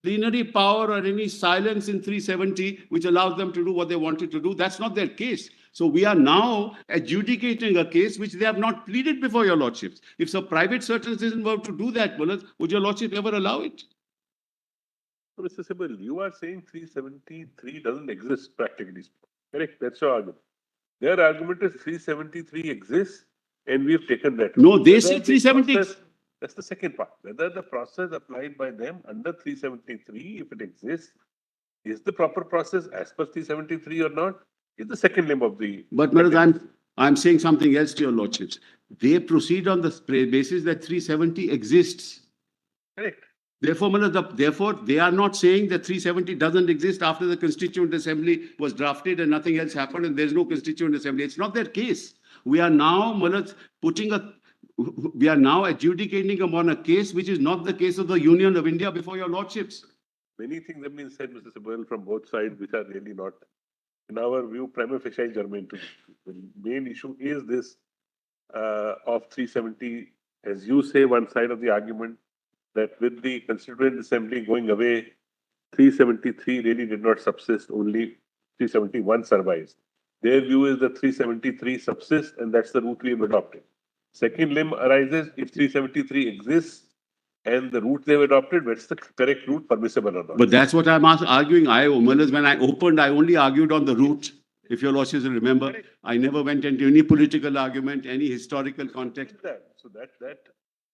Speaker 9: plenary power or any silence in 370 which allows them to do what they wanted to do. That's not their case. So we are now adjudicating a case which they have not pleaded before your lordships. If some private citizen were to do that, would your lordship ever allow it?
Speaker 12: Mr. Sibal, you are saying 373 doesn't exist practically. Correct? That's your argument. Their argument is 373 exists and we've taken that.
Speaker 9: No, they say 370.
Speaker 12: That's the second part. Whether the process applied by them under 373, if it exists, is the proper process as per 373 or not, is the second limb of the...
Speaker 9: But I'm saying something else to your lordships. They proceed on the basis that 370 exists.
Speaker 12: Correct.
Speaker 9: Therefore, they are not saying that 370 doesn't exist after the Constituent Assembly was drafted and nothing else happened and there's no Constituent Assembly. It's not their case. We are now adjudicating upon a case which is not the case of the Union of India before your lordships.
Speaker 12: Many things have been said, Mr. Sibal, from both sides, which are really not, in our view, prima facie germane to this. The main issue is this of 370, as you say, one side of the argument, that with the Constituent Assembly going away, 373 really did not subsist, only 371 survives. Their view is that 373 subsists and that's the route we have adopted. Second limb arises if 373 exists and the route they have adopted, what's the correct route, permissible or not?
Speaker 9: But that's what I'm arguing. When I opened, I only argued on the route. If your lordships remember, correct. I never went into any political argument, any historical context.
Speaker 12: So that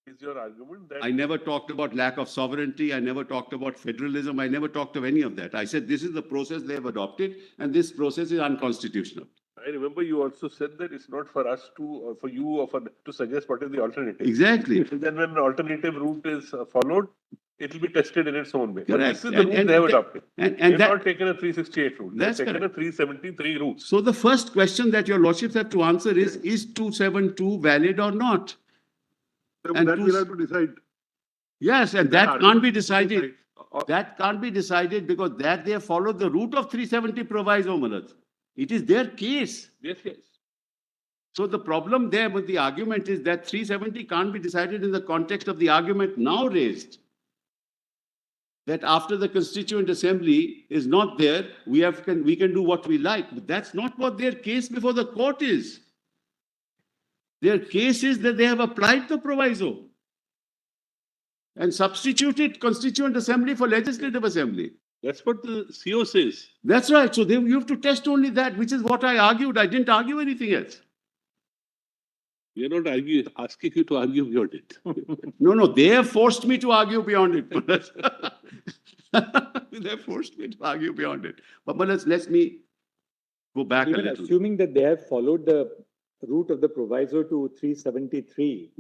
Speaker 12: is your argument? That
Speaker 9: I never talked about lack of sovereignty. I never talked about federalism. I never talked of any of that. I said this is the process they have adopted and this process is unconstitutional.
Speaker 12: I remember you also said that it's not for us to, or for you, or to suggest what is the alternative.
Speaker 9: Exactly.
Speaker 12: Then when an alternative route is followed, it will be tested in its own way.
Speaker 9: Correct.
Speaker 12: But this is the route they have adopted.
Speaker 9: They've
Speaker 12: not taken a 368 route.
Speaker 9: That's
Speaker 12: they've taken
Speaker 9: correct.
Speaker 12: a 373 route.
Speaker 9: So the first question that your lordships have to answer is 272 valid or not?
Speaker 11: And that we'll have to decide.
Speaker 9: Yes, and that can't be decided. That can't be decided because that they have followed the route of 370 proviso, Manoj. It is their case.
Speaker 12: Yes, yes.
Speaker 9: So the problem there with the argument is that 370 can't be decided in the context of the argument now raised. That after the Constituent Assembly is not there, we can do what we like. But that's not what their case before the court is. Their case is that they have applied the proviso and substituted Constituent Assembly for Legislative Assembly.
Speaker 12: That's what the CO says.
Speaker 9: That's right. So you have to test only that, which is what I argued. I didn't argue anything else.
Speaker 12: We are not asking you to argue beyond it.
Speaker 9: No, they have forced me to argue beyond it. They have forced me to argue beyond it. But let me go back
Speaker 2: Even
Speaker 9: a little.
Speaker 2: Assuming that they have followed the route of the proviso to 373,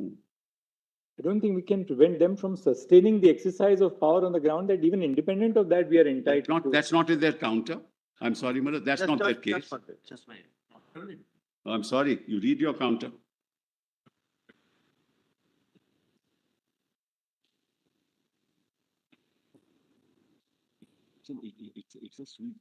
Speaker 2: I don't think we can prevent them from sustaining the exercise of power on the ground that even independent of that, we are entitled to.
Speaker 9: That's not in their counter. I'm sorry, Manoj, that's not their case. I'm sorry, you read your counter. It's a sweet.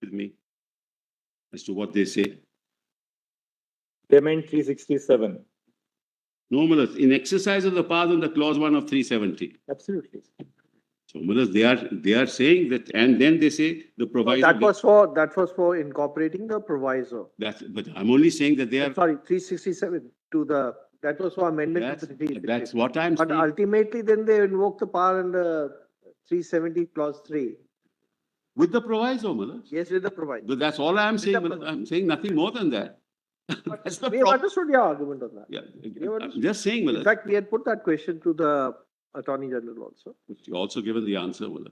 Speaker 9: With me as to what they say.
Speaker 2: They meant 367.
Speaker 9: No, Manoj, in exercise of the powers under clause 1 of 370.
Speaker 2: Absolutely.
Speaker 9: So, Manoj, they are saying that, and then they say the proviso.
Speaker 7: That was for incorporating the proviso.
Speaker 9: But I'm only saying that they are.
Speaker 7: Sorry, 367 to the, that was for amendment to the 360.
Speaker 9: That's what I'm saying.
Speaker 7: But ultimately then they invoke the power under 370 clause 3.
Speaker 9: With the proviso, Malad.
Speaker 7: Yes, with the proviso.
Speaker 9: But that's all I'm saying,
Speaker 7: the
Speaker 9: Malad. I'm saying nothing more than that. That's the
Speaker 7: We have
Speaker 9: problem.
Speaker 7: understood your argument on that.
Speaker 9: Yeah,
Speaker 7: have
Speaker 9: I'm just saying,
Speaker 7: In
Speaker 9: Malad.
Speaker 7: fact, we had put that question to the Attorney General also.
Speaker 9: You also given the answer, Malad.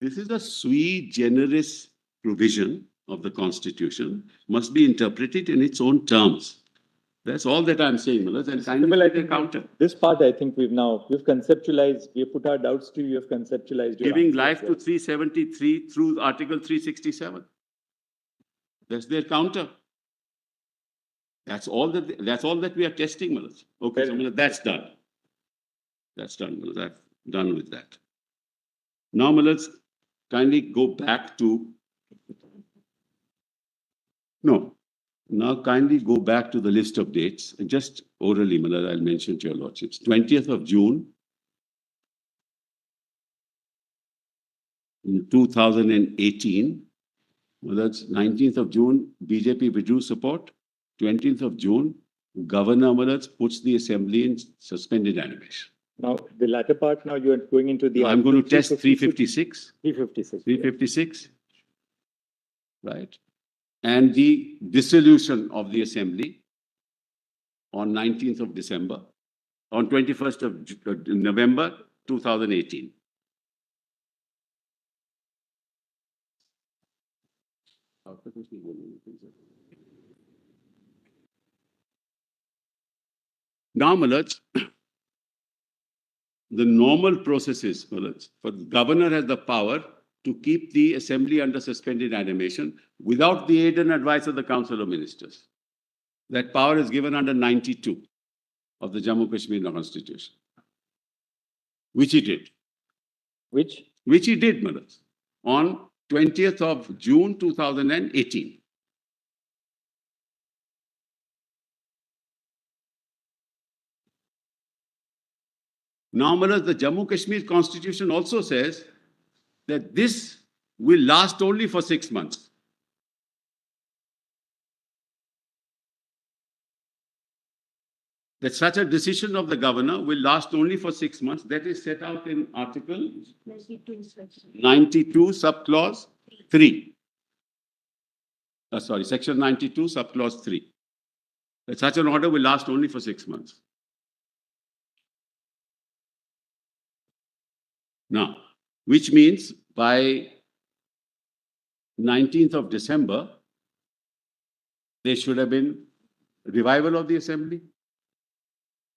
Speaker 9: This is a sui generis provision of the Constitution, must be interpreted in its own terms. That's all that I'm saying, Malad. And kindly take a counter.
Speaker 2: This part, I think we've conceptualized, we have put our doubts to you, have conceptualized your
Speaker 9: Giving
Speaker 2: answers,
Speaker 9: life
Speaker 2: yeah.
Speaker 9: to 373 through Article 367. That's their counter. That's all that we are testing, Malad. Okay, so Malad, that's done. That's done, Malad. I've done with that. Now, Malad, kindly go back to Now, kindly go back to the list of dates. Just orally, Malad, I'll mention to your lordships. 20th of June, 2018. Well, that's 19th of June, BJP withdrew support. 20th of June, Governor Malad puts the assembly in suspended animation.
Speaker 2: Now, the latter part, now you are going into the...
Speaker 9: I'm going to test 356.
Speaker 2: 356.
Speaker 9: 356. Right. And the dissolution of the assembly on 19th of December, on 21st of November 2018. Now, Malad, the normal process is, Malad, for the governor has the power to keep the assembly under suspended animation without the aid and advice of the Council of Ministers. That power is given under 92 of the Jammu Kashmir Constitution, which he did.
Speaker 2: Which
Speaker 9: he did, Malad, on 20th of June 2018. Now, Malad, the Jammu Kashmir Constitution also says that this will last only for 6 months. That such a decision of the governor will last only for 6 months. That is set out in Article 92, subclause 3. Section 92, subclause 3. That such an order will last only for 6 months. Now, which means by 19th of December, there should have been revival of the assembly,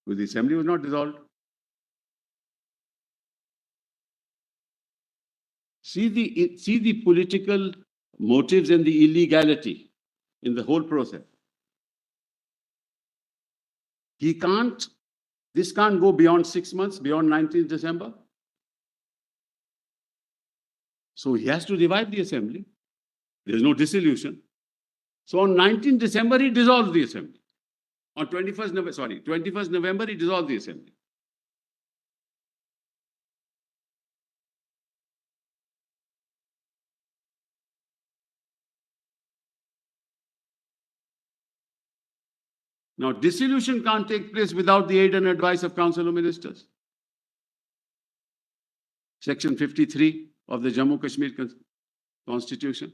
Speaker 9: because the assembly was not dissolved. See the political motives and the illegality in the whole process. This can't go beyond 6 months, beyond 19th December. So he has to revive the assembly. There's no dissolution. So on 19th December, he dissolves the assembly. On 21st November, he dissolves the assembly. Now, dissolution can't take place without the aid and advice of Council of Ministers. Section 53 of the Jammu Kashmir Constitution.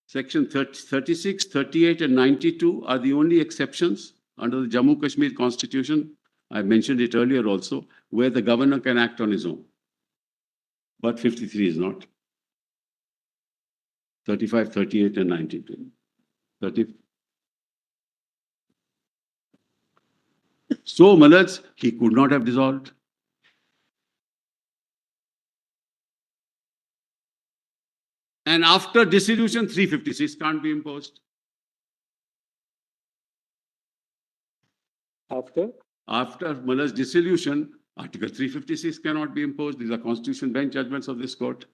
Speaker 9: Section 36, 38 and 92 are the only exceptions under the Jammu Kashmir Constitution. I mentioned it earlier also, where the governor can act on his own. But 53 is not. 35, 38 and 92. 30. So, Malad, he could not have dissolved. And after dissolution, 356 can't be imposed.
Speaker 2: After
Speaker 9: Malad's dissolution, Article 356 cannot be imposed. These are Constitution bench judgments of this court.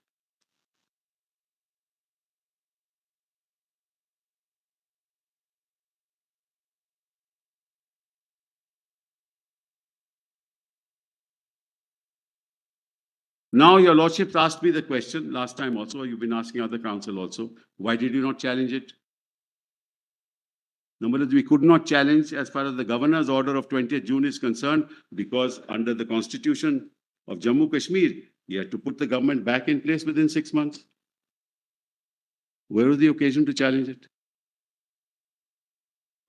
Speaker 9: Now, your lordships asked me the question last time also, you've been asking other council also, why did you not challenge it? Number we could not challenge as far as the governor's order of 20th June is concerned, because under the constitution of Jammu Kashmir, you had to put the government back in place within 6 months. Where was the occasion to challenge it?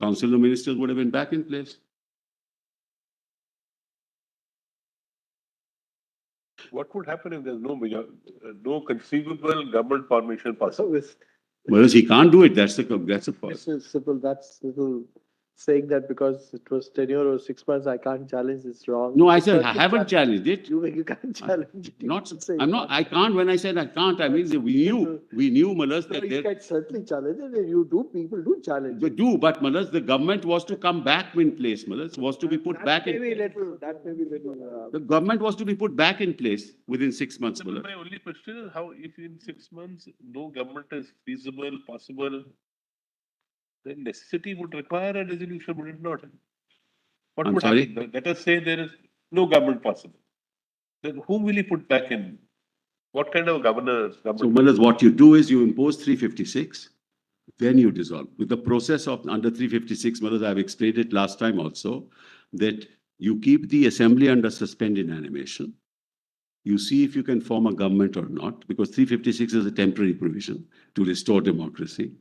Speaker 9: Council of Ministers would have been back in place.
Speaker 12: What would happen if there's no conceivable government formation possible?
Speaker 9: Well, he can't do it. That's the point.
Speaker 7: That's little saying that because it was tenure or 6 months, I can't challenge this wrong.
Speaker 9: No, I said I haven't challenged it.
Speaker 7: You can't challenge it.
Speaker 9: I'm not. I can't. When I said I can't, I mean we knew, Malas,
Speaker 7: No,
Speaker 9: that
Speaker 7: you can certainly challenge it. And you do. People do challenge.
Speaker 9: they do, but Malas, the government was to come back in place. Malas was to be put back in.
Speaker 7: That may be little.
Speaker 9: The government was to be put back in place within 6 months. Malas.
Speaker 12: My only question is how, if in 6 months no government is feasible, possible, then necessity would require a resolution, would it not? What
Speaker 9: I'm
Speaker 12: would
Speaker 9: sorry?
Speaker 12: happen? Let us say there is no government possible. Then whom will he put back in? What kind of governor?
Speaker 9: So, Malas, what you do is you impose 356, then you dissolve. With the process of under 356, Malas, I've explained it last time also, that you keep the assembly under suspended animation. You see if you can form a government or not, because 356 is a temporary provision to restore democracy.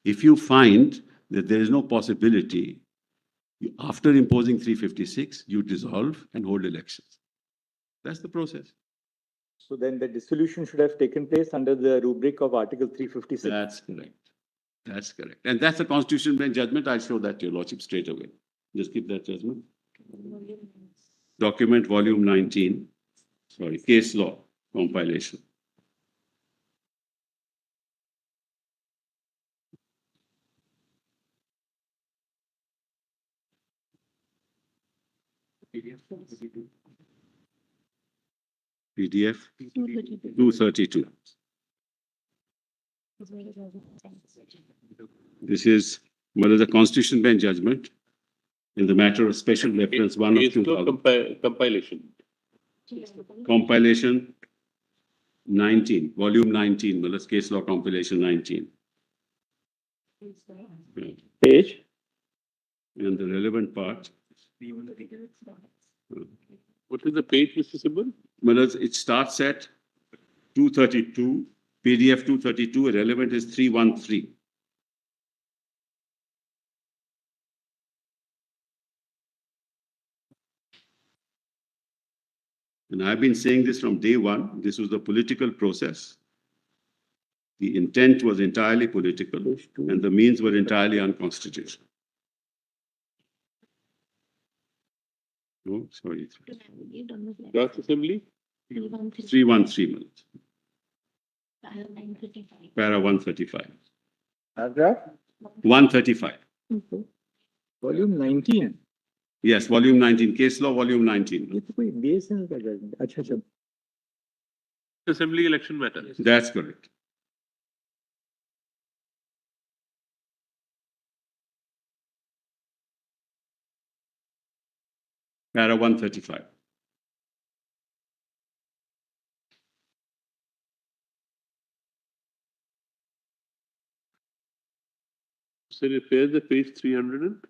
Speaker 9: If you find that there is no possibility, after imposing 356, you dissolve and hold elections. That's the process.
Speaker 2: So then the dissolution should have taken place under the rubric of Article 356.
Speaker 9: That's correct. That's correct. And that's a Constitution bench judgment. I'll show that to your lordship straight away. Just keep that judgment. Document volume 19. Sorry, case law compilation. PDF 232. This is the Constitution bench judgment in the matter of special reference 1 of 2000.
Speaker 12: Compilation.
Speaker 9: Compilation 19, volume 19, case law compilation 19.
Speaker 2: Page.
Speaker 9: And the relevant part.
Speaker 12: What is the page, Mr. Sibbal?
Speaker 9: It starts at 232, PDF 232, relevant is 313. And I've been saying this from day one. This was the political process. The intent was entirely political, and the means were entirely unconstitutional. No, sorry.
Speaker 12: Draft Assembly?
Speaker 9: 313 minutes. Para 135.
Speaker 2: Paragraph?
Speaker 9: 135.
Speaker 2: Volume 19.
Speaker 9: Yes, volume 19, case law, volume 19.
Speaker 12: Assembly election matter.
Speaker 9: That's correct. Para 135.
Speaker 12: So it appears the page 300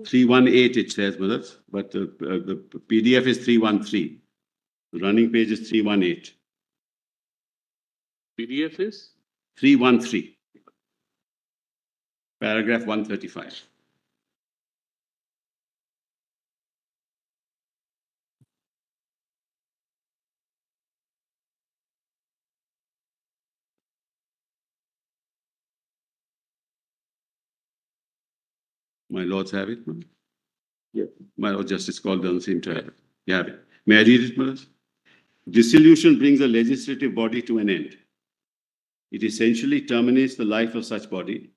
Speaker 9: 318 it says, but the PDF is 313. The running page is 318.
Speaker 12: PDF is?
Speaker 9: 313. Paragraph 135. My lords have it, man?
Speaker 2: Yeah.
Speaker 9: My Lord Justice Call doesn't seem to have it. You have it. May I read it, Malas? Dissolution brings a legislative body to an end. It essentially terminates the life of such body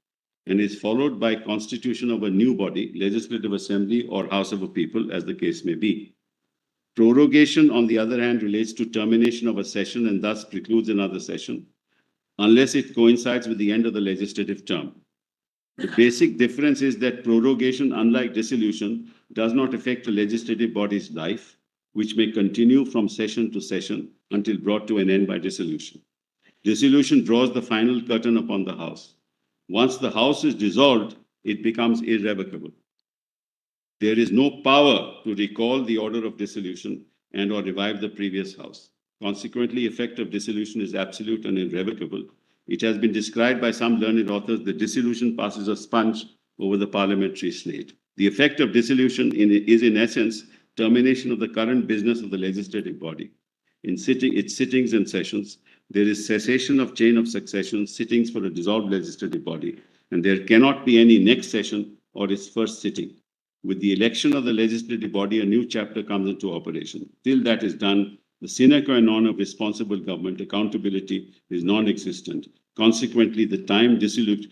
Speaker 9: and is followed by constitution of a new body, legislative assembly or house of a people, as the case may be. Prorogation, on the other hand, relates to termination of a session and thus precludes another session, unless it coincides with the end of the legislative term. The basic difference is that prorogation, unlike dissolution, does not affect the legislative body's life, which may continue from session to session until brought to an end by dissolution. Dissolution draws the final curtain upon the House. Once the House is dissolved, it becomes irrevocable. There is no power to recall the order of dissolution and or revive the previous house. Consequently, effect of dissolution is absolute and irrevocable. It has been described by some learned authors that dissolution passes a sponge over the parliamentary slate. The effect of dissolution is in essence termination of the current business of the legislative body. In its sittings and sessions, there is cessation of chain of succession, sittings for a dissolved legislative body, and there cannot be any next session or its first sitting. With the election of the legislative body, a new chapter comes into operation. Till that is done, the sine qua non of responsible government accountability is non-existent. Consequently, the time dissolution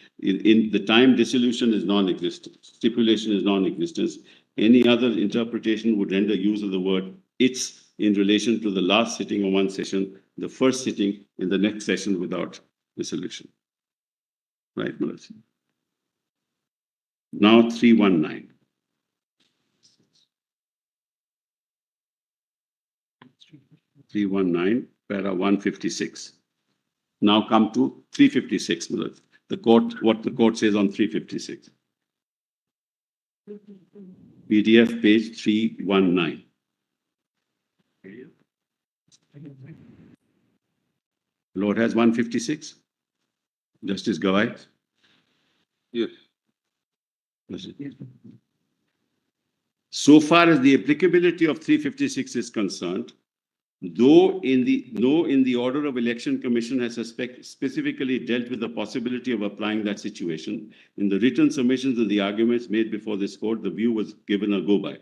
Speaker 9: is non-existent. Stipulation is non-existent. Any other interpretation would render use of the word "its" in relation to the last sitting of one session, the first sitting in the next session without dissolution. Right, Melissa? Now 319. Para 156. Now come to 356. The court, what the court says on 356. PDF page 319. Lord has 156. Justice Gawai.
Speaker 11: Yes.
Speaker 9: So far as the applicability of 356 is concerned, though in the order of election commission has specifically dealt with the possibility of applying that situation, in the written submissions of the arguments made before this court, the view was given a go by.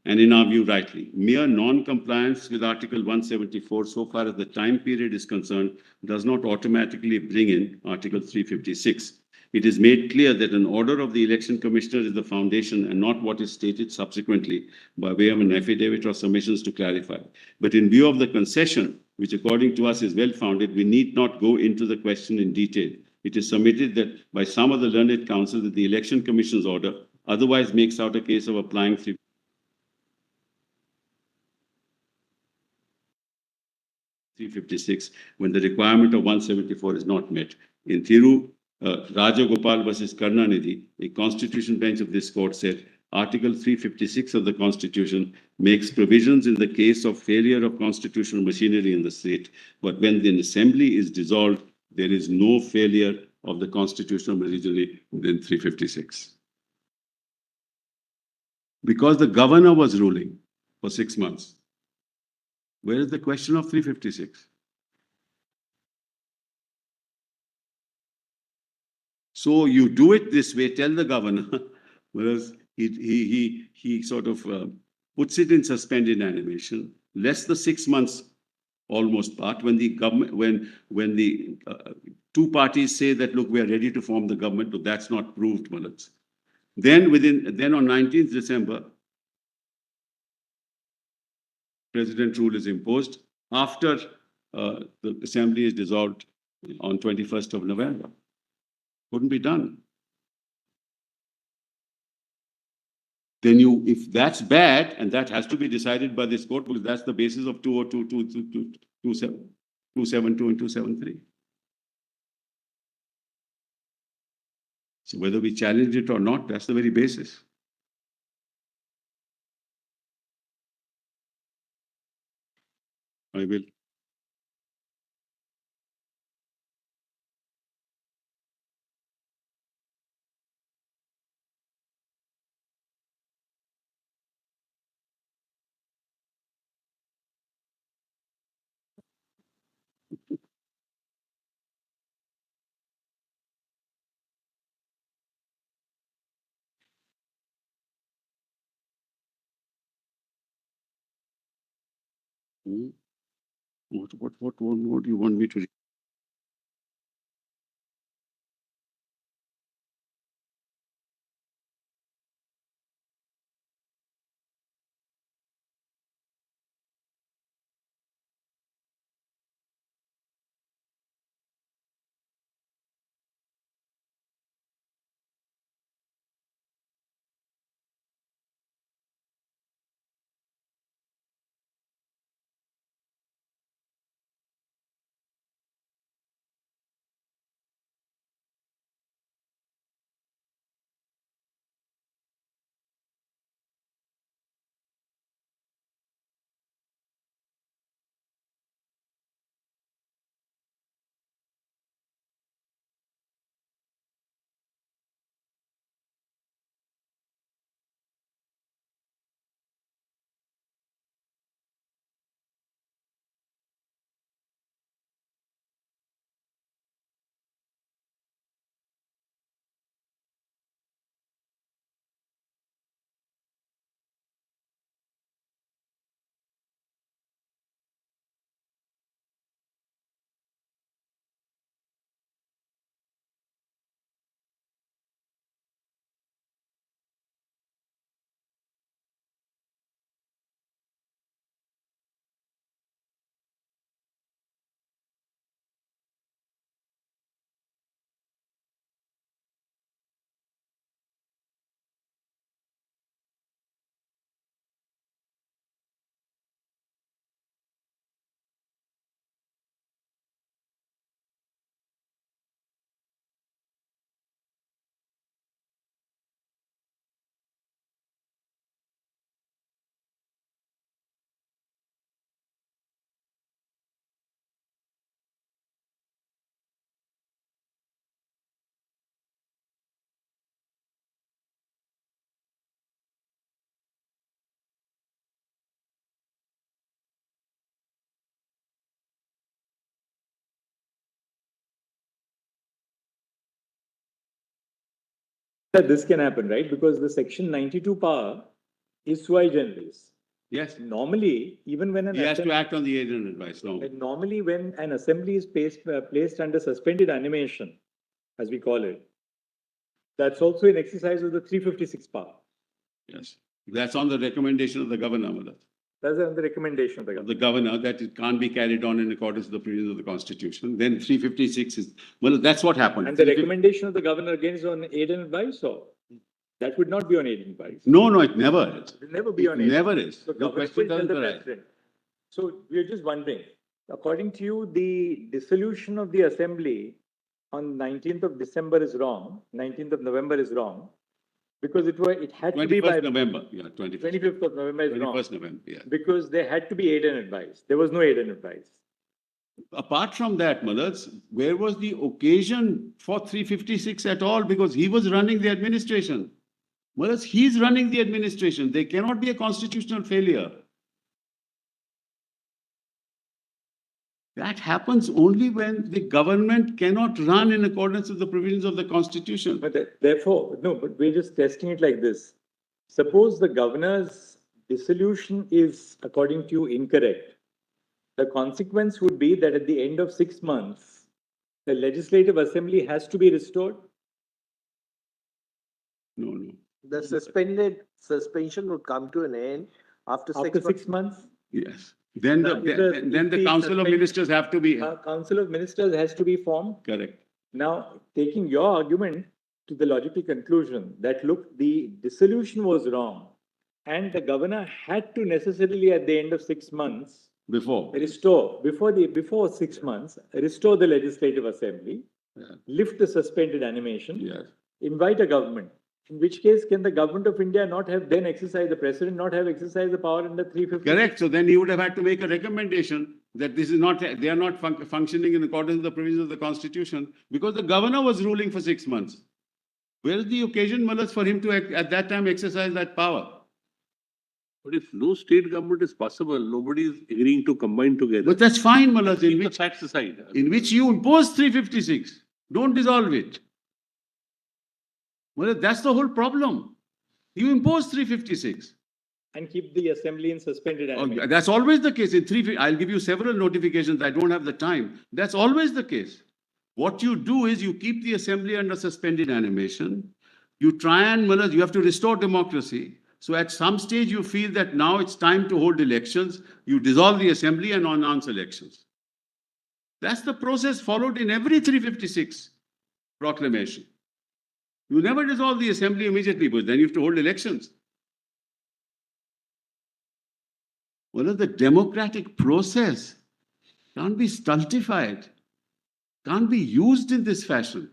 Speaker 9: And in our view, rightly, mere non-compliance with Article 174, so far as the time period is concerned, does not automatically bring in Article 356. It is made clear that an order of the election commissioner is the foundation and not what is stated subsequently by way of an affidavit or submissions to clarify. But in view of the concession, which according to us is well-founded, we need not go into the question in detail. It is submitted that by some of the learned counsel that the election commission's order otherwise makes out a case of applying 356 when the requirement of 174 is not met. In Thiru Rajagopal versus Karnanidhi, a constitution bench of this court said, Article 356 of the Constitution makes provisions in the case of failure of constitutional machinery in the state, but when the assembly is dissolved, there is no failure of the constitutional machinery within 356. Because the governor was ruling for 6 months, where is the question of 356? So you do it this way, tell the governor, whereas he sort of puts it in suspended animation, less the 6 months almost part, when the government, when the two parties say that, look, we are ready to form the government, but that's not proved, Malaz. Then on 19th December, President rule is imposed after the assembly is dissolved on 21st of November. Couldn't be done. Then if that's bad, and that has to be decided by this court, because that's the basis of 202, 272 and 273. So whether we challenge it or not, that's the very basis. I will. What do you want me to read?
Speaker 2: this can happen, right? Because the section 92 power is sui generis.
Speaker 9: Yes.
Speaker 2: Normally, even when
Speaker 9: He has to act on the aid and advice. No.
Speaker 2: normally when an assembly is placed under suspended animation, as we call it, that's also an exercise of the 356 power.
Speaker 9: Yes. That's on the recommendation of the governor, Malad.
Speaker 2: That's on the recommendation of the governor.
Speaker 9: The governor, that it can't be carried on in accordance with the provisions of the Constitution. Then 356 is, well, that's what happened.
Speaker 2: And the recommendation of the governor again is on aid and advice, or that would not be on aid and advice?
Speaker 9: No, no, it never is.
Speaker 2: It will never be on aid.
Speaker 9: Never is.
Speaker 2: So
Speaker 9: No
Speaker 2: government
Speaker 9: question
Speaker 2: will tell the
Speaker 9: doesn't arise.
Speaker 2: president. So we are just wondering, according to you, the dissolution of the assembly on 19th of December is wrong, 19th of November is wrong, because it had to be by
Speaker 9: 21st November, yeah,
Speaker 2: 25th of November is wrong.
Speaker 9: 21st November, yeah.
Speaker 2: Because there had to be aid and advice. There was no aid and advice.
Speaker 9: Apart from that, Malad, where was the occasion for 356 at all? Because he was running the administration. Malad, he's running the administration. There cannot be a constitutional failure. That happens only when the government cannot run in accordance with the provisions of the Constitution.
Speaker 2: But therefore, no, but we're just testing it like this. Suppose the governor's dissolution is, according to you, incorrect. The consequence would be that at the end of 6 months, the Legislative Assembly has to be restored.
Speaker 9: No, no.
Speaker 7: The suspension would come to an end after
Speaker 2: 6 months.
Speaker 9: Yes. Then the Council of Ministers have to be.
Speaker 2: Council of Ministers has to be formed.
Speaker 9: Correct.
Speaker 2: Now, taking your argument to the logical conclusion that, look, the dissolution was wrong and the governor had to necessarily at the end of 6 months
Speaker 9: before
Speaker 2: 6 months, restore the Legislative Assembly, lift the suspended animation, invite a government. In which case, can the government of India not have then exercised, the president not have exercised the power under 350?
Speaker 9: Correct. So then he would have had to make a recommendation that this is not, they are not functioning in accordance with the provisions of the Constitution because the governor was ruling for 6 months. Where is the occasion, Malad, for him to at that time exercise that power?
Speaker 12: But if no state government is possible, nobody is agreeing to combine together.
Speaker 9: But that's fine, Malad.
Speaker 12: Keep the facts aside.
Speaker 9: In which you impose 356. Don't dissolve it. Well, that's the whole problem. You impose 356.
Speaker 2: And keep the assembly in suspended animation.
Speaker 9: That's always the case. I'll give you several notifications. I don't have the time. That's always the case. What you do is you keep the assembly under suspended animation. You try and, you have to restore democracy. So at some stage you feel that now it's time to hold elections. You dissolve the assembly and announce elections. That's the process followed in every 356 proclamation. You never dissolve the assembly immediately, but then you have to hold elections. Well, the democratic process can't be stultified, can't be used in this fashion.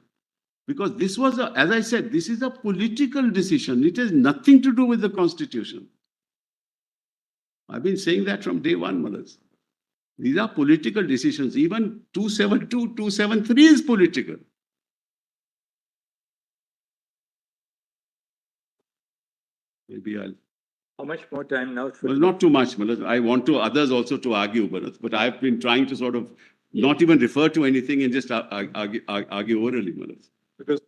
Speaker 9: Because this was, as I said, this is a political decision. It has nothing to do with the Constitution. I've been saying that from day one, Malad. These are political decisions. Even 272, 273 is political. Maybe I'll.
Speaker 2: How much more time now?
Speaker 9: Well, not too much, Malad. I want others also to argue, but I've been trying to sort of not even refer to anything and just argue orally, Malad.
Speaker 2: Because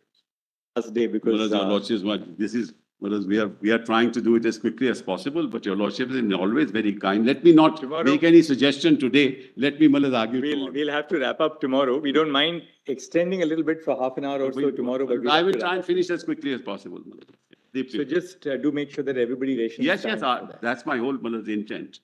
Speaker 2: last day, because
Speaker 9: Your Lordship, this is we are trying to do it as quickly as possible, but Your Lordship is always very kind. Let me not make any suggestion today. Let me, argue tomorrow.
Speaker 2: We'll have to wrap up tomorrow. We don't mind extending a little bit for half an hour or so tomorrow. But
Speaker 9: I will try and finish as quickly as possible.
Speaker 2: So just do make sure that everybody rations.
Speaker 9: Yes, that's my whole intent.